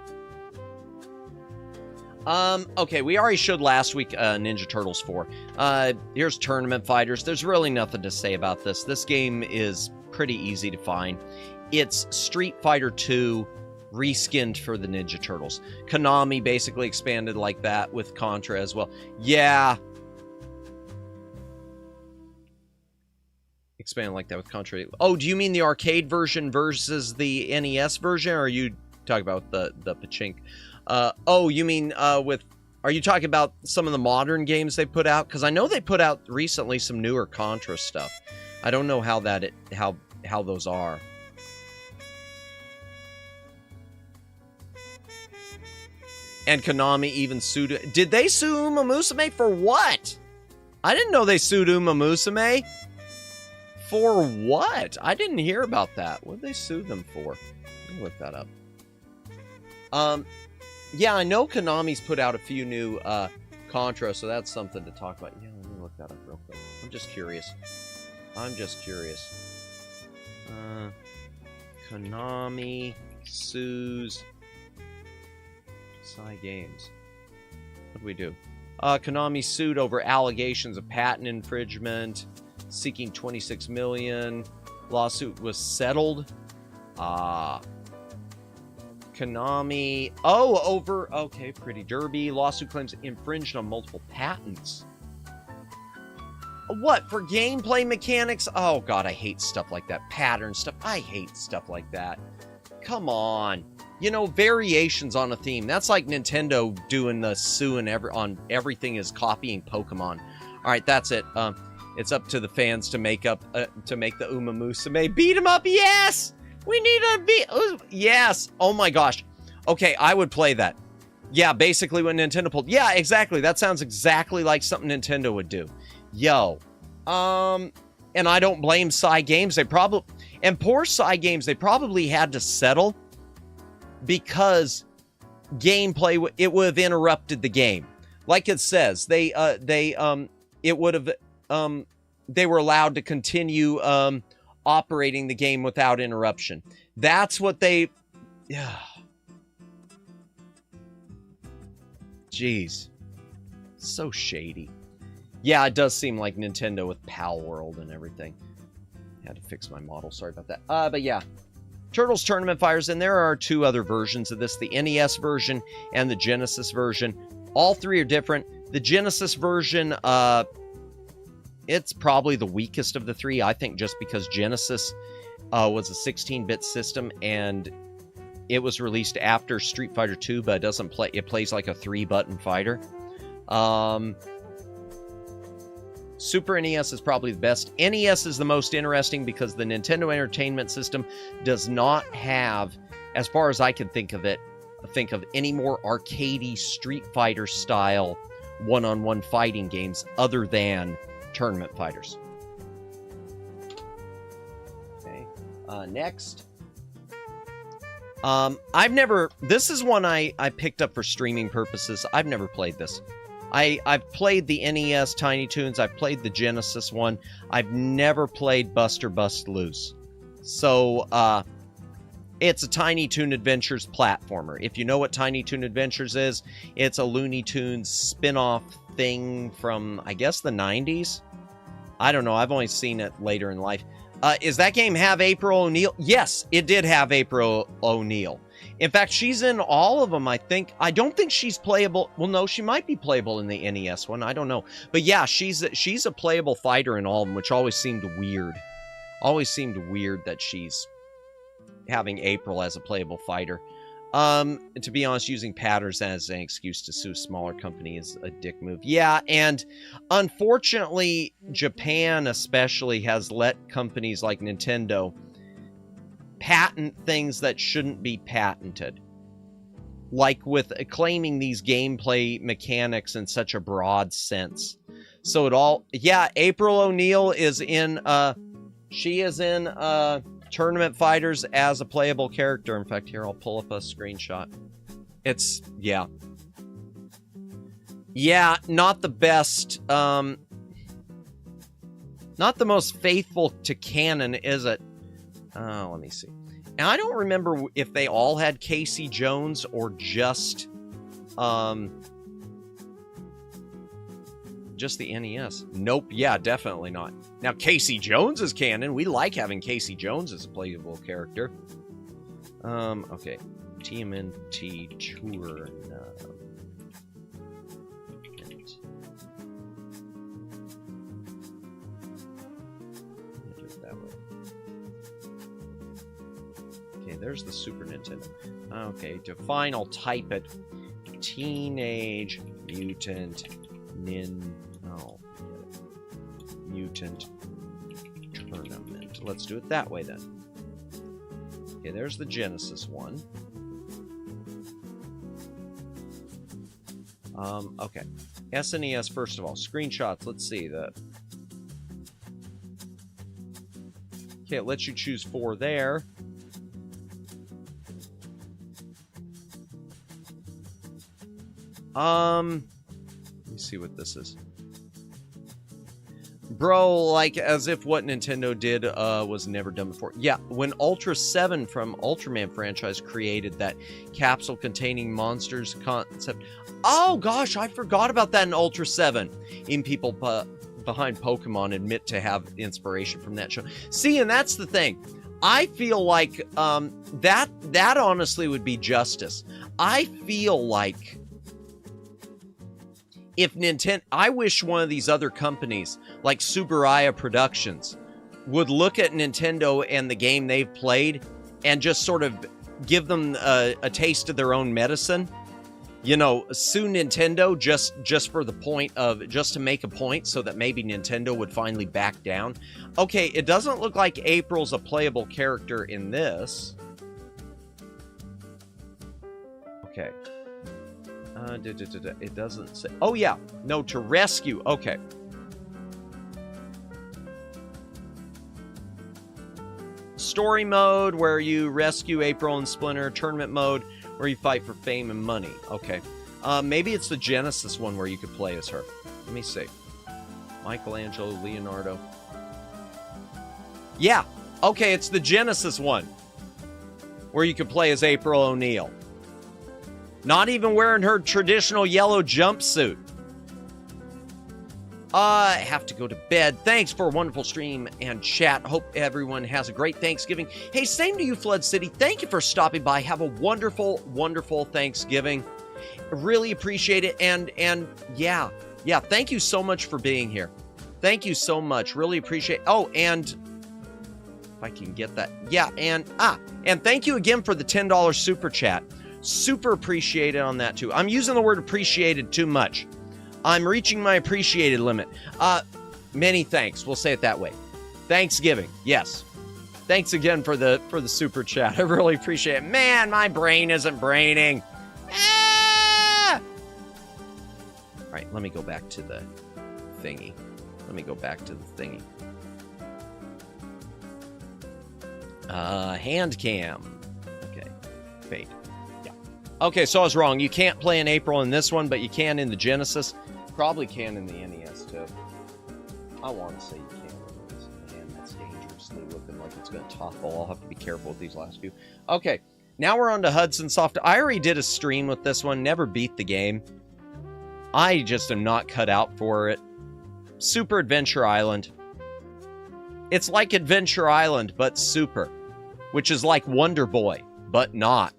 Okay, we already showed last week Ninja Turtles 4. Here's Tournament Fighters. There's really nothing to say about this. This game is pretty easy to find. It's Street Fighter 2 reskinned for the Ninja Turtles. Konami basically expanded like that with Contra as well. Yeah. Expanded like that with Contra. Oh, do you mean the arcade version versus the NES version, or are you talking about the pachink? Oh, you mean are you talking about some of the modern games they put out? Because I know they put out recently some newer Contra stuff. I don't know how those are. And Konami even sued... Did they sue Uma Musume for what? I didn't know they sued Uma Musume. For what? I didn't hear about that. What did they sue them for? Let me look that up. Yeah, I know Konami's put out a few new Contra, so that's something to talk about. Yeah, let me look that up real quick. I'm just curious. Konami sues... Games. What do we do? Konami sued over allegations of patent infringement, seeking $26 million. Lawsuit was settled. Konami. Okay, Pretty Derby. Lawsuit claims infringed on multiple patents. what, for gameplay mechanics? Oh god, I hate stuff like that. Pattern stuff. I hate stuff like that. Come on. You know, variations on a theme. That's like Nintendo doing the suing on everything is copying Pokemon. All right, that's it. It's up to the fans to make the Uma Musume beat 'em up. Yes, we need a beat. Yes. Oh my gosh. Okay, I would play that. Yeah, basically what Nintendo pulled. Yeah, exactly. That sounds exactly like something Nintendo would do. Yo, and I don't blame Cygames. And poor Cygames, they probably had to settle because gameplay, it would have interrupted the game. Like it says, they were allowed to continue operating the game without interruption. That's what they, jeez, so shady. Yeah, it does seem like Nintendo with Pal World and everything. Had to fix my model, sorry about that. But yeah, Turtles Tournament Fighters, and there are 2 other versions of this, the NES version and the Genesis version. All 3 are different. The Genesis version, it's probably the weakest of the 3, I think, just because Genesis was a 16-bit system, and it was released after Street Fighter 2, but it plays like a 3-button fighter. Super NES is probably the best. NES is the most interesting because the Nintendo Entertainment System does not have, as far as I can think of any more arcadey Street Fighter style one-on-one fighting games other than Tournament Fighters. Okay, next. This is one I picked up for streaming purposes. I've never played this. I've played the NES Tiny Toons. I've played the Genesis one. I've never played Buster Bust Loose. So, it's a Tiny Toon Adventures platformer. If you know what Tiny Toon Adventures is, it's a Looney Tunes spin-off thing from, I guess, the 90s? I don't know. I've only seen it later in life. Does that game have April O'Neil? Yes, it did have April O'Neil. In fact, she's in all of them, I think. I don't think she's playable. Well, no, she might be playable in the NES one. I don't know. But yeah, she's a playable fighter in all of them, which always seemed weird. Always seemed weird that she's having April as a playable fighter. To be honest, using patterns as an excuse to sue a smaller company is a dick move. Yeah, and unfortunately, Japan especially has let companies like Nintendo patent things that shouldn't be patented. Like with claiming these gameplay mechanics in such a broad sense. So it all, yeah, April O'Neil is in, she is in, Tournament Fighters as a playable character. In fact, here, I'll pull up a screenshot. It's, yeah. Yeah, not the best, not the most faithful to canon, is it? Let me see. And I don't remember if they all had Casey Jones or just the NES. Nope. Yeah, definitely not. Now, Casey Jones is canon. We like having Casey Jones as a playable character. Okay. TMNT Tour. There's the Super Nintendo. Okay, to find, I'll type it. Teenage Mutant Mutant Tournament. Let's do it that way then. Okay, there's the Genesis one. Okay. SNES, first of all. Screenshots, let's see. Okay, it lets you choose 4 there. Let me see what this is. Bro, like, as if what Nintendo did was never done before. Yeah, when Ultra 7 from Ultraman franchise created that capsule containing monsters concept. Oh, gosh, I forgot about that in Ultra 7. Even people behind Pokemon admit to have inspiration from that show. See, and that's the thing. I feel like that honestly would be justice. I feel like if Nintendo, I wish one of these other companies like Subaraya Productions would look at Nintendo and the game they've played and just sort of give them a taste of their own medicine. You know, sue Nintendo just for the point of, just to make a point so that maybe Nintendo would finally back down. Okay, it doesn't look like April's a playable character in this. Okay. It doesn't say. Oh, yeah. No, to rescue. Okay. Story mode, where you rescue April and Splinter. Tournament mode, where you fight for fame and money. Okay. Maybe it's the Genesis one where you could play as her. Let me see. Michelangelo, Leonardo. Yeah. Okay, it's the Genesis one where you could play as April O'Neil. Not even wearing her traditional yellow jumpsuit. I have to go to bed. Thanks for a wonderful stream and chat. Hope everyone has a great Thanksgiving. Hey, same to you, Flood City. Thank you for stopping by. Have a wonderful, wonderful Thanksgiving. Really appreciate it. And yeah, thank you so much for being here. Thank you so much. Really appreciate it. Oh, and if I can get that. Yeah, and thank you again for the $10 super chat. Super appreciated on that too. I'm using the word appreciated too much. I'm reaching my appreciated limit. Many thanks. We'll say it that way. Thanksgiving. Yes. Thanks again for the super chat. I really appreciate it. Man, my brain isn't braining. Ah! All right, let me go back to the thingy. Handcam. Okay. Fade. Okay, so I was wrong. You can't play in April in this one, but you can in the Genesis. Probably can in the NES, too. I want to say you can in this. Man, that's dangerously looking like it's going to topple. I'll have to be careful with these last few. Okay, now we're on to Hudson Soft. I already did a stream with this one. Never beat the game. I just am not cut out for it. Super Adventure Island. It's like Adventure Island, but super. Which is like Wonder Boy, but not.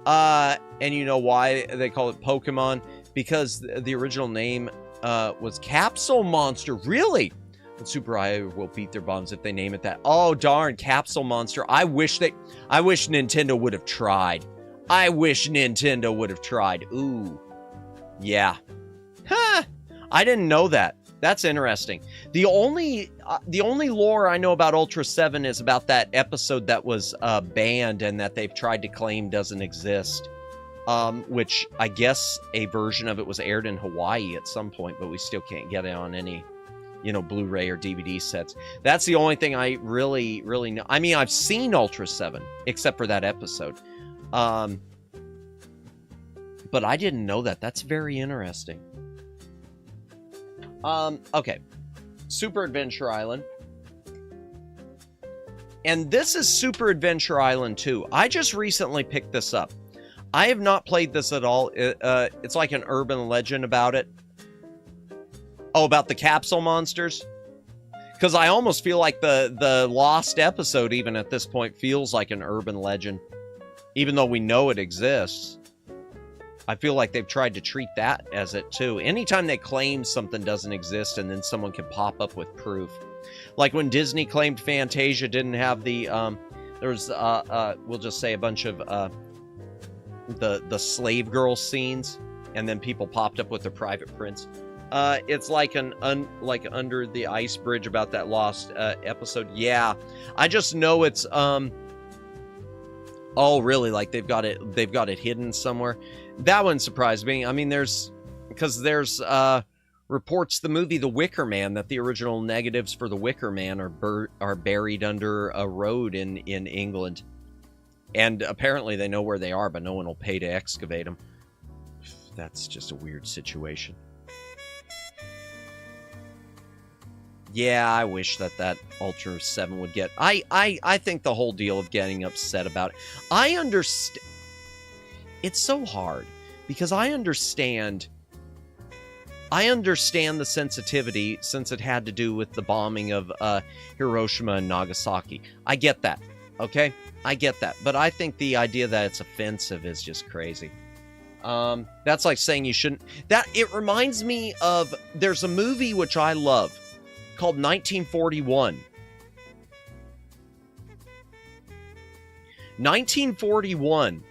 And you know why they call it Pokemon? Because the original name was Capsule Monster. Really? And Super I will beat their bombs if they name it that. Oh, darn, Capsule Monster. I wish Nintendo would have tried. Ooh. Yeah. Huh. I didn't know that. That's interesting. The only lore I know about Ultra 7 is about that episode that was banned and that they've tried to claim doesn't exist. Which I guess a version of it was aired in Hawaii at some point, but we still can't get it on any, Blu-ray or DVD sets. That's the only thing I really know. I mean, I've seen Ultra 7, except for that episode. But I didn't know that. That's very interesting. Okay. Super Adventure Island. And this is Super Adventure Island 2. I just recently picked this up. I have not played this at all. It's like an urban legend about it. Oh, about the capsule monsters? Because I almost feel like the lost episode, even at this point, feels like an urban legend. Even though we know it exists. I feel like they've tried to treat that as it, too. Anytime they claim something doesn't exist and then someone can pop up with proof. Like when Disney claimed Fantasia didn't have the, there's, we'll just say a bunch of, the slave girl scenes, and then people popped up with their private prints. It's like like Under the Ice Bridge about that lost, episode. Yeah. I just know it's, oh, really? Like they've got it hidden somewhere. That wouldn't surprise me. I mean, there's reports the movie The Wicker Man that the original negatives for The Wicker Man are buried under a road in England. And apparently they know where they are, but no one will pay to excavate them. That's just a weird situation. Yeah, I wish that Ultra 7 would get... I think the whole deal of getting upset about it... I understand... It's so hard, because I understand the sensitivity, since it had to do with the bombing of Hiroshima and Nagasaki. I get that, okay? I get that. But I think the idea that it's offensive is just crazy. That's like saying you shouldn't. It reminds me of, there's a movie which I love called 1941. 1941.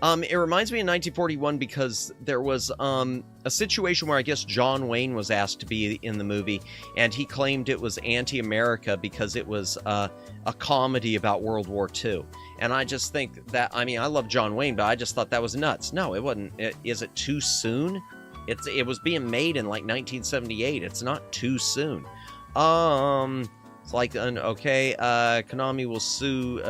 It reminds me of 1941 because there was a situation where I guess John Wayne was asked to be in the movie, and he claimed it was anti-America because it was a comedy about World War II. And I just think that, I mean, I love John Wayne, but I just thought that was nuts. No, it wasn't. Is it too soon? It was being made in like 1978. It's not too soon. It's like, okay, Konami will sue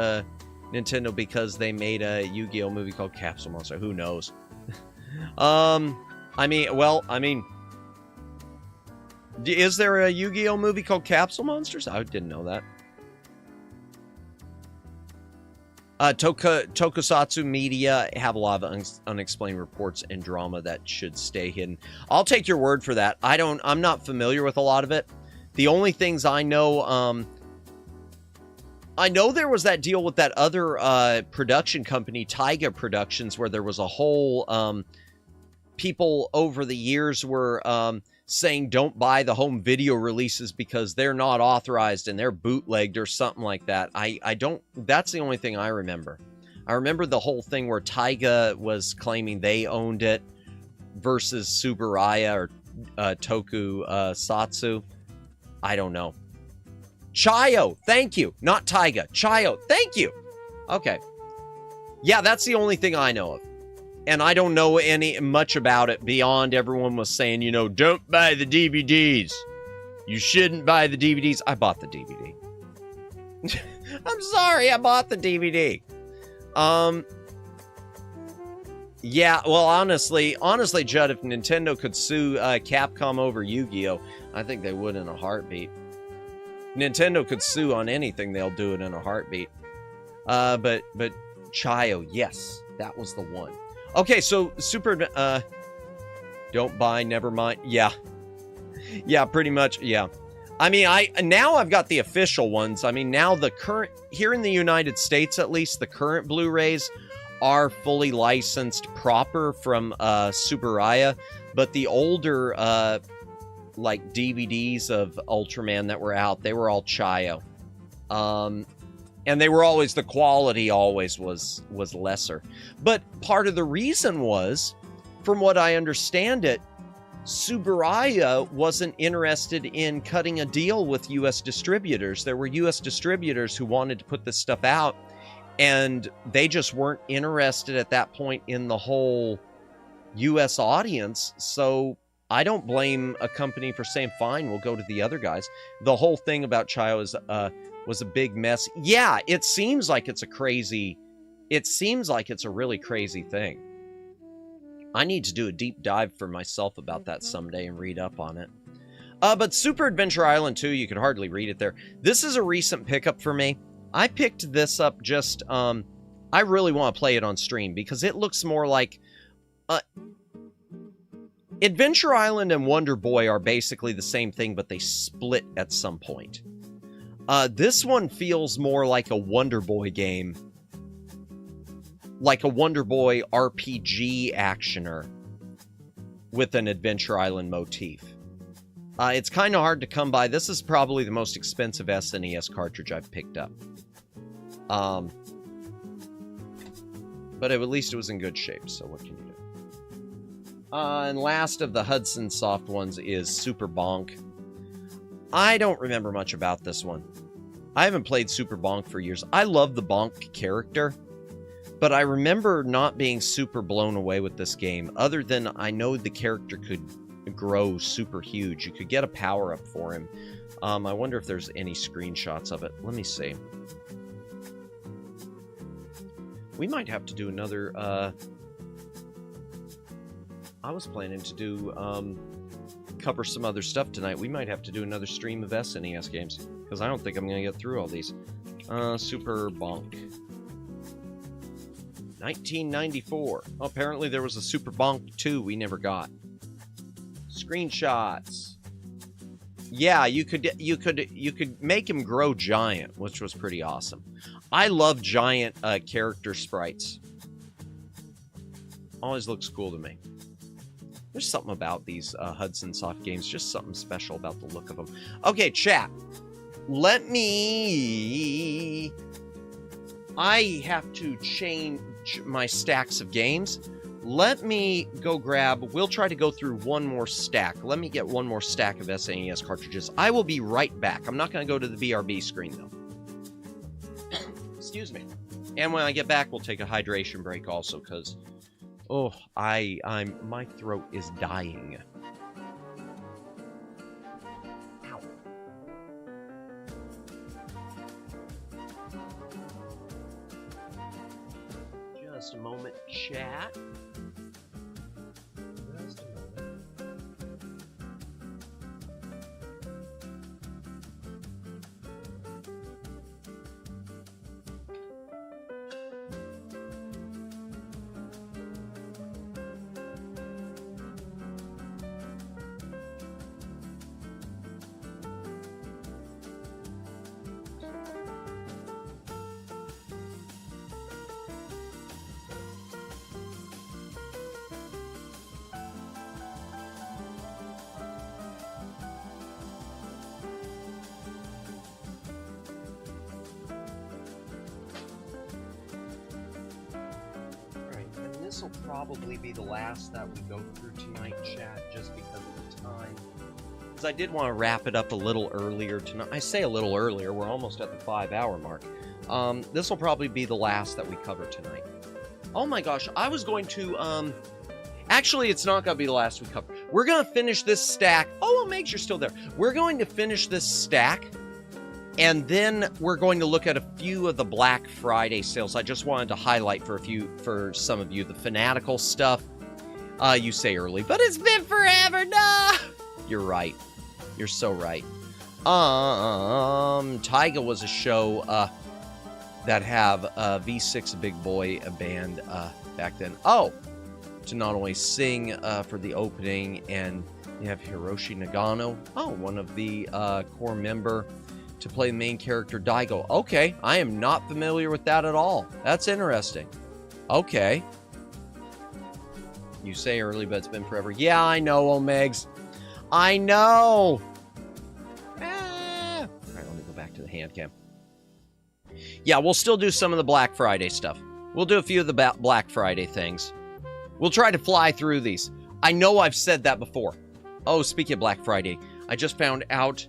Nintendo because they made a Yu-Gi-Oh movie called Capsule Monster. Who knows? I mean, is there a Yu-Gi-Oh movie called Capsule Monsters? I didn't know that. Tokusatsu media have a lot of unexplained reports and drama that should stay hidden. I'll take your word for that. I'm not familiar with a lot of it. The only things I know, there was that deal with that other production company, Taiga Productions, where there was a whole people over the years were saying don't buy the home video releases because they're not authorized and they're bootlegged or something like that. That's the only thing I remember. I remember the whole thing where Taiga was claiming they owned it versus Tsuburaya or Tokusatsu. I don't know. Chayo, thank you. Not Taiga. Chayo, thank you. Okay. Yeah, that's the only thing I know of. And I don't know much about it beyond everyone was saying, don't buy the DVDs. You shouldn't buy the DVDs. I bought the DVD. I'm sorry, I bought the DVD. Yeah, well, honestly, Judd, if Nintendo could sue Capcom over Yu-Gi-Oh, I think they would in a heartbeat. Nintendo could sue on anything, they'll do it in a heartbeat. But Chayo, yes, that was the one. Okay, so don't buy, never mind. Yeah. Yeah, pretty much, yeah. I mean, now I've got the official ones. I mean, now the current, here in the United States at least, the current Blu-rays are fully licensed proper from Tsuburaya, but the older like DVDs of Ultraman that were out, they were all Chayo. And they were always, the quality always was lesser. But part of the reason was, from what I understand it, Tsuburaya wasn't interested in cutting a deal with U.S. distributors. There were U.S. distributors who wanted to put this stuff out, and they just weren't interested at that point in the whole U.S. audience. So I don't blame a company for saying, fine, we'll go to the other guys. The whole thing about Chayo is, was a big mess. Yeah, it seems like it's a really crazy thing. I need to do a deep dive for myself about that someday and read up on it. But Super Adventure Island 2, you could hardly read it there. This is a recent pickup for me. I picked this up just, I really want to play it on stream because it looks more like, Adventure Island and Wonder Boy are basically the same thing, but they split at some point. This one feels more like a Wonder Boy game. Like a Wonder Boy RPG actioner with an Adventure Island motif. It's kind of hard to come by. This is probably the most expensive SNES cartridge I've picked up. But at least it was in good shape, so what can you do? And last of the Hudson Soft ones is Super Bonk. I don't remember much about this one. I haven't played Super Bonk for years. I love the Bonk character, but I remember not being super blown away with this game, other than I know the character could grow super huge. You could get a power-up for him. I wonder if there's any screenshots of it. Let me see. We might have to do another, I was planning to do, cover some other stuff tonight. We might have to do another stream of SNES games, because I don't think I'm going to get through all these. Super Bonk. 1994. Oh, apparently there was a Super Bonk 2 we never got. Screenshots. Yeah, you could make him grow giant, which was pretty awesome. I love giant character sprites. Always looks cool to me. There's something about these Hudson Soft games, just something special about the look of them. Okay, chat. I have to change my stacks of games. Let me go grab, we'll try to go through one more stack. Let me get one more stack of SNES cartridges. I will be right back. I'm not going to go to the BRB screen, though. Excuse me. And when I get back, we'll take a hydration break also, because, oh, my throat is dying. Ow. Just a moment, chat. Just a moment. This will probably be the last that we go through tonight, chat, just because of the time. Because I did want to wrap it up a little earlier tonight. I say a little earlier, we're almost at the 5-hour mark. This will probably be the last that we cover tonight. Oh my gosh, I was going to, actually, it's not going to be the last we cover. We're going to finish this stack. Oh, it makes you're still there. We're going to finish this stack. And then we're going to look at a few of the Black Friday sales. I just wanted to highlight for some of you, the Fanatical stuff. You say early, but it's been forever. No, you're right. You're so right. Taiga was a show that have V6 Big Boy, a band back then. Oh, to not only sing for the opening, and you have Hiroshi Nagano. Oh, one of the core member. To play the main character, Daigo. Okay, I am not familiar with that at all. That's interesting. Okay. You say early, but it's been forever. Yeah, I know, Omegs. I know! Alright, let me go back to the Handcam. Yeah, we'll still do some of the Black Friday stuff. We'll do a few of the Black Friday things. We'll try to fly through these. I know I've said that before. Oh, speaking of Black Friday, I just found out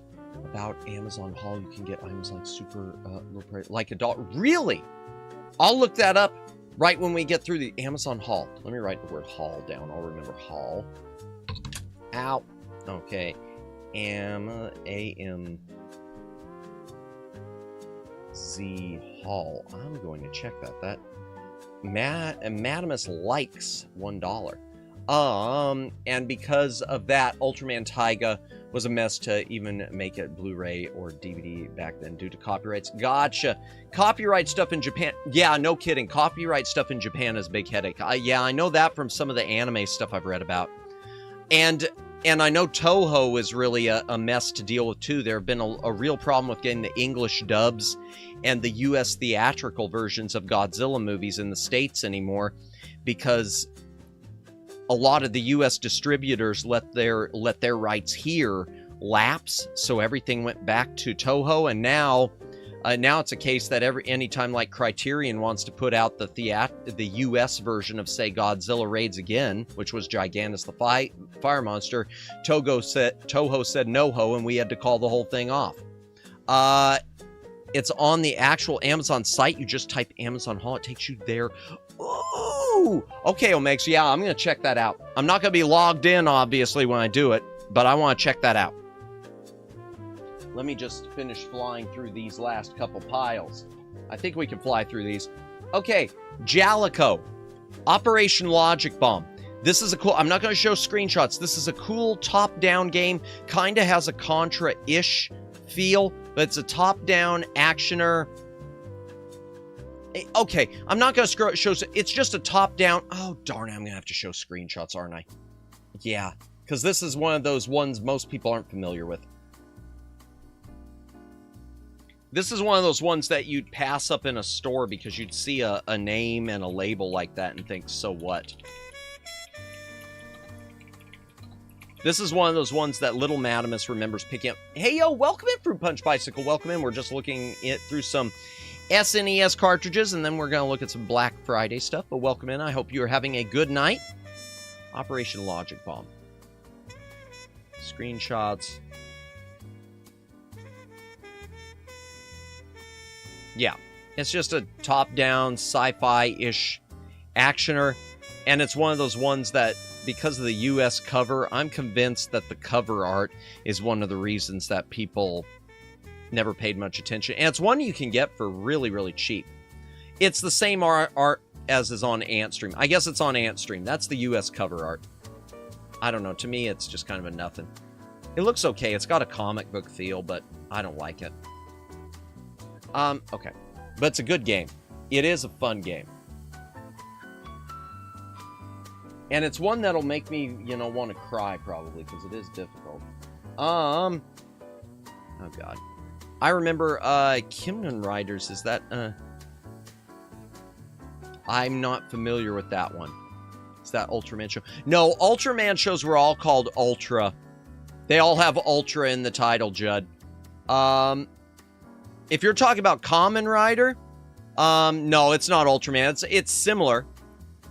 about Amazon Haul. You can get items like super low price, like $1. Really? I'll look that up right when we get through the Amazon Haul. Let me write the word haul down. I'll remember haul. Ow. Okay. A-M-Z Haul. I'm going to check that. That Madamus likes $1. And because of that, Ultraman Taiga was a mess to even make it Blu-ray or DVD back then due to copyrights. Gotcha. Copyright stuff in Japan. Yeah, no kidding. Copyright stuff in Japan is a big headache. Yeah, I know that from some of the anime stuff I've read about. And I know Toho is really a mess to deal with too. There have been a real problem with getting the English dubs and the US theatrical versions of Godzilla movies in the States anymore, because a lot of the U.S. distributors let their rights here lapse, so everything went back to Toho, and now it's a case that anytime like Criterion wants to put out the U.S. version of, say, Godzilla Raids Again, which was Gigantus the Fire Monster, Toho said no-ho, and we had to call the whole thing off. It's on the actual Amazon site. You just type Amazon Haul, it takes you there. Ooh! Okay, Omegs, yeah, I'm going to check that out. I'm not going to be logged in, obviously, when I do it, but I want to check that out. Let me just finish flying through these last couple piles. I think we can fly through these. Okay, Jalico. Operation Logic Bomb. This is a cool... I'm not going to show screenshots. This is a cool top-down game. Kind of has a Contra-ish feel, but it's a top-down actioner... Okay, I'm not going to show... It's just a top-down... Oh, darn it, I'm going to have to show screenshots, aren't I? Yeah, because this is one of those ones most people aren't familiar with. This is one of those ones that you'd pass up in a store because you'd see a name and a label like that and think, so what? This is one of those ones that Little Madamus remembers picking up. Hey, yo, welcome in, Fruit Punch Bicycle. Welcome in. We're just looking through some SNES cartridges, and then we're going to look at some Black Friday stuff. But welcome in. I hope you're having a good night. Operation Logic Bomb. Screenshots. Yeah, it's just a top-down sci-fi-ish actioner, and it's one of those ones that, because of the US cover, I'm convinced that the cover art is one of the reasons that people never paid much attention. And it's one you can get for really, really cheap. It's the same art as is on Antstream. I guess it's on Antstream. That's the US cover art. I don't know. To me, it's just kind of a nothing. It looks okay. It's got a comic book feel, but I don't like it. Okay. But it's a good game. It is a fun game. And it's one that'll make me, want to cry, probably, because it is difficult. Oh, God. I remember, Kamen Riders, is that, I'm not familiar with that one. Is that Ultraman show? No, Ultraman shows were all called Ultra. They all have Ultra in the title, Judd. If you're talking about Kamen Rider, no, it's not Ultraman. It's similar.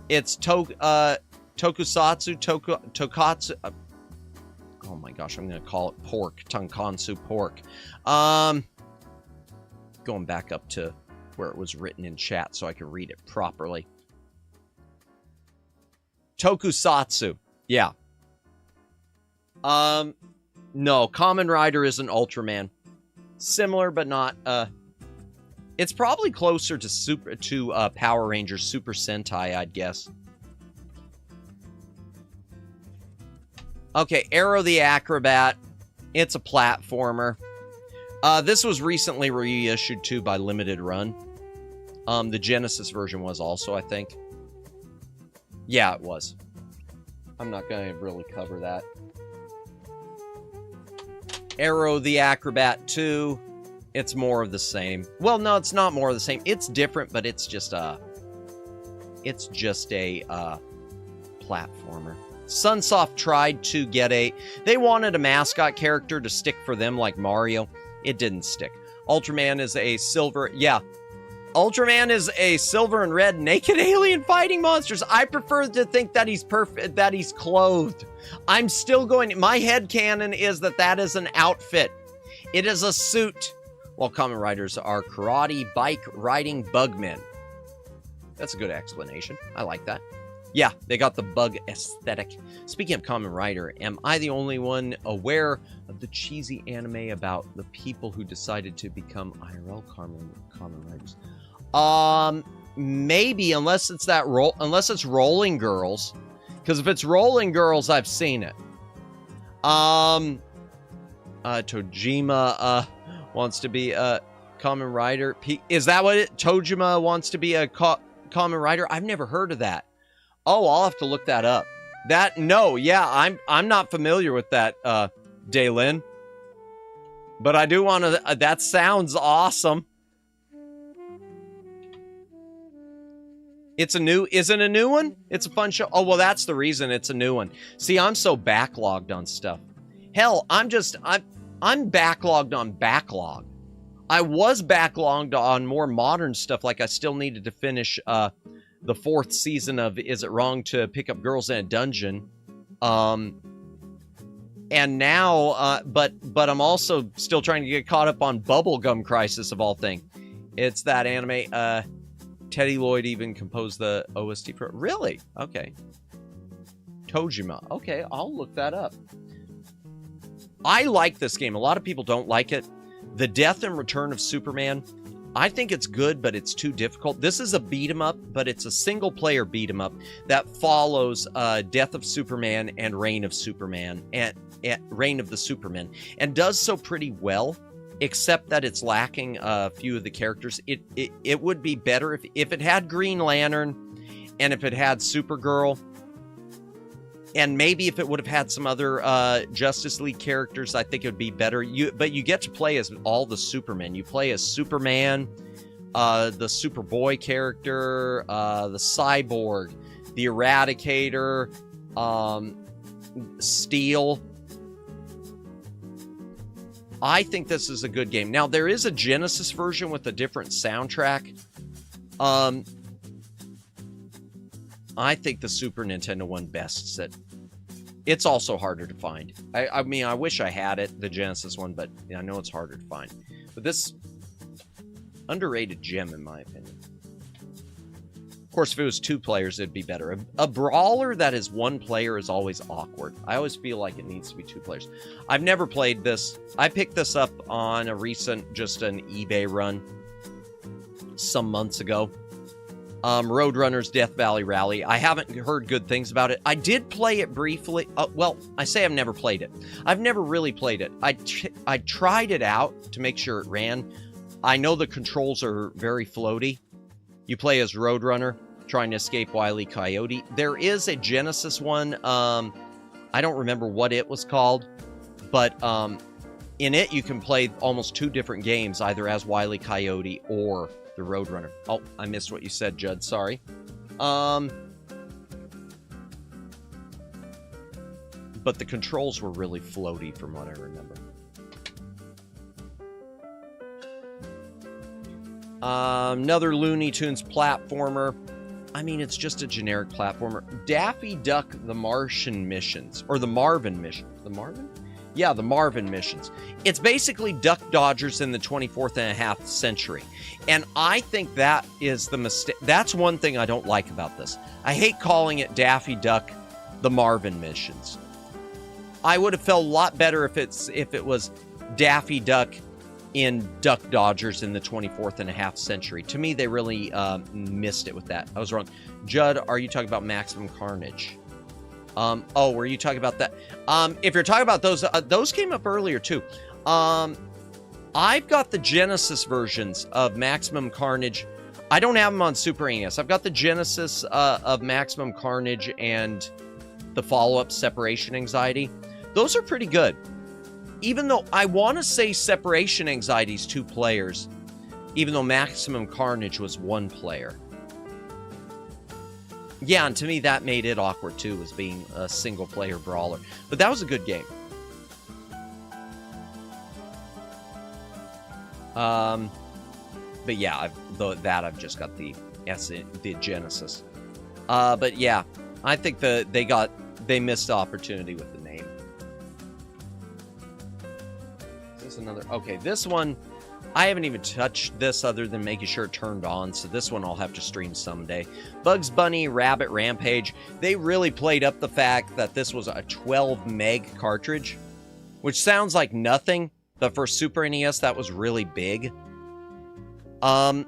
It's Tokusatsu, Tokatsu. Oh my gosh, I'm going to call it pork. Tonkatsu pork. Going back up to where it was written in chat so I could read it properly. Tokusatsu. Yeah. No, Kamen Rider isn't Ultraman. Similar, but not, it's probably closer to Power Rangers Super Sentai, I'd guess. Okay, Arrow the Acrobat. It's a platformer. This was recently reissued, too, by Limited Run. The Genesis version was also, I think. Yeah, it was. I'm not going to really cover that. Arrow the Acrobat 2. It's more of the same. Well, no, it's not more of the same. It's different, but it's just a platformer. Sunsoft tried to get they wanted a mascot character to stick for them like Mario. It didn't stick. Ultraman is a silver, Ultraman is a silver and red naked alien fighting monsters. I prefer to think that he's perfect, that he's clothed. I'm still going, my headcanon is that is an outfit. It is a suit. While Kamen Riders are karate, bike, riding bugmen. That's a good explanation. I like that. Yeah, they got the bug aesthetic. Speaking of Kamen Rider, am I the only one aware of the cheesy anime about the people who decided to become IRL Kamen Riders? Maybe, unless it's unless it's Rolling Girls. Because if it's Rolling Girls, I've seen it. Tojima, wants to be a Kamen Rider. Is that what Tojima wants to be a Kamen Rider? I've never heard of that. Oh, I'll have to look that up. I'm not familiar with that, Daylin. But I do want to, that sounds awesome. Is it a new one? It's a fun show. Oh, well, that's the reason it's a new one. See, I'm so backlogged on stuff. Hell, I'm backlogged on backlog. I was backlogged on more modern stuff, like I still needed to finish, the 4th season of Is It Wrong to Pick Up Girls in a Dungeon? And now, but I'm also still trying to get caught up on Bubblegum Crisis of all things. It's that anime, Teddy Lloyd even composed the OST for it. Really? Okay. Tojima. Okay, I'll look that up. I like this game. A lot of people don't like it. The Death and Return of Superman. I think it's good, but it's too difficult. This is a beat-em-up, but it's a single-player beat-em-up that follows Death of Superman and Reign of Superman and Reign of the Supermen, and does so pretty well, except that it's lacking a few of the characters. It would be better if it had Green Lantern and if it had Supergirl, and maybe if it would have had some other Justice League characters, I think it would be better. But you get to play as all the Supermen. You play as Superman, the Superboy character, the Cyborg, the Eradicator, Steel. I think this is a good game. Now, there is a Genesis version with a different soundtrack. I think the Super Nintendo one bests it. It's also harder to find. I mean, I wish I had it, the Genesis one, but I know it's harder to find. But this underrated gem, in my opinion. Of course, if it was 2 players, it'd be better. A brawler that is 1 player is always awkward. I always feel like it needs to be 2 players. I've never played this. I picked this up on a recent, just an eBay run some months ago. Roadrunner's Death Valley Rally. I haven't heard good things about it. I did play it briefly. Well, I say I've never played it. I've never really played it. I tried it out to make sure it ran. I know the controls are very floaty. You play as Roadrunner, trying to escape Wile E. Coyote. There is a Genesis one. I don't remember what it was called, but in it you can play almost 2 different games, either as Wile E. Coyote or the Roadrunner. Oh, I missed what you said, Judd. Sorry. But the controls were really floaty from what I remember. Another Looney Tunes platformer. I mean, it's just a generic platformer. Daffy Duck The Martian Missions. Or the Marvin Mission. The Marvin? Yeah, the Marvin Missions. It's basically Duck Dodgers in the 24th and a half century. And I think that is the mistake. That's one thing I don't like about this. I hate calling it Daffy Duck The Marvin Missions. I would have felt a lot better if it was Daffy Duck in Duck Dodgers in the 24th and a half century. To me, they really missed it with that. I was wrong. Judd, are you talking about Maximum Carnage? Oh, were you talking about that? If you're talking about those came up earlier too. I've got the Genesis versions of Maximum Carnage. I don't have them on Super NES. I've got the Genesis of Maximum Carnage and the follow-up Separation Anxiety. Those are pretty good. Even though I want to say Separation Anxiety is 2 players, even though Maximum Carnage was 1 player. Yeah, and to me that made it awkward too, as being a single-player brawler. But that was a good game. But yeah, I've just got the Genesis. But yeah, I think they missed the opportunity with the name. Is this another? Okay, this one, I haven't even touched this other than making sure it turned on, so this one I'll have to stream someday. Bugs Bunny Rabbit Rampage. They really played up the fact that this was a 12 meg cartridge, which sounds like nothing, but for Super NES, that was really big. From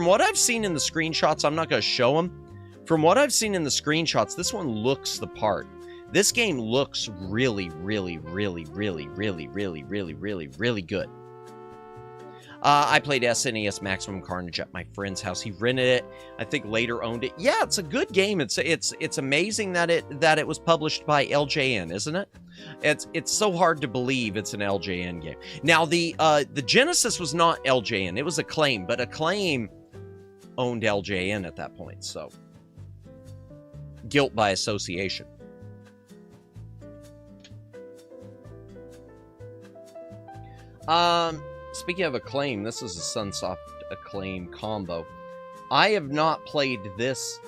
what I've seen in the screenshots, I'm not going to show them. From what I've seen in the screenshots, this one looks the part. This game looks really, really, really, really, really, really, really, really, really good. I played SNES Maximum Carnage at my friend's house. He rented it. I think later owned it. Yeah, it's a good game. It's amazing that it was published by LJN, isn't it? It's so hard to believe it's an LJN game. Now the Genesis was not LJN. It was Acclaim, but Acclaim owned LJN at that point. So guilt by association. Speaking of Acclaim, this is a Sunsoft Acclaim combo. I have not played this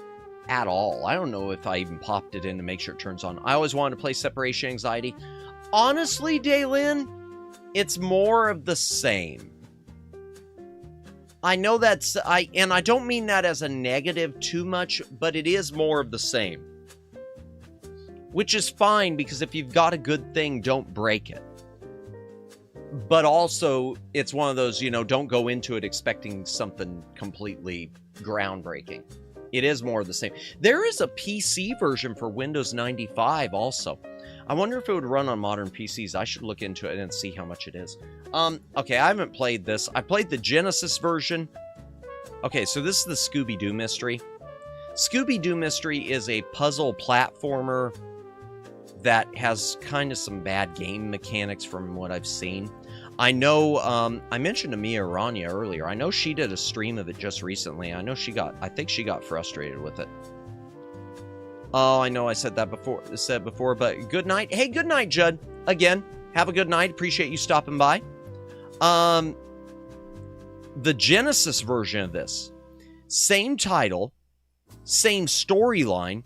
at all. I don't know if I even popped it in to make sure it turns on. I always wanted to play Separation Anxiety. Honestly, Daylin, it's more of the same. I know that's... and I don't mean that as a negative too much, but it is more of the same. Which is fine, because if you've got a good thing, don't break it. But also, it's one of those, don't go into it expecting something completely groundbreaking. It is more of the same. There is a PC version for Windows 95 also. I wonder if it would run on modern PCs. I should look into it and see how much it is. Okay, I haven't played this. I played the Genesis version. Okay, so this is the Scooby-Doo Mystery. Scooby-Doo Mystery is a puzzle platformer that has kind of some bad game mechanics from what I've seen. I know, I mentioned Amia Aranya earlier. I know she did a stream of it just recently. I think she got frustrated with it. Oh, I know I said that before, but good night. Hey, good night, Judd. Again, have a good night. Appreciate you stopping by. The Genesis version of this, same title, same storyline,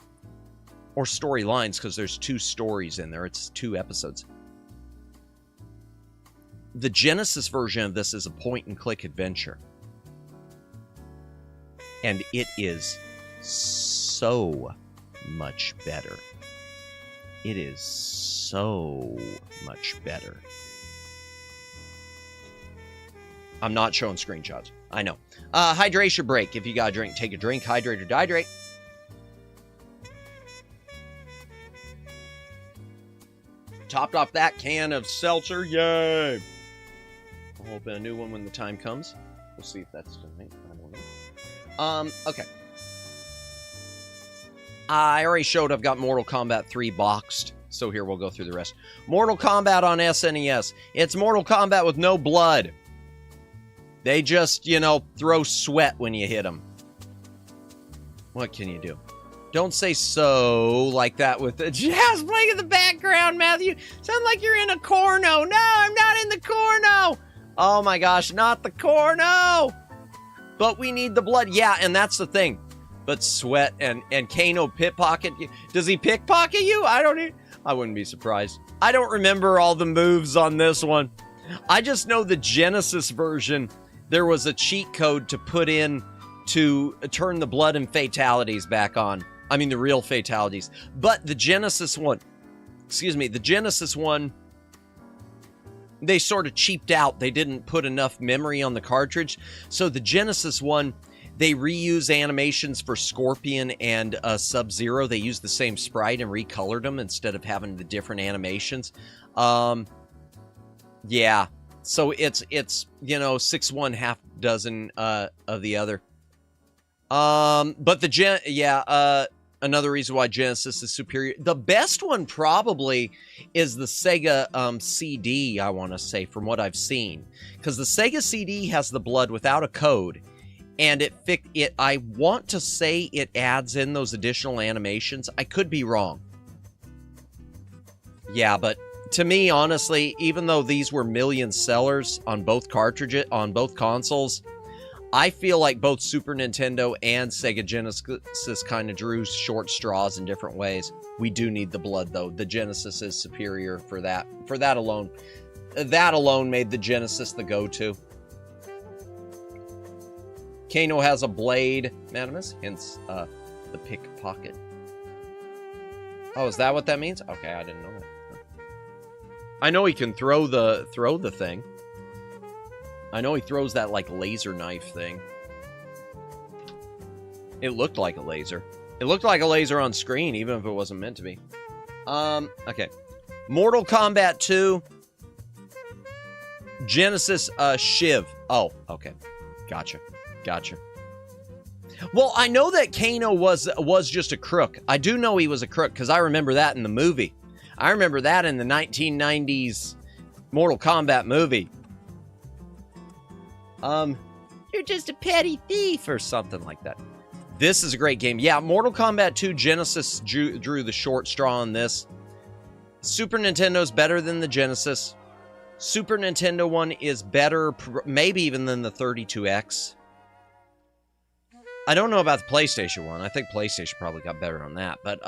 or storylines, because there's 2 stories in there. It's 2 episodes. The Genesis version of this is a point-and-click adventure. And it is so much better. It is so much better. I'm not showing screenshots. I know. Hydration break. If you got a drink, take a drink. Hydrate or dehydrate. Topped off that can of seltzer. Yay! I'll open a new one when the time comes. We'll see if that's tonight. I don't know. Okay. I already showed I've got Mortal Kombat 3 boxed. So here we'll go through the rest. Mortal Kombat on SNES. It's Mortal Kombat with no blood. They just, you know, throw sweat when you hit them. What can you do? Don't say so like that with the jazz playing in the background, Matthew. Sound like you're in a corno. No, I'm not in the corno. Oh my gosh, not the corno. But we need the blood. Yeah, and that's the thing. But sweat and Kano pickpocket. Does he pickpocket you? I wouldn't be surprised. I don't remember all the moves on this one. I just know the Genesis version, there was a cheat code to put in to turn the blood and fatalities back on. I mean, the real fatalities. But the Genesis one, they sort of cheaped out. They didn't put enough memory on the cartridge. So the Genesis one, they reuse animations for Scorpion and Sub-Zero. They used the same sprite and recolored them instead of having the different animations. Yeah. So it's you know, 6 1 half dozen of the other. But the another reason why Genesis is superior. The best one probably is the Sega CD, I want to say, from what I've seen. Because the Sega CD has the blood without a code. And I want to say it adds in those additional animations. I could be wrong. Yeah, but to me, honestly, even though these were million sellers on both cartridges, on both consoles, I feel like both Super Nintendo and Sega Genesis kind of drew short straws in different ways. We do need the blood, though. The Genesis is superior for that. For that alone. That alone made the Genesis the go-to. Kano has a blade, Manimus, hence the pickpocket. Oh, is that what that means? Okay, I didn't know that. I know he can throw the thing. I know he throws that like laser knife thing. It looked like a laser. It looked like a laser on screen, even if it wasn't meant to be. Okay. Mortal Kombat 2. Genesis Shiv. Oh, okay. Gotcha. Well, I know that Kano was just a crook. I do know he was a crook because I remember that in the movie. I remember that in the 1990s Mortal Kombat movie. You're just a petty thief or something like that. This is a great game. Yeah, Mortal Kombat 2 Genesis drew the short straw on this. Super Nintendo's better than the Genesis. Super Nintendo one is better, maybe even than the 32X. I don't know about the PlayStation one. I think PlayStation probably got better on that. But,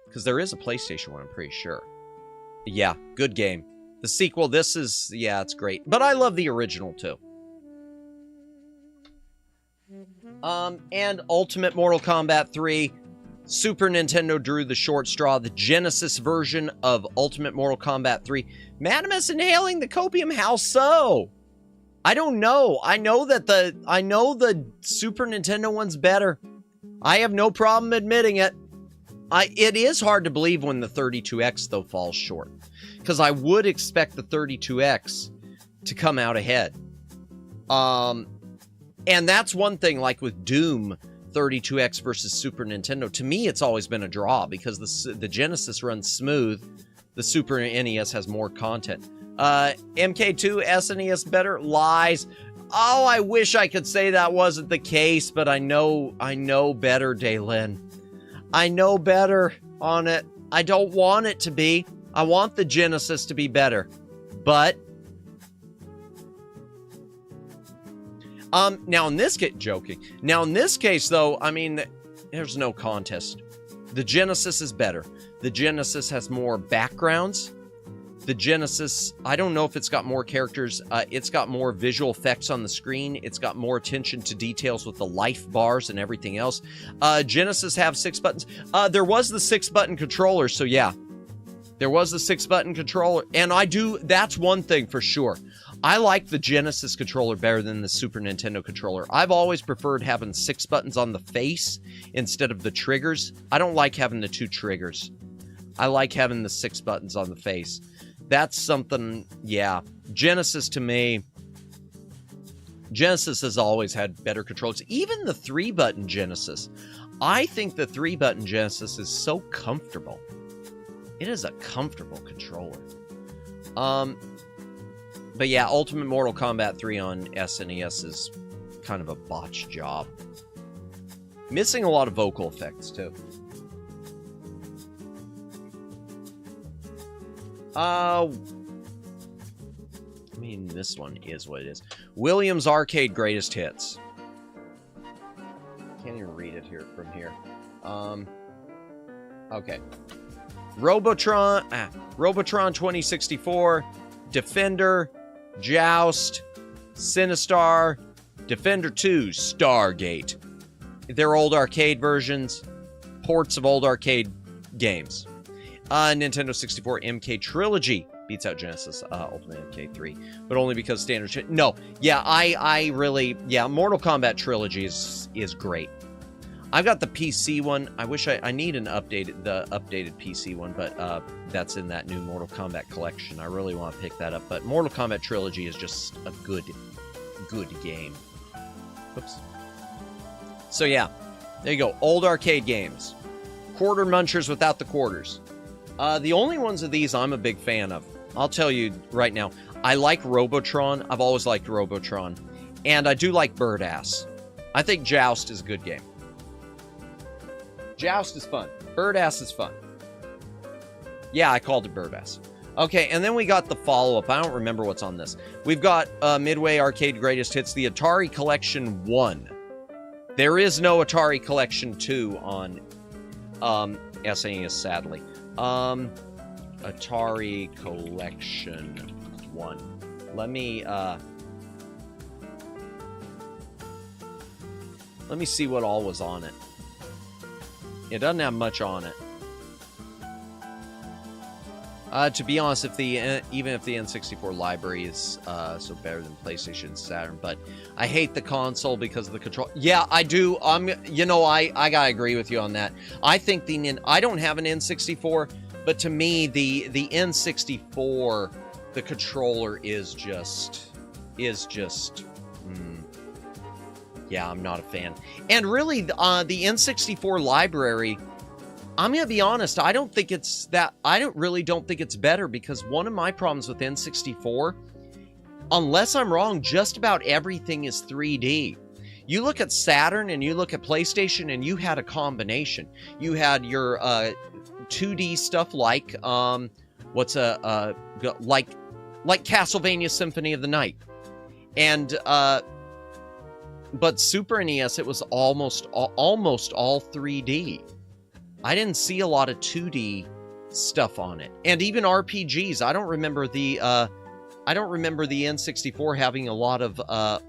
because there is a PlayStation one, I'm pretty sure. Yeah, good game. The sequel, this is, yeah, it's great. But I love the original, too. And Ultimate Mortal Kombat 3. Super Nintendo drew the short straw. The Genesis version of Ultimate Mortal Kombat 3. Madamus inhaling the copium, how so? I don't know. I know the Super Nintendo one's better. I have no problem admitting it. It is hard to believe when the 32X, though, falls short. Because I would expect the 32X to come out ahead. And that's one thing, like with Doom 32X versus Super Nintendo. To me, it's always been a draw because the Genesis runs smooth. The Super NES has more content. MK2 SNES better? Lies. Oh, I wish I could say that wasn't the case, but I know better, Daylin. I know better on it. I don't want it to be. I want the Genesis to be better. But now in this case, joking. Now in this case though, I mean, there's no contest. The Genesis is better. The Genesis has more backgrounds. The Genesis, I don't know if it's got more characters. It's got more visual effects on the screen. It's got more attention to details with the life bars and everything else. Genesis have 6 buttons. There was the 6-button controller, so yeah. There was the 6-button controller. And that's one thing for sure. I like the Genesis controller better than the Super Nintendo controller. I've always preferred having 6 buttons on the face instead of the triggers. I don't like having the 2 triggers. I like having the 6 buttons on the face. That's something, yeah. Genesis to me, Genesis has always had better controls. Even the 3-button Genesis. I think the 3-button Genesis is so comfortable. It is a comfortable controller. But yeah, Ultimate Mortal Kombat 3 on SNES is kind of a botched job. Missing a lot of vocal effects, too. I mean, this one is what it is. Williams Arcade Greatest Hits. Can't even read it here from here. Okay. Robotron 2064, Defender, Joust, Sinistar, Defender 2, Stargate. They're old arcade versions, ports of old arcade games. Nintendo 64 MK Trilogy beats out Genesis Ultimate MK3, but only because standard. No, yeah, I really, yeah, Mortal Kombat Trilogy is great. I've got the PC one. I wish I need the updated PC one, but that's in that new Mortal Kombat collection. I really want to pick that up, but Mortal Kombat Trilogy is just a good game. Oops. So yeah, there you go. Old arcade games. Quarter munchers without the quarters. The only ones of these I'm a big fan of. I'll tell you right now. I like Robotron. I've always liked Robotron. And I do like Birdass. I think Joust is a good game. Joust is fun. Birdass is fun. Yeah, I called it Birdass. Okay, and then we got the follow-up. I don't remember what's on this. We've got Midway Arcade Greatest Hits, the Atari Collection 1. There is no Atari Collection 2 on SNES, sadly. Atari Collection 1. Let me see what all was on it. It doesn't have much on it. To be honest, even if the N64 library is so better than PlayStation and Saturn, but I hate the console because of the control. Yeah, I do. I gotta agree with you on that. I think I don't have an N64, but to me, the N64, the controller is just. Yeah, I'm not a fan. And really, the N64 library, I'm going to be honest, I don't really don't think it's better, because one of my problems with N64, unless I'm wrong, just about everything is 3D. You look at Saturn and you look at PlayStation and you had a combination. You had your 2D stuff like, like Castlevania Symphony of the Night. And, but Super NES, it was almost all 3D. I didn't see a lot of 2D stuff on it, and even RPGs. I don't remember the N64 having a lot of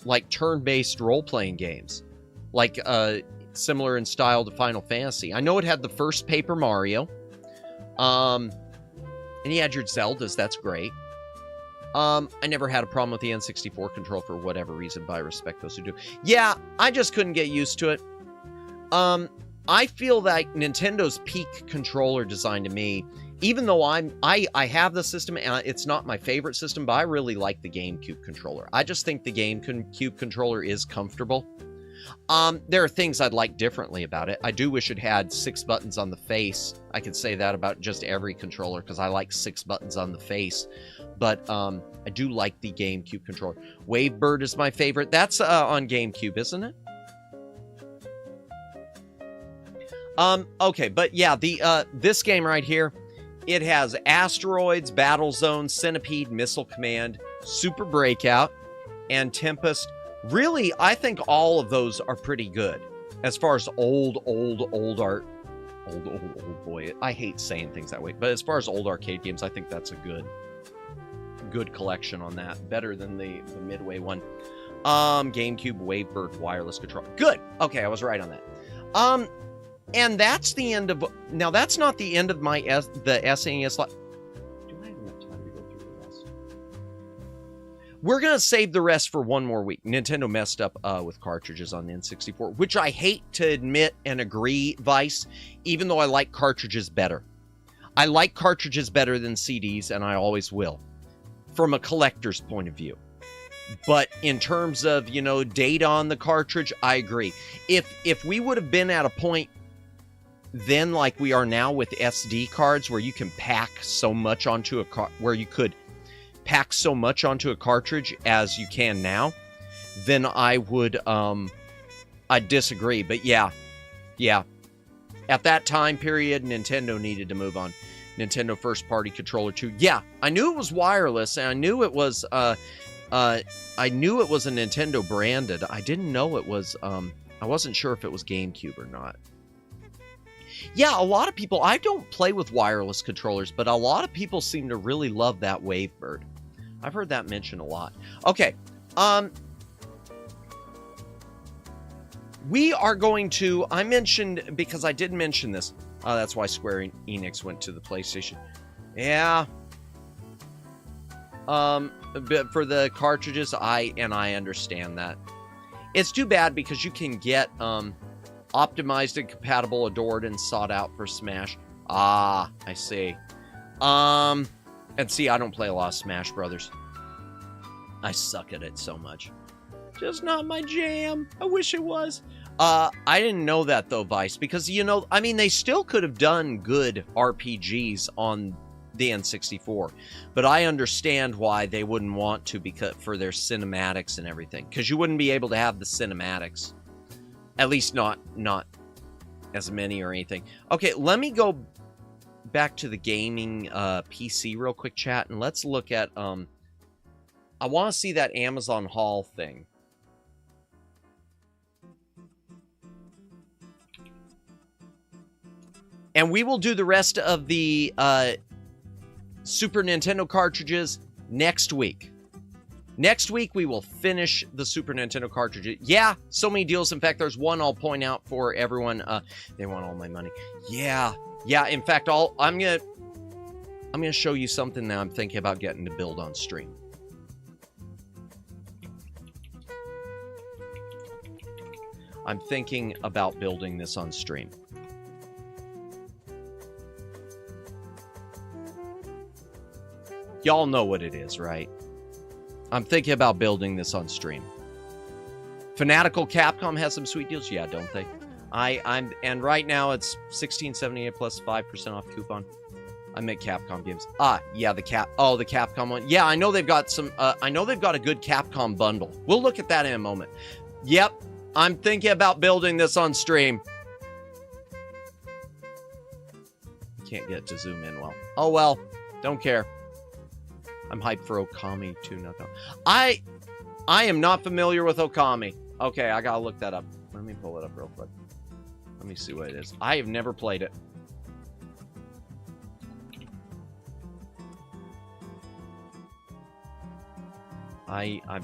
like turn-based role-playing games, like similar in style to Final Fantasy. I know it had the first Paper Mario, and you had your Zeldas. That's great. I never had a problem with the N64 control for whatever reason, but I respect those who do. Yeah, I just couldn't get used to it. I feel like Nintendo's peak controller design to me, even though I have the system and it's not my favorite system, but I really like the GameCube controller. I just think the GameCube controller is comfortable. There are things I'd like differently about it. I do wish it had 6 buttons on the face. I could say that about just every controller because I like 6 buttons on the face. But I do like the GameCube controller. Wavebird is my favorite. That's on GameCube, isn't it? Okay, but yeah, this game right here, it has Asteroids, Battle Zone, Centipede, Missile Command, Super Breakout, and Tempest. Really, I think all of those are pretty good. As far as old art. Old boy. I hate saying things that way. But as far as old arcade games, I think that's a good collection on that. Better than the Midway one. GameCube, Wavebird, wireless control. Good. Okay, I was right on that. And that's the end of... Now, that's not the end of my the SNES... Do I have enough time to go through the rest? We're going to save the rest for one more week. Nintendo messed up with cartridges on the N64, which I hate to admit and agree, Vice, even though I like cartridges better. I like cartridges better than CDs, and I always will, from a collector's point of view. But in terms of, you know, data on the cartridge, I agree. If we would have been at a point then like we are now with SD cards where you can pack so much onto where you could pack so much onto a cartridge as you can now, then I would I'd disagree. But yeah. At that time period, Nintendo needed to move on. Nintendo first party controller 2. Yeah, I knew it was wireless, and I knew it was a Nintendo branded. I didn't know it was I wasn't sure if it was GameCube or not. Yeah, a lot of people, I don't play with wireless controllers, but a lot of people seem to really love that Wavebird. I've heard that mentioned a lot. Okay, we are going to, I mentioned, because I did mention this, that's why Square Enix went to the PlayStation. Yeah. But for the cartridges, I understand that. It's too bad because you can get, optimized and compatible, adored and sought out for Smash. Ah, I see. And see, I don't play a lot of Smash Brothers. I suck at it so much. Just not my jam. I wish it was. I didn't know that though, Vice, because, you know, I mean, they still could have done good RPGs on the N64, but I understand why they wouldn't want to, because for their cinematics and everything, because you wouldn't be able to have the cinematics. At least not as many or anything. Okay, let me go back to the gaming PC real quick, chat, and let's look at I want to see that Amazon haul thing. And we will do the rest of the Super Nintendo cartridges next week. Next week, we will finish the Super Nintendo cartridges. Yeah, so many deals. In fact, there's one I'll point out for everyone. They want all my money. Yeah. In fact, I'm gonna show you something that I'm thinking about getting to build on stream. I'm thinking about building this on stream. Y'all know what it is, right? I'm thinking about building this on stream. Fanatical Capcom has some sweet deals. Yeah, don't they? And right now it's $16.78 plus 5% off coupon. I make Capcom games. Yeah, the Capcom one. Yeah, I know they've got some, I know they've got a good Capcom bundle. We'll look at that in a moment. Yep, I'm thinking about building this on stream. Can't get to zoom in well. Oh well, don't care. I'm hyped for Okami too. No. I am not familiar with Okami. Okay, I gotta look that up. Let me pull it up real quick. Let me see what it is. I have never played it. I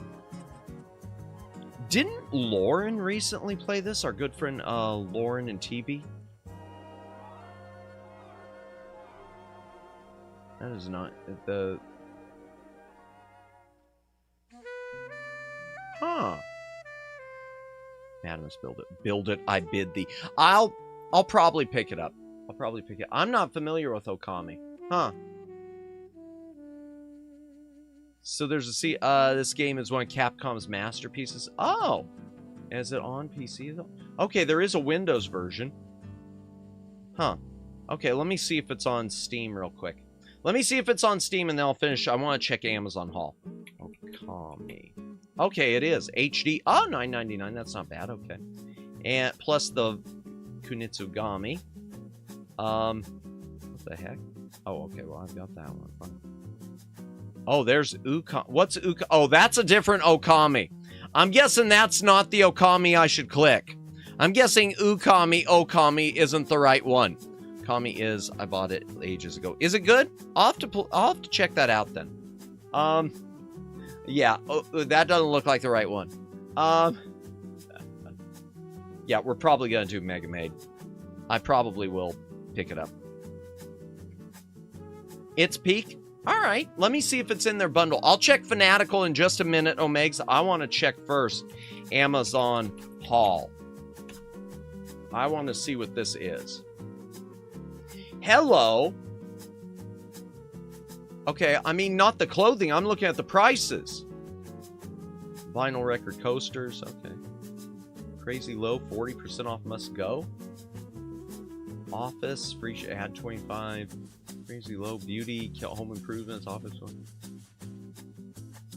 didn't Lauren recently play this? Our good friend Lauren and TB. That is not the. Huh. Madamus, build it. Build it, I bid thee. I'll probably pick it up. I'll probably pick it. I'm not familiar with Okami. Huh. So there's this game is one of Capcom's masterpieces. Oh. Is it on PC though? Okay, there is a Windows version. Huh. Okay, let me see if it's on Steam real quick. Let me see if it's on Steam and then I'll finish. I want to check Amazon haul. Okami. Okay, it is. HD. Oh, $9.99. That's not bad. Okay. And plus the Kunitsugami. What the heck? Oh, okay, well, I've got that one. Fine. Oh, there's Ukami. What's Ukami? Oh, that's a different Okami. I'm guessing that's not the Okami I should click. I'm guessing Okami isn't the right one. Okami is, I bought it ages ago. Is it good? I'll have to check that out then. Yeah, that doesn't look like the right one. Yeah, we're probably gonna do Mega Maid. I probably will pick it up. It's peak? Alright, let me see if it's in their bundle. I'll check Fanatical in just a minute, Omegs. I want to check first Amazon Haul. I want to see what this is. Hello. Okay, I mean, not the clothing. I'm looking at the prices. Vinyl record coasters. Okay. Crazy low, 40% off must go. Office, free ad 25. Crazy low, beauty, home improvements,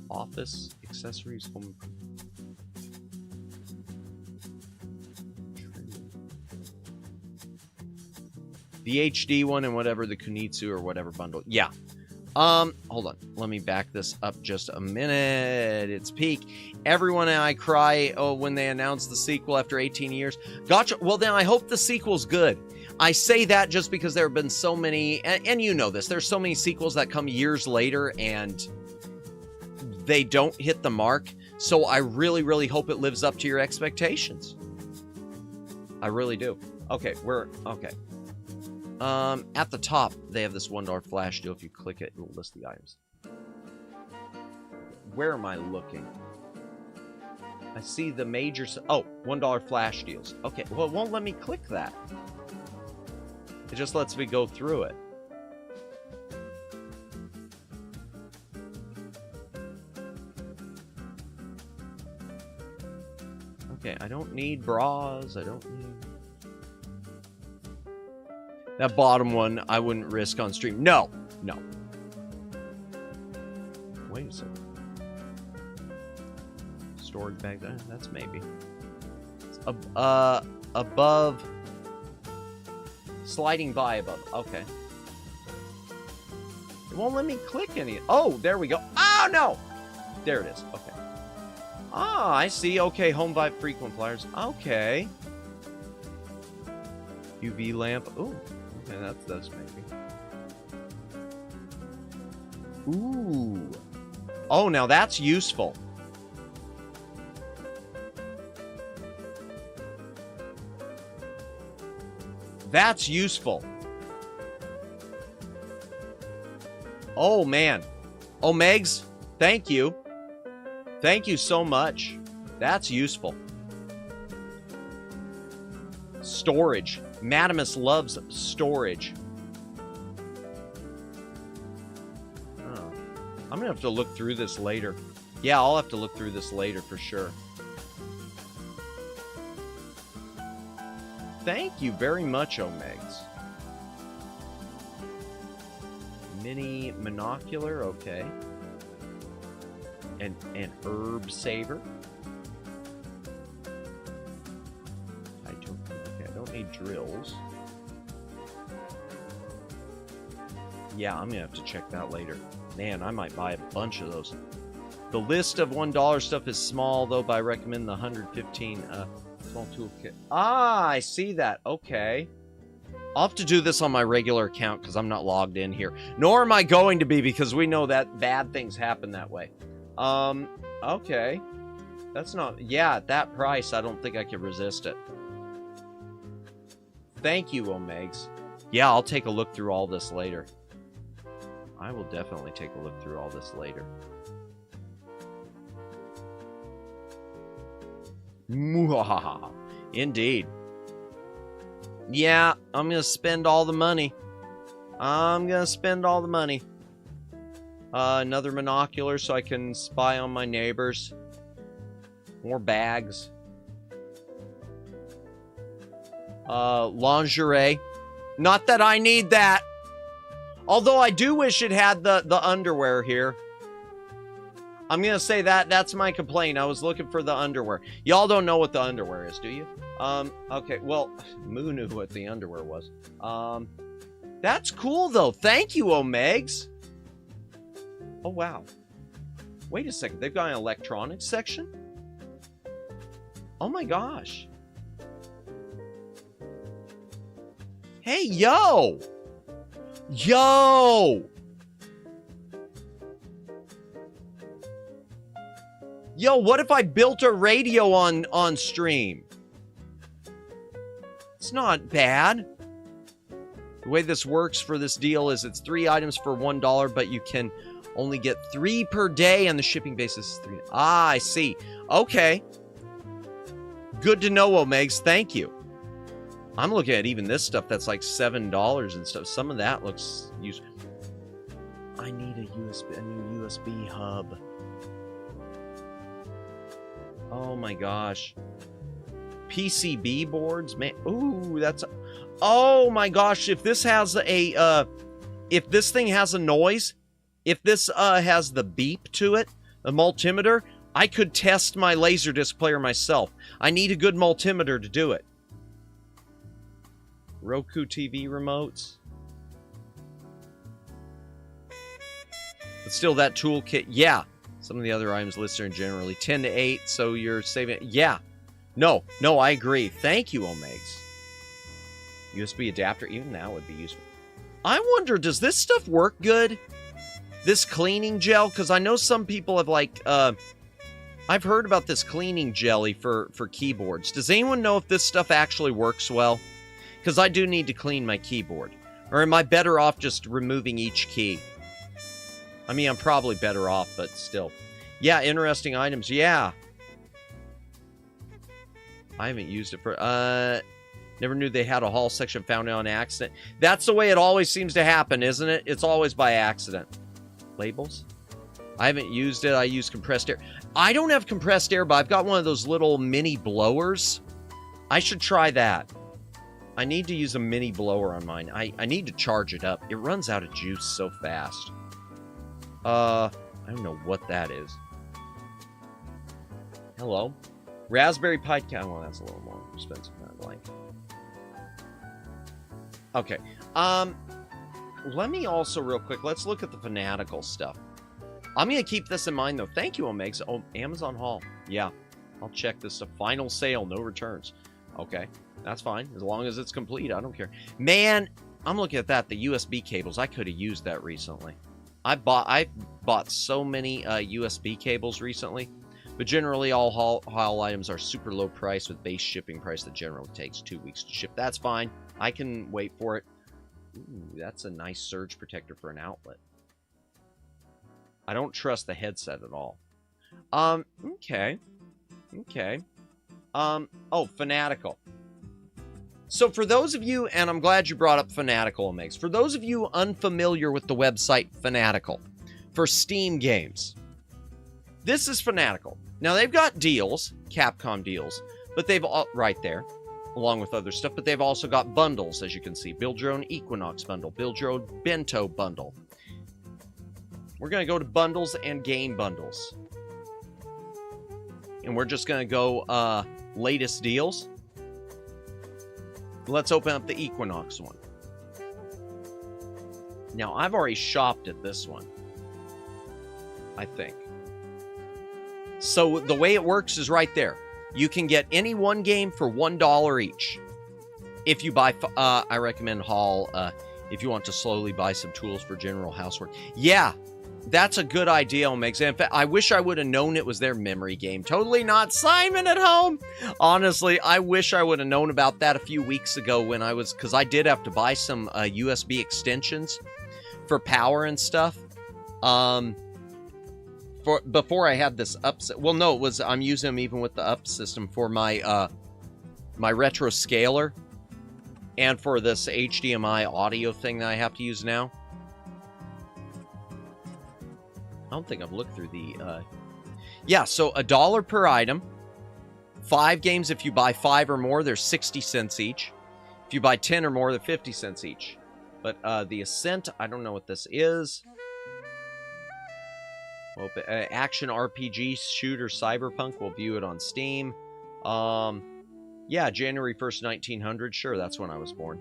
office, accessories, home improvements. The HD one and whatever, the Kunitsu or whatever bundle. Yeah. Hold on. Let me back this up just a minute. It's peak. Everyone and I cry when they announce the sequel after 18 years. Gotcha. Well, then I hope the sequel's good. I say that just because there have been so many, and you know this, there's so many sequels that come years later and they don't hit the mark. So I really, really hope it lives up to your expectations. I really do. Okay, okay. At the top, they have this $1 flash deal. If you click it, it'll list the items. Where am I looking? I see the major... Oh, $1 flash deals. Okay, well, it won't let me click that. It just lets me go through it. Okay, I don't need bras. I don't need... That bottom one, I wouldn't risk on stream. No, no. Wait a second. Storage bag, that's maybe. It's above. Sliding by above. Okay. It won't let me click any. Oh, there we go. Oh, no. There it is. Okay. Ah, I see. Okay, home vibe frequent flyers. Okay. UV lamp. Ooh. Okay, that's maybe. Ooh. Oh, now that's useful. That's useful. Oh, man. Oh, Megs, thank you. Thank you so much. That's useful. Storage. Madamus loves storage. Oh. I'm gonna have to look through this later. Yeah, I'll have to look through this later for sure. Thank you very much, Omegs. Mini monocular, okay. And an herb saver. I don't need drills. Yeah, I'm gonna have to check that later. Man, I might buy a bunch of those. The list of $1 stuff is small, though, but I recommend the 115 small toolkit. Ah, I see that. Okay. I'll have to do this on my regular account because I'm not logged in here. Nor am I going to be because we know that bad things happen that way. Okay. That's not... Yeah, at that price, I don't think I can resist it. Thank you, Omegs. Yeah, I'll take a look through all this later. I will definitely take a look through all this later. Muhahaha. Indeed. Yeah, I'm gonna spend all the money. Another monocular so I can spy on my neighbors. More bags. Lingerie. Not that I need that. Although I do wish it had the underwear here. I'm going to say that's my complaint. I was looking for the underwear. Y'all don't know what the underwear is, do you? Okay, well, Moo knew what the underwear was. That's cool, though. Thank you, Omegs. Oh, wow. Wait a second. They've got an electronics section? Oh, my gosh. Hey, yo! Yo! Yo, what if I built a radio on stream? It's not bad. The way this works for this deal is it's 3 items for $1, but you can only get 3 per day, and the shipping basis is 3. Ah, I see. Okay. Good to know, Omegs. Thank you. I'm looking at even this stuff that's like $7 and stuff. Some of that looks useful. I need a new USB hub. Oh my gosh. PCB boards, man. Ooh, that's... Oh my gosh, if this has a... if this thing has a noise, if this has the beep to it, the multimeter, I could test my Laserdisc player myself. I need a good multimeter to do it. Roku TV remotes. But still, that toolkit, yeah. Some of the other items listed are generally 10 to 8, so you're saving... Yeah. No, I agree. Thank you, Omegs. USB adapter, even that would be useful. I wonder, does this stuff work good? This cleaning gel? Because I know some people have, like... I've heard about this cleaning jelly for keyboards. Does anyone know if this stuff actually works well? Because I do need to clean my keyboard. Or am I better off just removing each key? I mean, I'm probably better off, but still. Yeah, interesting items. Yeah. I haven't used it for... Never knew they had a haul section, found it on accident. That's the way it always seems to happen, isn't it? It's always by accident. Labels? I haven't used it. I use compressed air. I don't have compressed air, but I've got one of those little mini blowers. I should try that. I need to use a mini blower on mine. I need to charge it up. It runs out of juice so fast. I don't know what that is. Hello? Raspberry Pi... Well, that's a little more expensive than I'd like. Okay. Let me also, real quick, let's look at the Fanatical stuff. I'm going to keep this in mind, though. Thank you, Omegs. Oh, Amazon haul. Yeah. I'll check this stuff. Final sale, no returns. Okay. That's fine. As long as it's complete, I don't care. Man, I'm looking at that. The USB cables. I could have used that recently. I bought so many USB cables recently. But generally, all haul items are super low price with base shipping price that generally takes 2 weeks to ship. That's fine. I can wait for it. Ooh, that's a nice surge protector for an outlet. I don't trust the headset at all. Okay. Oh, Fanatical. So for those of you, and I'm glad you brought up Fanatical, Omegs. For those of you unfamiliar with the website Fanatical, for Steam games, this is Fanatical. Now, they've got deals, Capcom deals, but they've all, right there, along with other stuff, but they've also got bundles, as you can see. Build your own Equinox bundle, build your own Bento bundle. We're going to go to bundles and game bundles. And we're just going to go latest deals. Let's open up the Equinox one. Now, I've already shopped at this one, I think. So the way it works is right there. You can get any one game for $1 each. If you buy, I recommend haul if you want to slowly buy some tools for general housework. Yeah, that's a good idea, Omegs. In fact, I wish I would have known it was their memory game. Totally not Simon at home. Honestly, I wish I would have known about that a few weeks ago when I was, because I did have to buy some USB extensions for power and stuff. Before I had this up, well, no, it was, I'm using them even with the up system for my my retro scaler and for this HDMI audio thing that I have to use now. I don't think I've looked through the yeah, so $1 per item. 5 games. If you buy 5 or more, they're 60 cents each. If you buy 10 or more, they're 50 cents each. But the Ascent, I don't know what this is. Action RPG shooter Cyberpunk. We'll view it on Steam. Yeah, January 1st, 1900. Sure, that's when I was born.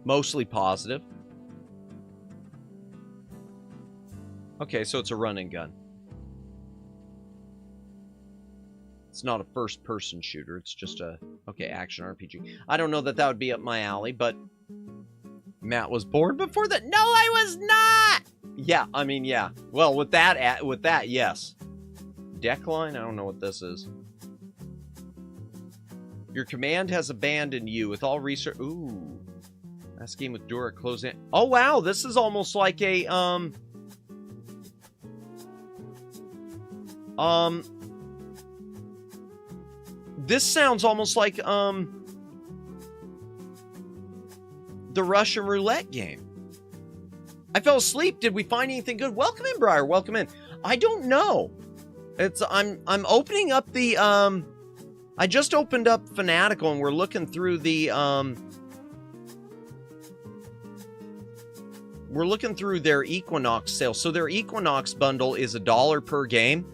Mostly positive. Okay, so it's a run and gun. It's not a first-person shooter. It's just a, okay, action RPG. I don't know that that would be up my alley, but Matt was born before that. No, I was not! Yeah, I mean, yeah. Well, with that, yes. Deckline? I don't know what this is. Your command has abandoned you with all research. Ooh. Last game with Dura closing. Oh, wow. This is almost like a, this sounds almost like, the Russian roulette game. I fell asleep. Did we find anything good? Welcome in, Briar. Welcome in. I don't know. I'm opening up the, I just opened up Fanatical and we're looking through the, we're looking through their Equinox sale. So their Equinox bundle is $1 per game.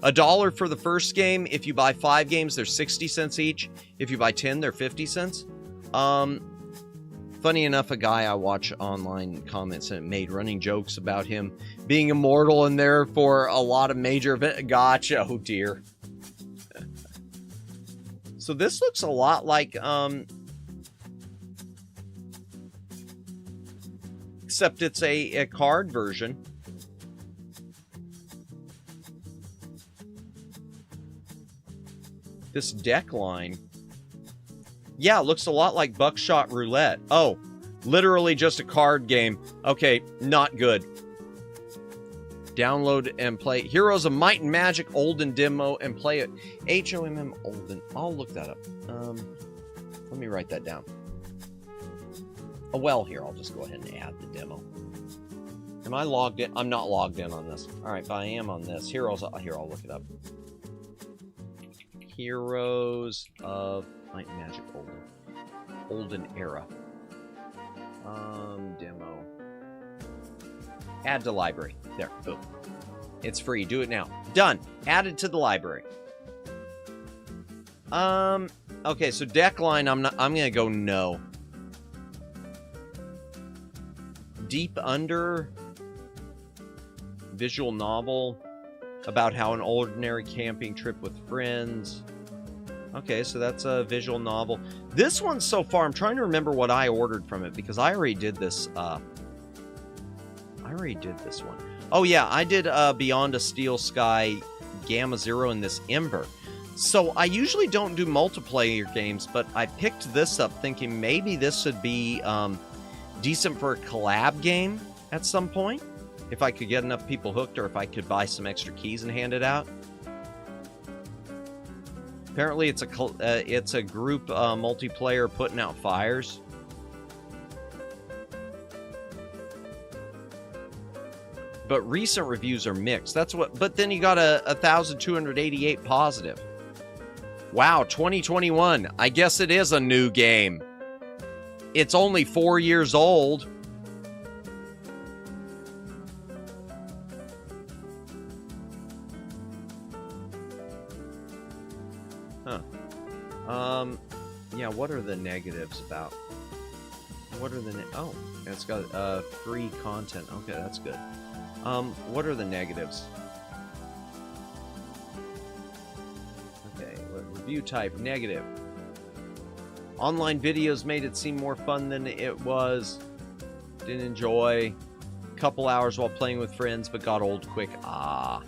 $1 for the first game. If you buy 5 games, they're 60 cents each. If you buy 10, they're 50 cents. Funny enough, a guy I watch online comments and made running jokes about him being immortal in there for a lot of major events. Gotcha. Oh, dear. So this looks a lot like, except it's a card version. This deck line. Yeah, it looks a lot like Buckshot Roulette. Oh, literally just a card game. Okay, not good. Download and play Heroes of Might and Magic Olden demo and play it. HOMM Olden. I'll look that up. Let me write that down. Oh, well, here, I'll just go ahead and add the demo. Am I logged in? I'm not logged in on this. All right, but I am on this. Heroes, here, I'll look it up. Heroes of Might and Magic Olden era. Demo. Add to library. There, boom. It's free. Do it now. Done. Added to the library. Okay, so deck line, I'm gonna go no. Deep Under. Visual novel about how an ordinary camping trip with friends. Okay, so that's a visual novel. This one so far, I'm trying to remember what I ordered from it because I already did this. I already did this one. Oh yeah, I did Beyond a Steel Sky, Gamma Zero, and this Ember. So I usually don't do multiplayer games, but I picked this up thinking maybe this would be decent for a collab game at some point. If I could get enough people hooked, or if I could buy some extra keys and hand it out. Apparently, it's a group multiplayer putting out fires. But recent reviews are mixed. That's what. But then you got a 1,288 positive. Wow, 2021. I guess it is a new game. It's only 4 years old. Yeah, what are the negatives about? What are the oh, it's got free content. Okay, that's good. What are the negatives? Okay, review type negative. Online videos made it seem more fun than it was. Didn't enjoy. Couple hours while playing with friends, but got old quick. Ah.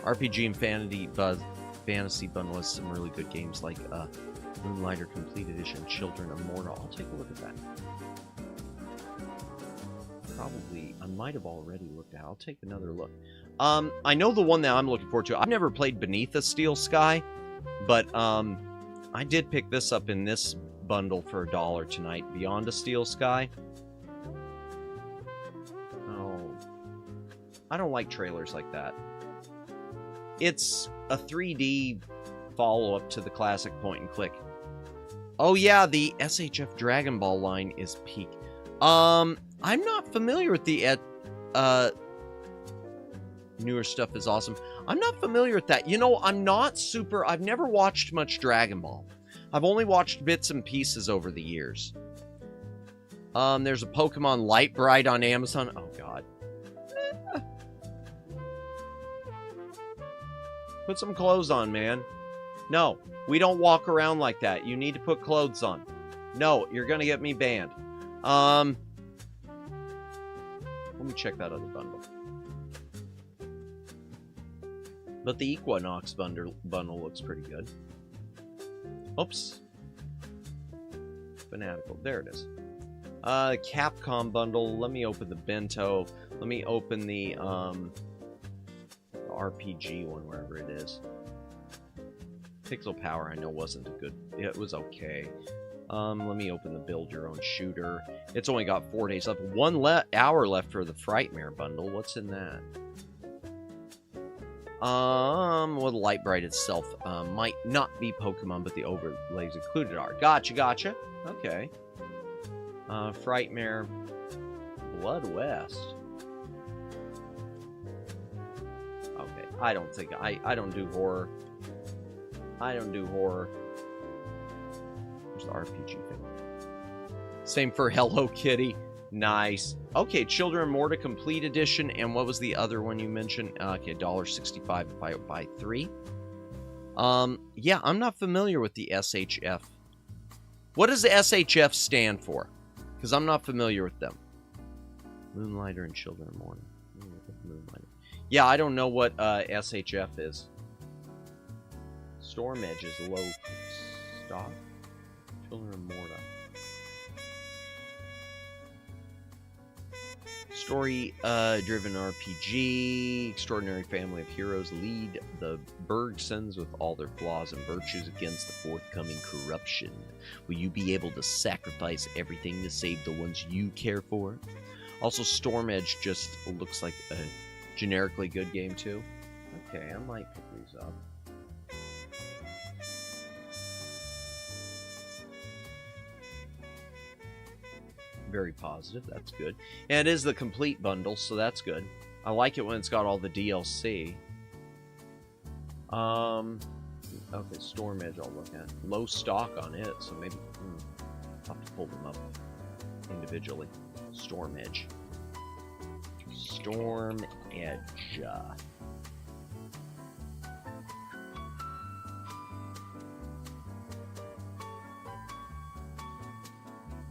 RPG and fantasy bundle has some really good games like Moonlighter Complete Edition, Children Immortal. I'll take a look at that. Probably, I might have already looked at it. I'll take another look. I know the one that I'm looking forward to. I've never played Beneath a Steel Sky, but I did pick this up in this bundle for $1 tonight. Beyond a Steel Sky. Oh, I don't like trailers like that. It's a 3D follow-up to the classic point-and-click. Oh yeah, the SHF Dragon Ball line is peak. I'm not familiar with the newer stuff is awesome. I'm not familiar with that. You know, I've never watched much Dragon Ball. I've only watched bits and pieces over the years. There's a Pokemon Light Bright on Amazon. Oh, God. Put some clothes on, man. No, we don't walk around like that. You need to put clothes on. No, you're going to get me banned. Let me check that other bundle. But the Equinox bundle looks pretty good. Oops. Fanatical. There it is. Capcom bundle. Let me open the Bento. Let me open the RPG one, wherever it is. Pixel Power, I know wasn't a good... It was okay. Let me open the Build Your Own Shooter. It's only got 4 days left. 1 hour left for the Frightmare bundle. What's in that? Well, the Light Bright itself might not be Pokemon, but the overlays included are. Gotcha. Okay. Frightmare. Blood West. Okay, I don't think... I don't do horror. I don't do horror. There's the RPG thing. Same for Hello Kitty. Nice. Okay, Children of Morta Complete Edition. And what was the other one you mentioned? Okay, $1.65 if I buy 3. Yeah, I'm not familiar with the SHF. What does the SHF stand for? Because I'm not familiar with them. Moonlighter and Children of Morta. Moonlighter. Yeah, I don't know what SHF is. Storm Edge is low stock. Children of Morta. Story-driven RPG. Extraordinary family of heroes lead the Bergsons with all their flaws and virtues against the forthcoming corruption. Will you be able to sacrifice everything to save the ones you care for? Also, Storm Edge just looks like a generically good game, too. Okay, I might pick these up. Very positive. That's good. And it is the complete bundle, so that's good. I like it when it's got all the DLC. Okay, Storm Edge I'll look at. Low stock on it, so maybe I'll have to pull them up individually. Storm Edge. Storm Edge.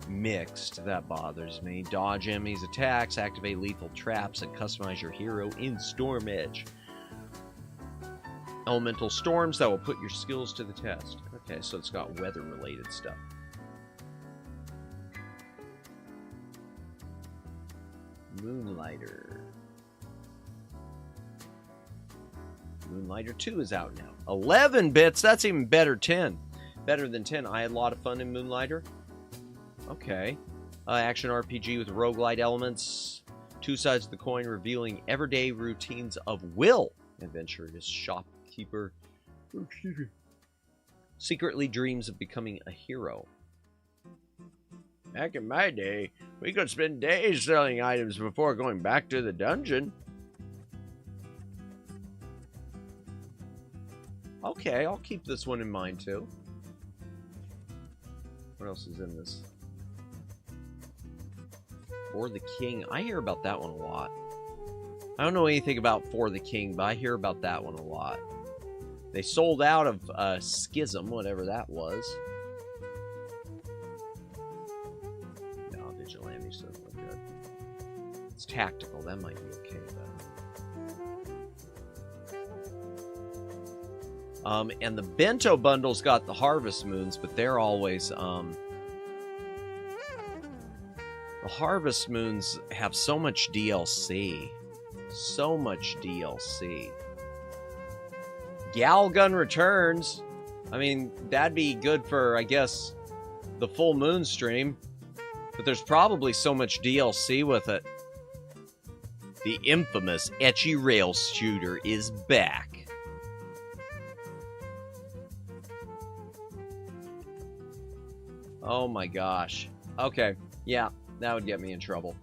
Mixed. That bothers me. Dodge enemies' attacks, activate lethal traps, and customize your hero in Storm Edge. Elemental storms that will put your skills to the test. Okay, so it's got weather-related stuff. Moonlighter. Moonlighter 2 is out now. 11 bits! That's even better. 10. Better than 10. I had a lot of fun in Moonlighter. Okay. Action RPG with roguelite elements. 2 sides of the coin revealing everyday routines of Will. Adventurous shopkeeper. Secretly dreams of becoming a hero. Back in my day, we could spend days selling items before going back to the dungeon. Okay, I'll keep this one in mind too. What else is in this? For the King. I hear about that one a lot. I don't know anything about For the King, but I hear about that one a lot. They sold out of Schism, whatever that was. No, Vigilantes doesn't look good. It's tactical. That might be okay, though. And the Bento bundle's got the Harvest Moons, but they're always... The Harvest Moons have so much DLC. So much DLC. Galgun returns. I mean, that'd be good for, I guess, the full moon stream. But there's probably so much DLC with it. The infamous Ecchi Rail Shooter is back. Oh my gosh. Okay, yeah. That would get me in trouble.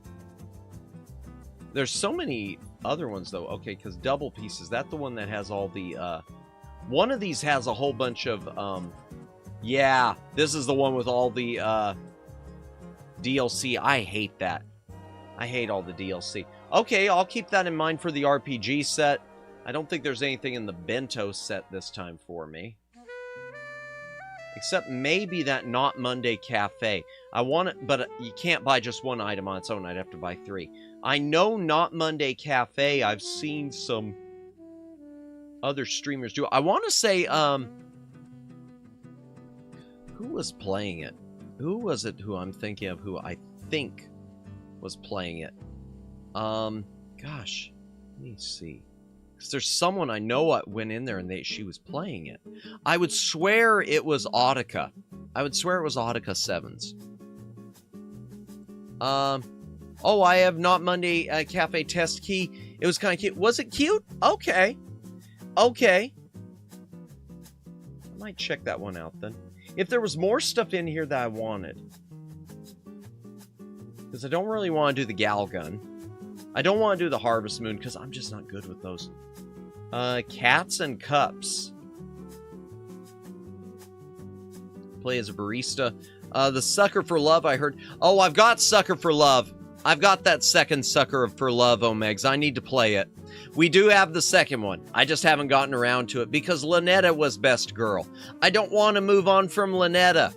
There's so many other ones, though. Okay, because Double Piece, is that the one that has all the... one of these has a whole bunch of... yeah, this is the one with all the DLC. I hate that. I hate all the DLC. Okay, I'll keep that in mind for the RPG set. I don't think there's anything in the bento set this time for me. Except maybe that Not Monday Cafe. I want it, but you can't buy just one item on its own. I'd have to buy 3. I know Not Monday Cafe. I've seen some other streamers do it. I want to say, who was playing it? Who was it who I'm thinking of who I think was playing it? Gosh, let me see. Because there's someone I know what went in there and she was playing it. I would swear it was Autica. I would swear it was Autica 7s. Oh, I have Not Monday Cafe test key. It was kind of cute. Was it cute? Okay. Okay. I might check that one out then. If there was more stuff in here that I wanted. Because I don't really want to do the Gal Gun. I don't want to do the Harvest Moon because I'm just not good with those. Cats and Cups. Play as a barista. The Sucker for Love, I heard. Oh, I've got Sucker for Love. I've got that second Sucker for Love, Omegs. I need to play it. We do have the second one. I just haven't gotten around to it because Lynetta was best girl. I don't want to move on from Lynetta.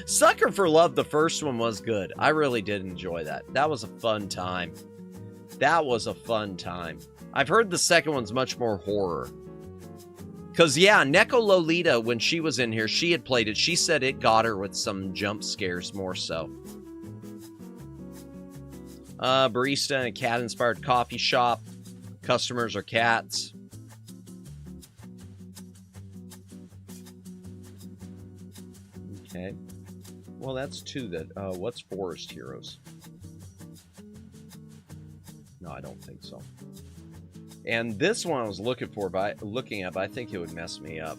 Sucker for Love, the first one was good. I really did enjoy that. That was a fun time. That was a fun time. I've heard the second one's much more horror. Because, yeah, Neko Lolita, when she was in here, she had played it. She said it got her with some jump scares more so. Barista in a cat-inspired coffee shop. Customers are cats. Okay. Well, that's 2 that... what's Forest Heroes? No, I don't think so. And this one I was looking at, but I think it would mess me up.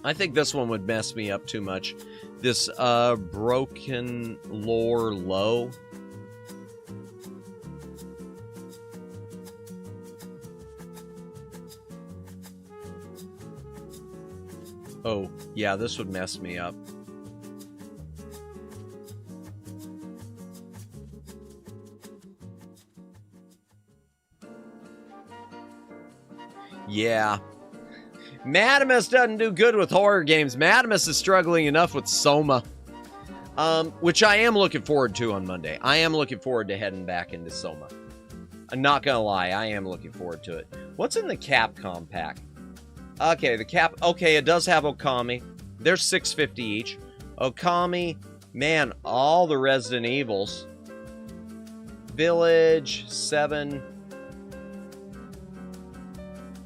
I think this one would mess me up too much. This, Broken Lore Low. Oh, yeah, this would mess me up. Yeah. Madamus doesn't do good with horror games. Madamus is struggling enough with Soma. Which I am looking forward to on Monday. I am looking forward to heading back into Soma. I'm not gonna lie, I am looking forward to it. What's in the Capcom pack? Okay, okay, it does have Okami. They're $6.50 each. Okami, man, all the Resident Evils. Village, 7...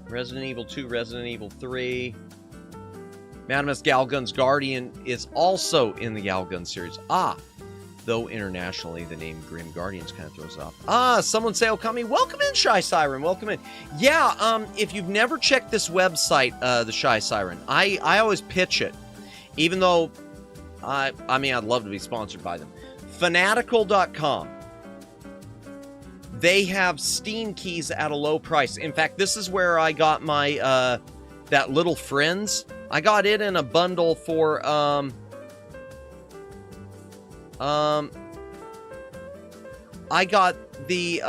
Resident Evil 2, Resident Evil 3. Madamus Galgun's Guardian is also in the Galgun series. Though internationally, the name Grim Guardians kind of throws off. Someone say Okami. Welcome in, Shy Siren. Welcome in. Yeah, if you've never checked this website, the Shy Siren, I always pitch it. Even though, I mean, I'd love to be sponsored by them. Fanatical.com. They have Steam keys at a low price. In fact, this is where I got my, that Little Friends. I got it in a bundle for, I got the,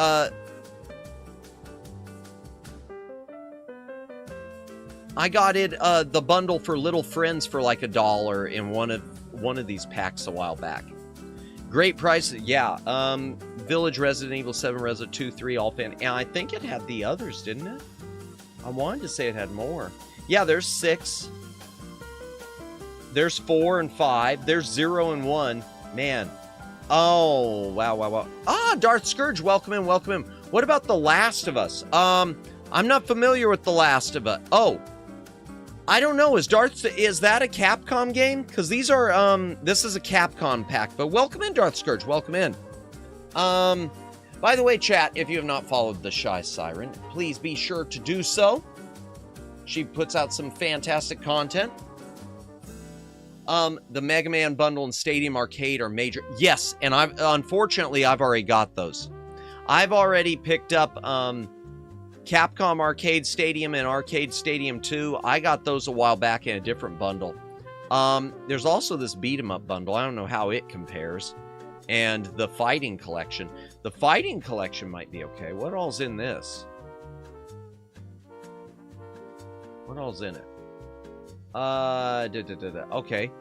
the bundle for Little Friends for like $1 in one of these packs a while back. Great price, yeah. Village, Resident Evil 7, Resident 2, 3, all fan. And I think it had the others, didn't it? I wanted to say it had more. Yeah, there's 6. There's 4 and 5. There's 0 and 1. Man. Oh, wow. Darth Scourge, welcome in. What about The Last of Us? I'm not familiar with The Last of Us. Oh. I don't know. Is that a Capcom game? Because these are, this is a Capcom pack. But welcome in, Darth Scourge. Welcome in. By the way, chat, if you have not followed the Shy Siren, please be sure to do so. She puts out some fantastic content. The Mega Man bundle and Stadium Arcade are major. Yes, and unfortunately I've already got those. I've already picked up Capcom Arcade Stadium and Arcade Stadium 2. I got those a while back in a different bundle. There's also this beat 'em up bundle. I don't know how it compares. And the Fighting Collection. The Fighting Collection might be okay. What all's in this? What all's in it? Okay.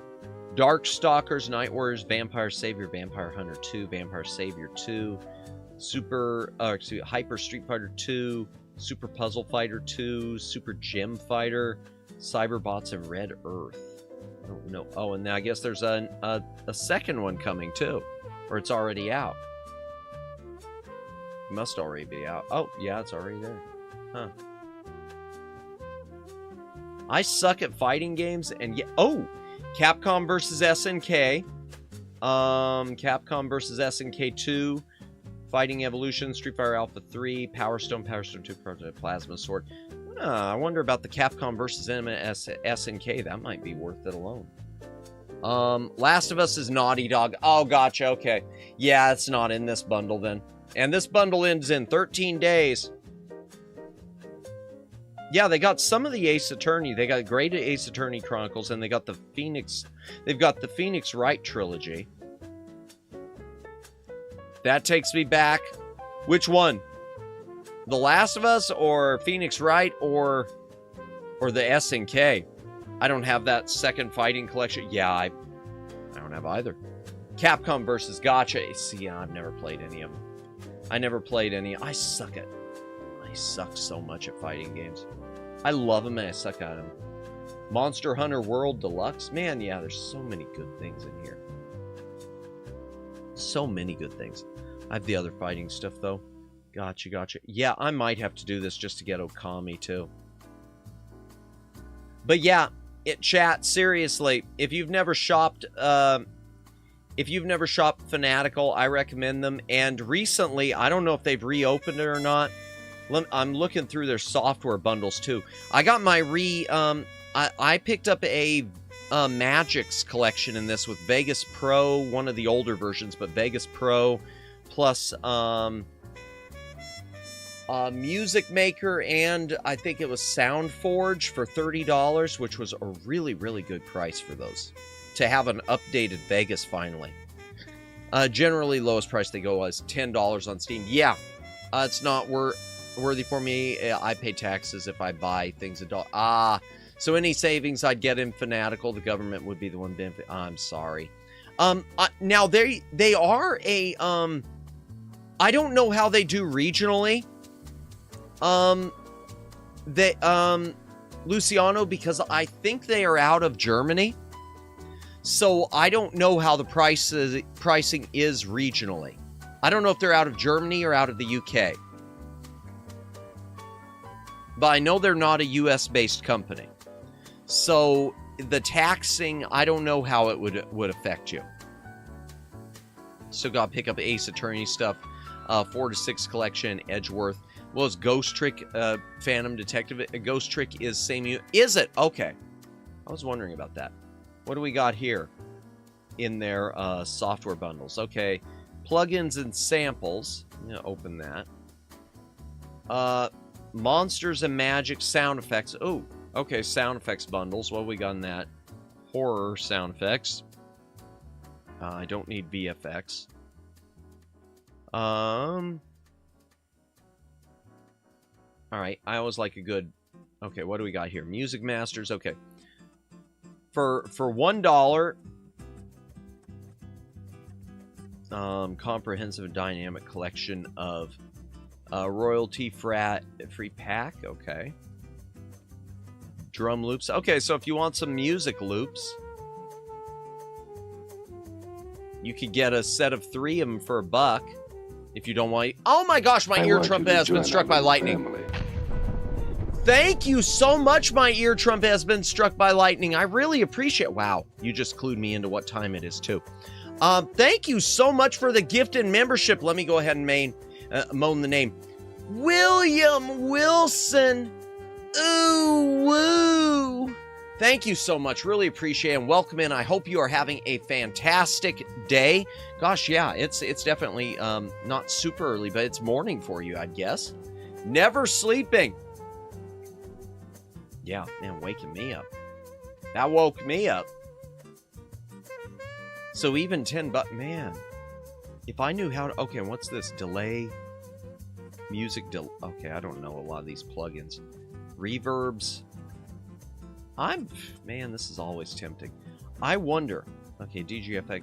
Darkstalkers, Night Warriors, Vampire Savior, Vampire Hunter 2, Vampire Savior 2, Hyper Street Fighter 2, Super Puzzle Fighter 2, Super Gem Fighter, Cyberbots, and Red Earth. Oh, no. Oh, and I guess there's a second one coming too, or it's already out. It must already be out. Oh, yeah, it's already there. Huh. I suck at fighting games, and yeah. Oh, Capcom versus SNK. Capcom versus SNK 2. Fighting Evolution, Street Fighter Alpha 3, Power Stone 2, Plasma Sword. I wonder about the Capcom versus SNK. That might be worth it alone. Last of Us is Naughty Dog. Oh, gotcha. Okay. Yeah, it's not in this bundle then. And this bundle ends in 13 days. Yeah, they got some of the Ace Attorney. They got Great Ace Attorney Chronicles, and they got the Phoenix. They've got the Phoenix Wright trilogy. That takes me back. Which one? The Last of Us, or Phoenix Wright, or the SNK? I don't have that second Fighting Collection. Yeah, I don't have either. Capcom versus Gotcha. See, I've never played any of them. I never played any. I suck so much at fighting games. I love them and I suck at them. Monster Hunter World Deluxe. Man, yeah, there's so many good things in here. So many good things. I have the other fighting stuff, though. Gotcha. Yeah, I might have to do this just to get Okami, too. But yeah, chat, seriously, if you've never shopped Fanatical, I recommend them. And recently, I don't know if they've reopened it or not. I'm looking through their software bundles too. I got my I picked up a Magix collection in this with Vegas Pro, one of the older versions, but Vegas Pro plus Music Maker, and I think it was SoundForge for $30, which was a really, really good price for those. To have an updated Vegas finally. Generally, lowest price they go is $10 on Steam. Yeah, it's not worthy for me. I pay taxes if I buy things at so any savings I'd get in Fanatical, the government would be the one benefit. I'm sorry. Now they are a I don't know how they do regionally. Luciano, because I think they are out of Germany. So I don't know how the pricing is regionally. I don't know if they're out of Germany or out of the UK. But I know they're not a US-based company. So the taxing, I don't know how it would affect you. So gotta pick up Ace Attorney stuff, 4 to 6 collection, Edgeworth. Well, it's Ghost Trick, Phantom Detective. Ghost Trick is same. Is it? Okay. I was wondering about that. What do we got here in their software bundles? Okay. Plugins and samples. I'm going to open that. Monsters and Magic sound effects. Oh, okay. Sound effects bundles. What have we got in that? Horror sound effects. I don't need VFX. All right, I always like a good... Okay, what do we got here? Music Masters, okay. For $1, comprehensive dynamic collection of royalty-free pack, okay. Drum loops, okay, so if you want some music loops, you could get a set of 3 of them for $1. If you don't want... Oh my gosh, my ear trumpet has been struck by lightning. Family. Thank you so much, my ear trumpet has been struck by lightning. I really appreciate... Wow, you just clued me into what time it is, too. Thank you so much for the gift and membership. Let me go ahead and moan the name. William Wilson. Ooh, woo. Thank you so much. Really appreciate it. And welcome in. I hope you are having a fantastic day. Gosh, yeah, it's definitely not super early, but it's morning for you, I guess. Never sleeping. Yeah, man, waking me up. That woke me up. So even $10, man. If I knew how to, okay, what's this? Delay, music, okay, I don't know a lot of these plugins. Reverbs. Man, this is always tempting. I wonder, okay, DGFX.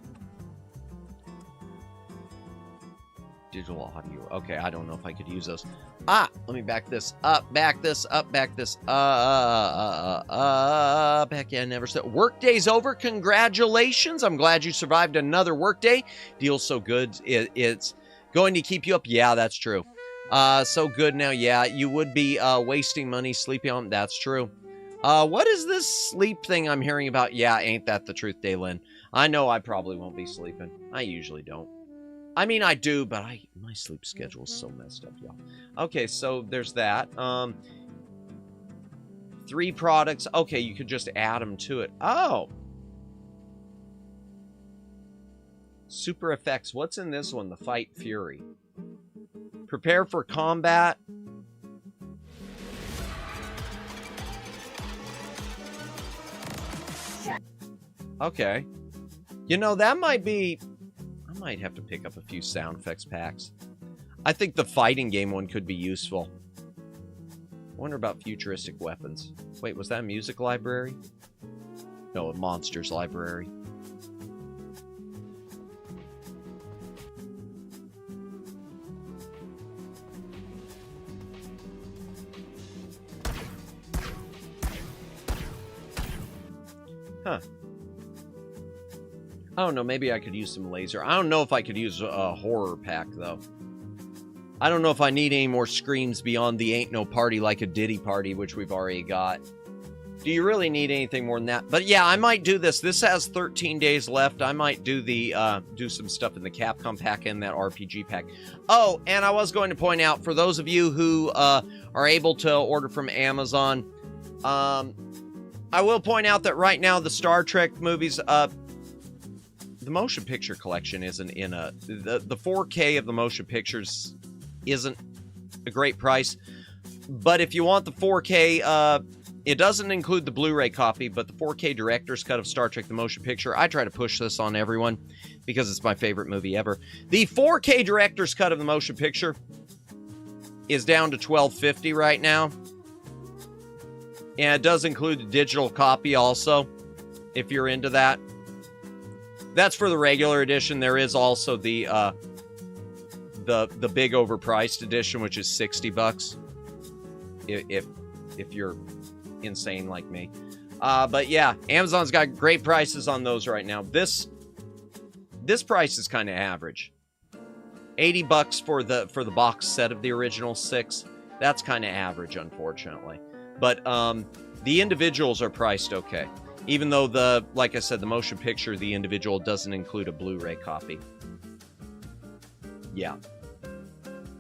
Digital audio. Okay, I don't know if I could use those. Let me back this up, back this up, back this back. Yeah, never said. Workday's over. Congratulations. I'm glad you survived another workday. Deal's so good. It's going to keep you up. Yeah, that's true. So good now. Yeah, you would be wasting money sleeping on. That's true. What is this sleep thing I'm hearing about? Yeah, ain't that the truth, Daylin? I know I probably won't be sleeping. I usually don't. I mean, I do, but my sleep schedule is so messed up, y'all. Okay, so there's that. 3 products. Okay, you could just add them to it. Oh. Super effects. What's in this one? The Fight Fury. Prepare for combat. Okay. You know, that might be... I might have to pick up a few sound effects packs. I think the fighting game one could be useful. I wonder about futuristic weapons. Wait, was that a music library? No, a monsters library. Huh. I don't know, maybe I could use some laser. I don't know if I could use a horror pack, though. I don't know if I need any more screams beyond the Ain't No Party Like a Diddy Party, which we've already got. Do you really need anything more than that? But yeah, I might do this. This has 13 days left. I might do the do some stuff in the Capcom pack and that RPG pack. Oh, and I was going to point out, for those of you who are able to order from Amazon, I will point out that right now the Star Trek movies... the motion picture collection isn't in the 4K of the motion pictures isn't a great price, but if you want the 4K, it doesn't include the Blu-ray copy, but the 4K director's cut of Star Trek the motion picture, I try to push this on everyone because it's my favorite movie ever. The 4K director's cut of the motion picture is down to $12.50 right now, and it does include the digital copy also, if you're into that. That's for the regular edition. There is also the big overpriced edition, which is $60. If you're insane like me. But yeah, Amazon's got great prices on those right now. This price is kind of average. $80 for the box set of the original 6. That's kind of average, unfortunately. But the individuals are priced okay. Even though like I said, the motion picture, the individual doesn't include a Blu-ray copy. Yeah.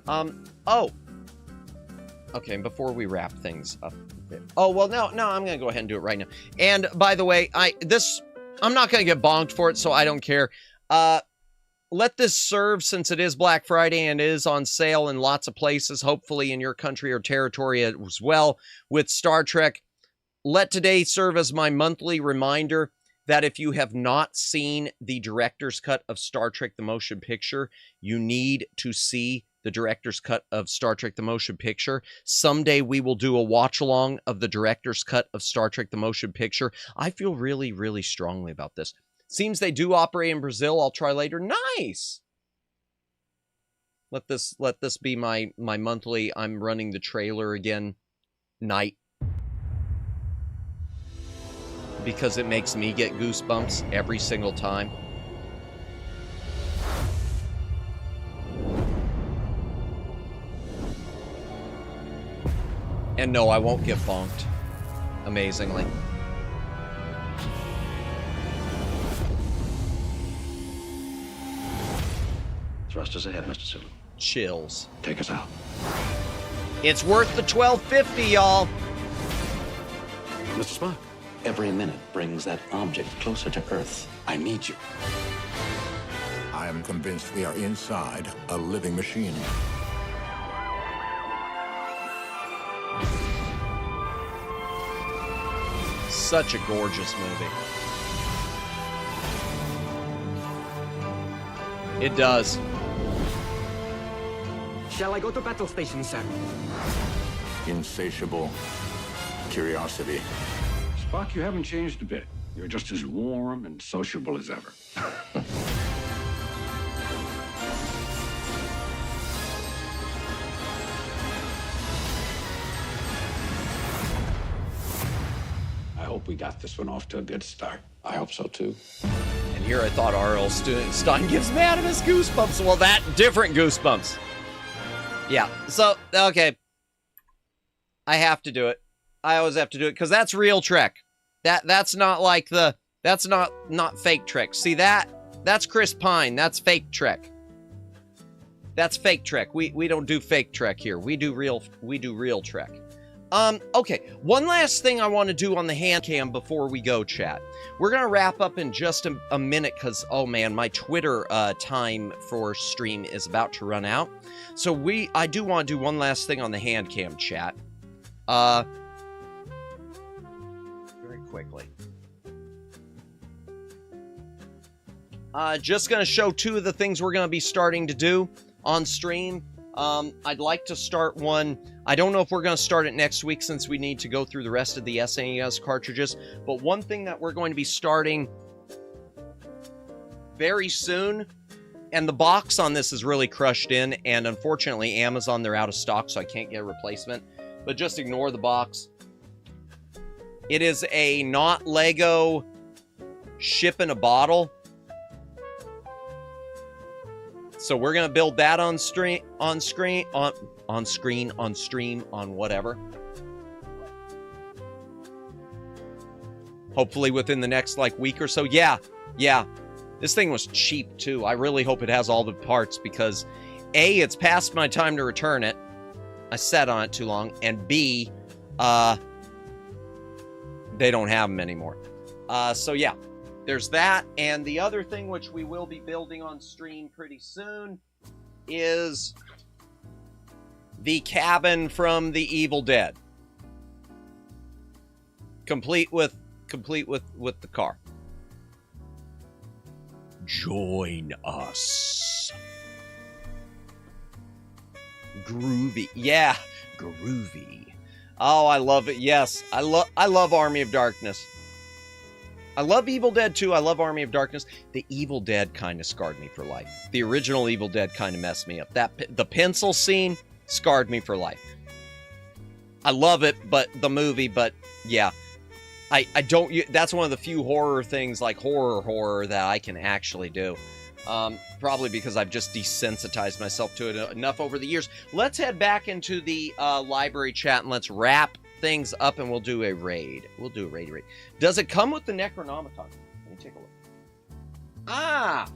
Oh. Okay, before we wrap things up. Oh, well, no, I'm going to go ahead and do it right now. And by the way, I'm not going to get bonked for it, so I don't care. Let this serve, since it is Black Friday and it is on sale in lots of places, hopefully in your country or territory as well, with Star Trek. Let today serve as my monthly reminder that if you have not seen the director's cut of Star Trek the Motion Picture, you need to see the director's cut of Star Trek the Motion Picture. Someday we will do a watch-along of the director's cut of Star Trek the Motion Picture. I feel really, really strongly about this. Seems they do operate in Brazil. I'll try later. Nice! Let this be my monthly, I'm running the trailer again night. Because it makes me get goosebumps every single time. And no, I won't get bonked. Amazingly. Thrusters ahead, Mr. Sulu. Chills. Take us out. It's worth the $12.50, y'all. Mr. Spock. Every minute brings that object closer to Earth. I need you. I am convinced we are inside a living machine. Such a gorgeous movie. It does. Shall I go to battle station, sir? Insatiable curiosity. Spock, you haven't changed a bit. You're just as warm and sociable as ever. I hope we got this one off to a good start. I hope so, too. And here I thought R.L. Stein gives Madamus goosebumps. Well, that different goosebumps. Yeah, so, okay. I have to do it. I always have to do it, because that's real Trek. That's not like that's not fake Trek. See, that's Chris Pine. That's fake Trek. That's fake Trek. We don't do fake Trek here. We do real Trek. Okay, one last thing I want to do on the Handcam before we go, chat. We're going to wrap up in just a minute because, oh man, my Twitter time for stream is about to run out. So I do want to do one last thing on the Handcam, chat. Very quickly. Just going to show two of the things we're going to be starting to do on stream. I'd like to start one. I don't know if we're going to start it next week since we need to go through the rest of the SNES cartridges. But one thing that we're going to be starting very soon, and the box on this is really crushed in, and unfortunately Amazon, they're out of stock, so I can't get a replacement. But just ignore the box. It is a not Lego ship in a bottle. So we're going to build that on stream, on whatever. Hopefully within the next, like, week or so. Yeah. This thing was cheap, too. I really hope it has all the parts because, A, it's past my time to return it. I sat on it too long. And B, they don't have them anymore. So, yeah. There's that, and the other thing which we will be building on stream pretty soon is the cabin from The Evil Dead. Complete with the car. Join us. Groovy. Yeah, groovy. Oh, I love it. Yes, I love Army of Darkness. I love Evil Dead 2. I love Army of Darkness. The Evil Dead kind of scarred me for life. The original Evil Dead kind of messed me up. The pencil scene scarred me for life. I love it, but the movie, but yeah. I don't, that's one of the few horror things, like horror that I can actually do. Probably because I've just desensitized myself to it enough over the years. Let's head back into the library chat and let's wrap things up and we'll do a raid. We'll do a raid. Does it come with the Necronomicon? Let me take a look. Ah!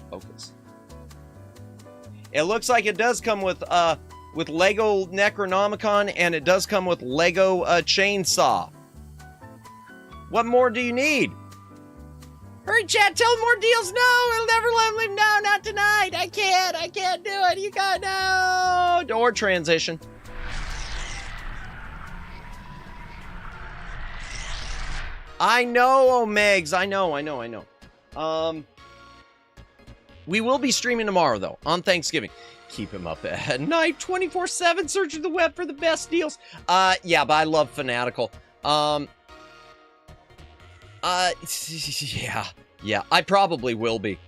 Focus. It looks like it does come with Lego Necronomicon and it does come with Lego Chainsaw. What more do you need? Hurry, chat, tell him more deals. No, I'll never let him leave. No, not tonight. I can't do it. You got no. Door transition. I know, Omegs. I know. We will be streaming tomorrow, though, on Thanksgiving. Keep him up at night, 24/7, searching the web for the best deals. Yeah, but I love Fanatical. Yeah, I probably will be.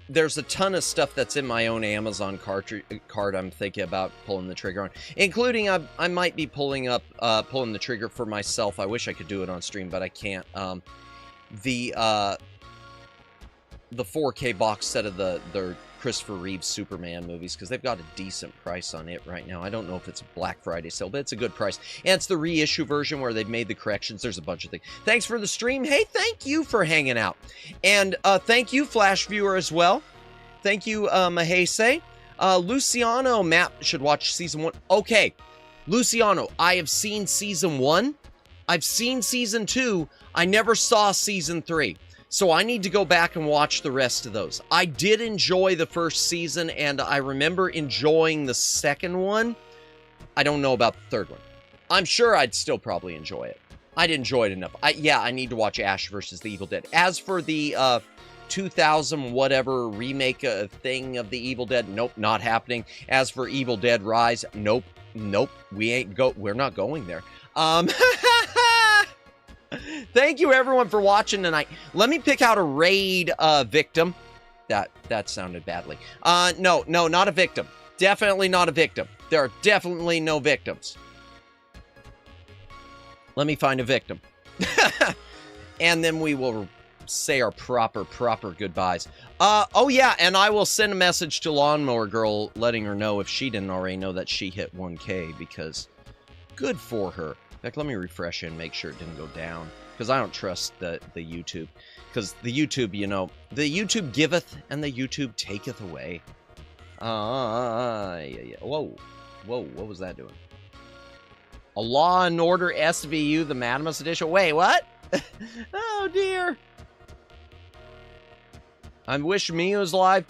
There's a ton of stuff that's in my own Amazon cart I'm thinking about pulling the trigger on, including I might be pulling the trigger for myself. I wish I could do it on stream, but I can't. The 4K box set of the Christopher Reeve Superman movies, because they've got a decent price on it right now. I don't know if it's a Black Friday sale, but it's a good price. And it's the reissue version where they've made the corrections. There's a bunch of things. Thanks for the stream. Hey, thank you for hanging out. And thank you, Flash Viewer, as well. Thank you, Mahese. Luciano, Matt should watch season 1. Okay, Luciano, I have seen season 1. I've seen season 2. I never saw season 3. So I need to go back and watch the rest of those. I did enjoy the first season, and I remember enjoying the second one. I don't know about the third one. I'm sure I'd still probably enjoy it. I'd enjoy it enough. I need to watch Ash versus the Evil Dead. As for the 2000 whatever remake thing of the Evil Dead, nope, not happening. As for Evil Dead Rise, nope. We're not going there. Thank you everyone for watching tonight. Let me pick out a raid victim. That sounded badly. No, not a victim. Definitely not a victim. There are definitely no victims. Let me find a victim. And then we will say our proper goodbyes. Oh yeah, and I will send a message to Lawnmower Girl letting her know if she didn't already know that she hit 1K, because good for her. In fact, let me refresh it and make sure it didn't go down, because I don't trust the YouTube. Because the YouTube, you know, the YouTube giveth and the YouTube taketh away. Yeah. Whoa, what was that doing? A Law and Order SVU, the Madamus Edition. Wait, what? Oh, dear. I wish Miu was live.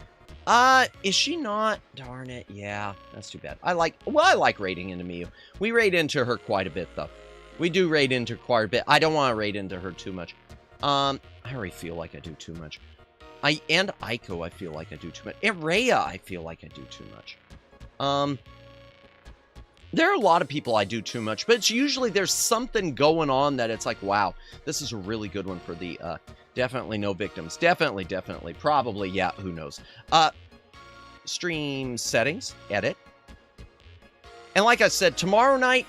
Is she not? Darn it. Yeah, that's too bad. I like raiding into Miu. We raid into her quite a bit, though. We do raid into her quite a bit. I don't want to raid into her too much. I already feel like I do too much. And Aiko, I feel like I do too much. And Rhea, I feel like I do too much. There are a lot of people I do too much, but it's usually there's something going on that it's like, wow, this is a really good one for the, definitely no victims. Definitely, probably, yeah, who knows. Stream settings, edit. And like I said, tomorrow night,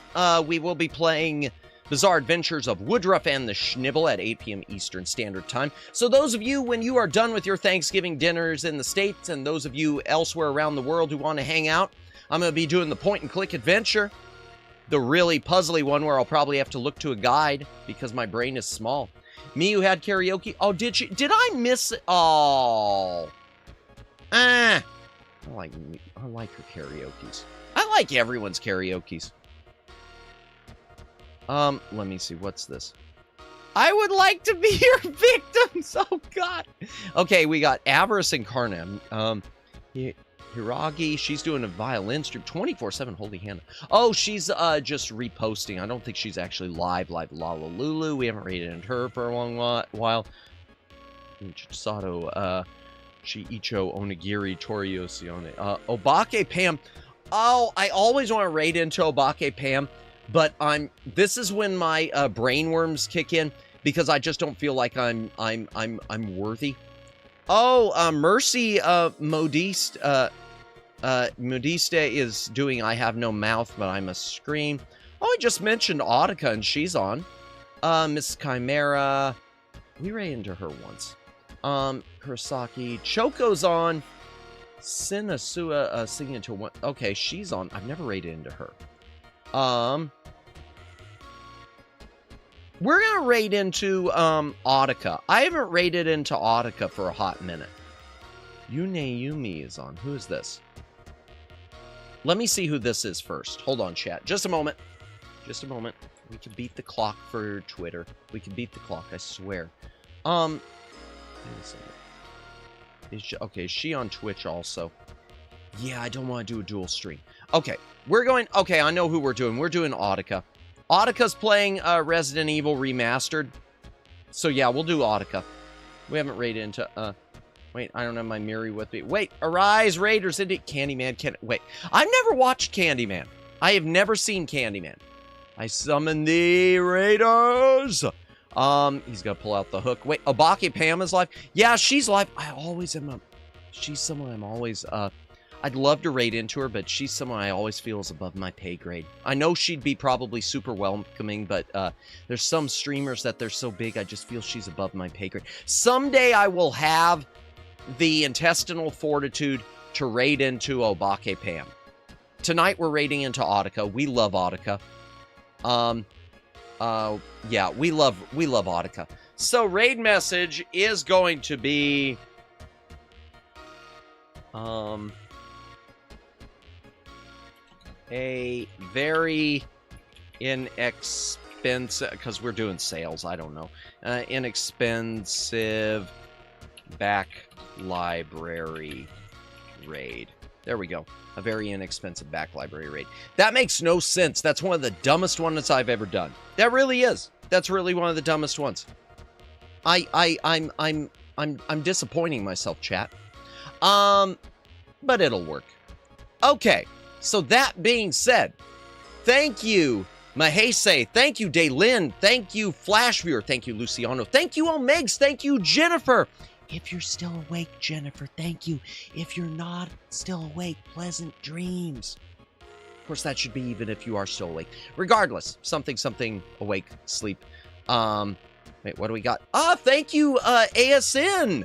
we will be playing Bizarre Adventures of Woodruff and the Schnibble at 8 p.m. Eastern Standard Time. So those of you, when you are done with your Thanksgiving dinners in the States, and those of you elsewhere around the world who want to hang out, I'm going to be doing the point-and-click adventure. The really puzzly one where I'll probably have to look to a guide because my brain is small. Miu had karaoke. Oh, did she? Did I miss it? Oh. I like her karaokes. I like everyone's karaokes. Let me see. What's this? I would like to be your victims. Oh, God. Okay, we got Avarice Incarnate. Hiragi, she's doing a violin stream 24/7. Holy Hannah. Oh, she's just reposting. I don't think she's actually live. Lala Lulu. We haven't rated into her for a long while. Sato, Shiicho, Onigiri, Toriosione. Obake Pam. Oh, I always want to raid into Obake Pam, but this is when my brainworms kick in, because I just don't feel like I'm worthy. Oh, Mercy Modiste is doing I Have No Mouth, but I Must Scream. Oh, I just mentioned Audica, and she's on. Miss Chimera. We ran into her once. Kurosaki. Choco's on. Sinasua singing into one. Okay, she's on. I've never raided into her. We're going to raid into Audica. I haven't raided into Audica for a hot minute. Yune Yumi is on. Who is this? Let me see who this is first. Hold on, chat. Just a moment. Just a moment. We can beat the clock for Twitter. We can beat the clock, I swear. Wait a second. Okay, is she on Twitch also? Yeah, I don't want to do a dual stream. Okay, we're going... Okay, I know who we're doing. We're doing Audica. Audica's playing Resident Evil Remastered. So yeah, we'll do Audica. We haven't raided into... Wait, I don't have my Miri with me. Wait, Arise, Raiders, into Candyman. Wait, I've never watched Candyman. I have never seen Candyman. I summon the Raiders. He's gonna pull out the hook. Wait, Obake Pam is live. Yeah, she's live. I always am. She's someone I'm always. I'd love to raid into her, but she's someone I always feel is above my pay grade. I know she'd be probably super welcoming, but there's some streamers that they're so big, I just feel she's above my pay grade. Someday I will have the intestinal fortitude to raid into Obake Pam. Tonight we're raiding into Audica. We love Audica. Yeah, we love Audica. So raid message is going to be a very inexpensive, because we're doing sales, I don't know, inexpensive back library raid. There we go. A very inexpensive back library raid. That makes no sense. That's one of the dumbest ones I've ever done. That really is. That's really one of the dumbest ones. I'm disappointing myself, chat. But it'll work. Okay. So that being said, thank you, Mahese. Thank you, Daylin. Thank you, Flash Viewer. Thank you, Luciano. Thank you, Omegs. Thank you, Jennifer. If you're still awake, Jennifer, thank you. If you're not still awake, pleasant dreams. Of course, that should be even if you are still awake. Regardless, something, awake, sleep. Wait, what do we got? Thank you, ASN.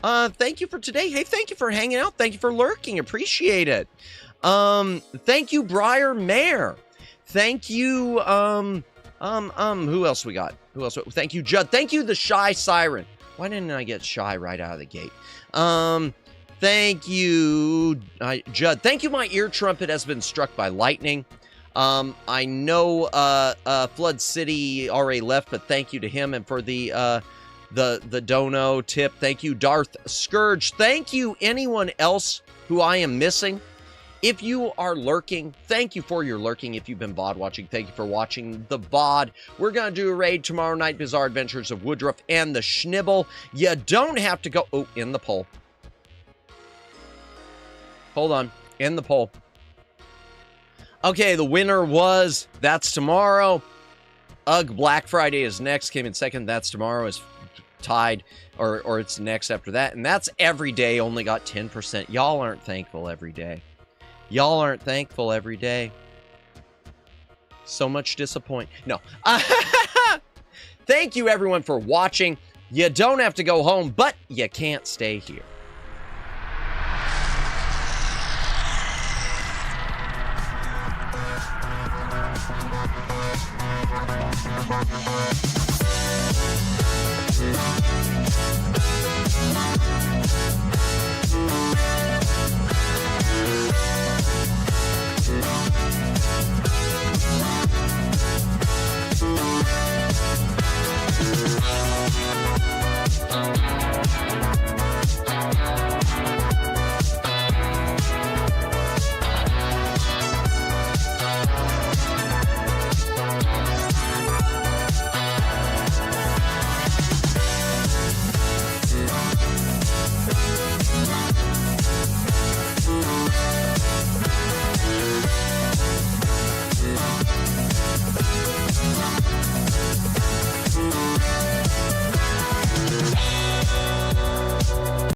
Thank you for today. Hey, thank you for hanging out. Thank you for lurking. Appreciate it. Thank you, Briar Mayor. Thank you, who else we got? Who else? Thank you, Judd. Thank you, the Shy Siren. Why didn't I get Shy right out of the gate? Thank you, Judd. Thank you, my ear trumpet has been struck by lightning. I know, Flood City already left, but thank you to him and for the dono tip. Thank you, Darth Scourge. Thank you, anyone else who I am missing. If you are lurking, thank you for your lurking. If you've been VOD watching, thank you for watching the VOD. We're going to do a raid tomorrow night, Bizarre Adventures of Woodruff and the Schnibble. You don't have to go... Oh, in the poll. Hold on. In the poll. Okay, the winner was... That's tomorrow. Ugh, Black Friday is next. Came in second. That's tomorrow. Is tied. Or it's next after that. And that's every day. Only got 10%. Y'all aren't thankful every day. Y'all aren't thankful every day. So much disappointment. No. Thank you, everyone, for watching. You don't have to go home, but you can't stay here.